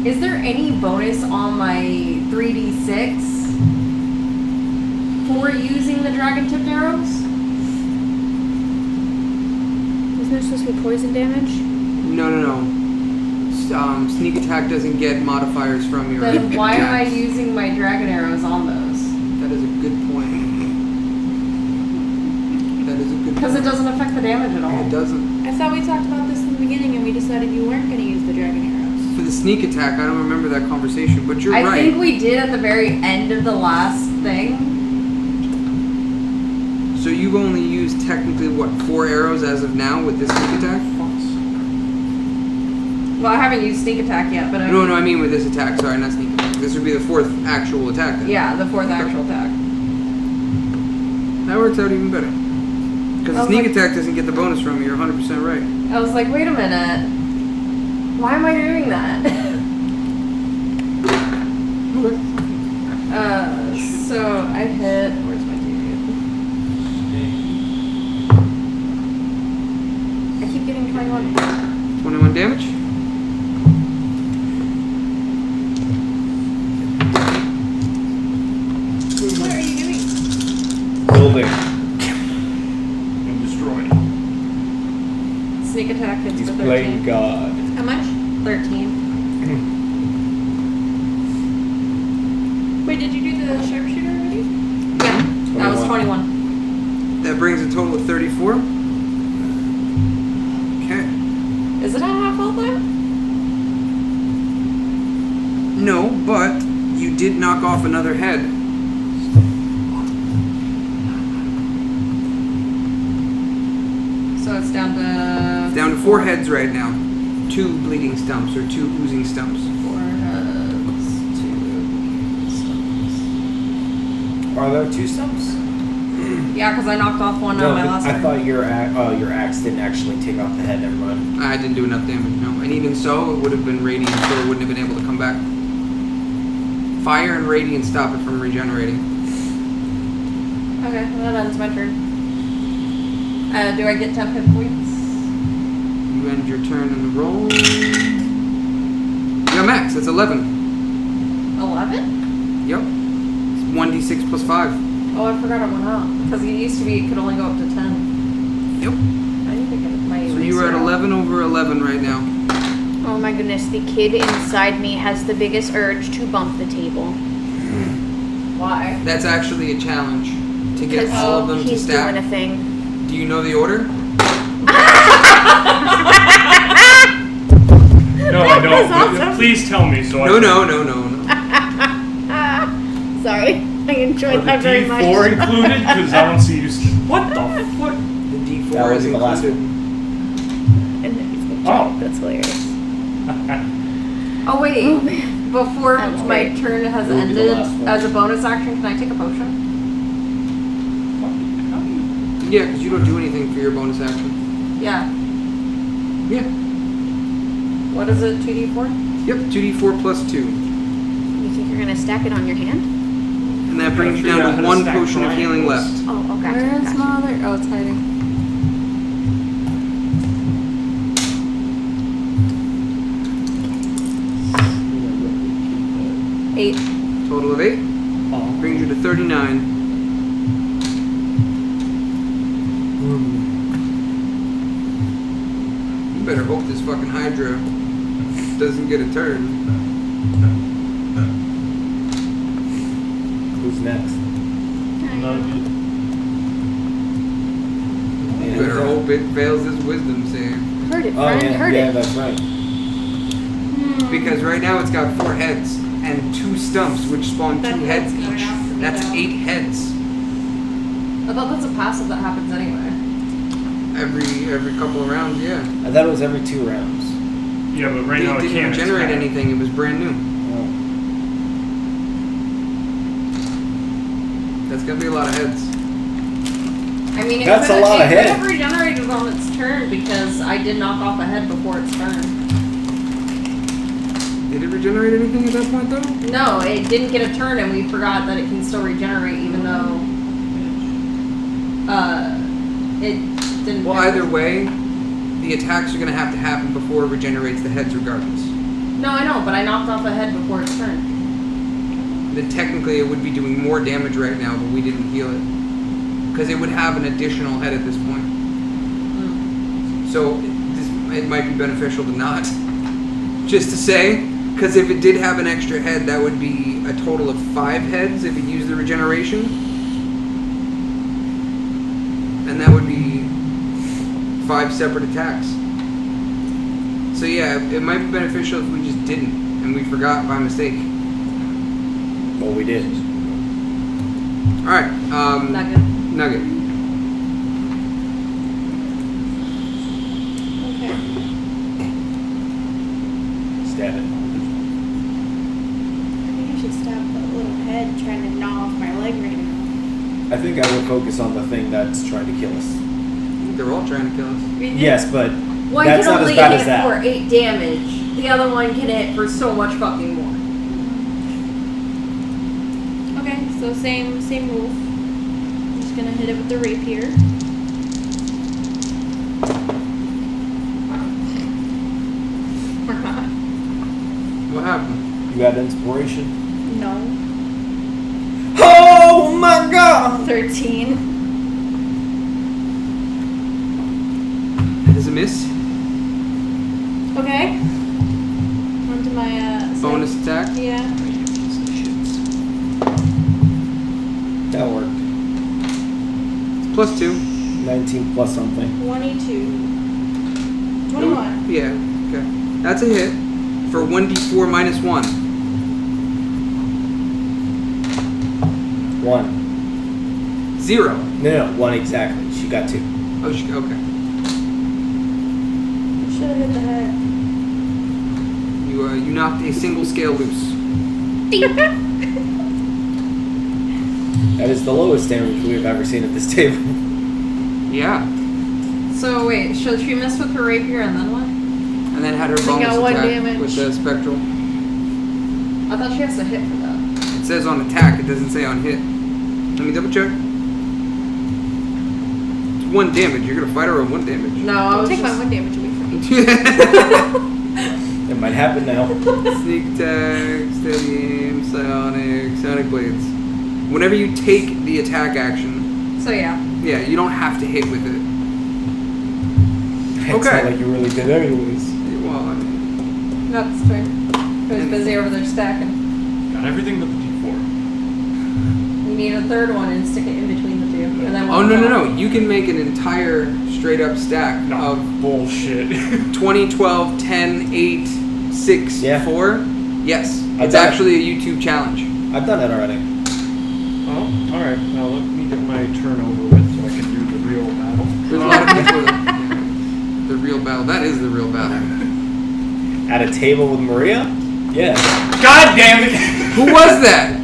Is there any bonus on my 3d6 for using the dragon tipped arrows? isn't there supposed to be poison damage? No. Sneak attack doesn't get modifiers from your Then why am I attacks. using my dragon arrows on those? That is a good point. That is a good Because point. it doesn't affect the damage at all. It doesn't. I thought we talked about this in the beginning and we decided you weren't going to use the dragon arrows. For the sneak attack, I don't remember that conversation, but you're I right. think we did at the very end of the last thing. So you've only used technically, what, 4 arrows as of now with this sneak attack? Well, I haven't used sneak attack yet, but No, I mean with this attack. Sorry, not sneak attack. This would be the 4th actual attack then. yeah, the 4th actual attack. That works out even better. Because the I was sneak like- attack doesn't get the bonus from you. You're 100% right. I was like, wait a minute. Why am I doing that? Okay. So I hit. Where's my TV? I keep getting 21. 21 damage. What are you doing? Building. And destroying. Sneak attack hits He's for playing 13. God. How much? 13. Wait, did you do the sharpshooter already? Yeah, that was 21. That brings a total of 34. Okay. Is it a half health there? No, but you did knock off another head. So it's down to. Down to 4 heads right now. 2 bleeding stumps or 2 oozing stumps. 4 heads. 2 stumps. Are there 2 stumps? Yeah, because I knocked off one No, on my last I turn. thought your axe didn't actually take off the head. Never mind. I didn't do enough damage, no. And even so, it would have been radiant, so it wouldn't have been able to come back. Fire and radiant stop it from regenerating. Okay, well, that ends my turn. Do I get 10 hit points? You end your turn in the roll. You got max, that's 11. 11? Yep. It's 1d6 plus 5. Oh, I forgot it went up. Because it used to be it could only go up to 10. Yep. I need to get my So you are at 11 over 11 right now. Oh my goodness, the kid inside me has the biggest urge to bump the table. Why? That's actually a challenge. To get Because all of them to he's stack. doing a thing. Do you know the order? No, I don't. Please tell me so I No. Sorry, I enjoyed Are that the very D4 much. included? Because I don't see you. What the fuck? The D4 That is was the last included. And then he's gonna Oh. That's hilarious. Oh, wait. Oh man. Before That was my great. turn has It will be the ended, last one. as a bonus action, can I take a potion? Yeah, because you don't do anything for your bonus action. Yeah. Yeah. What is it? 2d4? Yep, 2d4 plus 2. You think you're gonna stack it on your hand? And that brings you figure out down how to to 1 stack potion of healing triangles. left. Oh, gotcha. Where's gotcha. my other? Oh, it's hiding. Eight. Total of 8. Brings you to 39. You better hope this fucking hydra doesn't get a turn. Who's next? You better hope it fails this wisdom save. Heard it, Oh friend. yeah, Heard yeah, it. that's right. Because right now it's got 4 heads and 2 stumps, which spawn 2 heads each. That's 8 heads I thought that's a passive that happens anyway. every couple of rounds. Yeah. I thought it was every 2 rounds. Yeah, but right now It it didn't can't generate attack. anything. It was brand new. Oh. That's gonna be a lot of heads. I mean, That's a lot of it could have heads. regenerated on its turn because I did knock off a head before its turn. Did it regenerate anything at that point though? No, it didn't get a turn, and we forgot that it can still regenerate even though it didn't. Well, either way, the attacks are gonna have to happen before it regenerates the heads, regardless. No, I know, but I knocked off a head before its turn. Then technically, it would be doing more damage right now, but we didn't heal it because it would have an additional head at this point. So it might be beneficial to not. Just to say, because if it did have an extra head, that would be a total of 5 heads if it used the regeneration. And that would be 5 separate attacks. So yeah, it might be beneficial if we just didn't, and we forgot by mistake. Well, we did. Alright, Nugget. Nugget. Okay. Stab it. I think I should stop the little head trying to gnaw off my leg right now. I think I would focus on the thing that's trying to kill us. They're all trying to kill us. Yes, but One that's can not only as bad hit as that. for 8 damage. The other one can hit for so much fucking more. Okay, so same move. I'm just gonna hit it with the rapier. Or not. What happened? You got inspiration? No. Oh my god! 13. That is a miss. Okay. Onto my Bonus attack. Yeah. That worked. It's plus 2. 19 plus something. 22. 21. Yeah, okay. That's a hit for 1d4 minus 1. 1. 0. No, 1 exactly. She got 2. Oh, okay. Should have hit the head. You knocked a single scale loose. That is the lowest damage we have ever seen at this table. Yeah. So wait, should she miss with her rapier and then what? And then had her Only bonus got 1 attack damage. with the spectral. I thought she has to hit for that. It says on attack, it doesn't say on hit. Let me double check. It's 1 damage. You're gonna fight her on 1 damage. No, I Don't was take my just... 1 damage away from me. It might happen now. Sneak attack, steady aim, sonic blades. Whenever you take the attack action, So yeah. yeah, you don't have to hit with it. It's Okay. not like you really did anyways. No, Well, that's true. I was busy over there stacking. Got everything but the D4. You need a third one and stick it in between the two. And then oh no! You can make an entire straight up stack No, of bullshit. 20, 12, 10, 8, 6, Yeah. 4. Yes, I've it's done it. actually a YouTube challenge. I've done that already. Oh, alright. Now let me get my turn over with so I can do the real battle. There's a lot of people that, the real battle. That is the real battle. At a table with Maria? Yeah. God damn it! Who was that?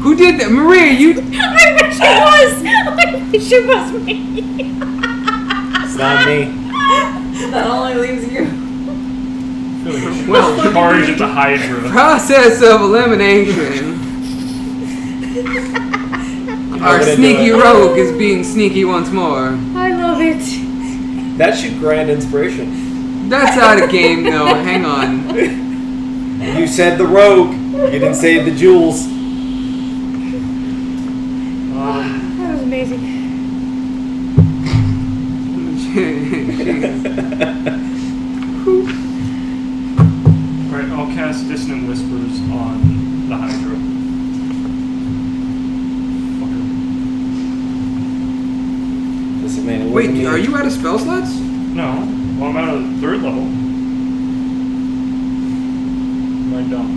Who did that? Maria, you... I wish it was. I wish it was me. It's not me. That only leaves you. Well, Charge at the hydra. process of elimination. Our gonna do sneaky it. rogue is being sneaky once more. I love it. That should grant inspiration. That's out of game, though. Hang on. You said the rogue. You didn't say the jewels. That was amazing. Alright, I'll cast Dissonant Whispers on the hydra. Fucker. Listen, man, it wasn't Wait, me. are you out of spell slots? No. Well, I'm at a 3rd level. Am I dumb?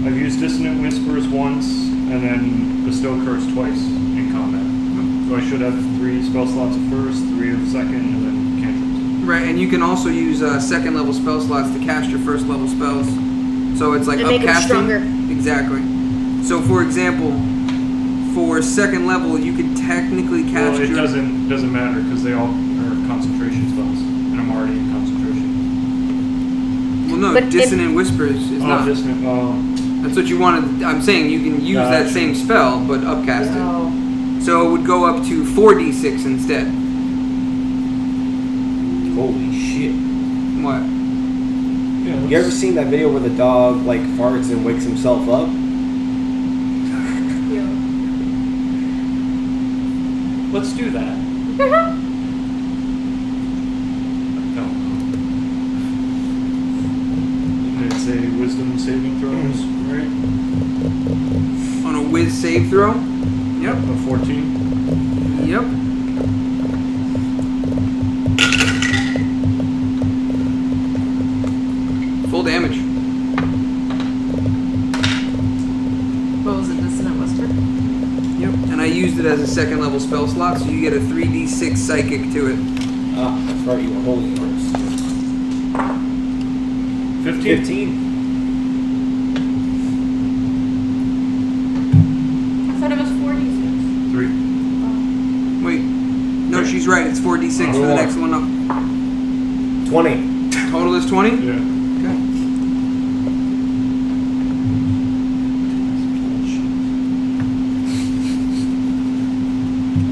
I've used Dissonant Whispers once, and then Bestow Curse twice in combat. So I should have 3 spell slots at first, 3 of second, and then cantrips. Right, and you can also use second level spell slots to cast your first level spells. So it's like And make 'em upcasting. stronger. Exactly. So for example, for second level, you could technically Well, cast it your... doesn't matter because they all are concentration spells, and I'm already in concentration. Well, no, But if- Dissonant Whispers is Oh, not. Dissonant. That's what you wanted. I'm saying you can use that Gotcha. same spell, but upcast it. Oh. So it would go up to 4d6 instead. Holy shit. What? Yeah, You ever seen that video where the dog like farts and wakes himself up? let's do that. No. It's a wisdom saving throws, right? On a whiz save throw? Yep. A 14. Yep. Full damage. What was it? Dissonant Whisper? Yep. And I used it as a second level spell slot, so you get a 3d6 psychic to it. Ah, that's right, you were holding yours. 15. 15. I thought it was 46. 3. Wait. No, she's right. It's 4d6 for the next one up. 20. Total is 20? Yeah. Okay.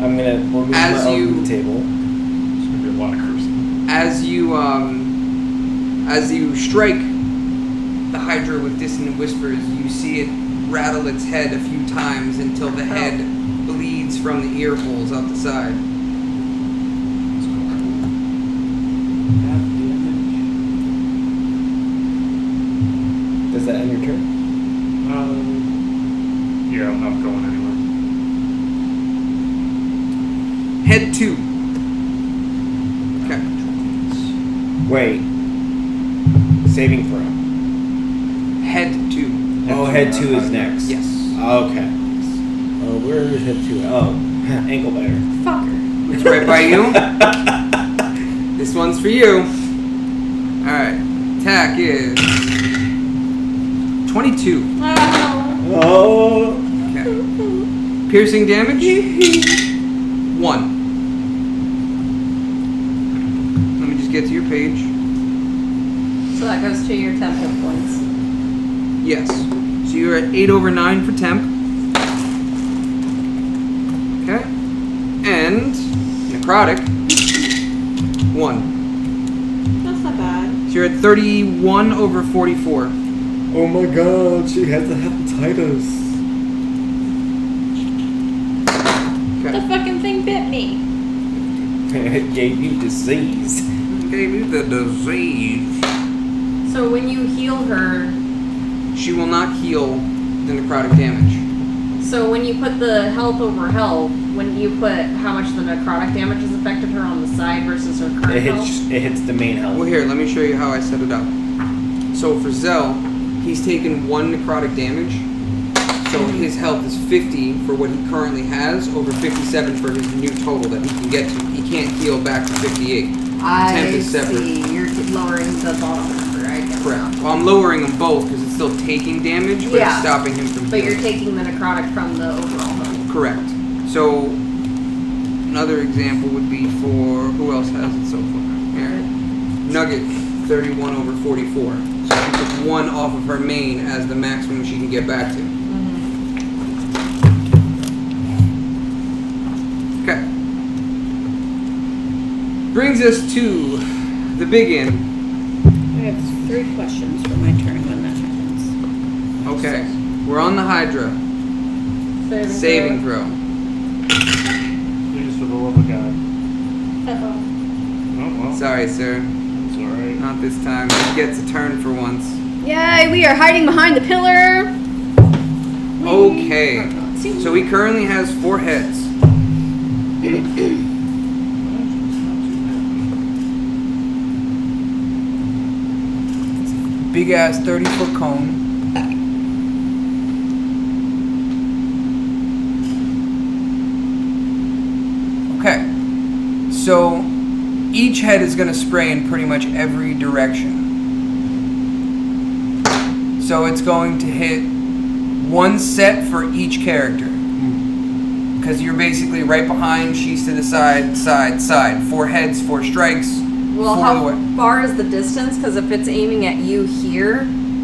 I'm gonna remove As my own you- from the table. It's gonna be a lot of cursing. As you strike the Hydra with Dissonant Whispers, you see it rattle its head a few times until the head bleeds from the ear holes out the side. Does that end your turn? Yeah, I'm not going anywhere. Head 2. Okay. Wait. Saving throw. Head 2. Oh, head 2 is next. Yes. Okay. Oh, where is head 2? Oh, ankle biter. Fucker. It's right by you. This one's for you. Alright. Attack is 22. Oh. Okay. Piercing damage? 1. Let me just get to your page. So that goes to your 10 hit points. Yes. So you're at 8 over 9 for temp. Okay. And necrotic. 1. That's not bad. So you're at 31 over 44. Oh my god, she has the hepatitis. The Okay. fucking thing bit me. It gave you disease. Gave you the disease. So when you heal her, She will not heal the necrotic damage. so when you put the health over health, when you put how much the necrotic damage has affected her on the side versus her current health? It hits the main health. Well, here, let me show you how I set it up. So for Zell, he's taken 1 necrotic damage. So his health is 50 for what he currently has, over 57 for his new total that he can get to. He can't heal back to 58. I Temp is separate. see. You're lowering the bottom number. I get Correct. that. Well, I'm lowering them both because it's still taking damage, but Yeah. it's stopping him from But you're healing. taking the necrotic from the overall health. Correct. So another example would be for who else has it so far? Here. Nugget, 31 over 44. So she took 1 off of her main as the maximum she can get back to. Okay. Brings us to the big end. I have 3 questions for my turn when that happens. Okay. We're on the hydra. Saving throw. Please, for the love of God. Uh-oh. Oh, well. Sorry, sir. It's alright. Not this time. He gets a turn for once. Yay, we are hiding behind the pillar. Okay. So he currently has 4 heads. Big ass 30-foot cone. Okay. So each head is going to spray in pretty much every direction. So it's going to hit 1 set for each character. Because you're basically right behind, she's to the side, side, side. 4 heads, 4 strikes. Well, 4 how the way. far is the distance? Because if it's aiming at you here,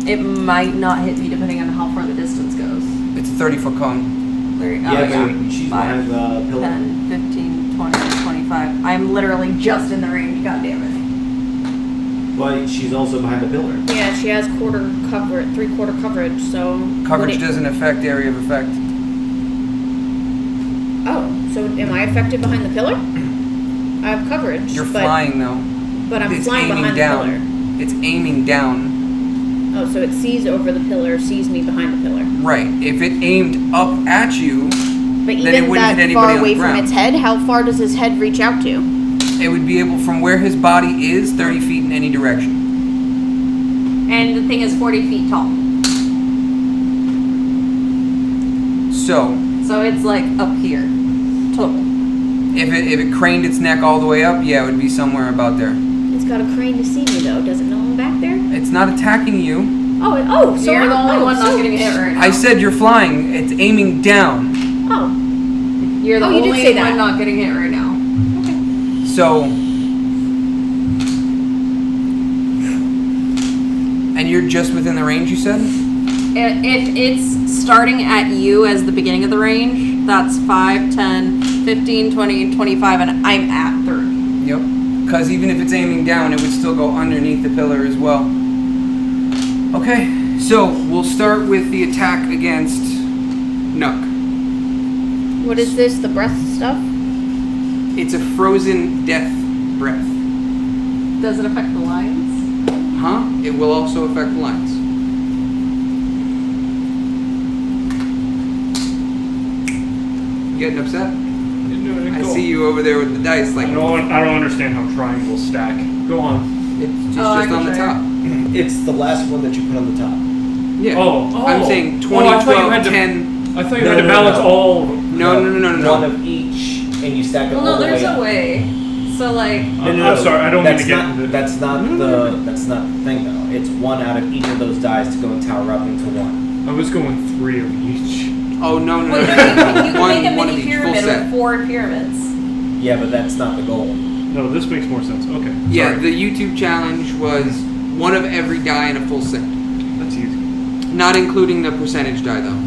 it might not hit me depending on how far the distance goes. It's a 30-foot cone. Yeah, but she's behind the pillar. 10, 15, 20, 25. I'm literally just in the range, goddammit. But she's also behind the pillar. Yeah, she has 3/4 coverage, so... Coverage doesn't affect area of effect. Oh, so am I affected behind the pillar? I have coverage, You're but... flying though. But I'm It's flying aiming behind down. the pillar. It's aiming down. Oh, so it sees over the pillar, sees me behind the pillar. Right. If it aimed up at you, But Then it even wouldn't hit that anybody far on the away from ground. its head, how far does his head reach out to? it would be able, from where his body is, 30 feet in any direction. And the thing is 40 feet tall. So, So it's like up here. Total. if it craned its neck all the way up, yeah, it would be somewhere about there. It's got a crane to see me, though. Does it know I'm back there? It's not attacking you. So You're the only one not so- getting hit right now. I said you're flying. It's aiming down. Oh, You're the Oh, you did only say one that. not getting hit right now. So, and you're just within the range, you said? If it's starting at you as the beginning of the range, that's 5, 10, 15, 20, 25, and I'm at 30. Yep. Because even if it's aiming down, it would still go underneath the pillar as well. Okay, so we'll start with the attack against Nuck. what is this? The breath stuff? It's a frozen death breath. Does it affect the lions? Huh? It will also affect lines. You getting upset? I see you over there with the dice like I don't understand how triangles stack. Go on. it's Oh, I just can on the show you. top. It's the last one that you put on the top. Yeah. Oh. I'm saying 20, Oh, I thought you 12, had to- 10. I thought you No, had to no, balance no. all. No. One of each, and you stack it Well, all no, the there's way a up. way. So, like, I'm sorry, I don't mean to get into this. That's not the thing though. It's one out of each of those dies to go and tower up into one. I was going 3 of each. Oh, no. well, you can make a One of mini each, full pyramid set. with 4 pyramids. Yeah, but that's not the goal. No, this makes more sense. Okay. Yeah, Sorry. the YouTube challenge was one of every die in a full set. That's easy. Not including the percentage die, though.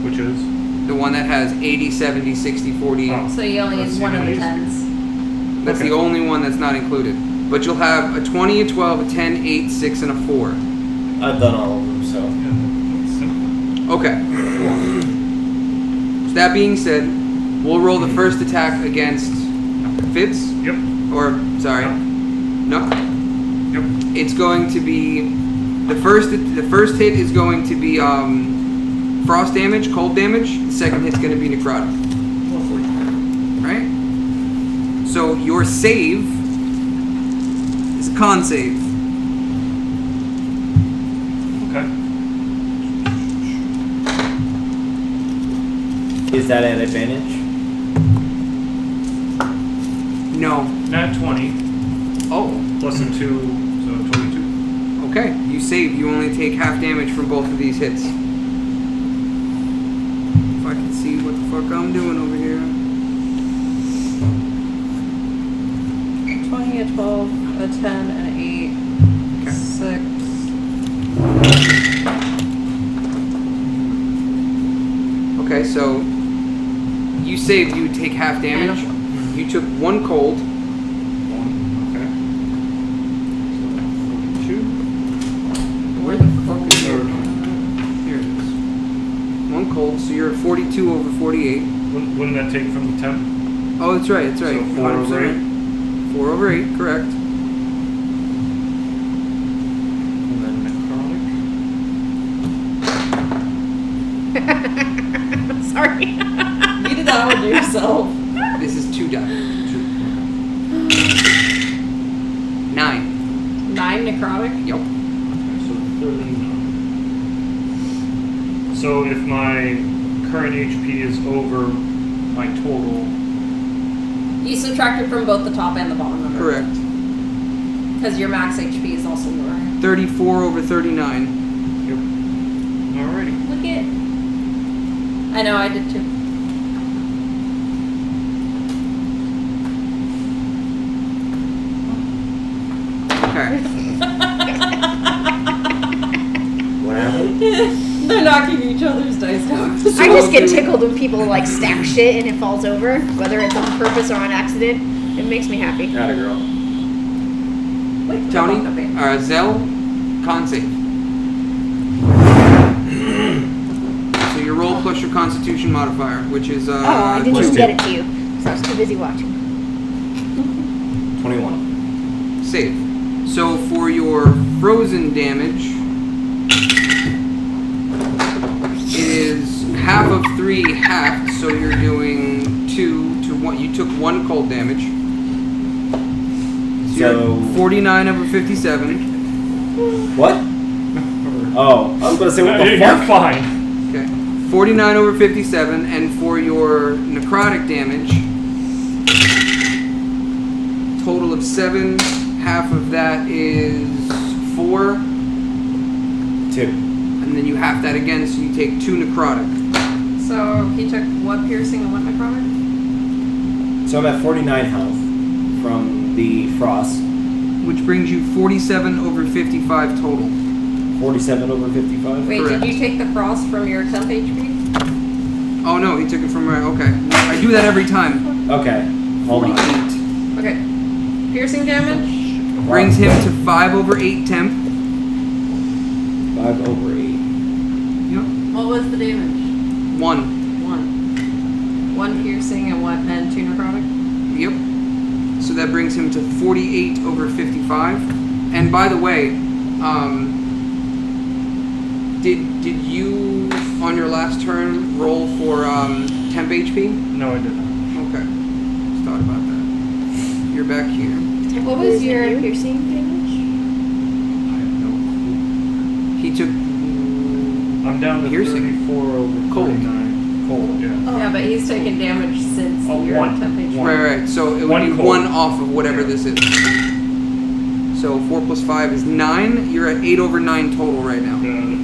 Which is? The one that has 80, 70, 60, 40. Oh. So you only Let's use see one of the these. 10s. That's Okay. the only one that's not included. But you'll have a 20, a 12, a 10, 8, 6, and a 4. I've done all of them, so. Yeah, that's simple. Okay. So that being said, we'll roll the first attack against Fitz. Yep. Or, sorry. No? Yep. It's going to be... The first hit is going to be frost damage, cold damage. The second hit's going to be necrotic. Lovely. Right? So your save is a con save. Okay. Is that an advantage? No. Nat 20 Oh. plus a 2, so 22. Okay, you save. You only take half damage from both of these hits. If I can see what the fuck I'm doing over here. 20, a 12, a 10, and an 8. Okay. 6. Okay, so you saved. You take half damage. You took 1 cold. 1. Okay. So 2. Where the fuck is your... Here it is. 1 cold, so you're at 42 over 48. Wouldn't that take from the 10? Oh, that's right, that's right. So 4 over 8? 4 over 8, correct. And then necrotic. Sorry. You did that one to yourself. This is 2 die. 9. 9 necrotic? Yep. So 39. So if my current HP is over my total, You subtracted from both the top and the bottom number. Correct. Because your max HP is also lower. 34 over 39. yep. Alrighty. Look it. I know, I did too. Okay. What happened? They're knocking each other's dice down. I just get tickled when people like stack shit and it falls over, whether it's on purpose or on accident. It makes me happy. Atta girl. Wait, Tony, okay. Zell, con save. So your roll plus your constitution modifier, which is Oh, I didn't even 22. get it to you, so I was too busy watching. 21. save. So for your frozen damage, it is half of 3 halved, so you're doing 2 to 1. You took 1 cold damage. So So- you're 49 over 57. What? Oh, I was gonna say, what the You're fuck? fine. Okay. 49 over 57, and for your necrotic damage, total of 7. Half of that is 4, 2. and then you half that again, so you take 2 necrotic. So he took what piercing and what necrotic? So I'm at 49 health from the frost. Which brings you 47 over 55 total. 47 over 55. Wait, Correct. did you take the frost from your temp HP? Oh no, he took it from right. Okay. I do that every time. Okay, hold on. 48. Okay. Piercing damage? Brings him to 5 over 8 temp. 5 over 8. Yep. What was the damage? 1. 1 piercing and 2 necrotic? Yep. So that brings him to 48 over 55. And by the way, did you on your last turn roll for temp HP? No, I did not. Okay. Just thought about that. You're back here. What was your piercing damage? I have no He took. clue. I'm down to Piercing. 34 over Cold. 49. Cold, yeah. Yeah, but he's taken damage since Oh, your 1. temp HP. Right. So it would 1 be cold. 1 off of whatever this is. So 4 plus 5 is 9. You're at 8 over 9 total right now. Got it.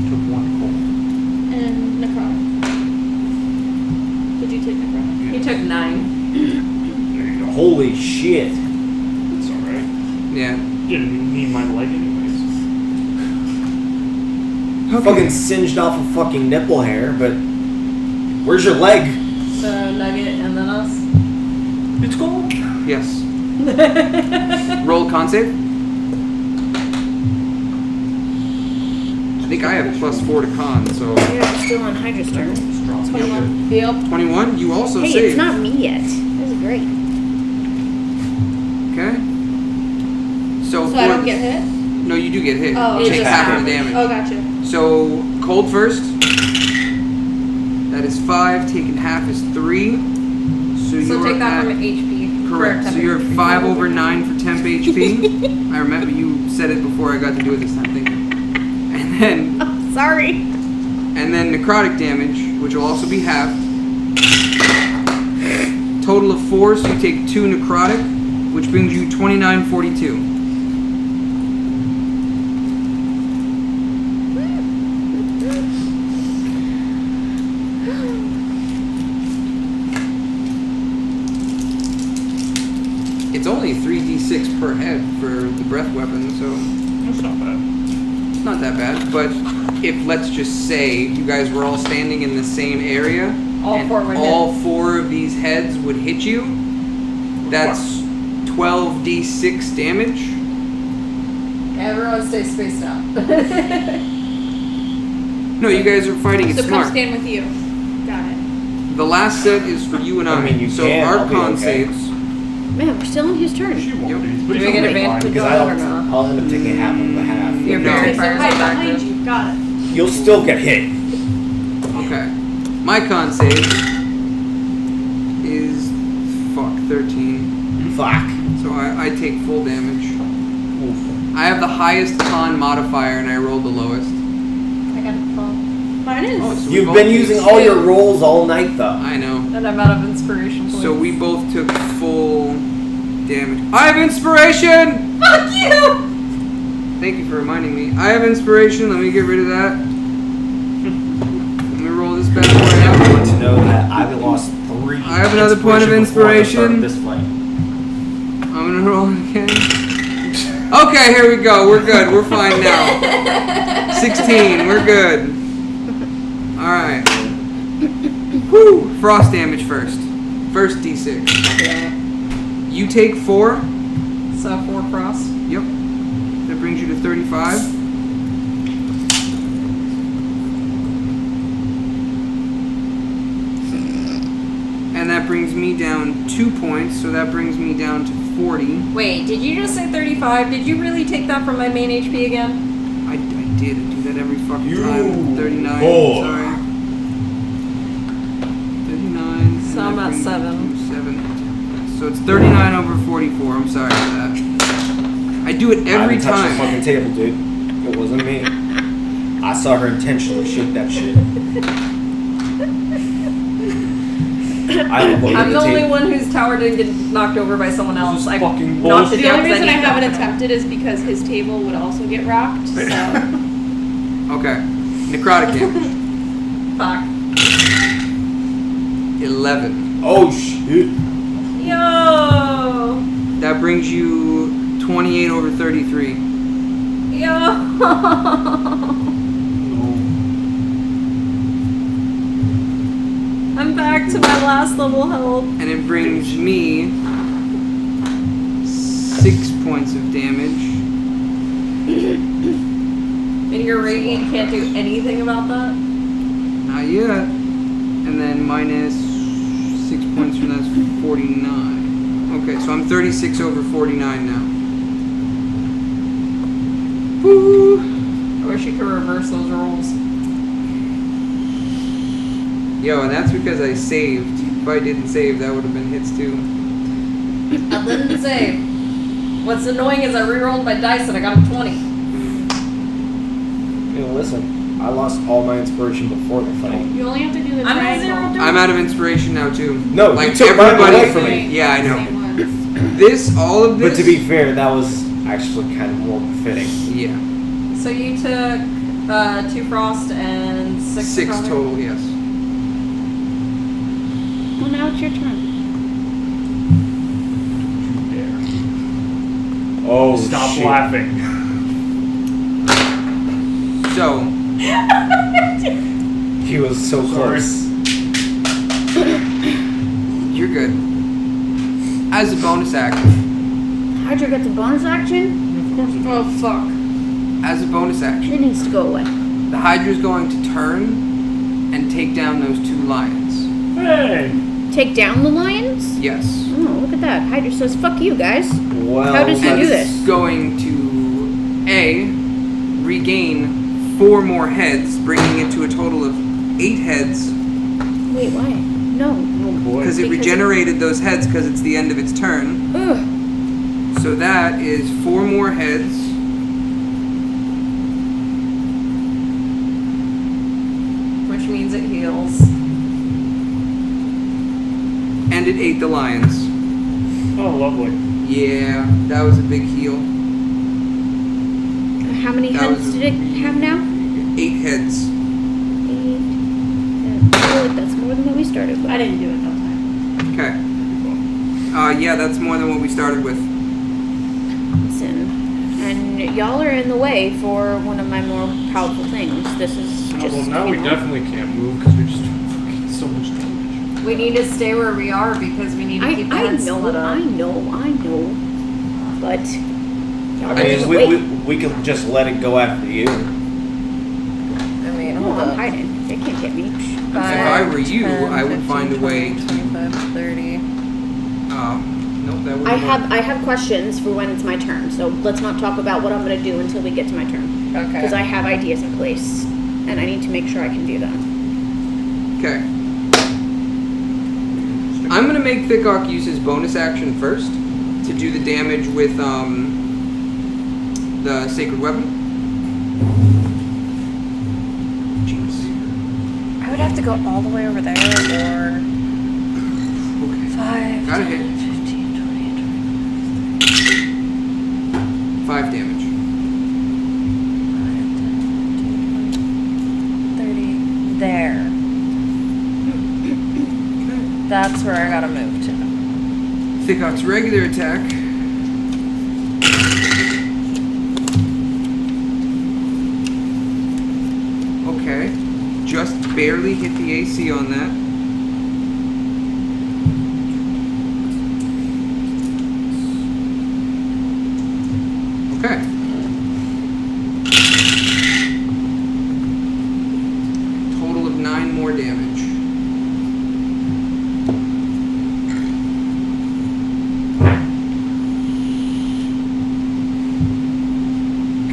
Took 1 cold. And necrotic. Did you take necrotic? He took 9. There you go. Holy shit. It's alright. Yeah. Didn't even need my leg anyways. Fucking singed off a fucking nipple hair, but where's your leg? So Nugget and then us. It's cold. Yes. Roll con save. I think I have +4 to con, so Yeah, I'm still on hydra turn. 21. Yep. 21. You also Hey, saved. it's not me yet. This is great. Okay. So So for I don't get hit? No, you do get hit. Oh, You take just half of the damage. damage. Oh, gotcha. So cold first. That is 5. Taken half is 3. So So you're take that at, from HP. correct. for So temp you're HP. 5 over 9 for temp HP. I remember you said it before I got to do it this time. Thank you. And Sorry. then necrotic damage, which will also be half. Total of 4, so you take 2 necrotic, which brings you 29:42. weapon, so That's not bad. it's not that bad. But if, let's just say, you guys were all standing in the same area, All and four would all 4 of these heads would hit you, that's 12d6 damage. Everyone stay spaced out. No, you guys are fighting it So come smart. stand with you. Got it. The last set is for you and I. I mean, you so can, our I'll be con okay. saves. Man, we're still in his turn. She won't Yep. be. Do Please we don't get be advantage fine. Because on that or not? I'll end up taking half of the half. Your No. fairy So fire is hide active. behind you. Got it. You'll still get hit. Okay. My con save is 13. Fuck. So I take full damage. I have the highest con modifier and I rolled the lowest. I got a 12. Mine is. Oh, so we You've both been took- using all your rolls all night, though. I know. And I'm out of inspiration points. So we both took full damage. I have inspiration! Fuck you! Thank you for reminding me. I have inspiration. Let me get rid of that. Let me roll this bad boy I out. want to know that I've lost 3. I have another point of before the start inspiration. of This fight. I'm gonna roll it again. Okay, here we go. We're good. We're fine now. 16. We're good. Alright. Whew. Frost damage first. First d6. Okay. You take 4. So 4 frost. Yep. That brings you to 35. And that brings me down 2 points, so that brings me down to 40. Wait, did you just say 35? Did you really take that from my main HP again? I did. I do that every fucking You time. 39. whore. Sorry. 39. and So I'm that at brings 7. me to 7. So it's 39 over 44. I'm sorry for that. I do it I every didn't touch the time. fucking table, dude. It wasn't me. I saw her intentionally shake that shit. I'm the only one whose tower didn't get knocked over by someone else. is I fucking knocked it bullshit. The down only 'cause reason I need haven't that. attempted is because his table would also get rocked. So Okay. Necrotic damage. Fuck. 11. Oh shit. Yo! That brings you 28 over 33. Yo! I'm back to my last level health. And it brings me 6 points of damage. And your radiant can't do anything about that? Not yet. And then minus 6 points from that's 49. Okay, so I'm 36 over 49 now. Woo! I wish you could reverse those rolls. Yo, and that's because I saved. If I didn't save, that would have been hits too. I didn't save. What's annoying is I rerolled my dice and I got a 20. Hey, listen. I lost all my inspiration before the fight. you only have to do the I'm at triangle. 0 I'm out of inspiration now too. No, like you took mine everybody. away from me. Yeah, I know. Same ones. This, all of this. But to be fair, that was actually kind of more befitting. Yeah, So you took 2 frost and 6 6 necrotic? total. Yes. Well, now it's your turn. Oh, Stop shit. laughing. So He was so close. you're good. As a bonus action, Hydra gets a bonus action. Of course it Oh does. fuck. as a bonus action, It needs to go away. the Hydra's going to turn and take down those 2 lions. Hey! Take down the lions? Yes. Oh, look at that. Hydra says, fuck you, guys. Well, How does he And do it's this? going to regain 4 more heads, bringing it to a total of 8 heads. Wait, why? No. Oh boy. Because it regenerated those heads because it's the end of its turn. Ugh. So that is 4 more heads. Which means it heals. And it ate the lions. Oh, lovely. Yeah, that was a big heal. How many That heads was did it have now? 8 heads. 8. That's more than what we started with. I didn't do it that time. Okay. Yeah, that's more than what we started with. Listen, And y'all are in the way for one of my more powerful things. This is just. Well, now we definitely can't move because we just do fucking so much damage. We need to stay where we are because we need to keep the head split up. I know. But y'all I are in the mean, way. we can just let it go after you. I mean, No, hold I'm up. hiding. They can't get me. 5, If I were you, 10, I would 15, find a way 20, to. 25, 30. Nope, that wouldn't I work. have questions for when it's my turn. So let's not talk about what I'm gonna do until we get to my turn. Okay. Because I have ideas in place, and I need to make sure I can do that. Okay. I'm gonna make Thickok use his bonus action first to do the damage with the sacred weapon. Jeez. I would have to go all the way over there, or Okay. 5, Got a hit. 15, 20, 5 damage. 30. There. That's where I gotta move to. Thickok's regular attack. Okay. Just barely hit the AC on that. Okay. Total of 9 more damage.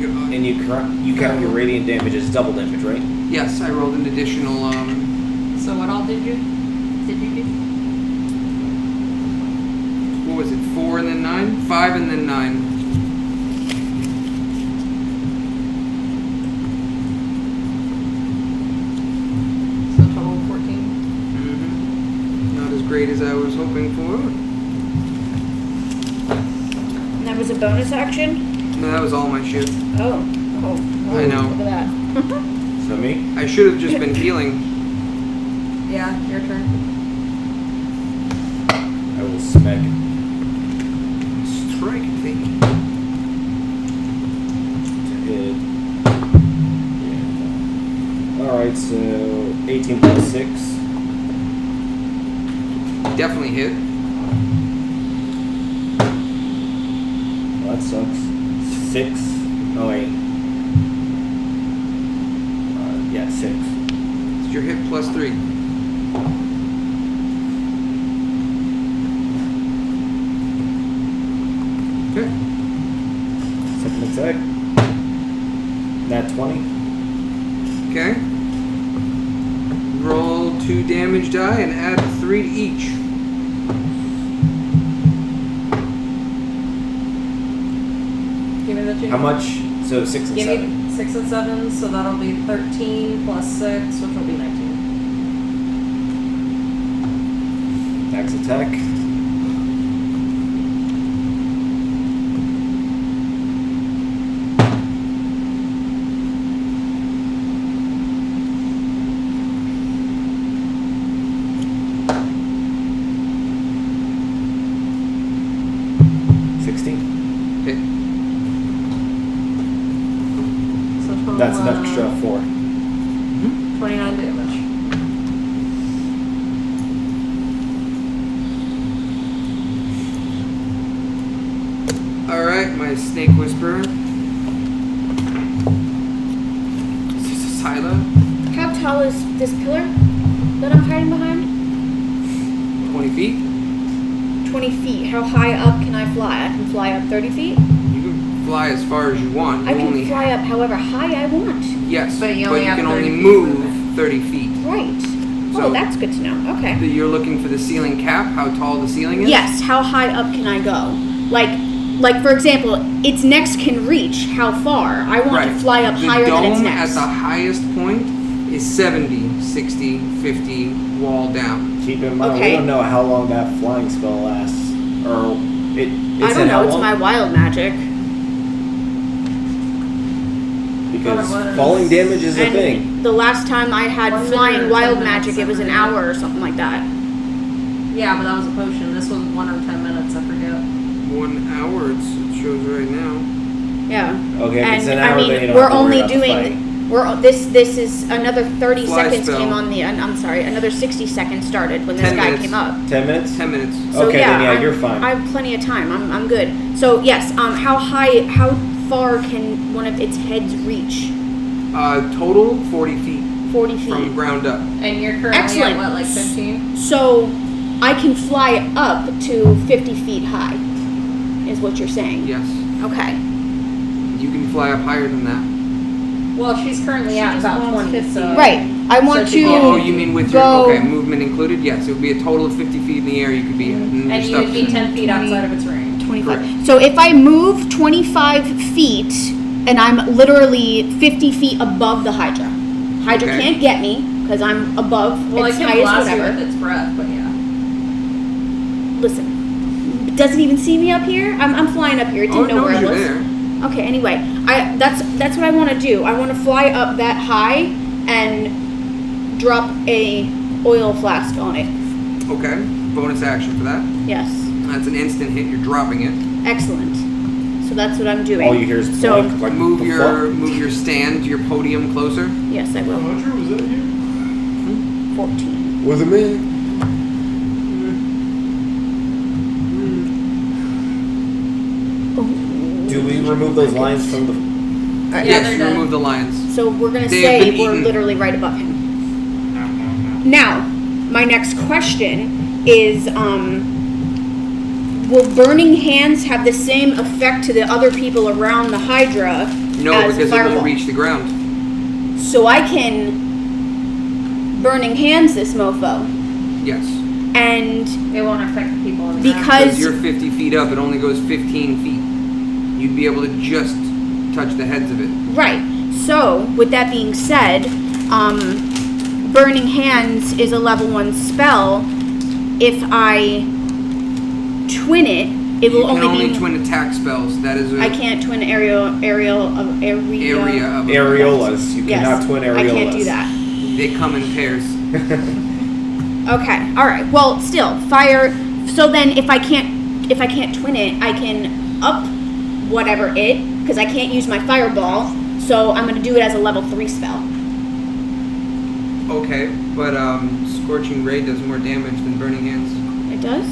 God. And you count your radiant damage as double damage, right? Yes, I rolled an additional, So what all did you do? what was it, 4 and then 9? 5 and then 9. So total 14. Not as great as I was hoping for. And that was a bonus action? No, that was all my shit. Oh. I know. Look at that. So me? I should have just been healing. Yeah, your turn. I will smack it. Strike thee. To hit. Yeah. Alright, so 18 plus 6. Definitely hit. Well, that sucks. 6. Oh, wait. Yeah, 6. It's your hit plus 3. Okay. Second attack. Nat 20. Okay. Roll 2 damage die and add 3 to each. Give me the two. How much? So 6 and Give 7. me 6 and 7, so that'll be 13 plus 6, which will be 19. Max attack. Hit. So total, That's an extra 4. 29 damage. Alright, my snake whisperer. Is this a silo? How tall is this pillar that I'm hiding behind? 20 feet? 20 feet. How high up can I fly? I can fly up 30 feet? You can fly as far as you want. I You can only fly up however high I want. Yes, But you only have can 30 only feet move movement. 30 feet. Right. So- Oh, that's good to know. Okay. You're looking for the ceiling cap, how tall the ceiling is? Yes, how high up can I go? Like for example, its next can reach how far? I want to fly up The higher than its dome next. at the highest point is 70, 60, 50 wall down. Keep in mind, Okay. we don't know how long that flying spell lasts. Or it I said don't how know, it's long? my wild magic. Because Thought it was. falling damage is a And thing. the last time I had 1 minute flying or wild 10 minutes, magic, it was an I forget. hour or something like that. Yeah, but that was a potion. This was 1 or 10 minutes, I forget. 1 hour, it shows right now. Yeah. Okay, if it's And an hour, I mean, then you don't we're have to worry only about the fight. doing. This is another 30 Fly seconds spell. came on the. I'm sorry, another 60 seconds started when this 10 guy minutes. came up. 10 minutes? 10 minutes. So Okay, then yeah, I'm- you're fine. I have plenty of time. I'm good. So yes, how far can one of its heads reach? Total 40 feet 40 feet. from ground up. And you're currently Excellent. at what, like 15? So I can fly up to 50 feet high, is what you're saying. Yes. Okay. You can fly up higher than that. Well, she's currently at just about wants 20. 50. So Right. I want she to. can- Oh, you mean with go- your movement included? Yes, it would be a total of 50 feet in the air you could be at. And, your And you stuff's would be in. 10 feet outside of its range. 25. Correct. So if I move 25 feet and I'm literally 50 feet above the Hydra, Hydra Okay. can't get me because I'm above Well, its it can highest blast you whatever. with its breath, but yeah. Listen, does it even see me up here? I'm flying up here. It Oh, didn't know no, where I you're was. there. Okay. Anyway, that's what I want to do. I want to fly up that high and drop a oil flask on it. Okay. Bonus action for that. Yes. That's an instant hit. You're dropping it. Excellent. So that's what I'm doing. All you hear is so. boink, like, Move the your stand, your podium closer. Yes, I will. Hydra, was that you? 14. fuck? Was it me? Do we remove those lines from the... Yeah, Yes, they're you done. remove the lines. So we're gonna They have say been we're eaten. literally right above him. Now, my next question is, will burning hands have the same effect to the other people around the Hydra No, as because it fireball? won't reach the ground. So I can burning hands this mofo, Yes. and It won't affect the people in the ground. because You're 50 feet up, it only goes 15 feet. You'd be able to just touch the heads of it. right. So with that being said, burning hands is a level 1 spell. If I twin it, it You will can only be. twin attack spells. That is a I can't twin area of area of a Areolas. You Yes, cannot twin areolas. I can't do that. They come in pairs. Okay, all right. Well, still fire. So then, if I can't twin it, I can up whatever it because I can't use my fireball. So I'm gonna do it as a level 3 spell. Okay, but Scorching Ray does more damage than Burning Hands. It does.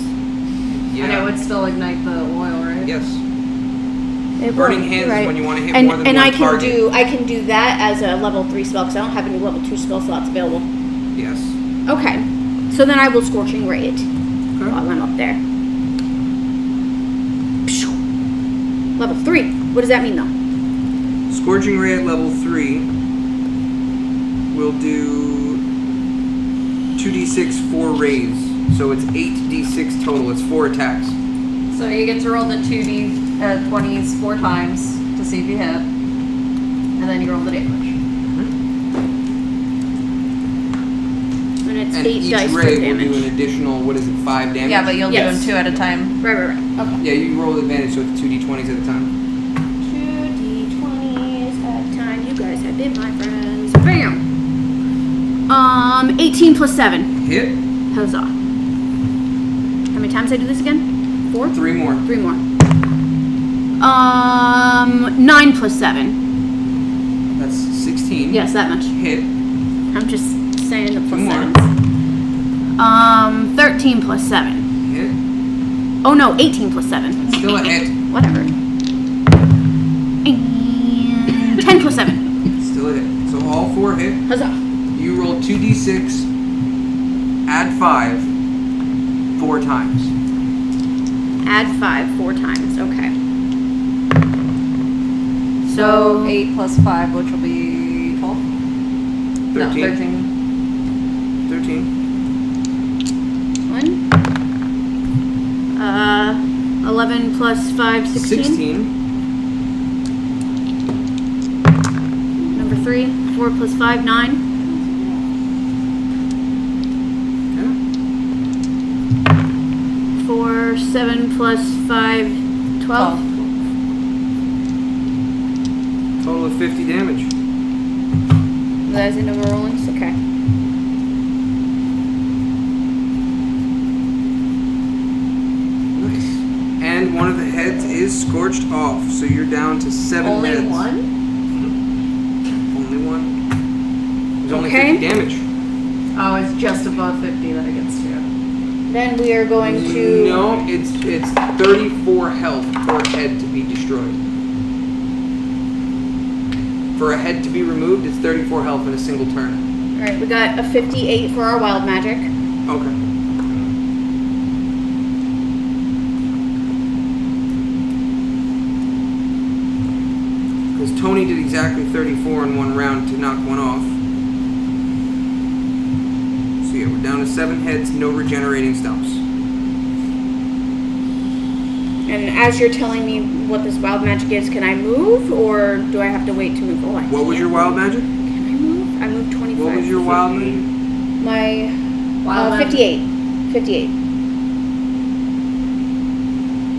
Yeah. And it would still ignite the oil, right? Yes. It Burning will, Hands right. is when you want to hit And more than and one I can target. I can do that as a level 3 spell because I don't have any level 2 spell slots available. Yes. Okay, so then I will Scorching Ray it Okay. while I'm up there. Pshh. Level 3. What does that mean though? Scorching Ray at level 3 will do 2d6 4 rays. So it's 8d6 total. It's 4 attacks. So you get to roll the 2d20s 4 times to see if you hit. And then you roll the damage. And it's And 8 each dice for ray will damage. do an additional, 5 damage? Yeah, but you'll Yes. do them 2 at a time. Right. Okay. Yeah, you roll advantage, so it's 2d20s at a time. 2d20s at a time. You guys have been my friends. Bam! 18 plus 7. Hit. Huzzah. How many times did I do this again? 4? 3 more. 3 more. 9 plus 7. That's 16. Yes, that much. Hit. I'm just saying the plus 2 more. 7s. 13 plus 7. Hit. Oh no, 18 plus 7. Still a hit. Whatever. And 10 plus 7. Still a hit. So all 4 hit. Huzzah. You roll 2d6, add 5, 4 times. Add 5 4 times. Okay. So 8 plus 5, which will be 12? 13. No, 13. 13. 1. 11 plus 5, 16. 16. Number 3. 4 plus 5, 9. Yeah. 4, 7 plus 5, 12. Total of 50 damage. That's into rollings? Okay. Nice. And one of the heads is scorched off, so you're down to 7 Only heads. one? Only one. There's only Okay. 50 damage. Oh, it's just above 50 that it gets to. Then we are going to. No, it's 34 health per head to be destroyed. For a head to be removed, it's 34 health in a single turn. Alright, we got a 58 for our wild magic. Okay. Because Tony did exactly 34 in one round to knock one off. So yeah, we're down to 7 heads, no regenerating stumps. And as you're telling me what this wild magic is, can I move or do I have to wait to move? Oh, I What was can't your wild magic? Can I move? I moved 25. What was your wild magic? My Wild magic. 58. 58.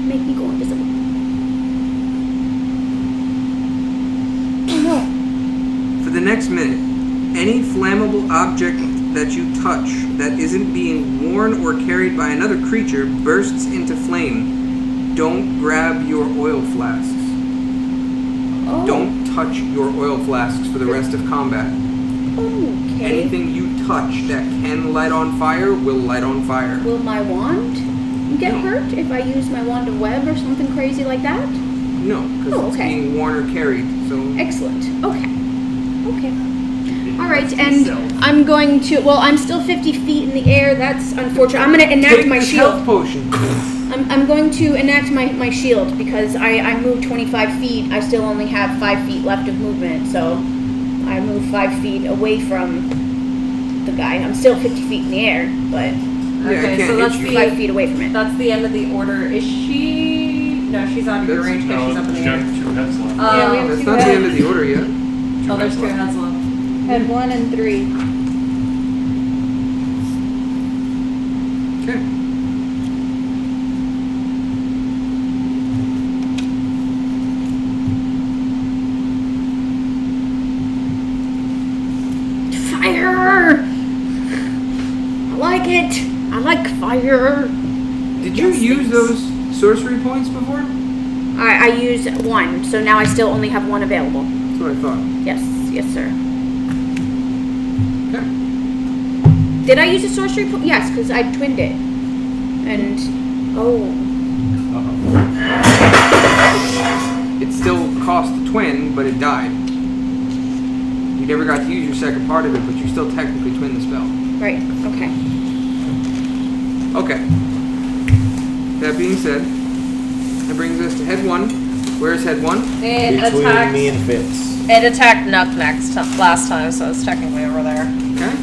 Make me go invisible. Oh no. For the next minute, any flammable object that you touch that isn't being worn or carried by another creature bursts into flame. Don't grab your oil flasks. Oh. Don't touch your oil flasks for the rest of combat. Okay. Anything you touch that can light on fire will light on fire. Will my wand get hurt if I use my wand of web or something crazy like that? No, because Oh, it's okay. being worn or carried. So Excellent. Okay. Okay. All right, and I'm going to. Well, I'm still 50 feet in the air. That's unfortunate. I'm going to enact take my this shield. health potion. I'm going to enact my shield because I moved 25 feet. I still only have 5 feet left of movement, so I moved 5 feet away from the guy. I'm still 50 feet in the air, but I Okay, can't so hit that's you. 5 feet away from it. That's the end of the order. Is she? No, she's out of your That's- range because she's up in the She's got air. 2 heads left. Oh, Yeah, we have That's two not the heads. end of the order yet. oh, there's 2 heads left. Had 1 and 3. Okay. Fire! I like it. I like fire. Did you use those sorcery points before? I used 1, so now I still only have 1 available. That's what I thought. Yes, sir. Okay. Did I use a sorcery point? Yes, because I twinned it. And It still cost a twin, but it died. You never got to use your second part of it, but you still technically twinned the spell. right, okay. Okay. That being said, that brings us to head 1. Where's head 1? It Between attacked. me and Fitz. It attacked Nuck next last time, so it's technically over there. Okay.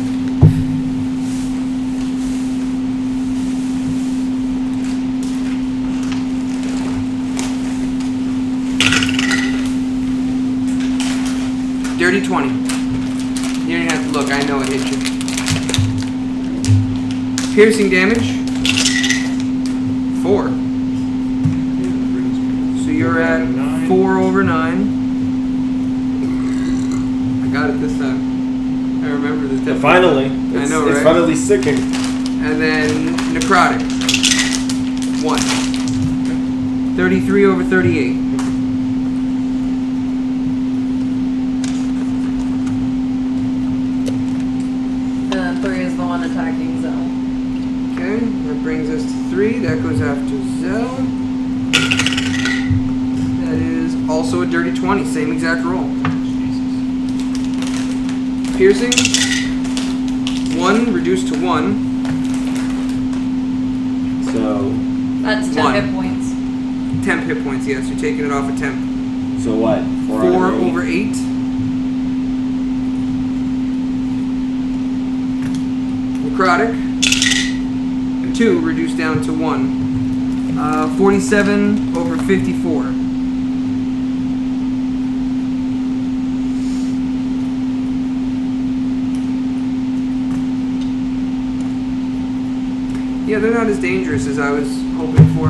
Dirty 20. You don't even have to look, I know it hit you. Piercing damage. 4. So you're at 4 over 9. I got it this time. I remember the tip. Finally. It's, know, It's right? finally sicking. And then necrotic. 1. 33 over 38. And then 3 is the one attacking Zell. Okay, that brings us to 3. That goes after Zell. That is also a dirty 20. Same exact roll. Piercing. 1 reduced to 1. So, That's 10 One. hit points. Temp hit points, yes. You're taking it off a temp. so what? 4 out of eight? over 8. Necrotic. 2 reduced down to 1. 47 over 54. Yeah, they're not as dangerous as I was hoping for.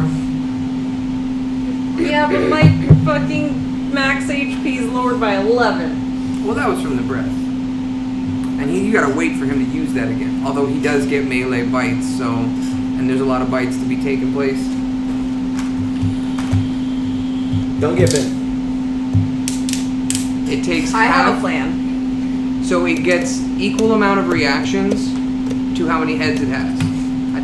Yeah, but my fucking max HP is lowered by 11. Well, that was from the breath. And you gotta wait for him to use that again. Although he does get melee bites, so... And there's a lot of bites to be taking place. Don't get bit. It takes I half. have a plan. So it gets equal amount of reactions to how many heads it has.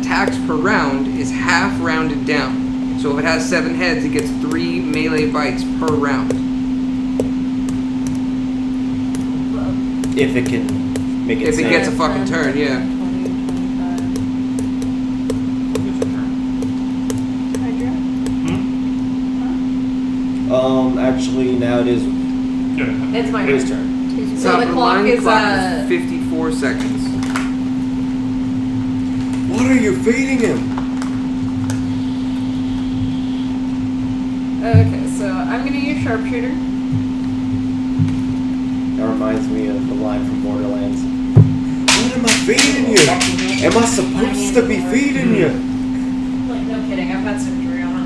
Attacks per round is half rounded down. So if it has 7 heads, it gets 3 melee bites per round. If it can make it If it save. gets a fucking turn, yeah. 20, 25. Actually, now it is Yeah. It's my his turn. turn. So Top the of clock line, is, clock is 54 seconds. What are you feeding him? Okay, so I'm gonna use sharpshooter. That reminds me of the line from Borderlands. What am I feeding you? Am I supposed to be feeding you? Like, no kidding, I've had surgery on it.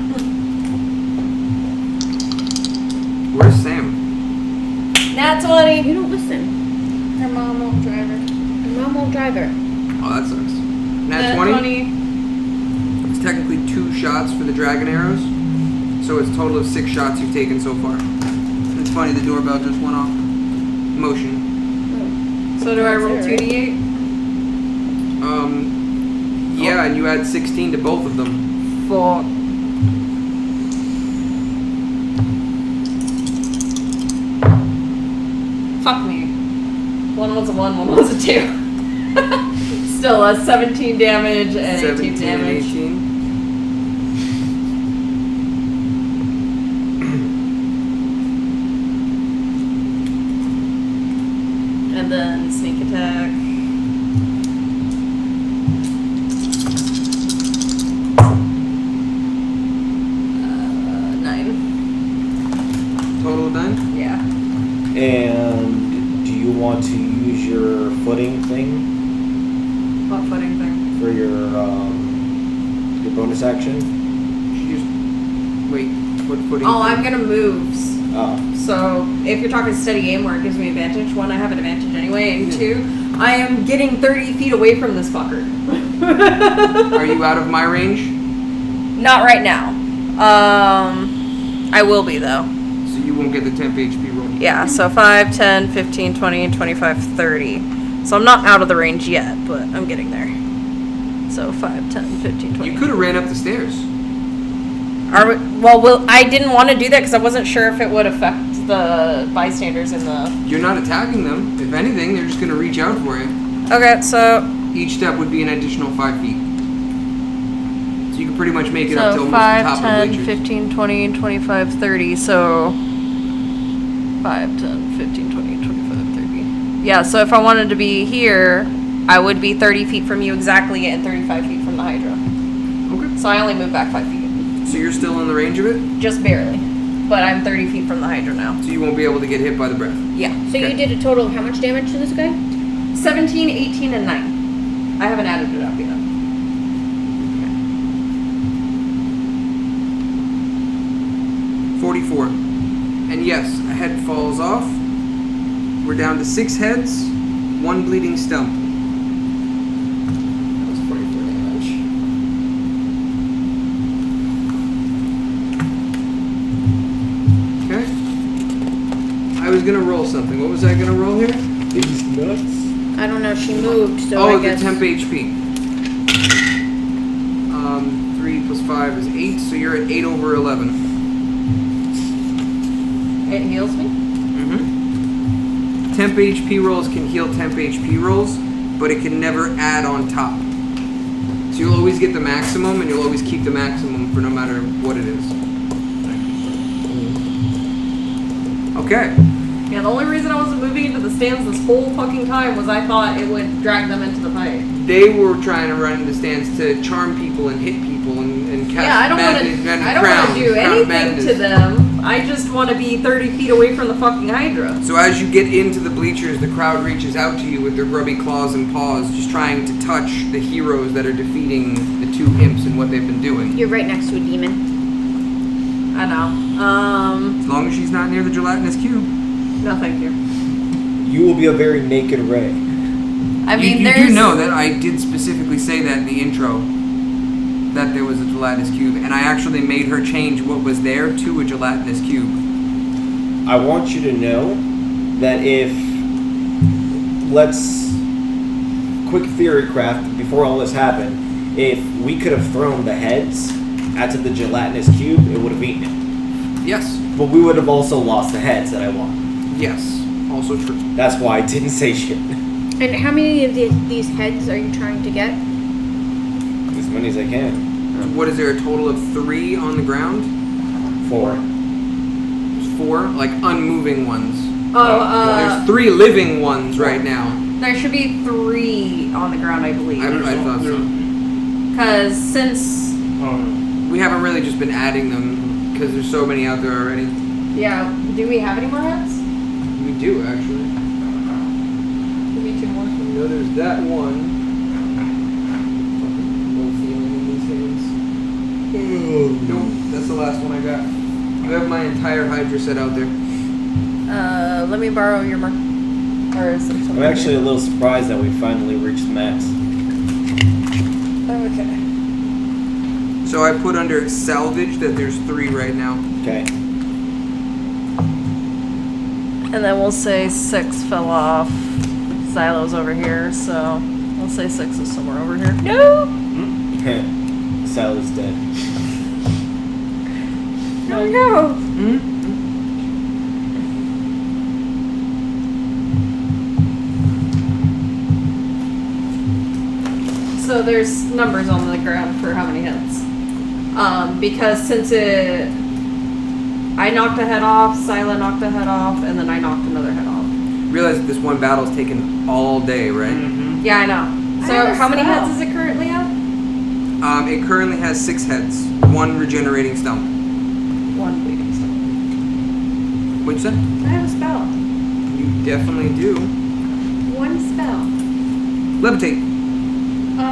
Where's Sam? Nat 20. You don't listen. Her mom won't drive her. Your mom won't drive her. Oh, that sucks. Nat 20? It's technically 2 shots for the dragon arrows. So it's a total of 6 shots you've taken so far. It's funny, the doorbell just went off. Motion. So do I roll 2d8? Yeah, and you add 16 to both of them. Fuck. Fuck me. One was a 1, one was a 2. Still a 17 damage and 18 17 and damage. 18. And then sneak attack. Total of 9? Yeah. And do you want to use your footing thing What footing thing? for your bonus action? She just... Wait, what footing? Oh, I'm gonna moves. Oh. So if you're talking steady aim where it gives me advantage, 1, I have an advantage anyway, and 2, I am getting 30 feet away from this fucker. Are you out of my range? Not right now. I will be though. So you won't get the temp HP roll. Yeah, so 5, 10, 15, 20, 25, 30. So I'm not out of the range yet, but I'm getting there. So 5, 10, 15, 20. You could have ran up the stairs. I didn't want to do that because I wasn't sure if it would affect the bystanders in the... You're not attacking them. If anything, they're just going to reach out for you. Okay, so... Each step would be an additional 5 feet. So you can pretty much make it up to So almost 5, the top 10, of the bleachers. 15, 20, 25, 30. So 5, 10, 15, 20, 25, 30. Yeah, so if I wanted to be here, I would be 30 feet from you exactly and 35 feet from the hydra. Okay. So I only move back 5 feet. So you're still in the range of it? Just barely. But I'm 30 feet from the hydra now. So you won't be able to get hit by the breath. Yeah. So Okay. you did a total of how much damage to this guy? 17, 18, and 9. I haven't added it up yet. 44. And yes, a head falls off. We're down to 6 heads, 1 bleeding stump. That was 44 damage. Okay. I was gonna roll something. What was I gonna roll here? These nuts. I don't know. She moved, so Oh, I the guess. temp HP. 3 plus 5 is 8, so you're at 8 over 11. It heals me? Mm-hmm. Temp HP rolls can heal temp HP rolls, but it can never add on top. So you'll always get the maximum, and you'll always keep the maximum for no matter what it is. Okay. Yeah, the only reason I wasn't moving into the stands this whole fucking time was I thought it would drag them into the fight. They were trying to run into stands to charm people and hit people and cast Yeah, I don't want to. I don't want to do anything to them. I just want to be 30 feet away from the fucking hydra. So as you get into the bleachers, the crowd reaches out to you with their grubby claws and paws, just trying to touch the heroes that are defeating the 2 imps and what they've been doing. You're right next to a demon. I know. As long as she's not near the gelatinous cube. No, thank you. You will be a very naked ray. I mean, you there's... do know that I did specifically say that in the intro. that there was a gelatinous cube, and I actually made her change what was there to a gelatinous cube. I want you to know that if, let's, quick theory craft, before all this happened, if we could have thrown the heads out to the gelatinous cube, it would have eaten it. Yes. But we would have also lost the heads that I want. Yes. Also true. That's why I didn't say shit. And how many of these heads are you trying to get? As many as I can. What is there, a total of 3 on the ground? 4. There's 4? Like unmoving ones. Oh, There's 3 living ones right now. there should be 3 on the ground, I believe. I thought so. Because since, Oh, no. We haven't really just been adding them because there's so many out there already. yeah, do we have any more heads? We do, actually. Give me 2 more. No, there's that one. Fucking low feeling in these hands. Nope, that's the last one I got. I have my entire hydra set out there. Let me borrow your mark. Or is there something? I'm actually a little surprised that we finally reached max. Okay. So I put under salvage that there's 3 right now. Okay. And then we'll say 6 fell off. Silo's over here, so we'll say 6 is somewhere over here. No! Silas dead. No, no! So there's numbers on the ground for how many heads. Because since I knocked a head off, Sila knocked a head off, and then I knocked another head off. Realize that this one battle's taken all day, right? Mm-hmm. Yeah, I know. I So have a how many spell. heads is it currently at? It currently has 6 heads, 1 regenerating stump. 1 bleeding stone. What'd you say? I have a spell. You definitely do. One spell. Levitate. I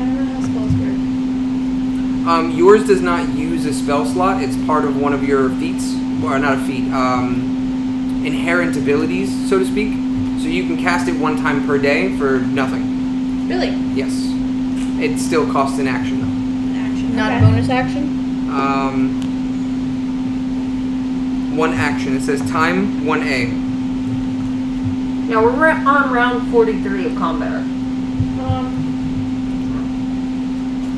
don't know how spells work. Yours does not use a spell slot. It's part of one of your feats, or not a feat, inherent abilities, so to speak. So you can cast it 1 time per day for nothing. Really? Yes. It still costs an action, though. An action. Not okay. a bonus action? 1 action. It says time 1A. Now we're on round 43 of combat.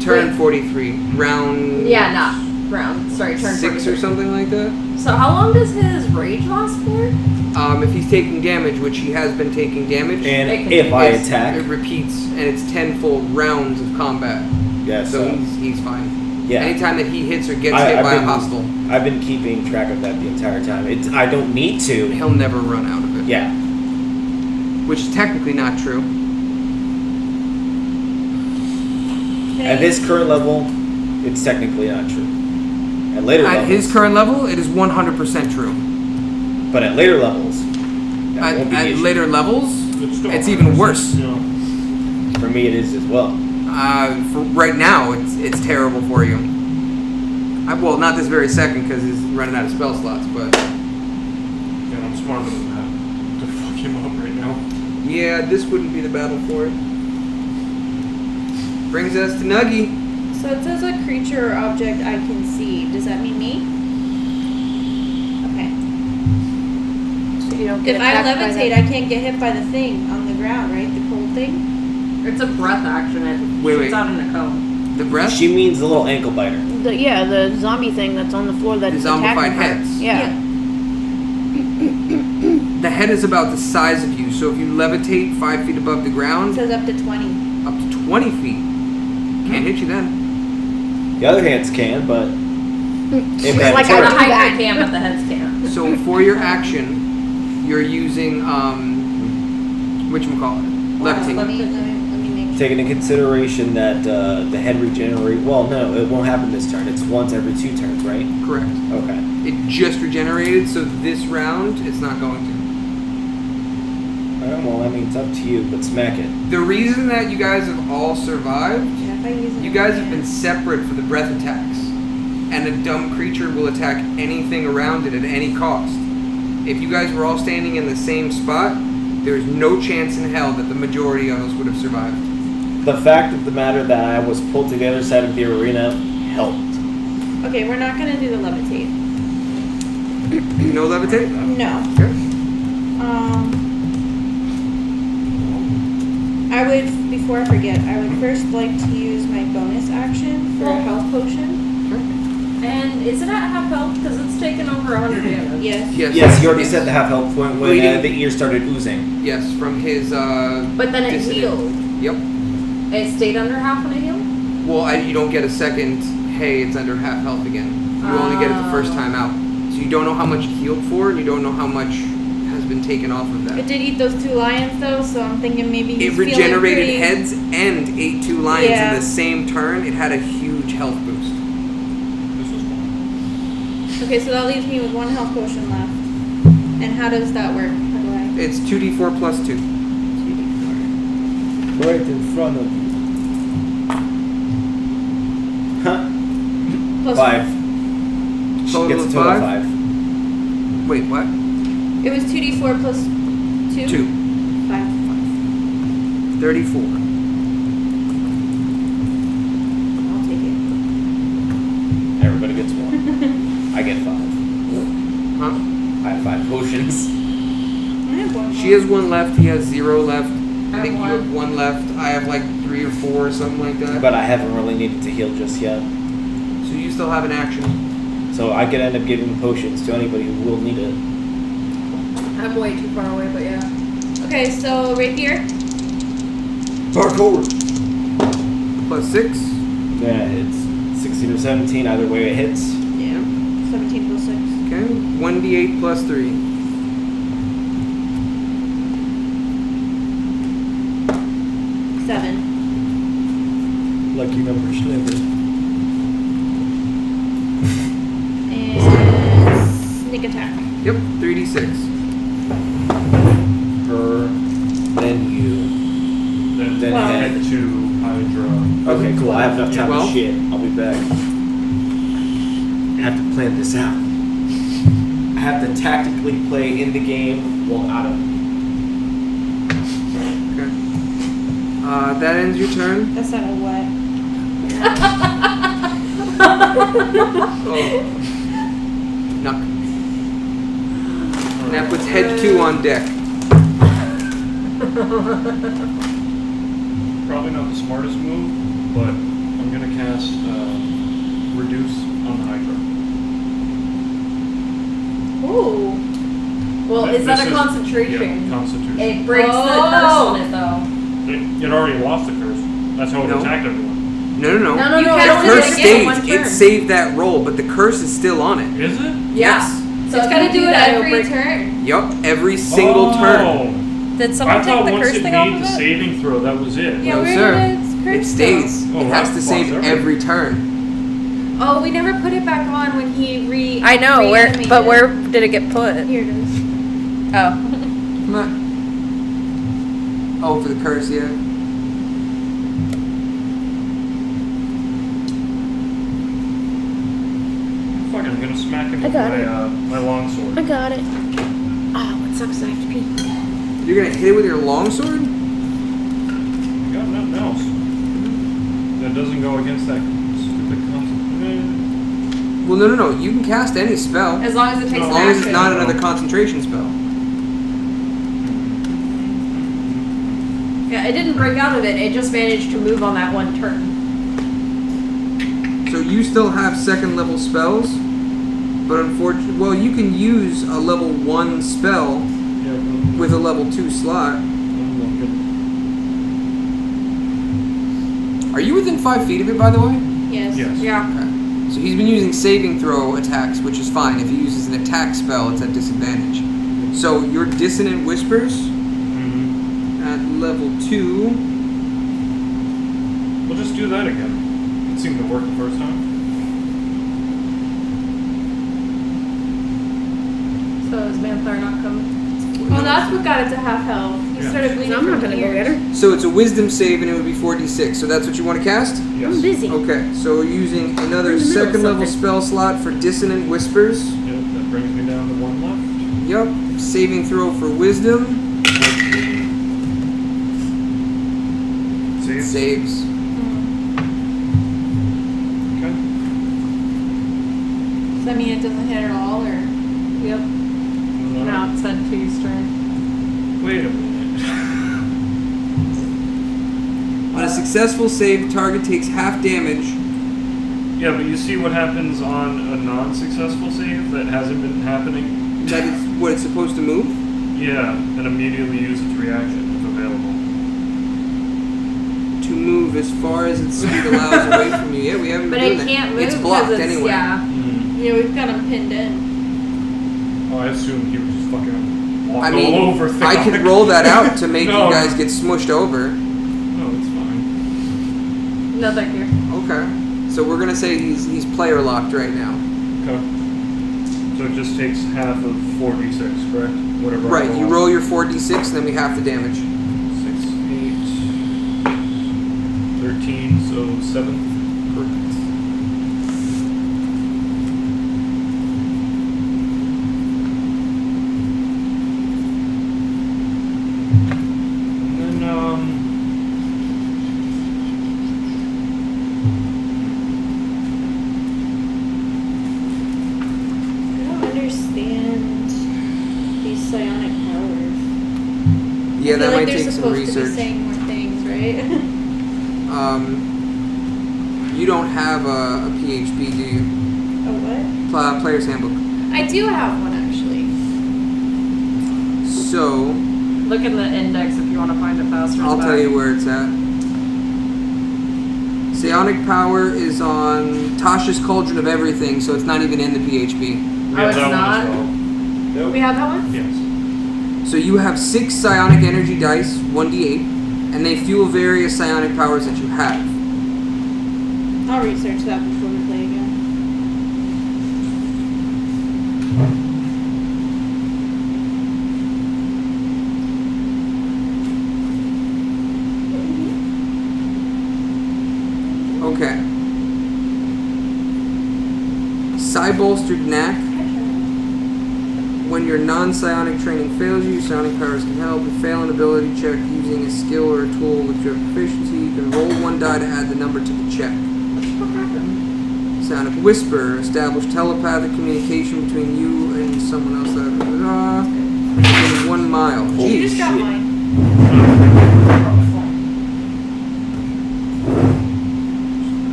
Turn Wait. 43. Round Yeah, not round. Sorry, turn 6 or 43. something like that. So how long does his rage last for? If he's taking damage, which he has been taking damage, And It if I it attack, repeats, and it's 10 full rounds of combat. yeah, So so he's fine. yeah. Anytime that he hits or gets I- hit I've by a been- hostile, I've been keeping track of that the entire time. I don't need to. he'll never run out of it. Yeah. Which is technically not true. At this current level, it's technically not true. At later At levels, his current level, it is 100% true. but at later levels, that won't be the At issue. later levels, still it's even 100%, worse. you know. For me, it is as well. For right now, it's terrible for you. Well, not this very second because he's running out of spell slots, but Yeah, I'm smarter than that to fuck him up right now. yeah, this wouldn't be the battle for it. Brings us to Nuggy. So it says a creature or object I can see. Does that mean me? Okay. So you don't If get I attacked by levitate, them. I can't get hit by the thing on the ground, right? The cold thing? It's a breath action. It Wait, shoots wait. out in a cone. The breath? She means the little ankle biter. The zombie thing that's on the floor that's The zombified attacking her. heads. Yeah. The head is about the size of you, so if you levitate 5 feet above the It ground, says up to 20. up to 20 feet. Can't hit you then. The other hands can, but if that like, The I turn, do hydra that. can, but the heads can't. So for your action, you're using, whatchamacallit? Levitate. Let me make sure. taking into consideration that the head regenerate. Well, no, it won't happen this turn. It's once every 2 turns, right? Correct. Okay. It just regenerated, so this round, it's not going to. Alright, well, I mean, it's up to you, but smack it. The reason that you guys have all survived, Yeah, if I use it you guys have been separate for the breath attacks. And a dumb creature will attack anything around it at any cost. If you guys were all standing in the same spot, There's no chance in hell that the majority of us would have survived. The fact of the matter that I was pulled to the other side of the arena helped. Okay, we're not gonna do the levitate. No levitate? No. Okay. I would, before I forget, I would first like to use my bonus action for a health potion. And is it at half health? Because it's taken over 100 damage. Yes. Yes, you already said the half health point when Bleeding. the ear started oozing. Yes, from his. But then it dissident. healed. Yep. It stayed under half when it healed? Well, you don't get a second. Hey, it's under half health again. You only get it the first time out. So you don't know how much it healed for, and you don't know how much has been taken off of that. It did eat those 2 lions though, so I'm thinking maybe he's It regenerated feeling heads and ate 2 lions Yeah. in the same turn. It had a huge health boost. This was fun. Okay, so that leaves me with 1 health potion left. And how does that work? How do I? It's 2d4 plus 2. Right in front of you. Huh? Plus 5. She Total gets a of total of 5? 5. Wait, what? It was 2d4 plus 2? 2. 5. 34. I'll take it. Everybody gets 1. I get 5. Huh? I have 5 potions. I have 1. She has 1 left. He has 0 left. I have think you 1. have 1 left. I have like 3 or 4 or something like that. But I haven't really needed to heal just yet. So you still have an action. So I could end up giving potions to anybody who will need it. I'm way too far away, but yeah. Okay, so rapier. Parkour! Plus 6. Yeah, it's 16 or 17. Either way it hits. Yeah. 17 plus 6. Okay. 1d8 plus 3. 7. Lucky number sliver. And sneak attack. Yep. 3d6. Her, then you. Then Well- head to Hydra. Okay, cool. I have enough time Well- to shit. I'll be back. I have to plan this out. I have to tactically play in the game while out of it. Okay. That ends your turn. That's not a what? Oh. Knock. And that puts head 2 on deck. Probably not the smartest move, but I'm gonna cast Reduce on the Hydra. Ooh. Well, is that a concentration? Yeah, Constitution. It breaks the curse on it, though. It already lost the curse. That's how it No. attacked everyone. No. No, The no, You no. cast Don't it do curse it again in stayed. one It turn. saved that roll, but the curse is still on it. Is it? Yeah. Yes. So It's if gotta you do it that, it'll every break- turn. Yup. Every single turn. Did I someone take thought the once curse it thing off made of the it? saving throw, that was it. Yeah, No, where sir. did its curse It stays. Oh, It has to that save fucks every turn. Oh, we never put it back on when he I know, reanimated. but where did it get put? Here it is. Oh. Come on. Oh, for the curse, yeah. Fuck, I'm gonna smack him I with got my, it. my longsword. I got it. Oh, what sucks? I have to pee. You're gonna hit it with your longsword? I got nothing else. That doesn't go against that stupid concept. Well, no. You can cast any spell. As long as it takes As an long as it's action. not another concentration spell. Yeah, it didn't break out of it. It just managed to move on that one turn. So you still have second level spells, but unfortunately, well, you can use a level 1 spell Yeah, with a level 2 slot. Are you within 5 feet of it, by the way? Yes. Yes. Yeah. Okay. So he's been using saving throw attacks, which is fine. If he uses an attack spell, it's at disadvantage. So your Dissonant Whispers Mm-hmm. at level 2. We'll just do that again. It seemed to work the first time. So is Manthar not coming? Well, that's what got it to half health. He Yeah. started bleeding I'm not from gonna the go ears. get her. So it's a Wisdom save, and it would be 4d6. So that's what you want to cast? Yes. I'm busy. Okay. So we're using another in the middle of second level something. spell slot for Dissonant Whispers. Yep, that brings me down to 1 left. Yup. Saving throw for Wisdom. saves. Okay. Does that mean it doesn't hit at all, or? Yep. Now it's head 2's turn. Wait a minute. On a successful save, target takes half damage. Yeah, but you see what happens on a non-successful save that hasn't been happening? That is what it's supposed to move. Yeah, and immediately use its reaction if available. To move as far as its speed allows away from you. Yeah, we haven't But been it doing can't that. move It's blocked because it's, anyway. yeah. Yeah, we've got him pinned in. Oh, I assumed he was just fucking walk I mean, all over things. I could roll that out to make No. you guys get smushed over. No, it's fine. No, thank you. Okay. So we're gonna say he's player locked right now. Okay. So it just takes half of 4d6, correct? Whatever. I Right. You roll your 4d6, and then we have the damage. 6, 8, 13, so 7. Perfect. And then, I don't understand these psionic powers. Yeah, I feel that like might they're take some supposed to be research. saying more things, right? You don't have a PHP, do you? A what? Player's Handbook. I do have one actually. So Look in the index if you want to find it faster. I'll tell you where it's at. Psionic power is on Tasha's Cauldron of Everything, so it's not even in the PHP. we Oh, have it's that not? one as well. We have that one? Yes. So you have 6 psionic energy dice, 1d8, and they fuel various psionic powers that you have. I'll research that before we play again. Okay. Psi-bolstered knack. When your non-psionic training fails you, psionic powers can help. If fail an ability check using a skill or a tool with your proficiency, you can roll 1 die to add the number to the check. Psionic whisper. Establish telepathic communication between you and someone else within 1 mile. You Jeez. just got mine.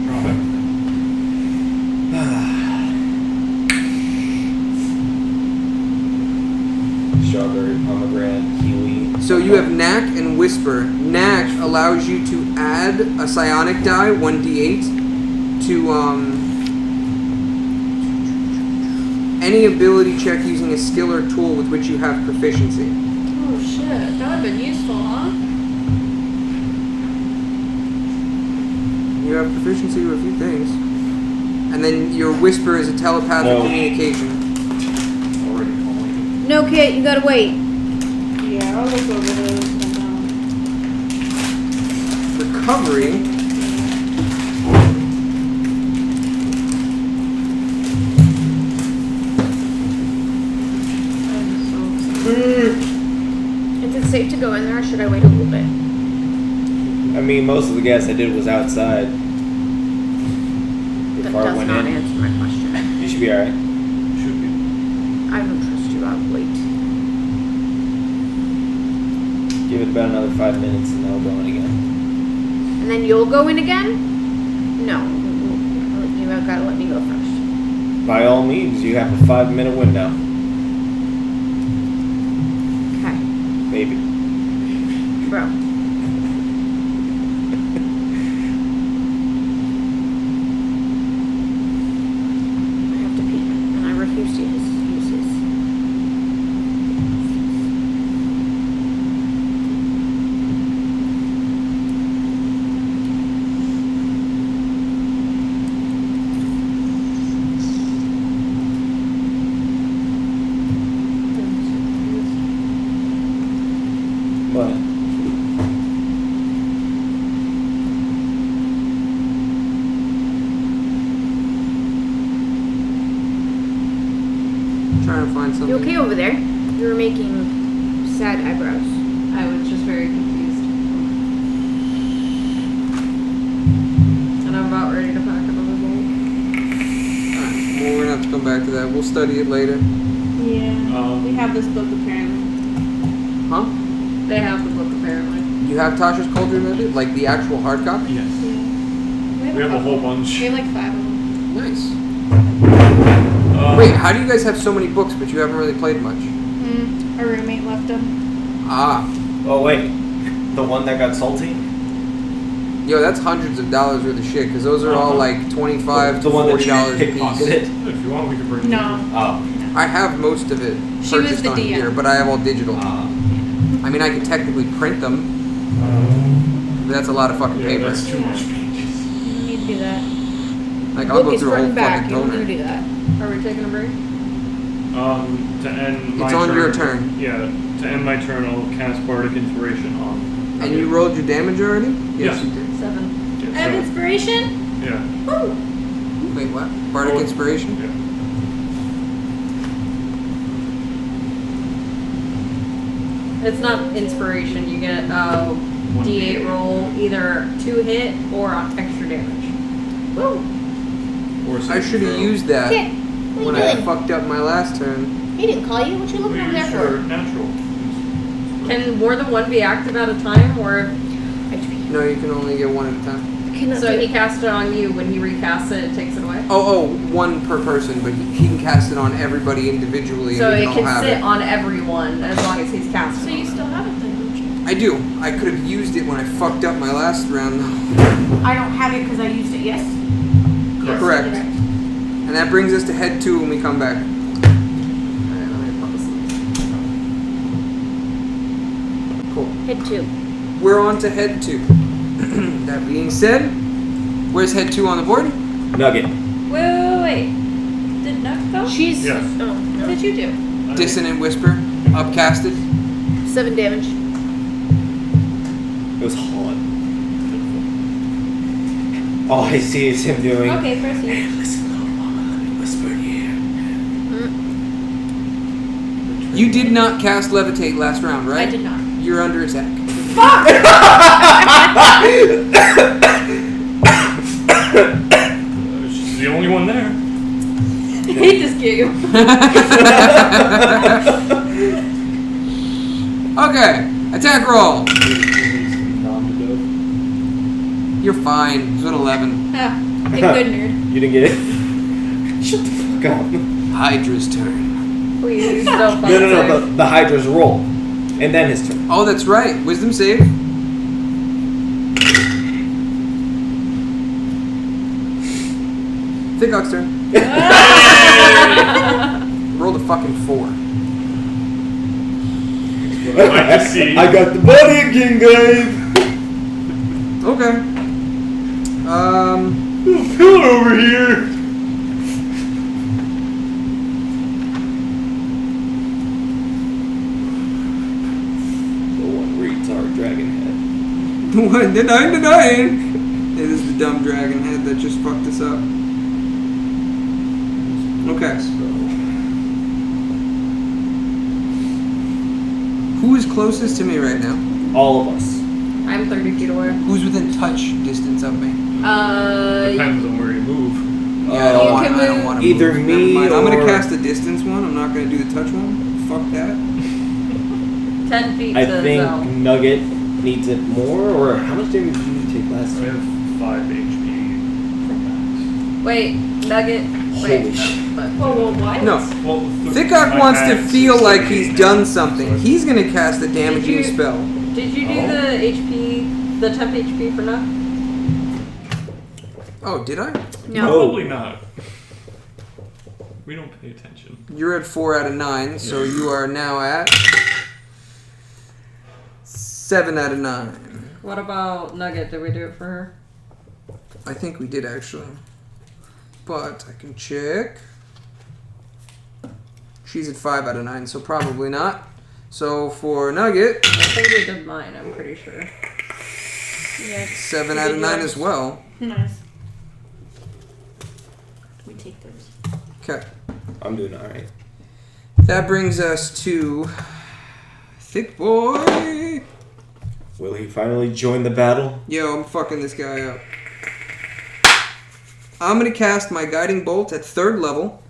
Drop it. Strawberry, pomegranate, kiwi. So you have knack and whisper. Knack allows you to add a psionic die, 1d8, to any ability check using a skill or tool with which you have proficiency. Oh shit, that would have been useful, huh? You have proficiency with a few things. And then your whisper is a telepathic No. communication. Already calling No, Kit, you gotta wait. Yeah, I'll look over those sometime. Recovery. Is it safe to go in there or should I wait a little bit? I mean, most of the gas I did was outside. That Before I does went not in. answer my question. You should be alright. it. Should be. I don't trust you, I'll wait. Give it about another 5 minutes and I'll go in again. And then you'll go in again? No. You have gotta let me go first. By all means, you have a 5-minute window. Okay. Maybe. Bro. I have to pee, and I refuse to use this. But Trying to find something. You okay over there? You were making sad eyebrows. I was just very confused. come back to that. We'll study it later. Yeah. We have this book apparently. Huh? They have the book apparently. You have Tasha's Cauldron of it? Like the actual hard copy? Yes. Yeah. We have a whole bunch. We have like 5 of them. Nice. Wait, how do you guys have so many books but you haven't really played much? Our roommate left them. Ah. Oh wait, the one that got salty? Yo, that's hundreds of dollars worth of shit, because those are all like $25 to The one that you $40 a piece. pickpocketed? If you want, we can bring it. No. Oh. I have most of it She was purchased the on DM. here, but I have all digital. I mean, I can technically print them, but that's a lot of fucking Yeah, paper. that's too much pages. You don't need to do that. Like, I'll Book go is through a front whole and back. fucking You don't need to toner. do that. Are we taking a break? To end my It's on turn. your turn. Yeah, to end my turn, I'll cast Bardic Inspiration on. And you rolled your damage already? Yeah. you did. 7. I have Yeah, inspiration. yeah. Woo! Wait, what? Bardic Oh. Inspiration? Yeah. It's not inspiration. You get a D8 roll, either 2 hit or extra damage. Woo! Or I should have used that Kid, what when are you I doing? fucked up my last turn. He didn't call you. What you looking over there Sure, for? natural. Can more than one be active at a time, or No, you can only get one at a time. Cannot so do he it. casts it on you? When he recasts it, it takes it away. Oh, one per person, but he can cast it on everybody individually. So and we it can all can have sit it. on everyone as long as he's casting. So you on them. still have it then, don't you? I do. I could have used it when I fucked up my last round. I don't have it because I used it, yes? Yes, Correct. you did. And that brings us to head 2 when we come back. Alright, let me pause this. Cool. Hit 2. We're on to head 2. That being said, where's head 2 on the board? Nugget. Wait. Did Nuck go? She's Yes. What did you do? Dissonant Whisper, upcasted. 7 damage. It was hot. All I see is him doing. Okay, proceed. Listen, little mama, let me whisper in your ear. You did not cast Levitate last round, right? I did not. You're under attack. She's the only one there. I hate this game. Okay, attack roll. Calm to death. You're fine. It's an 11. Ah, big good nerd. You didn't get it? Shut the fuck up. Hydra's turn. Please don't. No. The Hydra's roll. And then his turn. Oh, that's right. Wisdom save. Thick Ox turn. Rolled a fucking 4. Like to see. I got the body again, guys. Okay. Pillar over here. The one retard dragon head. What? Denying. It is the dumb dragon head that just fucked us up. Okay. Who is closest to me right now? All of us. I'm 30 feet away. Who's within touch distance of me? Depends on where you move. Yeah, I don't You want. can I don't move want to either move. me Never mind. I'm gonna or- cast the distance one. I'm not gonna do the touch one. Fuck that. 10 feet I to think Zell. Nugget needs it more, or how much damage did you take last I time? have 5 HP from Wait, Nugget. Holy Wait. shit. Whoa, what? No. max. Well, Thickok my wants to max feel is like 30 he's HP. done something. He's gonna cast a damaging you- spell. Did you do the HP, the temp HP for Nuck? Oh, did I? No. Probably not. We don't pay attention. You're at 4 out of 9, so you are now at 7 out of 9. What about Nugget? Did we do it for her? I think we did actually, but I can check. She's at 5 out of 9, so probably not. So for Nugget, I think we did mine, I'm pretty sure. Yeah. 7 out of 9 as well. Nice. We take those. Okay. I'm doing alright. That brings us to Thick Boy. Will he finally join the battle? Yo, I'm fucking this guy up. I'm gonna cast my Guiding Bolt at 3rd level.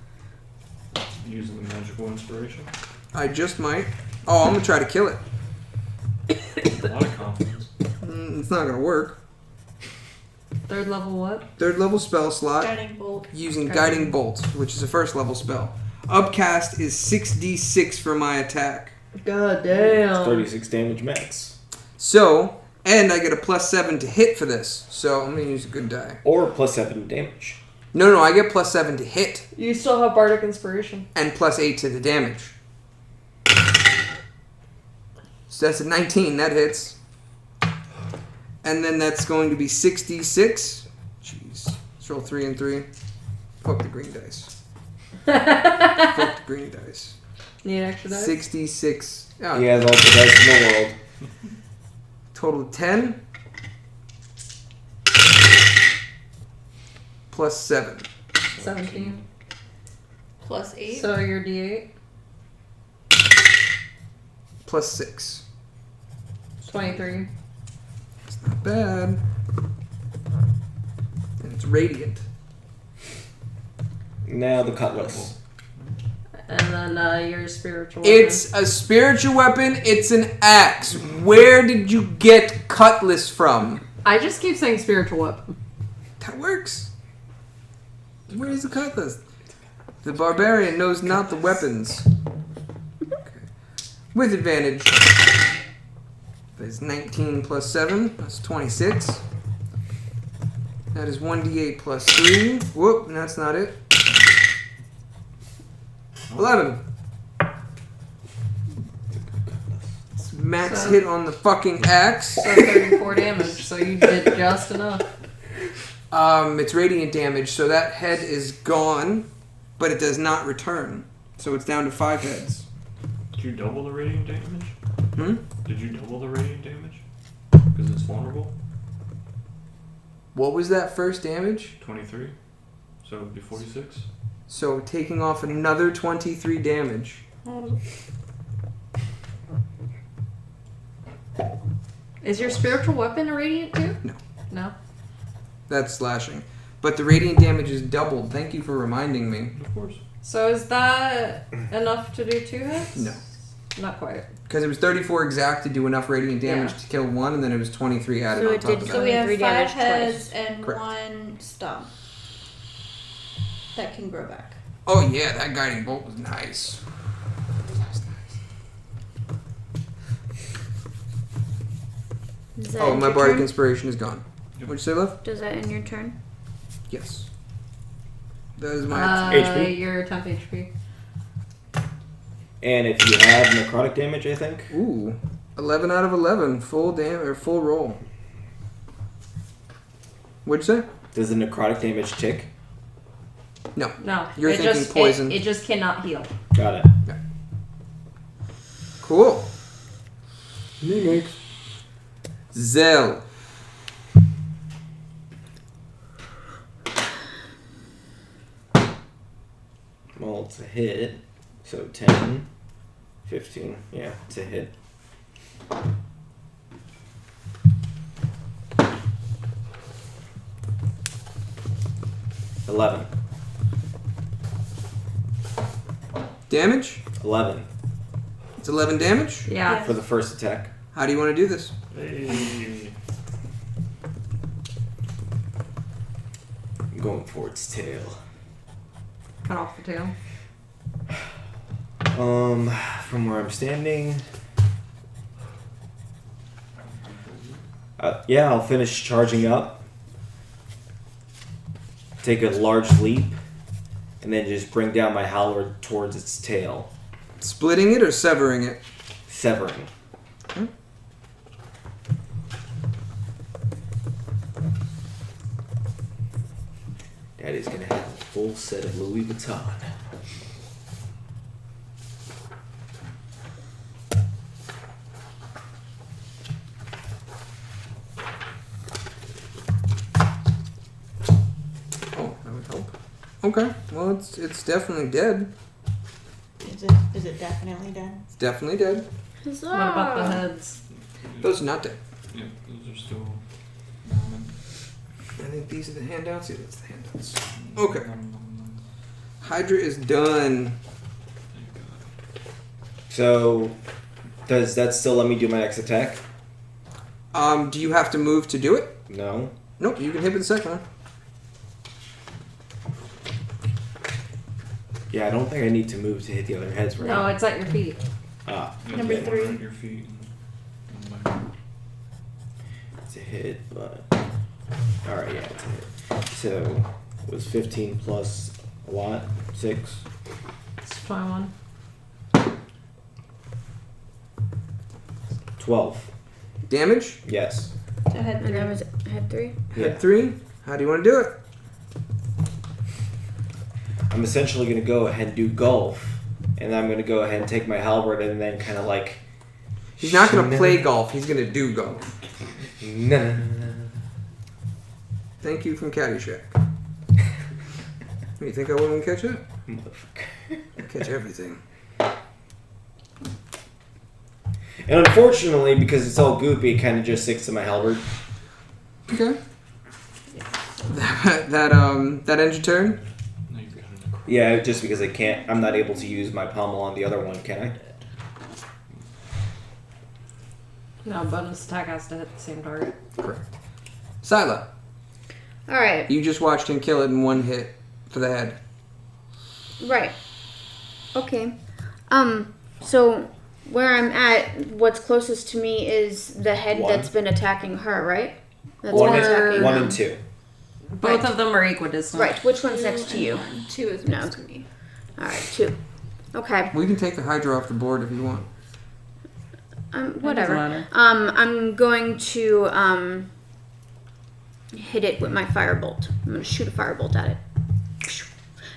using the magical inspiration? I just might. Oh, I'm gonna try to kill it. A lot of confidence. It's not gonna work. 3rd level what? 3rd level spell slot Guiding bolt. using Guiding Bolt, which is a 1st level spell. Upcast is 6d6 for my attack. God damn. 36 damage max. So, and I get a +7 to hit for this. So I'm gonna use a good die. Or +7 damage. No, I get +7 to hit You still have Bardic Inspiration. and +8 to the damage. So that's a 19. That hits. And then that's going to be 6d6. Jeez. Let's roll 3 and 3. Fuck the green dice. Fuck the green dice. Need extra dice? 66. Oh, He has all the dice in the world. Total of 10. +7. 17. +8. So your D8? +6. 23. It's not bad. And it's radiant. Now the cutlass. And then your spiritual weapon. It's a spiritual weapon. It's an axe. Where did you get cutlass from? I just keep saying spiritual weapon. That works. Where is the cutlass? The barbarian knows not the weapons. Okay. With advantage. That's 19 +7. That's 26. That is 1d8 +3. Whoop, that's not it. 11. It's max hit on the fucking axe. So 34 damage, so you did just enough. It's radiant damage, so that head is gone, but it does not return. So it's down to 5 heads. Did you double the radiant damage? Hmm? Did you double the radiant damage? Because it's vulnerable? What was that first damage? 23. So it would be 46. So taking off another 23 damage. Is your spiritual weapon a radiant too? No. No? That's slashing. But the radiant damage is doubled. Thank you for reminding me. Of course. So is that enough to do 2 hits? No. Not quite. Because it was 34 exact to do enough radiant damage Yeah. to kill one, and then it was 23 added So on it top did of So that. we have 23 5 damage heads twice. and Correct. 1 stump that can grow back. Oh yeah, that guiding bolt was nice. Does that Oh, end my your bardic turn? inspiration is gone. What'd you say, love? Does that end your turn? Yes. That is my HP? You're 10 HP. And if you have necrotic damage, I think. Ooh, 11 out of 11, full full roll. What'd you say? Does the necrotic damage tick? No. No. You're it thinking just, poison. It just cannot heal. Got it. Cool. Zell. Well, it's a hit. So 10, 15. Yeah, it's a hit. $11. Damage? 11 It's 11 damage? Yeah. for the first attack. How do you want to do this? Hey. I'm going for its tail. Cut off the tail. From where I'm standing. Yeah, I'll finish charging up. Take a large leap. And then just bring down my halberd towards its tail. Splitting it or severing it? Severing. Daddy's gonna have a full set of Louis Vuitton. Oh, that would help. Okay, well it's definitely dead. Is it definitely dead? It's definitely dead. What about the heads? Those are not dead. Yeah, those are still dormant. I think these are the handouts. Yeah, that's the handouts. Okay. Hydra is done. So, does that still let me do my next attack? Do you have to move to do it? No. Nope, you can hit with the second one. Yeah, I don't think I need to move to hit the other heads, right? No, it's at your feet. Ah, Number One 3. at your feet. And it's a hit, but... Alright, yeah, it's a hit. So, it was 15 plus a lot? 6? It's 21. 12. Damage? Yes. To head And 3. that was head 3. Yeah. Hit 3. How do you want to do it? I'm essentially going to go ahead and do golf. And I'm going to go ahead and take my halberd and then kind of like... He's not going to play golf. He's going to do golf. No. Thank you from Caddyshack. You think I wouldn't catch it? Motherfucker. I catch everything. And unfortunately, because it's all goopy, it kind of just sticks to my halberd. Okay. That ends your turn? now you've got a necro. Yeah, just because I'm not able to use my pommel on the other one, can I? No, bonus attack has to hit the same target. Correct. Sila, Alright, you just watched him kill it in one hit for the head. right. Okay. So where I'm at, what's closest to me is the head One. that's been attacking her, right? That's One been attacking and him. 2. Both of them are equidistant. Right, which one's next to you? 2 is No. next to me. Alright, 2. Okay. We can take the Hydra off the board if you want. Whatever. matter. I'm going to hit it with my firebolt. I'm going to shoot a firebolt at it.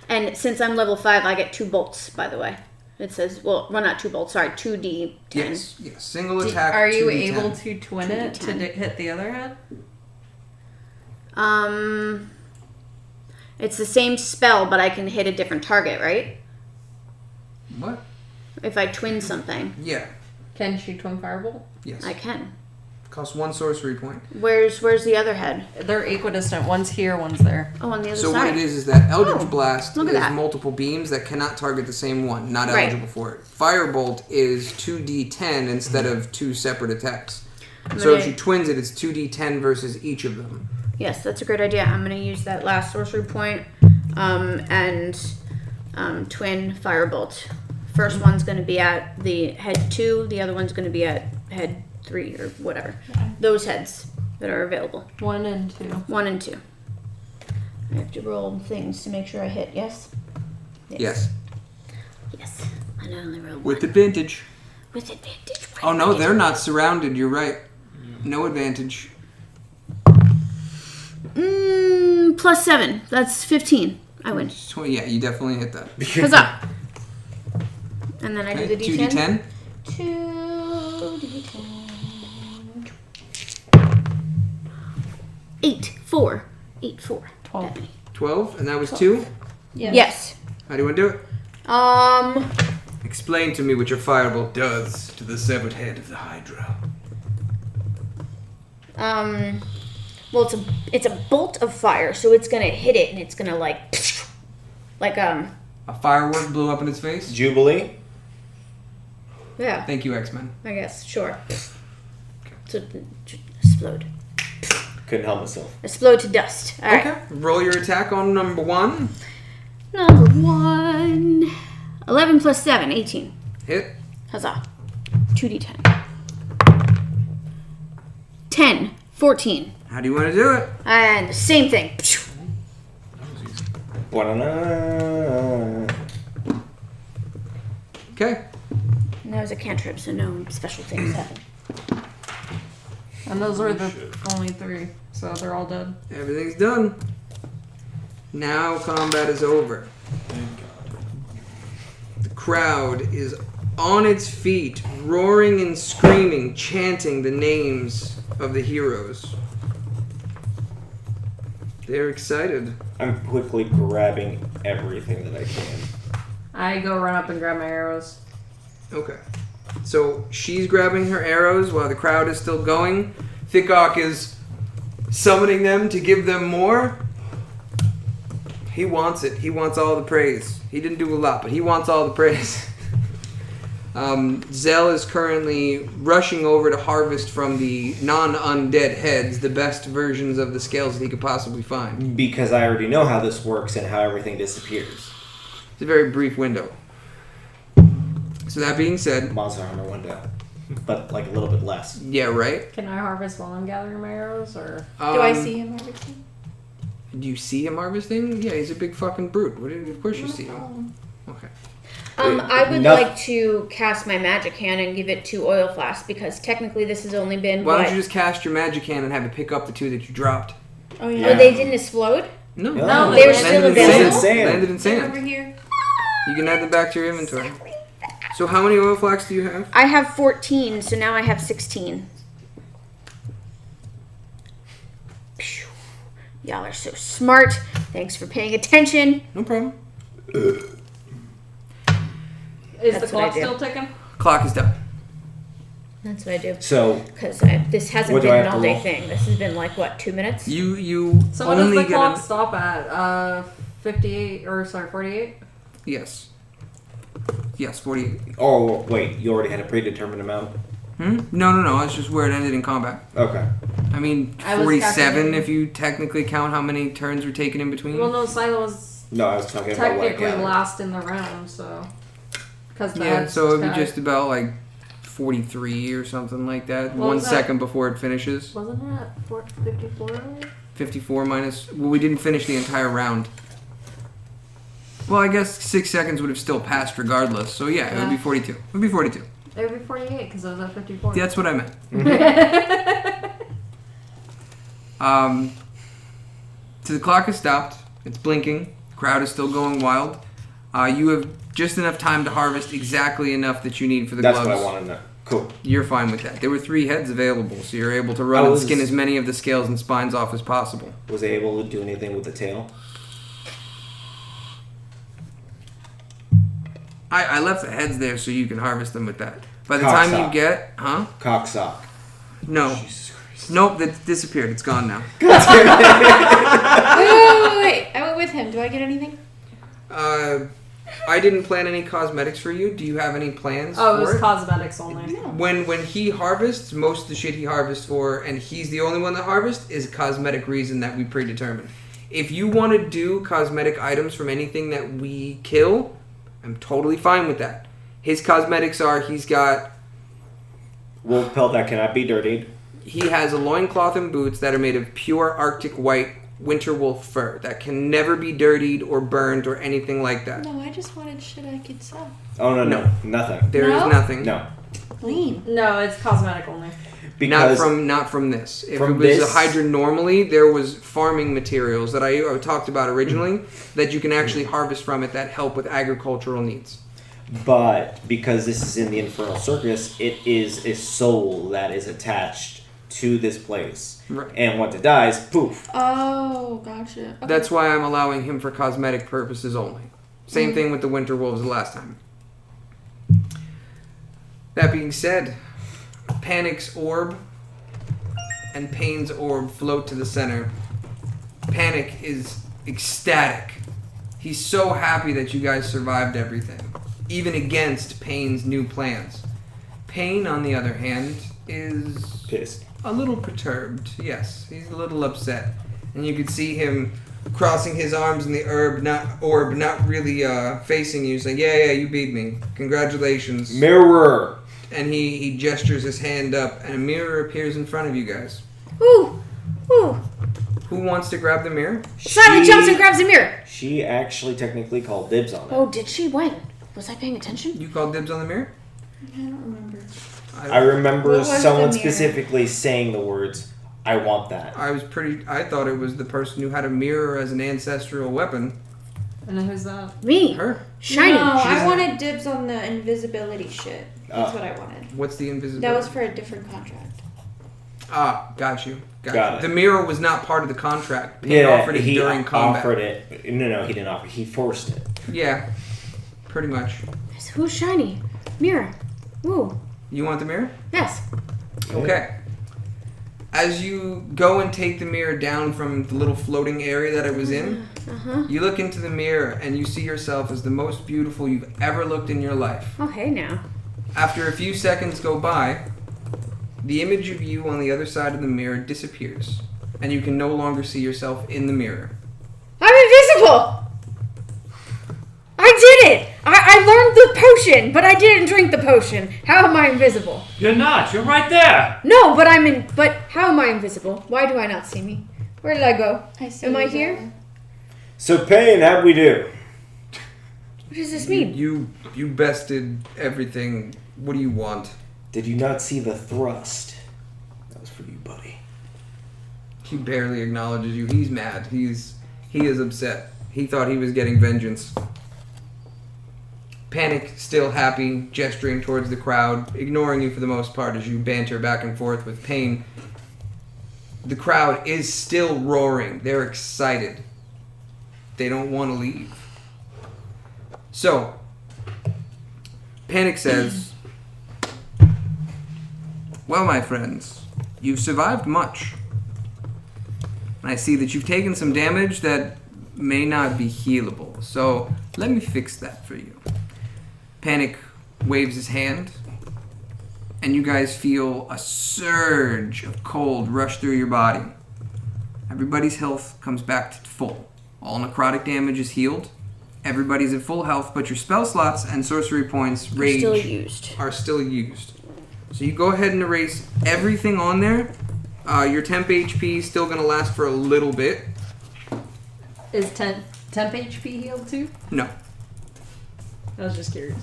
And since I'm level 5, I get 2 bolts, by the way. It says, well, not 2 bolts, sorry, 2d10. Yes. Single attack. Are you 2d10. able to twin it to 2d10. hit the other head? It's the same spell, but I can hit a different target, right? What? If I twin something, Yeah. Can she twin firebolt? Yes. I can. Costs 1 sorcery point. Where's the other head? They're equidistant. One's here, one's there. Oh, on the other So side. what it is that Eldritch Oh, Blast look is at that. multiple beams that cannot target the same one. Not Right. eligible for it. Firebolt is 2d10 instead of 2 separate attacks. I'm So if gonna- she twins it, it's 2d10 versus each of them. Yes, that's a great idea. I'm going to use that last sorcery point and twin firebolt. First one's going to be at the head 2. The other one's going to be at head 3 or whatever. Those heads that are available. 1 and 2. 1 and 2. I have to roll things to make sure I hit. Yes? Yes. Yes. I not only roll With one. advantage. With advantage. Oh no, they're not surrounded. You're right. No advantage. Plus 7. That's 15. I win. 20, yeah, you definitely hit that. Huzzah! And then I do Okay, the D10. 2d10. 2d10. 8, 4. 8, 4. 12. 12, and that was 2. Yes. How do you want to do it? Um, Explain to me what your firebolt does to the severed head of the Hydra. well, it's a bolt of fire, so it's gonna hit it, and it's gonna like A firework blew up in its face? Jubilee. yeah, Thank you, X-Men. I guess, sure. So, explode. Couldn't help myself. Explode to dust. All right. Okay. Roll your attack on number 1. Number 1. 11 plus 7, 18. Hit. Huzzah. 2d10. 10, 14. How do you want to do it? And the same thing. Ba-da-na. Okay. And that was a cantrip, so no special things happen. And those were the only 3, so they're all dead. Everything's done. Now combat is over. Thank God. The crowd is on its feet, roaring and screaming, chanting the names of the heroes. They're excited. I'm quickly grabbing everything that I can. I go run up and grab my arrows. Okay. So she's grabbing her arrows while the crowd is still going. Thickok is summoning them to give them more. He wants it. He wants all the praise. He didn't do a lot, but he wants all the praise. Zell is currently rushing over to harvest from the non-undead heads the best versions of the scales that he could possibly find. Because I already know how this works and how everything disappears. It's a very brief window. So that being said... Monster Hunter window. But like a little bit less. Yeah, right? Can I harvest while I'm gathering my arrows, or? Do I see him harvesting? Do you see him harvesting? Yeah, he's a big fucking brute. Of course you see him. Okay. I would Nothing. like to cast my magic hand and give it 2 oil flasks because technically this has only been. Why don't you just cast your magic hand and have it pick up the 2 that you dropped? Oh Yeah. yeah. Oh, they didn't explode? No. No, They were Landed still in available? sand. Landed in They're over sand. here. You can add them back to your inventory. So how many oil flasks do you have? I have 14, so now I have 16. Phew. Y'all are so smart. Thanks for paying attention. No problem. Is That's the what I clock do. still ticking? Clock is done. That's what I do. So, Because this hasn't What do been I an have to all-day roll? thing. This has been like, what, 2 minutes? You So what does only the get clock an... stop at? 58 or sorry, 48? Yes. Yes, 48. oh wait, you already had a predetermined amount? No. It's just where it ended in combat. Okay. I mean, I was 47 calculating. if you technically count how many turns were taken in between. Well, no, Silo was No, I was talking about what I technically gathered. last in the round, so. Because Yeah, so it'd be just about like 43 or something like that. What 1 was that? second before it finishes. Wasn't it 54 earlier? 54 minus... Well, we didn't finish the entire round. Well, I guess 6 seconds would have still passed regardless. So yeah, it would be 42. It would be 42. It would be 48 because I was at 54. That's what I meant. So the clock has stopped. It's blinking. Crowd is still going wild. You have just enough time to harvest exactly enough that you need for the That's gloves. what I want to know. Cool. You're fine with that. There were 3 heads available, so you're able to run I and was- skin as many of the scales and spines off as possible. Was I able to do anything with the tail? I left the heads there so you can harvest them with that. By the Cocksock. time you get... Huh? Cocksock. No. Jesus Christ. Nope, that disappeared. It's gone now. Wait. I went with him. Do I get anything? I didn't plan any cosmetics for you. Do you have any plans Oh, it for was it? cosmetics only. When he harvests, most of the shit he harvests for, and he's the only one that harvests, is a cosmetic reason that we predetermined. If you want to do cosmetic items from anything that we kill, I'm totally fine with that. His cosmetics are, he's got... Wolf pelt that cannot be dirtied. He has a loincloth and boots that are made of pure Arctic white winter wolf fur that can never be dirtied or burned or anything like that. No, I just wanted shit I could sell. Oh, no. No. Nothing. There is No? nothing. No. Lean. No, it's cosmetic only. Because Not from this. If from it was this- a hydra normally, there was farming materials that I talked about originally that you can actually harvest from it that help with agricultural needs. But because this is in the infernal circus, it is a soul that is attached to this place. Right. And once it dies, poof. Oh, gotcha. Okay. That's why I'm allowing him for cosmetic purposes only. Same thing with the winter wolves the last time. That being said, Panic's orb and Pain's orb float to the center. Panic is ecstatic. He's so happy that you guys survived everything, even against Pain's new plans. Pain, on the other hand, is Pissed. a little perturbed. Yes, he's a little upset, and you could see him crossing his arms in the orb, not really facing you, saying, "Yeah, you beat me. Congratulations." Mirror. And he gestures his hand up, and a mirror appears in front of you guys. Ooh. Ooh. Who wants to grab the mirror? Silent jumps and grabs a mirror. She actually technically called dibs on it. Oh, did she? When? Was I paying attention? You called dibs on the mirror? I don't remember. I remember What was someone the mirror? specifically saying the words, "I want that." I thought it was the person who had a mirror as an ancestral weapon. And then who's that? Me. Her. Shiny. No, I She's- wanted dibs on the invisibility shit. That's what I wanted. What's the invisibility? That was for a different contract. Ah, got you. Got it. The mirror was not part of the contract. Pain offered it he during combat. offered it. No, he didn't offer. He forced it. Yeah, pretty much. Who's shiny? Mirror. Woo. You want the mirror? Yes. Okay. As you go and take the mirror down from the little floating area that it was in, you look into the mirror and you see yourself as the most beautiful you've ever looked in your life. Oh, hey now. After a few seconds go by, the image of you on the other side of the mirror disappears, and you can no longer see yourself in the mirror. I'm invisible! I did it! I learned the potion, but I didn't drink the potion. How am I invisible? You're not. You're right there. No, but but how am I invisible? Why do I not see me? Where did I go? I see Am I you, here? Bella. So, Payne, how'd we do? What does this mean? You bested everything. What do you want? Did you not see the thrust? That was for you, buddy. He barely acknowledges you. He's mad. He is upset. He thought he was getting vengeance. Panic, still happy, gesturing towards the crowd, ignoring you for the most part as you banter back and forth with Pain. The crowd is still roaring. They're excited. They don't want to leave. So, Panic says, well, my friends, you've survived much. I see that you've taken some damage that may not be healable, so let me fix that for you. Panic waves his hand, and you guys feel a surge of cold rush through your body. Everybody's health comes back to full. All necrotic damage is healed. Everybody's at full health, but your spell slots and sorcery points, rage, are still used. So you go ahead and erase everything on there. Your temp HP is still going to last for a little bit. Is temp HP healed too? No. I was just curious.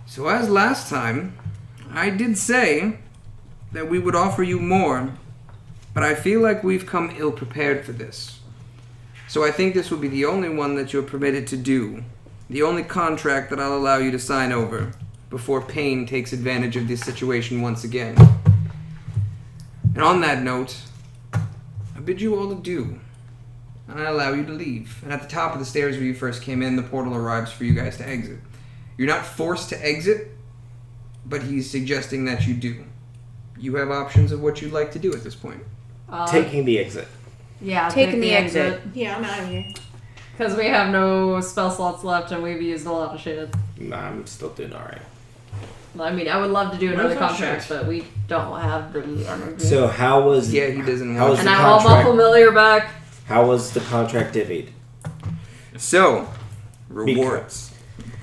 So as last time, I did say that we would offer you more, but I feel like we've come ill-prepared for this. So I think this will be the only one that you're permitted to do. The only contract that I'll allow you to sign over before Pain takes advantage of this situation once again. And on that note, I bid you all adieu, and I allow you to leave. And at the top of the stairs where you first came in, the portal arrives for you guys to exit. You're not forced to exit, but he's suggesting that you do. You have options of what you'd like to do at this point. Taking the exit. Yeah, Taking the exit. Yeah, I'm out of here. Because we have no spell slots left and we've used a lot of shit. Nah, I'm still doing alright. I mean, I would love to do another Where's that contract, shit? but we don't have the energy. So how was Yeah, he doesn't How want was and the I want my contract? familiar back. How was the contract divvied? So, rewards.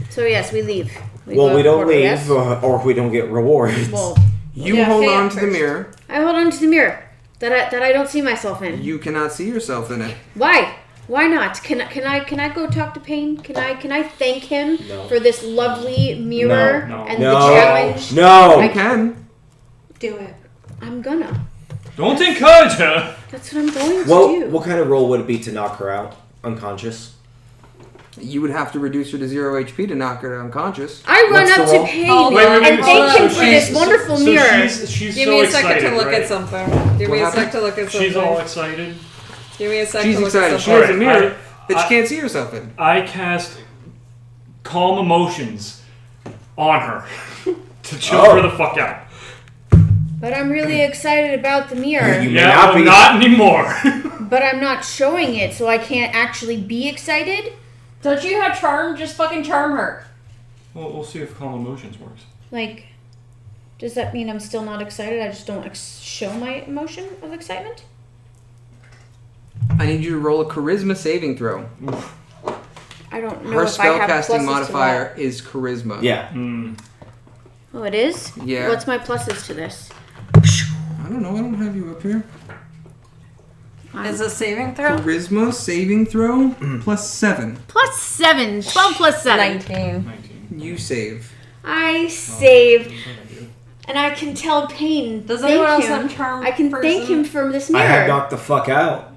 So yes, we leave. Well, go we don't portal, leave, yes? or we don't get rewards. Well, You Yeah, hold pay on up to the first. mirror. I hold on to the mirror that I don't see myself in. You cannot see yourself in it. Why? Why not? Can I go talk to Pain? Can I thank him No. for this lovely mirror No. and No. the challenge? No. I can. Do it. I'm gonna. Don't encourage her. That's what I'm going to Well, do. what kind of roll would it be to knock her out unconscious? You would have to reduce her to 0 HP to knock her unconscious. I run What's the up to roll? Pain Oh, Wait, wait, wait, and wait, thank so him for this wonderful mirror. She's Give so me a second excited, to look right? at something. Give me What a sec to look at something. She's all excited. Give me a sec She's to look excited. at She something. has a Alright, mirror that I- she can't see herself in. I cast calm emotions on her to chill Oh. her the fuck out. But I'm really excited about the mirror. You may Yeah, not well, be. not anymore. But I'm not showing it, so I can't actually be excited. Don't you have charm? Just fucking charm her. Well, we'll see if calm emotions works. Like, does that mean I'm still not excited? I just don't show my emotion of excitement? I need you to roll a charisma saving throw. I don't know Her if I have spellcasting pluses modifier to is charisma. Yeah. that. Oh, it is? Yeah. What's my pluses to this? I don't know. I don't have you up here. Is it saving throw? Charisma saving throw plus 7. Plus 7. 12 plus 7. 19. 19. You save. I save. And I can tell Pain. Does thank anyone else him. have charm? I can person? thank him for this I mirror. have knocked the fuck out.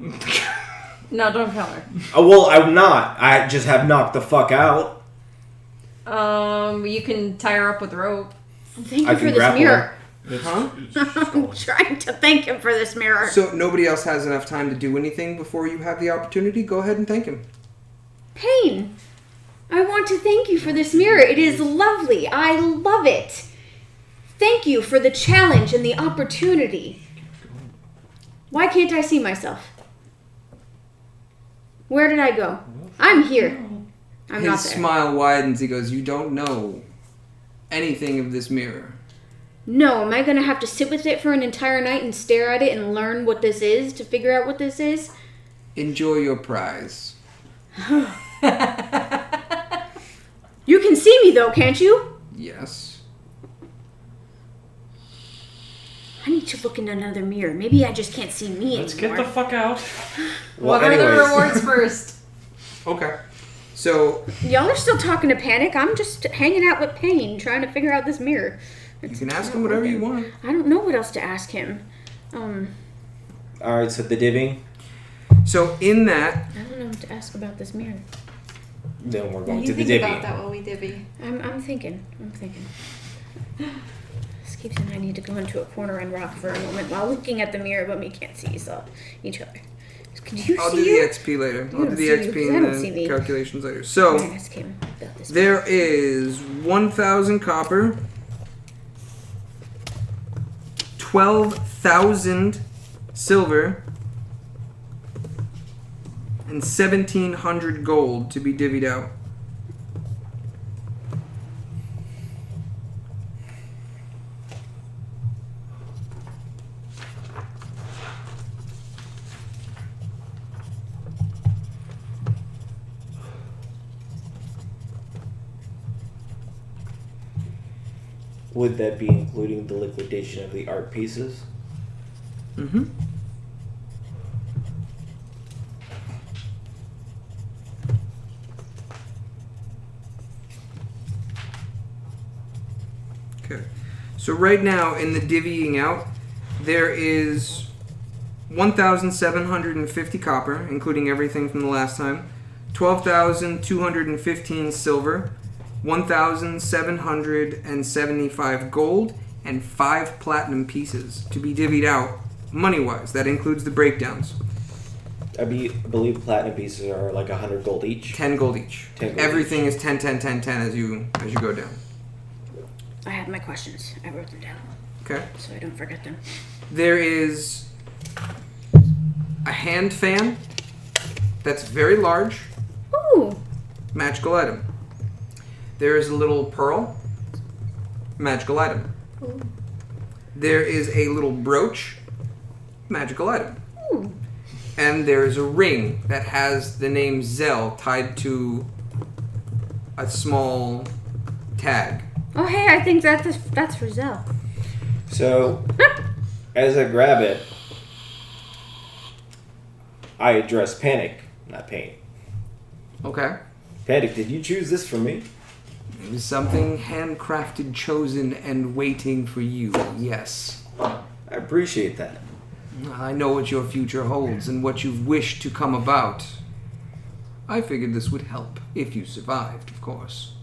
No, don't kill her. Oh, well, I'm not. I just have knocked the fuck out. You can tie her up with rope. Thank I you can for this grapple mirror. Huh? I'm trying to thank him for this mirror. So nobody else has enough time to do anything before you have the opportunity? Go ahead and thank him. Pain, I want to thank you for this mirror. It is lovely. I love it. Thank you for the challenge and the opportunity. Why can't I see myself? Where did I go? I'm here. I'm not His there. smile widens. He goes, "You don't know anything of this mirror." No, am I gonna have to sit with it for an entire night and stare at it and learn what this is to figure out what this is? Enjoy your prize. You can see me though, can't you? Yes. I need to look in another mirror. Maybe I just can't see me Let's anymore. get the fuck out. What are the rewards first? Okay. So Y'all are still talking to Panic. I'm just hanging out with Pain, trying to figure out this mirror. you can ask him whatever you want. I don't know what else to ask him. Alright, so the divvying. So in that, I don't know what to ask about this mirror. Then we're going You to the think about divvying. that while we divvy. I'm thinking. Skips and I need to go into a corner and rock for a moment while looking at the mirror, but we can't see each other. Could you I'll see do the you? XP later. You I'll don't do the see me, XP because I and don't see the me. calculations later. I'm So gonna ask him about this. there is 1,000 copper, 12,000 silver, and 1,700 gold to be divvied out. Would that be including the liquidation of the art pieces? Mm-hmm. Okay. So right now in the divvying out, there is 1,750 copper, including everything from the last time, 12,215 silver, 1,775 gold, and 5 platinum pieces to be divvied out money-wise. That includes the breakdowns. I believe platinum pieces are like 100 gold each. 10 gold each. 10 gold Everything is 10, 10, 10, 10 as you go down. I have my questions. I wrote them down Okay. so I don't forget them. There is a hand fan that's very large, Ooh, magical item. There is a little pearl, magical item. There is a little brooch, magical item. ooh. And there is a ring that has the name Zell tied to a small tag. Oh, hey, I think that's for Zell. So, as I grab it, I address Panic, not Pain. Okay. Panic, did you choose this for me? It is something handcrafted, chosen, and waiting for you. Yes. I appreciate that. I know what your future holds and what you've wished to come about. I figured this would help, if you survived, of course.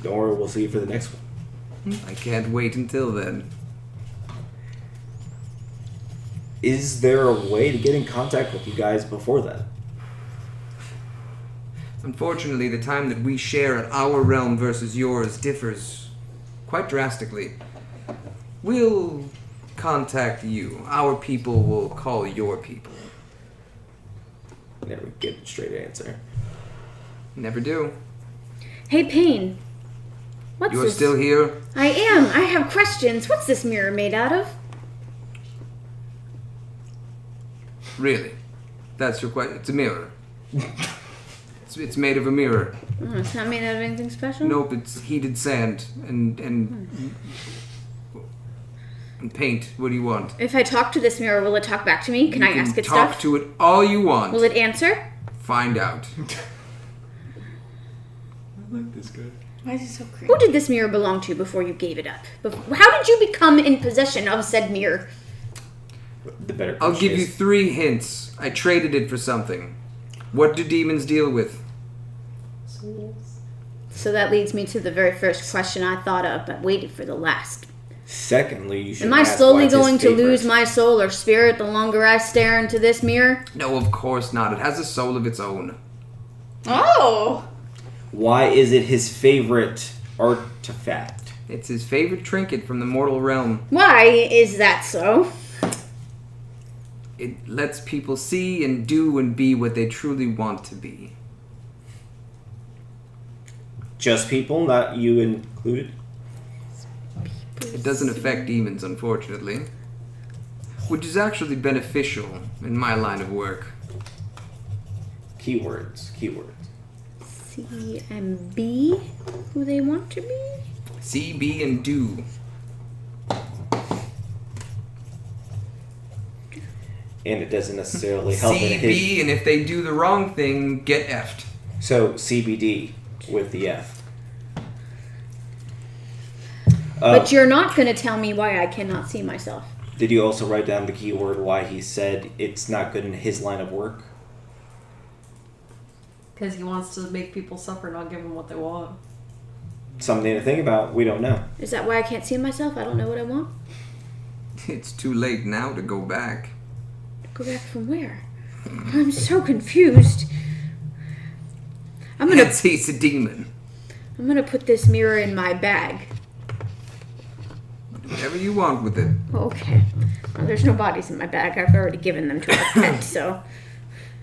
Don't worry, we'll see you for the next one. I can't wait until then. Is there a way to get in contact with you guys before that? Unfortunately, the time that we share at our realm versus yours differs quite drastically. We'll contact you. Our people will call your people. Never get a straight answer. Never do. Hey, Pain. What's You're this? still here? I am. I have questions. What's this mirror made out of? Really? That's your question? It's a mirror. It's made of a mirror. Oh, it's not made out of anything special? Nope, it's heated sand and paint. What do you want? If I talk to this mirror, will it talk back to me? Can You I ask it talk stuff? to it all you want. Will it answer? Find out. I like this guy. Why is he so creepy? Who did this mirror belong to before you gave it up? How did you become in possession of said mirror? The better I'll question give you is, 3 hints. I traded it for something. What do demons deal with? So that leads me to the very first question I thought of, but waited for the last. secondly, you should Am I ask slowly what's his going to favorite. lose my soul or spirit the longer I stare into this mirror? No, of course not. It has a soul of its own. Oh! Why is it his favorite artifact? It's his favorite trinket from the mortal realm. Why is that so? It lets people see and do and be what they truly want to be. Just people, not you included. It doesn't affect demons, unfortunately. Which is actually beneficial in my line of work. Keywords. C and B, who they want to be? See, be, and do. And it doesn't necessarily help in his... CB, and if they do the wrong thing, get effed. So CBD with the F. But you're not going to tell me why I cannot see myself. Did you also write down the keyword why he said it's not good in his line of work? Because he wants to make people suffer, not give them what they want. Something to think about. We don't know. Is that why I can't see myself? I don't know what I want. It's too late now to go back. Go back from where? I'm so confused. He's a demon. I'm gonna put this mirror in my bag. Whatever you want with it. Okay. Well, there's no bodies in my bag. I've already given them to our pet, so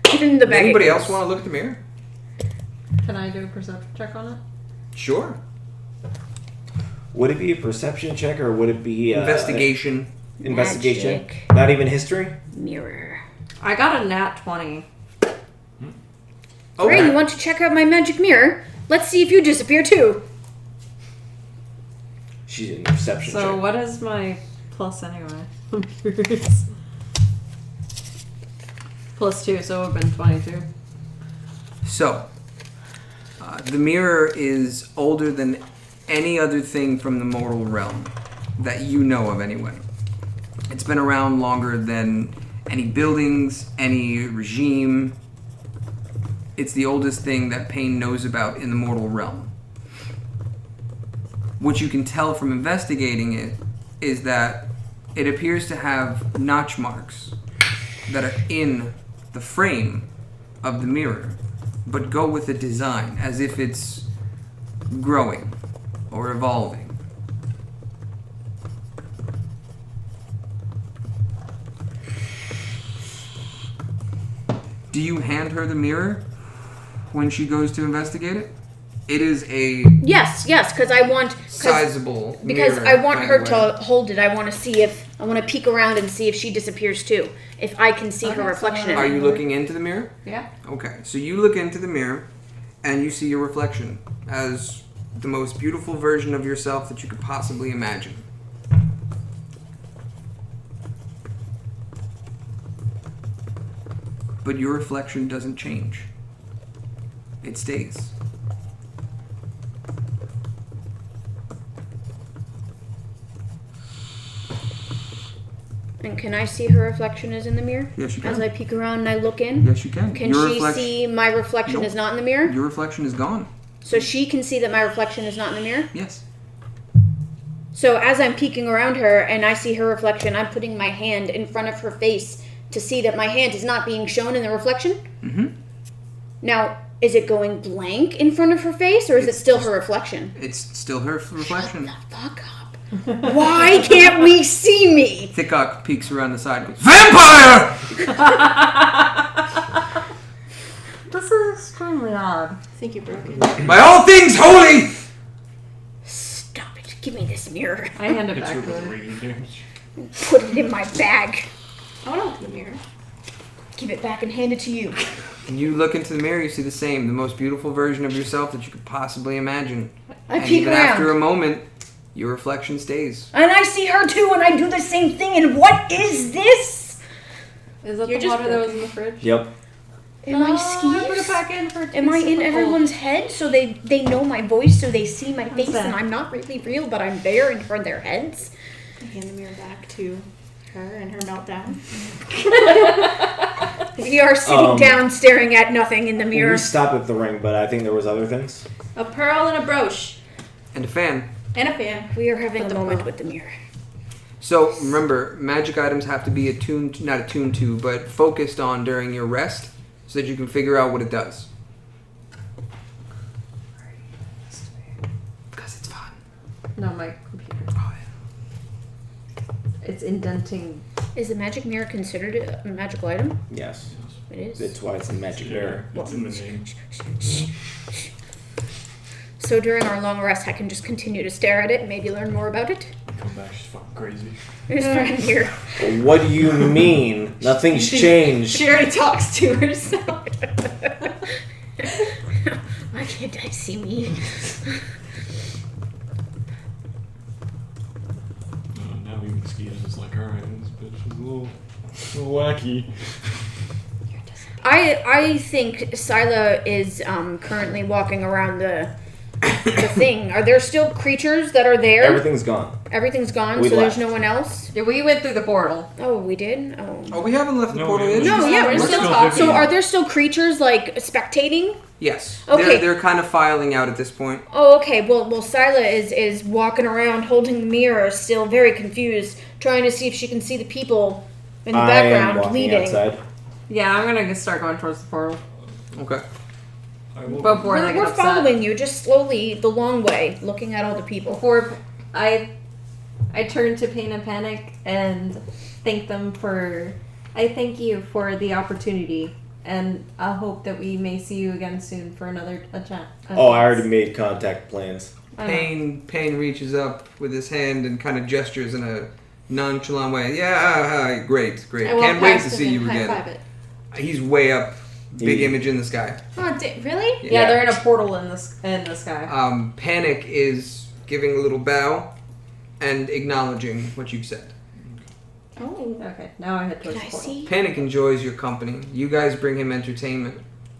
put it in the bag. Anybody else want to look at the mirror? Can I do a perception check on it? Sure. Would it be a perception check or would it be... Investigation. Investigation? Magic. Not even history? Mirror. I got a nat 20. Ray, you want to check out my magic mirror? Let's see if you disappear too. She's in perception check. So what is my plus anyway? I'm curious. +2, so it would have been 22. So, the mirror is older than any other thing from the mortal realm that you know of anyway. It's been around longer than any buildings, any regime. It's the oldest thing that Payne knows about in the mortal realm. What you can tell from investigating it is that it appears to have notch marks that are in the frame of the mirror, but go with the design as if it's growing or evolving. Do you hand her the mirror when she goes to investigate it? It is a Yes, because I want sizable because mirror, I want by her the to way. hold it. I want to peek around and see if she disappears too. If I can see her Okay, reflection in Are it. you looking into the mirror? Yeah. Okay, so you look into the mirror and you see your reflection as the most beautiful version of yourself that you could possibly imagine. But your reflection doesn't change. It stays. And can I see her reflection is in the mirror? Yes, you can. As I peek around and I look in? Yes, you can. Can Your she see my reflection Nope. is not in the mirror? Your reflection is gone. So she can see that my reflection is not in the mirror? Yes. So as I'm peeking around her and I see her reflection, I'm putting my hand in front of her face to see that my hand is not being shown in the reflection? Mm-hmm. Now, is it going blank in front of her face or is it still her reflection? It's still her reflection. Shut the fuck up. Why can't we see me? Thickok peeks around the side and goes, Vampire! This is extremely odd. I think you broke it. By all things holy! Stop it. Give me this mirror. I hand it It's back your to her. radiant damage. Put it in my bag. I want to look in the mirror. Give it back and hand it to you. And you look into the mirror, you see the same, the most beautiful version of yourself that you could possibly imagine. I And peek even around. after a moment, your reflection stays. And I see her too, and I do the same thing. And what is this? Is that You're the just water that was broken. in the fridge? Yep. Am I I put it skis? back in for it to Am be I in super everyone's head so they know my voice, so they see my face, that? and I'm not really real, but I'm there in front of their heads? I hand the mirror back to her and her meltdown. We are sitting Um, down, staring at nothing in the mirror. We stopped at the ring, but I think there was other things. A pearl and a brooch. And a fan. And a fan. We are having With a the moment pearl. with the mirror. So remember, magic items have to be not attuned to, but focused on during your rest so that you can figure out what it does. Because it's fun. No, my computer. It's indenting. Is the magic mirror considered a magical item? Yes. It is. That's why it's a magic mirror. It's in the name. So during our long rest, I can just continue to stare at it and maybe learn more about it. Come back, she's fucking crazy. It's right here. What do you mean? Nothing's changed. She already talks to herself. Why can't I see me? Now even Skeeta's just like, alright, this bitch is a little wacky. I think Scylla is currently walking around the thing. Are there still creatures that are there? Everything's gone. Everything's gone, We so left. there's no one else? Yeah, we went through the portal. Oh, we did? Oh. Oh, we haven't left the No, portal we yet? haven't. No, yeah, we're We're still still talking. So digging. are there still creatures, like, spectating? Yes. Okay. They're kind of filing out at this point. Oh, okay. Well, Scylla is walking around holding the mirror, still very confused, trying to see if she can see the people in the I am background walking leaving. outside. Yeah, I'm gonna start going towards the portal Okay. I will. before they get We're upset. following you, just slowly, the long way, looking at all the people. Before I turn to Pain and Panic and thank them for. I thank you for the opportunity, and I hope that we may see you again soon for another chat. Oh, I already made contact plans. Pain reaches up with his hand and kind of gestures in a nonchalant way. Yeah, great. I walk Can't wait past to him see and you again. high-five it. He's way up, big He- image in the sky. Oh, really? Yeah, they're in a portal in the sky. Panic is giving a little bow and acknowledging what you've said. Oh. Okay, now I head towards Can the I portal. see? Panic enjoys your company. You guys bring him entertainment.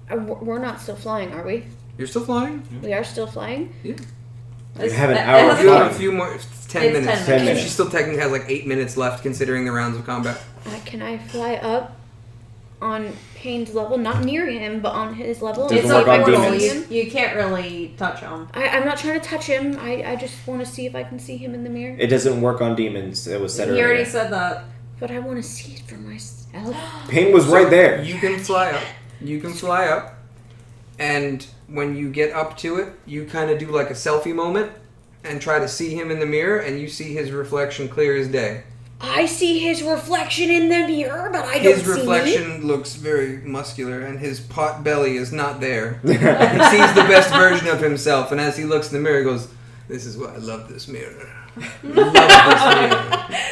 We're not still flying, are we? You're still flying? We are still flying? You have an hour You of have flying. a few more. It's 10 It's minutes. 10 10 minutes. She still technically has like 8 minutes left considering the rounds of combat. Can I fly up on Payne's level? Not near him, but on his level. Doesn't It's and a work see if on I can portal. see demons. him? You can't really touch him. I'm not trying to touch him. I just want to see if I can see him in the mirror. It doesn't work on demons. It was said He earlier. already said that. But I want to see it for myself. Pain was right there. You can fly up. You can fly up. And when you get up to it, you kind of do like a selfie moment and try to see him in the mirror, and you see his reflection clear as day. I see his reflection in the mirror, but I don't His see reflection looks very muscular, and his pot belly is not there. He sees the best version of himself, and as he looks in the mirror, he goes, "This is why I love this mirror. I love this mirror."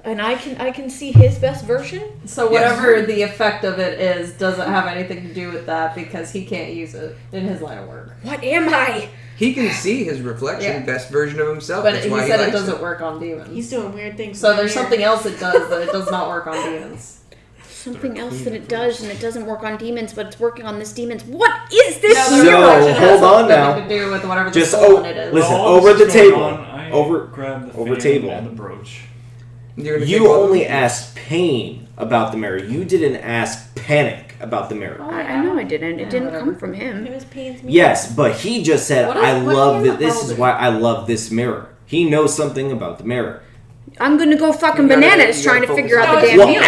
And I can see his best version. So whatever the effect of it is doesn't have anything to do with that because he can't use it in his line of work. What am I? He can see his reflection, Yeah. best version of himself. But That's he why said he it likes doesn't work on demons. He's doing weird things. So in the there's mirror. something else it does that it does not work on demons. Something else that it does, and it doesn't work on demons, but it's working on this demon's. What is this? No, So, the reflection has hold on nothing now. to do with whatever the Just soul in it is. listen. While all over this is the going table. on, I Over- grab the over fan table. and the brooch. You're gonna You take all of only them? asked Pain about the mirror. You didn't ask Panic about the mirror. I know I didn't. It didn't come from him. It was Payne's mirror. Yes, but he just said, What "I is- what love mirror that. This is held it? why I love this mirror." He knows something about the mirror. I'm gonna go fucking You gotta- bananas you gotta trying to focus figure on out the that. damn Well, mirror.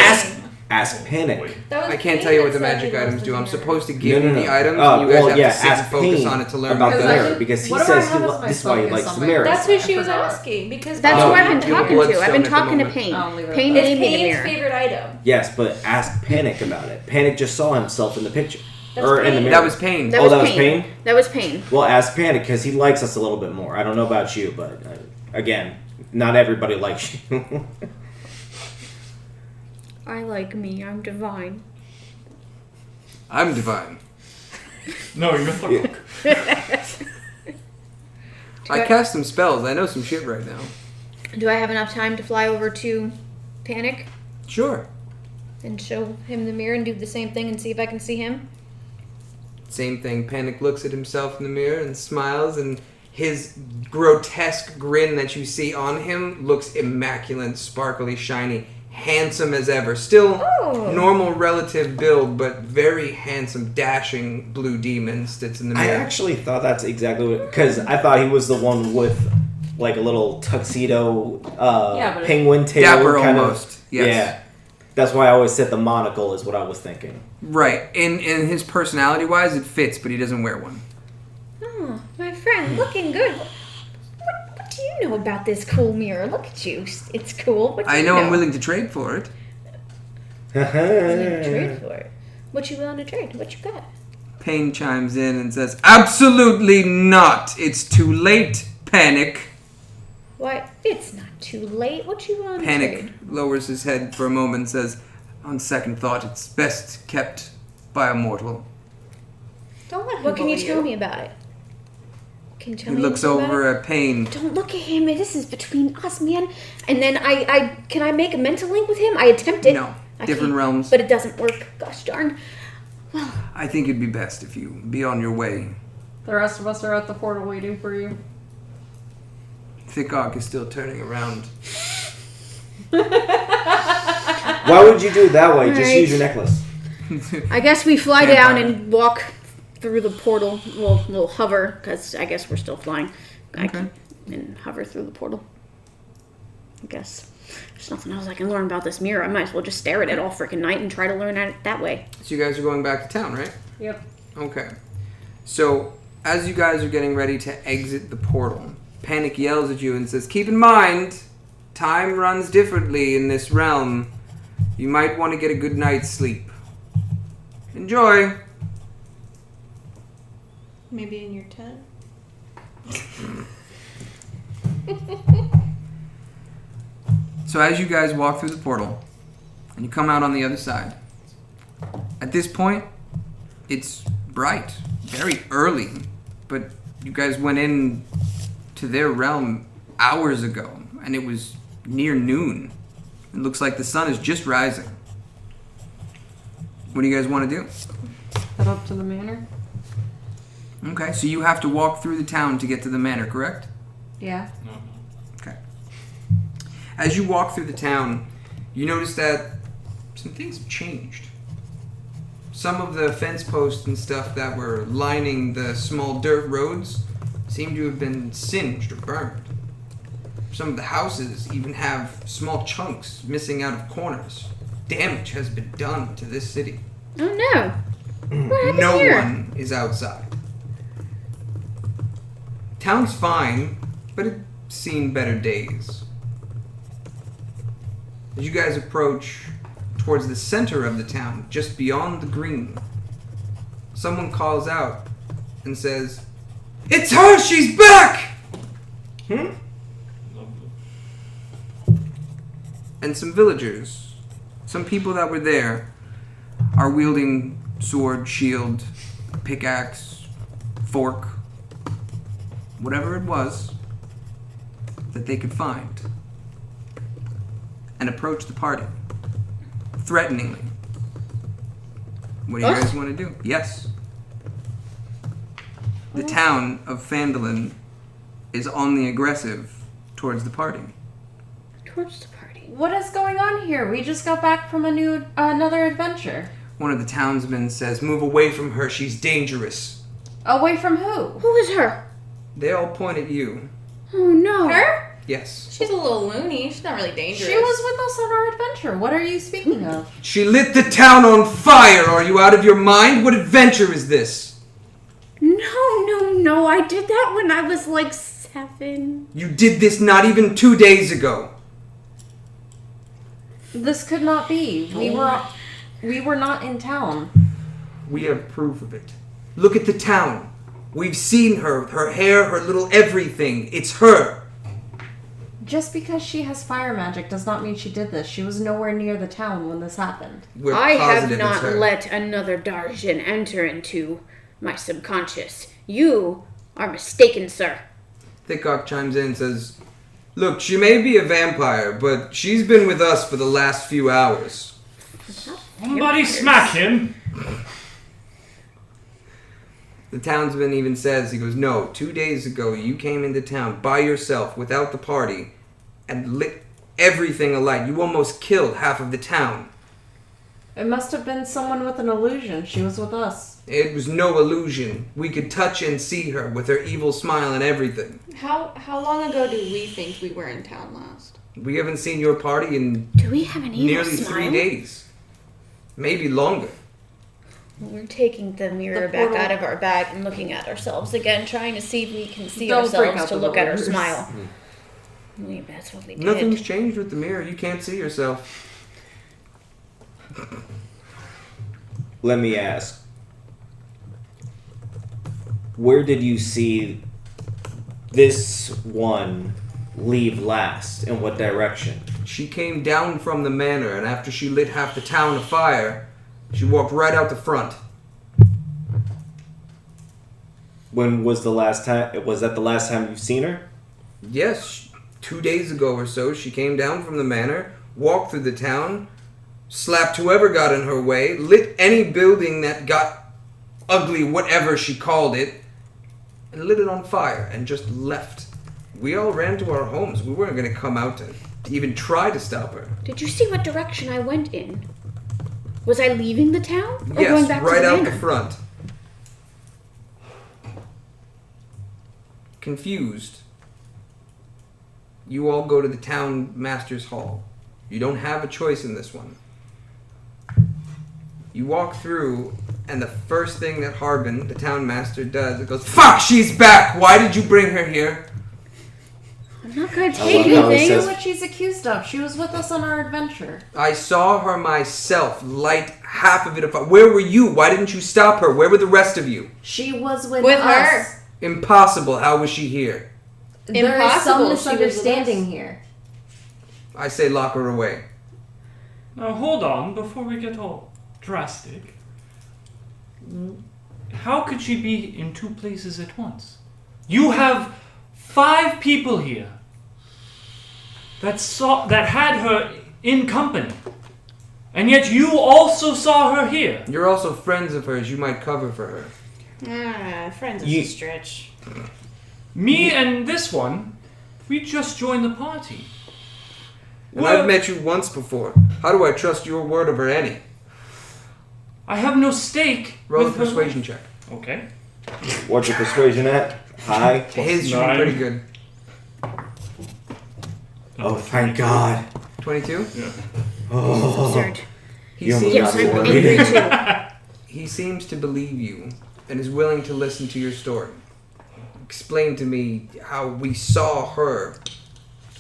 ask Panic. That was I can't Payne tell you what that the said magic he items loves do. the I'm mirror. supposed to give you the items, Oh, and you guys well, have yeah, to sit and ask focus Pain on it to learn about the Because I mirror did- because he what do I says have as this my is why he focus likes on the my- mirror. That's who she I was forgot. asking because That's No, who I've been you're talking to. I've bloodstone been at the talking to moment. Payne. I'll leave it Payne at it's gave me the Payne's mirror. favorite item. Yes, but ask Panic about it. Panic just saw himself in the picture. That's or in the Pain. mirror. That was pain. That Oh, was that was Payne. Payne? That was Payne. Well, ask Panic because he likes us a little bit more. I don't know about you, but again, not everybody likes you. I like me. I'm divine. I'm divine. No, you're the I cast some spells. I know some shit right now. Do I have enough time to fly over to Panic Sure. and show him the mirror and do the same thing and see if I can see him? Same thing. Panic looks at himself in the mirror and smiles, and his grotesque grin that you see on him looks immaculate, sparkly, shiny, handsome as ever. Still normal relative build, but very handsome, dashing blue demon sits in the I mirror. actually thought that's exactly what, because I thought he was the one with like a little tuxedo Yeah, but penguin tail Dapper kind almost, of. yes. Yeah, that's why I always said the monocle is what I was thinking. Right. In his personality wise, it fits, but he doesn't wear one. Oh, my friend, looking good. What do you know about this cool mirror? Look at you. It's cool. What do I you know I'm willing to trade for it. Willing to trade for it. What you willing to trade? What you got? Payne chimes in and says, "Absolutely not. It's too late, Panic." What? It's not too late. What you willing to Panic trade? lowers his head for a moment and says, "On second thought, it's best kept by a mortal." Don't let him What can you bully tell me about it? Can you tell He me looks anything about over it? at Payne. Don't look at him. This is between us, man. And then can I make a mental link with him? I attempted. No, I different can't, realms. But it doesn't work. Gosh darn. I think it'd be best if you be on your way. The rest of us are at the portal waiting for you. Thickok is still turning around. Why would you do it that way? Just Alright. use your necklace. I guess we fly down Vampire. and walk through the portal. We'll hover, because I guess we're still flying. And hover through the portal. I guess. There's nothing else I can learn about this mirror. I might as well just stare at it all freaking night and try to learn at it that way. So you guys are going back to town, right? Yep. Okay. So, as you guys are getting ready to exit the portal, Panic yells at you and says, "Keep in mind, time runs differently in this realm. You might want to get a good night's sleep. Enjoy." Maybe in your tent. So as you guys walk through the portal, and you come out on the other side, at this point, it's bright, very early, but you guys went in to their realm hours ago, and it was near noon. It looks like the sun is just rising. What do you guys want to do? Head up to the manor. Okay, so you have to walk through the town to get to the manor, correct? Yeah. No. Okay. As you walk through the town, you notice that some things have changed. Some of the fence posts and stuff that were lining the small dirt roads seem to have been singed or burned. Some of the houses even have small chunks missing out of corners. Damage has been done to this city. Oh no. What happened No here? one is outside. Town's fine, but it's seen better days. As you guys approach towards the center of the town, just beyond the green, someone calls out and says, "It's her! She's back!" Lovely. And some villagers, some people that were there, are wielding sword, shield, pickaxe, fork, whatever it was that they could find, and approach the party threateningly. What do you Us? guys want to do? Yes. The town of Phandalin is on the aggressive towards the party. Towards the party. What is going on here? We just got back from another adventure. One of the townsmen says, "Move away from her, she's dangerous." Away from who? Who is her? They all point at you. Oh no. Her? Yes. She's a little loony. She's not really dangerous. She was with us on our adventure. What are you speaking of? She lit the town on fire! Are you out of your mind? What adventure is this? No. I did that when I was like 7. You did this not even 2 days ago. This could not be. We were not in town. We have proof of it. Look at the town. We've seen her. Her hair, her little everything. It's her. Just because she has fire magic does not mean she did this. She was nowhere near the town when this happened. We're I have positive it's not her. let another Darjan enter into my subconscious. You are mistaken, sir. Thickok chimes in and says, "Look, she may be a vampire, but she's been with us for the last few hours." Somebody smack him! The townsman even says, he goes, "No, 2 days ago you came into town by yourself without the party and lit everything alight. You almost killed half of the town." It must have been someone with an illusion. She was with us. It was no illusion. We could touch and see her with her evil smile and everything. How long ago do we think we were in town last? We haven't seen your party in Do we have an evil nearly smile? 3 days. Maybe longer. We're taking the mirror The back portal- out of our bag and looking at ourselves again, trying to see if we can see Don't freak ourselves out to the look at our voters. smile. Maybe that's what we did. Nothing's changed with the mirror. You can't see yourself. Let me ask. Where did you see this one leave last? In what direction? She came down from the manor, and after she lit half the town afire, she walked right out the front. When was the last time? Was that the last time you've seen her? Yes, 2 days ago or so, she came down from the manor, walked through the town, slapped whoever got in her way, lit any building that got ugly, whatever she called it, and lit it on fire, and just left. We all ran to our homes. We weren't going to come out to even try to stop her. Did you see what direction I went in? Was I leaving the town? Or Yes, going back right to the out manor? the front. Confused. You all go to the town master's hall. You don't have a choice in this one. You walk through, and the first thing that Harbin, the town master, does, it goes, "Fuck, she's back! Why did you bring her here?" I'm not gonna love take how he anything. says- What she's accused of. She was with us on our adventure. I saw her myself light half of it afire. Where were you? Why didn't you stop her? Where were the rest of you? She was with With us. her. Impossible. How was she here? There is Impossible. some She was with misunderstanding us. here. I say lock her away. Now hold on, before we get all drastic. How could she be in two places at once? You have 5 people here that had her in company, and yet you also saw her here. You're also friends of hers. You might cover for her. Friends is You- a stretch. Me and this one, we just joined the party. And Well- I've met you once before. How do I trust your word over any? I have no stake. Roll a with her persuasion life. check. Okay. What's your persuasion at? High? His should be 9. pretty good. Oh, thank God. 22? Yeah. Oh. Absurd. He You almost seems, got Yes, me I'm worried. angry too. he seems to believe you and is willing to listen to your story. Explain to me how we saw her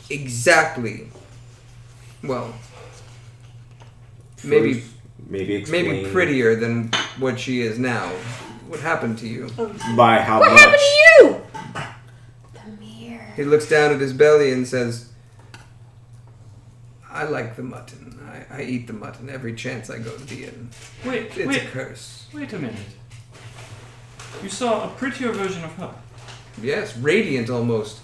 exactly. Well, maybe First, maybe explain maybe prettier than what she is now. What happened to you? by how What much. happened to you? The mirror. He looks down at his belly and says, I like the mutton. I eat the mutton every chance I go to the inn. Wait, It's wait, a curse. wait a minute. You saw a prettier version of her. Yes, radiant almost.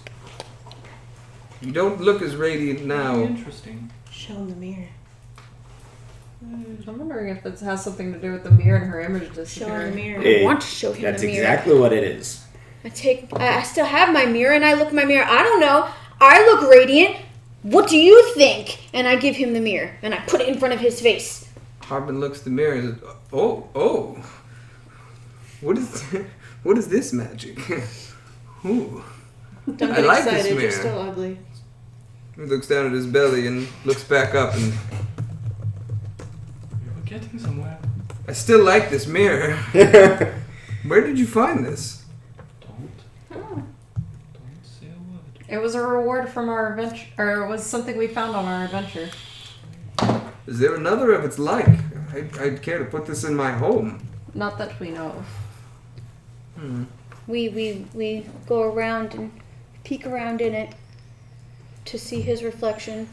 You don't look as radiant now. Interesting. Show him the mirror. I'm wondering if it has something to do with the mirror and her image Show him the disappearing. mirror. It- I want to show him That's the mirror. exactly what it is. I still have my mirror, and I look in my mirror. I don't know. I look radiant. What do you think? And I give him the mirror, and I put it in front of his face. Harbin looks at the mirror and says, oh. What is this magic? Ooh. Don't I get like this excited. You're mirror. still ugly. He looks down at his belly and looks back up and We were getting somewhere. I still like this mirror. Where did you find this? Don't say a word. It was a reward from our adventure, or it was something we found on our adventure. Is there another of its like? I'd care to put this in my home. Not that we know of. We go around and peek around in it to see his reflection.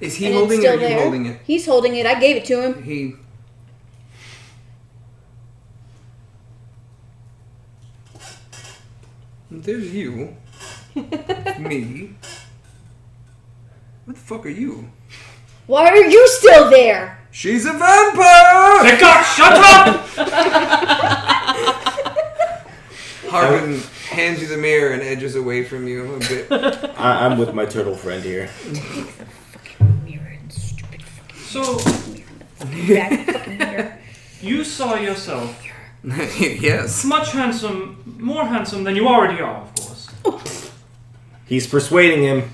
Is he and holding it's it or still are you there. holding it? He's holding it. I gave it to him. He. There's you. Me. What the fuck are you? Why are you still there? She's a vampire! Vicar, shut up! Harbin hands you the mirror and edges away from you a bit. I'm with my turtle friend here. Mirror and stupid fucking So, bad fucking mirror. you saw yourself Yes. much handsome, more handsome than you already are, of course. He's persuading him.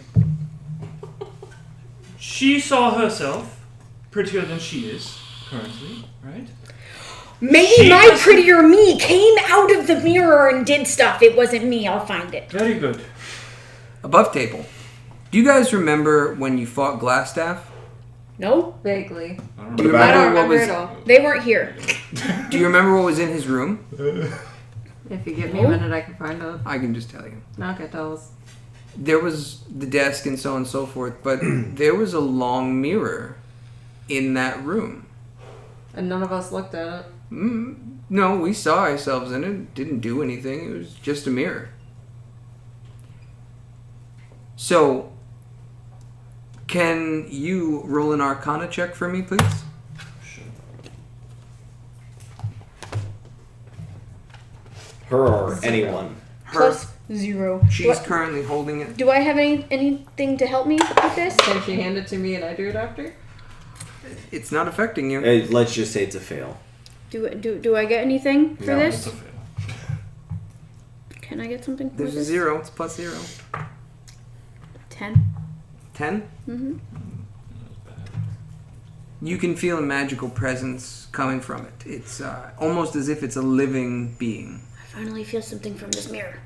She saw herself prettier than she is currently, right? Maybe She my doesn't- prettier me came out of the mirror and did stuff. It wasn't me. I'll find it. Very good. Above table. Do you guys remember when you fought Glassstaff? No, Vaguely. Do you I remember don't what remember was? it all. they weren't here. Do you remember what was in his room? If you give me a minute, I can find out. I can just tell you. Okay, tell us. There was the desk and so on and so forth, but there was a long mirror in that room. And none of us looked at it. No, we saw ourselves in it. Didn't do anything. It was just a mirror. So, can you roll an Arcana check for me, please? Her or anyone. Her. Plus 0. She's currently holding it. Do I have anything to help me with this? Can she hand it to me and I do it after? It's not affecting you. Let's just say it's a fail. Do I get anything for No. this? It's a fail. Can I get something for There's a this? 0. It's plus 0. 10. 10? Mm-hmm. You can feel a magical presence coming from it. It's almost as if it's a living being. I finally feel something from this mirror.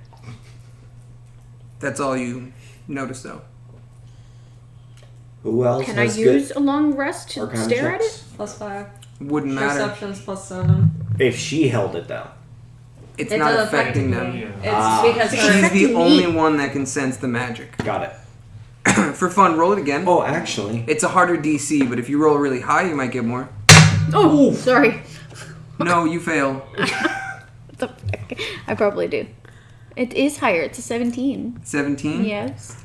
That's all you notice, though. Who else Can I has use good a long rest to Arcana stare at checks? it? Plus 5. Wouldn't matter. Perception's plus 7. If she held it down. It's It not does affect affecting me. them. It's because She's her. the only one that can sense the magic. Got it. For fun, roll it again. Oh, actually. It's a harder DC, but if you roll really high, you might get more. Oh, sorry. No, you fail. What the fuck? I probably do. It is higher. It's a 17. 17? Yes.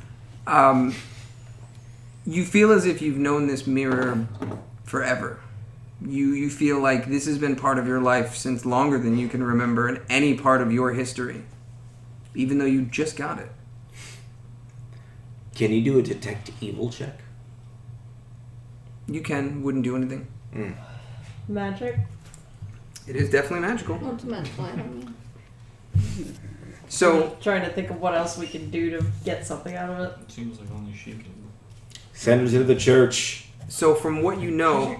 You feel as if you've known this mirror forever. You feel like this has been part of your life since longer than you can remember in any part of your history. Even though you just got it. Can you do a detect evil check? You can. Wouldn't do anything. Magic? It is definitely magical. Well, it's magical, I don't know. So, Trying to think of what else we can do to get something out of it. It seems like only she can. Send her to the church. so from what you know,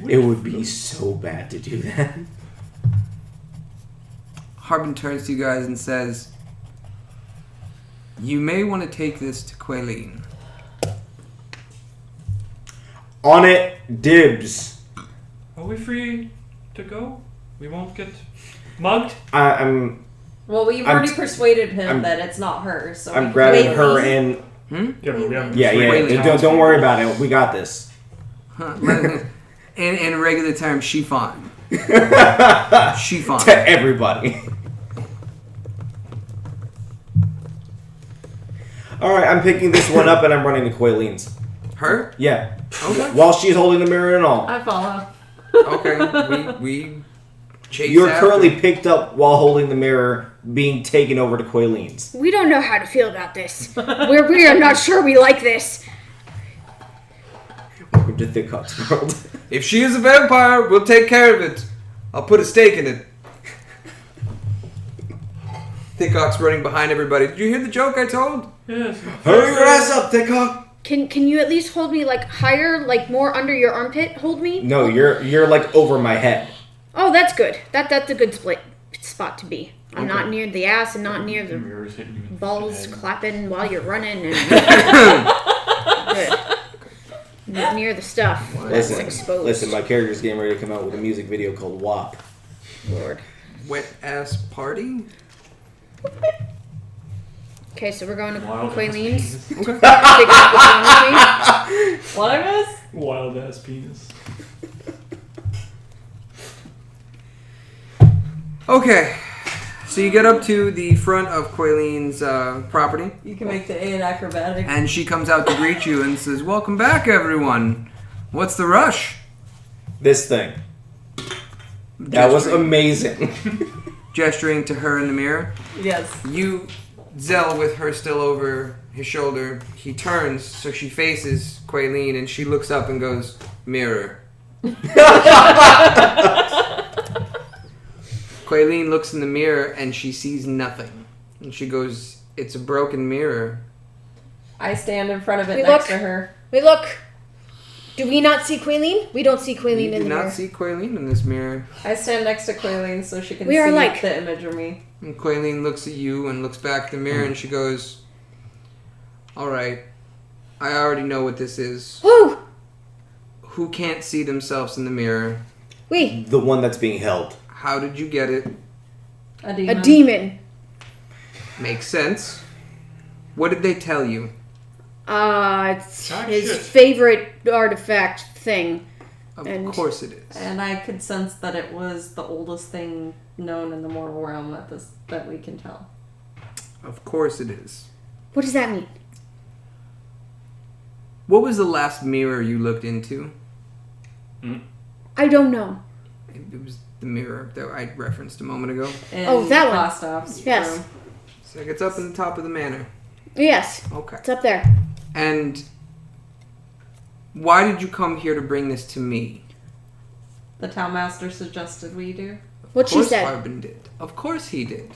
It would be so bad to do that. Harbin turns to you guys and says, you may want to take this to Quaileen. On it, dibs. Are we free to go? We won't get mugged? I'm Well, we've I'm already t- persuaded him I'm- that it's not her, so I'm we grabbing can her wait. and Yeah, but we haven't yeah. Quaileen. Don't worry about it. We got this. Huh. in regular terms, chiffon. Chiffon. To everybody. All right, I'm picking this one up and I'm running to Quaileen's. Her? Yeah. Okay. While she's holding the mirror and all. I follow. Okay. We chase You're after. currently picked up while holding the mirror, being taken over to Quaileen's. We don't know how to feel about this. We are not sure we like this. Welcome to Thick Hawk's world. If she is a vampire, we'll take care of it. I'll put a stake in it. Thickcock's running behind everybody. Did you hear the joke I told? Yes. Hurry your ass up, Thickhawk! Can you at least hold me like higher, like more under your armpit? Hold me. No, you're like over my head. Oh, that's good. That's a good spot to be. I'm Okay. not near the ass and not near the Mirrors hitting you in the balls head. clapping while you're running. And good. Not near the stuff that's exposed. Listen, my character's getting ready to come out with a music video called WAP. Lord. Wet ass party? Okay, so we're going to Wild ass Quaileen's. penis. Okay. Pick up the phone with me. What I miss? Wild ass penis. Okay. So you get up to the front of Quaileen's property, You can make the A in acrobatic. and she comes out to greet you and says, "Welcome back, everyone. What's the rush?" This thing. That was amazing. Gesturing to her in the mirror. Yes. You, Zell, with her still over his shoulder, he turns so she faces Quaileen, and she looks up and goes, "Mirror." Quaileen looks in the mirror and she sees nothing. And she goes, "It's a broken mirror." I stand in front of it We next look. to her. Wait, look. Do we not see Quaileen? We don't see You Quaileen do in the not mirror. see Quaileen in this mirror. I stand next to Quaileen so she can We see are like- the image of me. And Quaileen looks at you and looks back at the mirror and she goes, all right, I already know what this is. Who? Who can't see themselves in the mirror? We. The one that's being held. How did you get it? A demon. A demon. Makes sense. What did they tell you? It's Ah, his shit. favorite artifact thing. Of And- course it is. And I could sense that it was the oldest thing known in the mortal realm that we can tell. Of course it is. What does that mean? What was the last mirror you looked into? I don't know. It was the mirror that I referenced a moment ago. In Oh, that one. Bostop's Yes. room. So it's up in the top of the manor. Yes. Okay. It's up there. And why did you come here to bring this to me? The town master suggested we do. What she Of course said. Harbin did. Of course he did.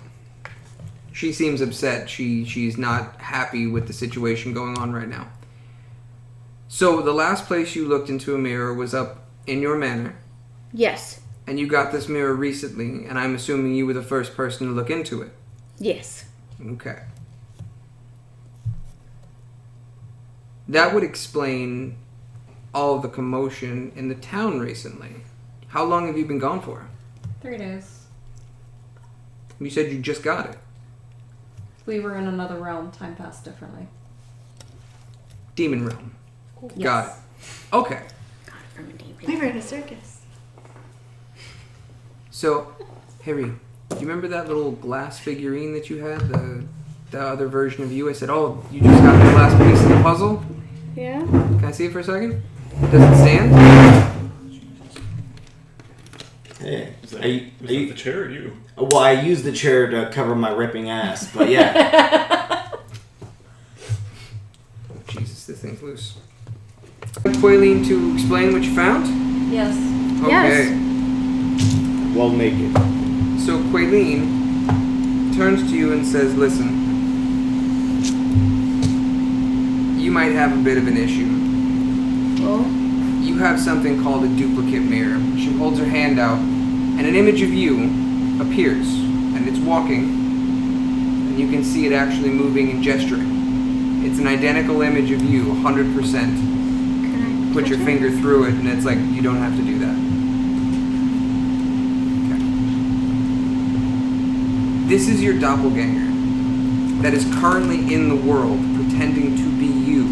She seems upset. She's not happy with the situation going on right now. So the last place you looked into a mirror was up in your manor, Yes. and you got this mirror recently, and I'm assuming you were the first person to look into it. Yes. Okay. That would explain all of the commotion in the town recently. How long have you been gone for? 3 days. You said you just got it. We were in another realm. Time passed differently. Demon realm. Yes. Got it. Okay. We were in a circus. So, Harry, do you remember that little glass figurine that you had? The other version of you? I said, oh, you just got the last piece of the puzzle? Yeah. Can I see it for a second? Does it stand? Hey, Was that the chair or you? well, I used the chair to cover my ripping ass, but yeah. Jesus, this thing's loose. Quaileen, to explain what you found? Yes. Okay. Well, naked. So Quaileen turns to you and says, listen, you might have a bit of an issue. Oh. You have something called a duplicate mirror. She holds her hand out, and an image of you appears, and it's walking, and you can see it actually moving and gesturing. It's an identical image of you, 100%. Can I Put your touch it? finger through it, and it's like, you don't have to do that. Okay. This is your doppelganger that is currently in the world, pretending to be you,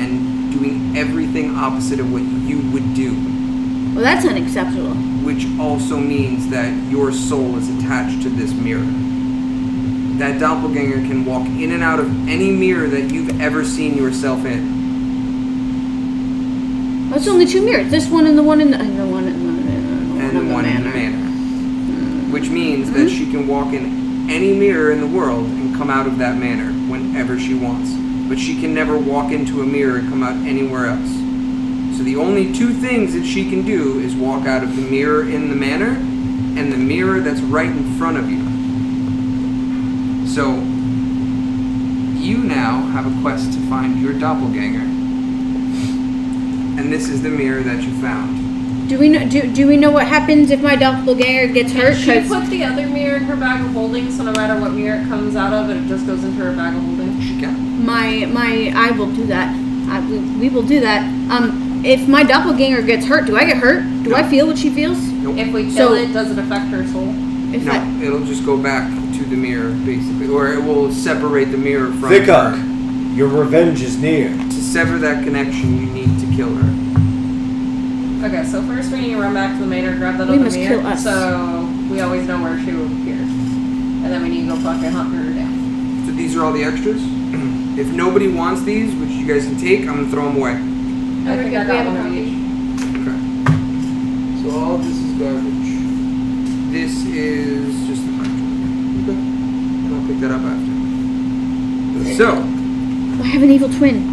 and doing everything opposite of what you would do. Well, that's unacceptable. Which also means that your soul is attached to this mirror. That doppelganger can walk in and out of any mirror that you've ever seen yourself in. That's only 2 mirrors. This one and the one in the and the one in And the one in the manor. Which means that she can walk in any mirror in the world and come out of that manor whenever she wants. But she can never walk into a mirror and come out anywhere else. So the only 2 things that she can do is walk out of the mirror in the manor and the mirror that's right in front of you. So you now have a quest to find your doppelganger. And this is the mirror that you found. Do we know? Do we know what happens if my doppelganger gets hurt? She 'Cause put the other mirror in her bag of holding, so no matter what mirror it comes out of, it just goes into her bag of holding. She can. I will do that. We will do that. If my doppelganger gets hurt, do I get hurt? Do No. I feel what she feels? Nope. If we So- kill it, does it affect her soul? If No, it'll just go back to the mirror, basically. Or it will separate the mirror from Vicka, her. your revenge is near. To sever that connection, you need to kill her. Okay, so first we need to run back to the manor, grab that We other must mirror, kill us. so we always know where she will appear. And then we need to go fucking hunt her down. So these are all the extras. If nobody wants these, which you guys can take, I'm gonna throw them away. I think I We got have a one of copy. each. Okay. So all of this is garbage. This is just the extra. Okay. And I'll pick that up after. So I have an evil twin.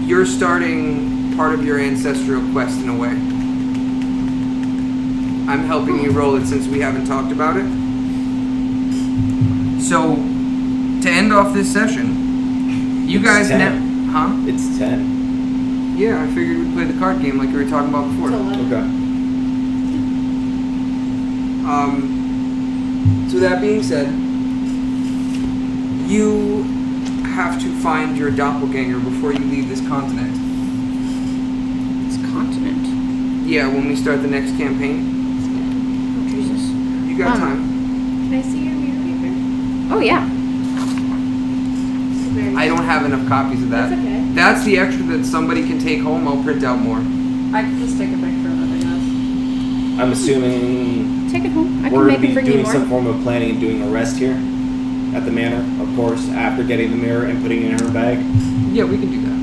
you're starting part of your ancestral quest in a way. I'm helping you roll it since we haven't talked about it. So, to end off this session, you guys It's 10. Huh? It's 10. Yeah, I figured we'd play the card game like we were talking about before. Okay. So that being said, you have to find your doppelganger before you leave this continent. This continent. Yeah, when we start the next campaign. Oh Jesus. You got time. Can I see your mirror paper? Oh yeah. I don't have enough copies of that. That's okay. That's the extra that somebody can take home. I'll print out more. I can just take a picture of it, I guess. I'm assuming Take it home. I can we're make it bring you doing more. some form of planning and doing a rest here at the manor, of course, after getting the mirror and putting it in her bag. Yeah, we can do that.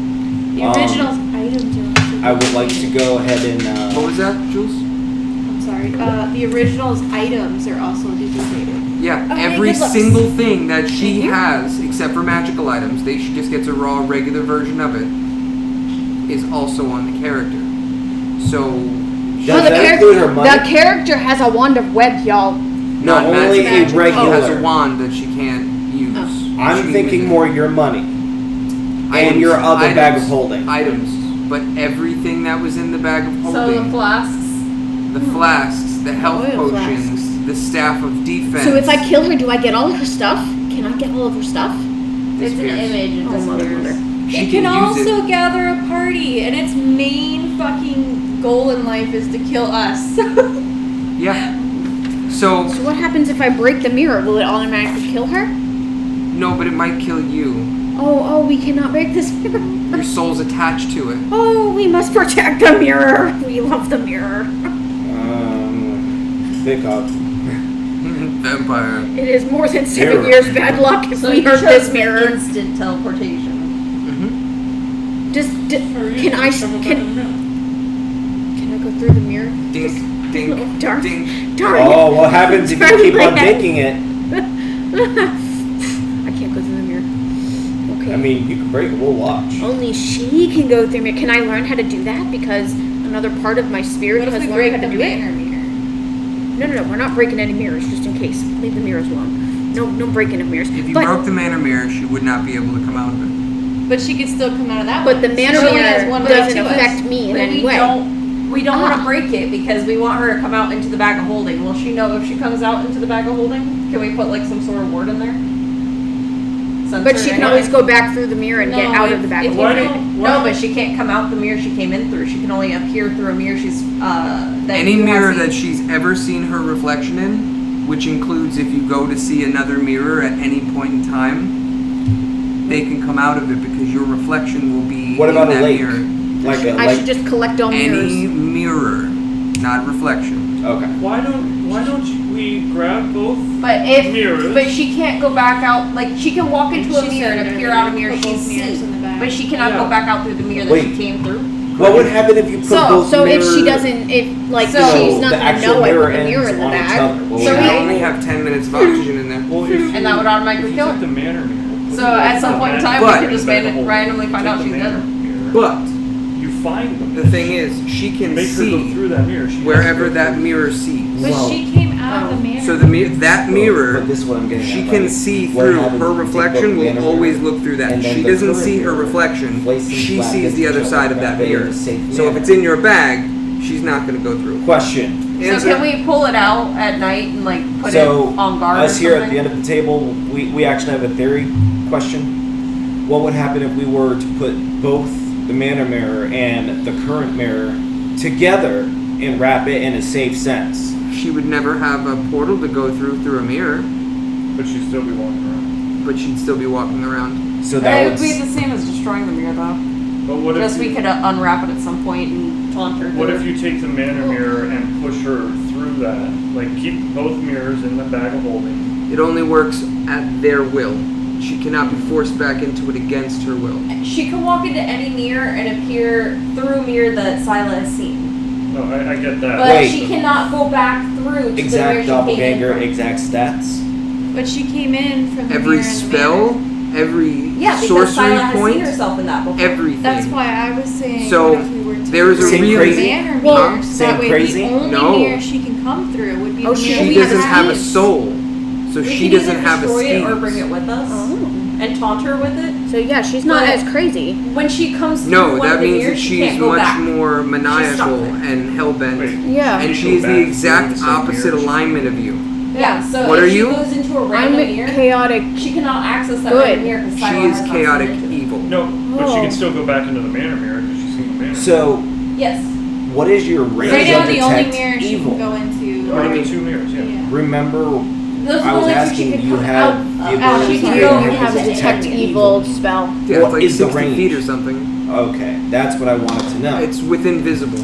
The original items are also I would like to go ahead and. What was that, Jules? I'm sorry. The original's items are also duplicated. Yeah, Okay, every good looks. single thing that she Thank you. has, except for magical items, she just gets a raw, regular version of it, is also on the character. So, Does that include her money? The character has a wand of web, y'all. No, not only a magic. regular. She has a wand that she can't use. I'm She thinking uses more your money and your other bag of holding. Items, but everything that was in the bag of So the holding, flasks. the flasks, the health Oil potions, the staff of defense. So if I kill her, do I get all of her stuff? Can I get all of her stuff? It's an disappears. image. It Oh, mother, disappears. mother. She It can use it. also gather a party, and its main fucking goal in life is to kill us. Yeah. So So what happens if I break the mirror? Will it automatically kill her? no, but it might kill you. Oh, we cannot break this mirror. Your soul's attached to it. Oh, we must protect the mirror. We love the mirror. Pick up. Vampire. It is more than 7 Mirror. years bad luck if So we you hurt chose this the mirror. instant teleportation. Can I go through the mirror? Dink, dink, Oh, darn. dink. Darn. Oh, what happens if you keep on Darn. dinking it? I can't go through the mirror. Okay. I mean, you can break it. We'll watch. Only she can go through mirror. Can I learn how to do that? Because another part of my spirit What if has we learned break how the to do banner it. mirror? No, we're not breaking any mirrors, just in case. Leave the mirrors alone. No breaking of mirrors. If you But broke the manor mirror, she would not be able to come out of it. But she could still come out of that But one. the manor She only has mirror one way doesn't to us. affect me in But any we way. don't want Ah. to break it because we want her to come out into the bag of holding. Will she know if she comes out into the bag of holding? Can we put like some sort of word in there? But she can always go back through the mirror and get No, out if- of the back if of you the don't- mirror. No, but she can't come out the mirror she came in through. She can only appear through a mirror she's that Any you have mirror seen. that she's ever seen her reflection in, which includes if you go to see another mirror at any point in time, they can come out of it because your reflection will be What about in a that lake? mirror. Like a I like. should just collect all mirrors. Any mirror, not reflection. Okay. Why don't we grab both mirrors? But she can't go back out. Like she can walk into a She mirror said and appear earlier, out a mirror put she's both mirrors in the seen, bag. but she cannot Yeah. go back out through the mirror that Wait. she came through. What would happen if you put both So if mirrors? she doesn't, if like So, she's not the gonna actual know I mirror put the mirror in ends the on each bag. other. Well, So You we- only have 10 minutes of oxygen in there. Well, if you, And that would automatically if kill you her. took the manor mirror. put So it at in some the point in bag- time, But- we could just bag of randomly find take out the she's manor dead. mirror, But you find them. the thing is, she can Make her go see through that mirror. She has to wherever go that through- mirror sees. But Well, she came out of the manor. So that mirror, But this is what I'm getting she at, can right? see What through. happens Her if you take reflection both will banner always mirrors look through that. and then She the doesn't current see her mirror reflection. places She flat sees against the each other other, side of that but in mirror. a safe So if manner. it's in your bag, she's not going to go through. Question. So Answer. can we pull it out at night and like put So it on guard? us or here at something? the end of the table, we actually have a theory question. What would happen if we were to put both the manor mirror and the current mirror together and wrap it in a safe sense? She would never have a portal to go through a mirror, But she'd still be walking around. but she'd still be walking around. So It that would would be the same as destroying the mirror, though. But what Just if we you, could unwrap it at some point and taunt her. what if you take the manor mirror and push her through that? Like keep both mirrors in the bag of holding. It only works at their will. She cannot be forced back into it against her will. She can walk into any mirror and appear through a mirror that Sila has seen. No, I get that. But Wait. she cannot go back through to the mirror exact she came in doppelganger, from. exact stats. But she came in from the Every mirror in the spell, manor. every Yeah, because sorcery Sila has seen point, herself in that before. everything. That's why I was saying. So, what if we were to there is a break real- the Crazy? banner Well, mirror, so same that way crazy? the only No. mirror she can come through would be Oh, the she- mirror She we doesn't have have a seen. soul, so We she can doesn't either have a destroy it or schemes. bring it with us Oh. and taunt her with it. So yeah, she's not But- as crazy. When she comes through No, one that of the means mirrors, that she she's can't go much back. more maniacal stuck there. and hellbent. Wait. Yeah. And Go she is back the through exact the same opposite mirror. alignment of you. Yeah, so What if are she you? goes into a I'm random mirror, chaotic. she cannot access that Good. random mirror because She is chaotic evil. evil. No, but she Oh. can still go back into the manor mirror because she's seen the manor. So, Yes. what is your range Right now, of the only detect mirror she evil? can go into. Or I mean, 2 mirrors, yeah. Yeah. Remember, Those I are was the only two asking, she could you come have out the of. ability You to She do. can You go have a detect evil spell. Yeah, What it's like is the 60 range? feet or something. Okay, that's what I wanted to know. It's with invisible.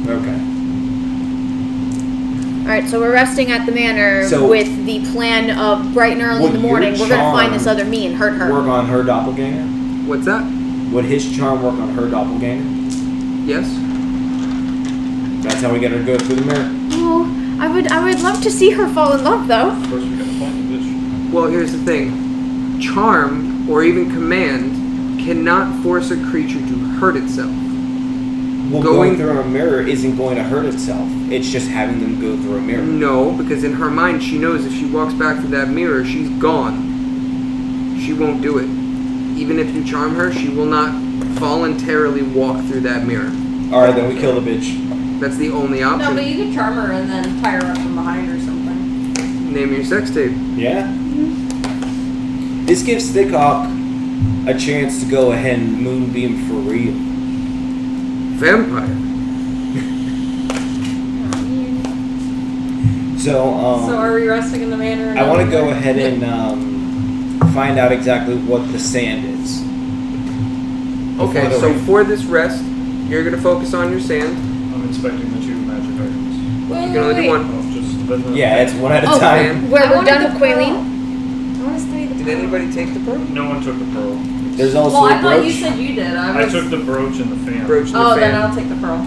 Okay. All right, so we're resting at the manor So- with the plan of bright and early in the Would your morning. We're gonna find charm this other me and hurt her. Work on her doppelganger? What's that? Would his charm work on her doppelganger? Yes. That's how we get her to go through the mirror. Oh, I would love to see her fall in love, though. First, we gotta find the bitch. Well, here's the thing. Charm, or even command, cannot force a creature to hurt itself. Well, Going- going through a mirror isn't going to hurt itself. It's just having them go through a mirror. No, because in her mind, she knows if she walks back through that mirror, she's gone. She won't do it. Even if you charm her, she will not voluntarily walk through that mirror. Alright, then we kill the bitch. That's the only No, option. but you could charm her and then tie her up from behind or something. Name your sex tape. Yeah? This gives Thickhawk a chance to go ahead and moonbeam for real. Vampire. So, So are we resting in the manor? I want to go ahead and find out exactly what the sand is. Okay, Before the so ring. for this rest, you're going to focus on your sand. I'm inspecting the 2 magic items. You can only do one. Oh, just then the Yeah, it's one at a Oh, time. We're I wanted done the with Quaaleen. I want to study the Did pearl. anybody take the pearl? No one took the pearl. There's also Well, a I thought you brooch. said you did. I was... took the brooch and the fan. Brooch in the Oh, then fan. I'll take the pearl.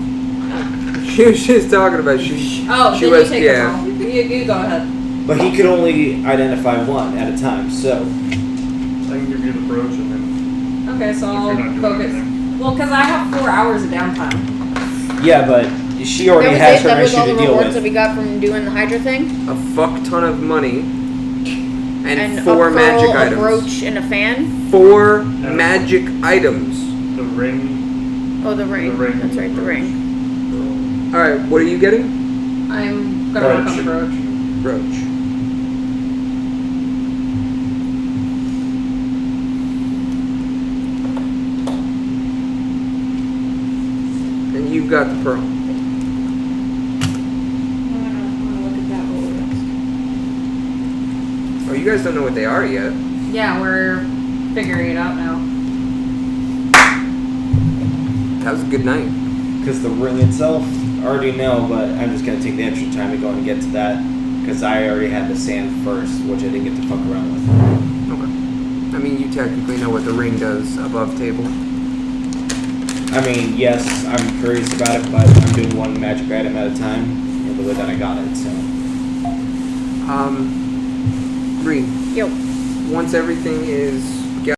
She was just talking about she. Oh, she then was you take yeah. the pearl. You go ahead. But he could only identify one at a time, so. I can give you the brooch and then Okay, so if I'll you're not doing focus. anything. Well, because I have 4 hours of downtime. Yeah, but she already That was has it. her That was issue all to the deal rewards that with. we got from doing the Hydra thing. A fuck ton of money and a 4 pearl, magic a items. brooch, and a fan. 4 magic items. The ring. Oh, the ring. The ring. That's right, the ring. All right, what are you getting? I'm gonna work on the brooch. Brooch. And you've got the pearl. I'm gonna look at that while we rest. Oh, you guys don't know what they are yet. Yeah, we're figuring it out now. That was a good night. Because the ring itself, I already know, but I'm just going to take the extra time to go and get to that. Because I already had the sand first, which I didn't get to fuck around with. Okay. I mean, you technically know what the ring does above table. I mean, yes, I'm curious about it, but I'm doing one magic item at a time, and the way that I got it, so. Green. Yo. Once everything is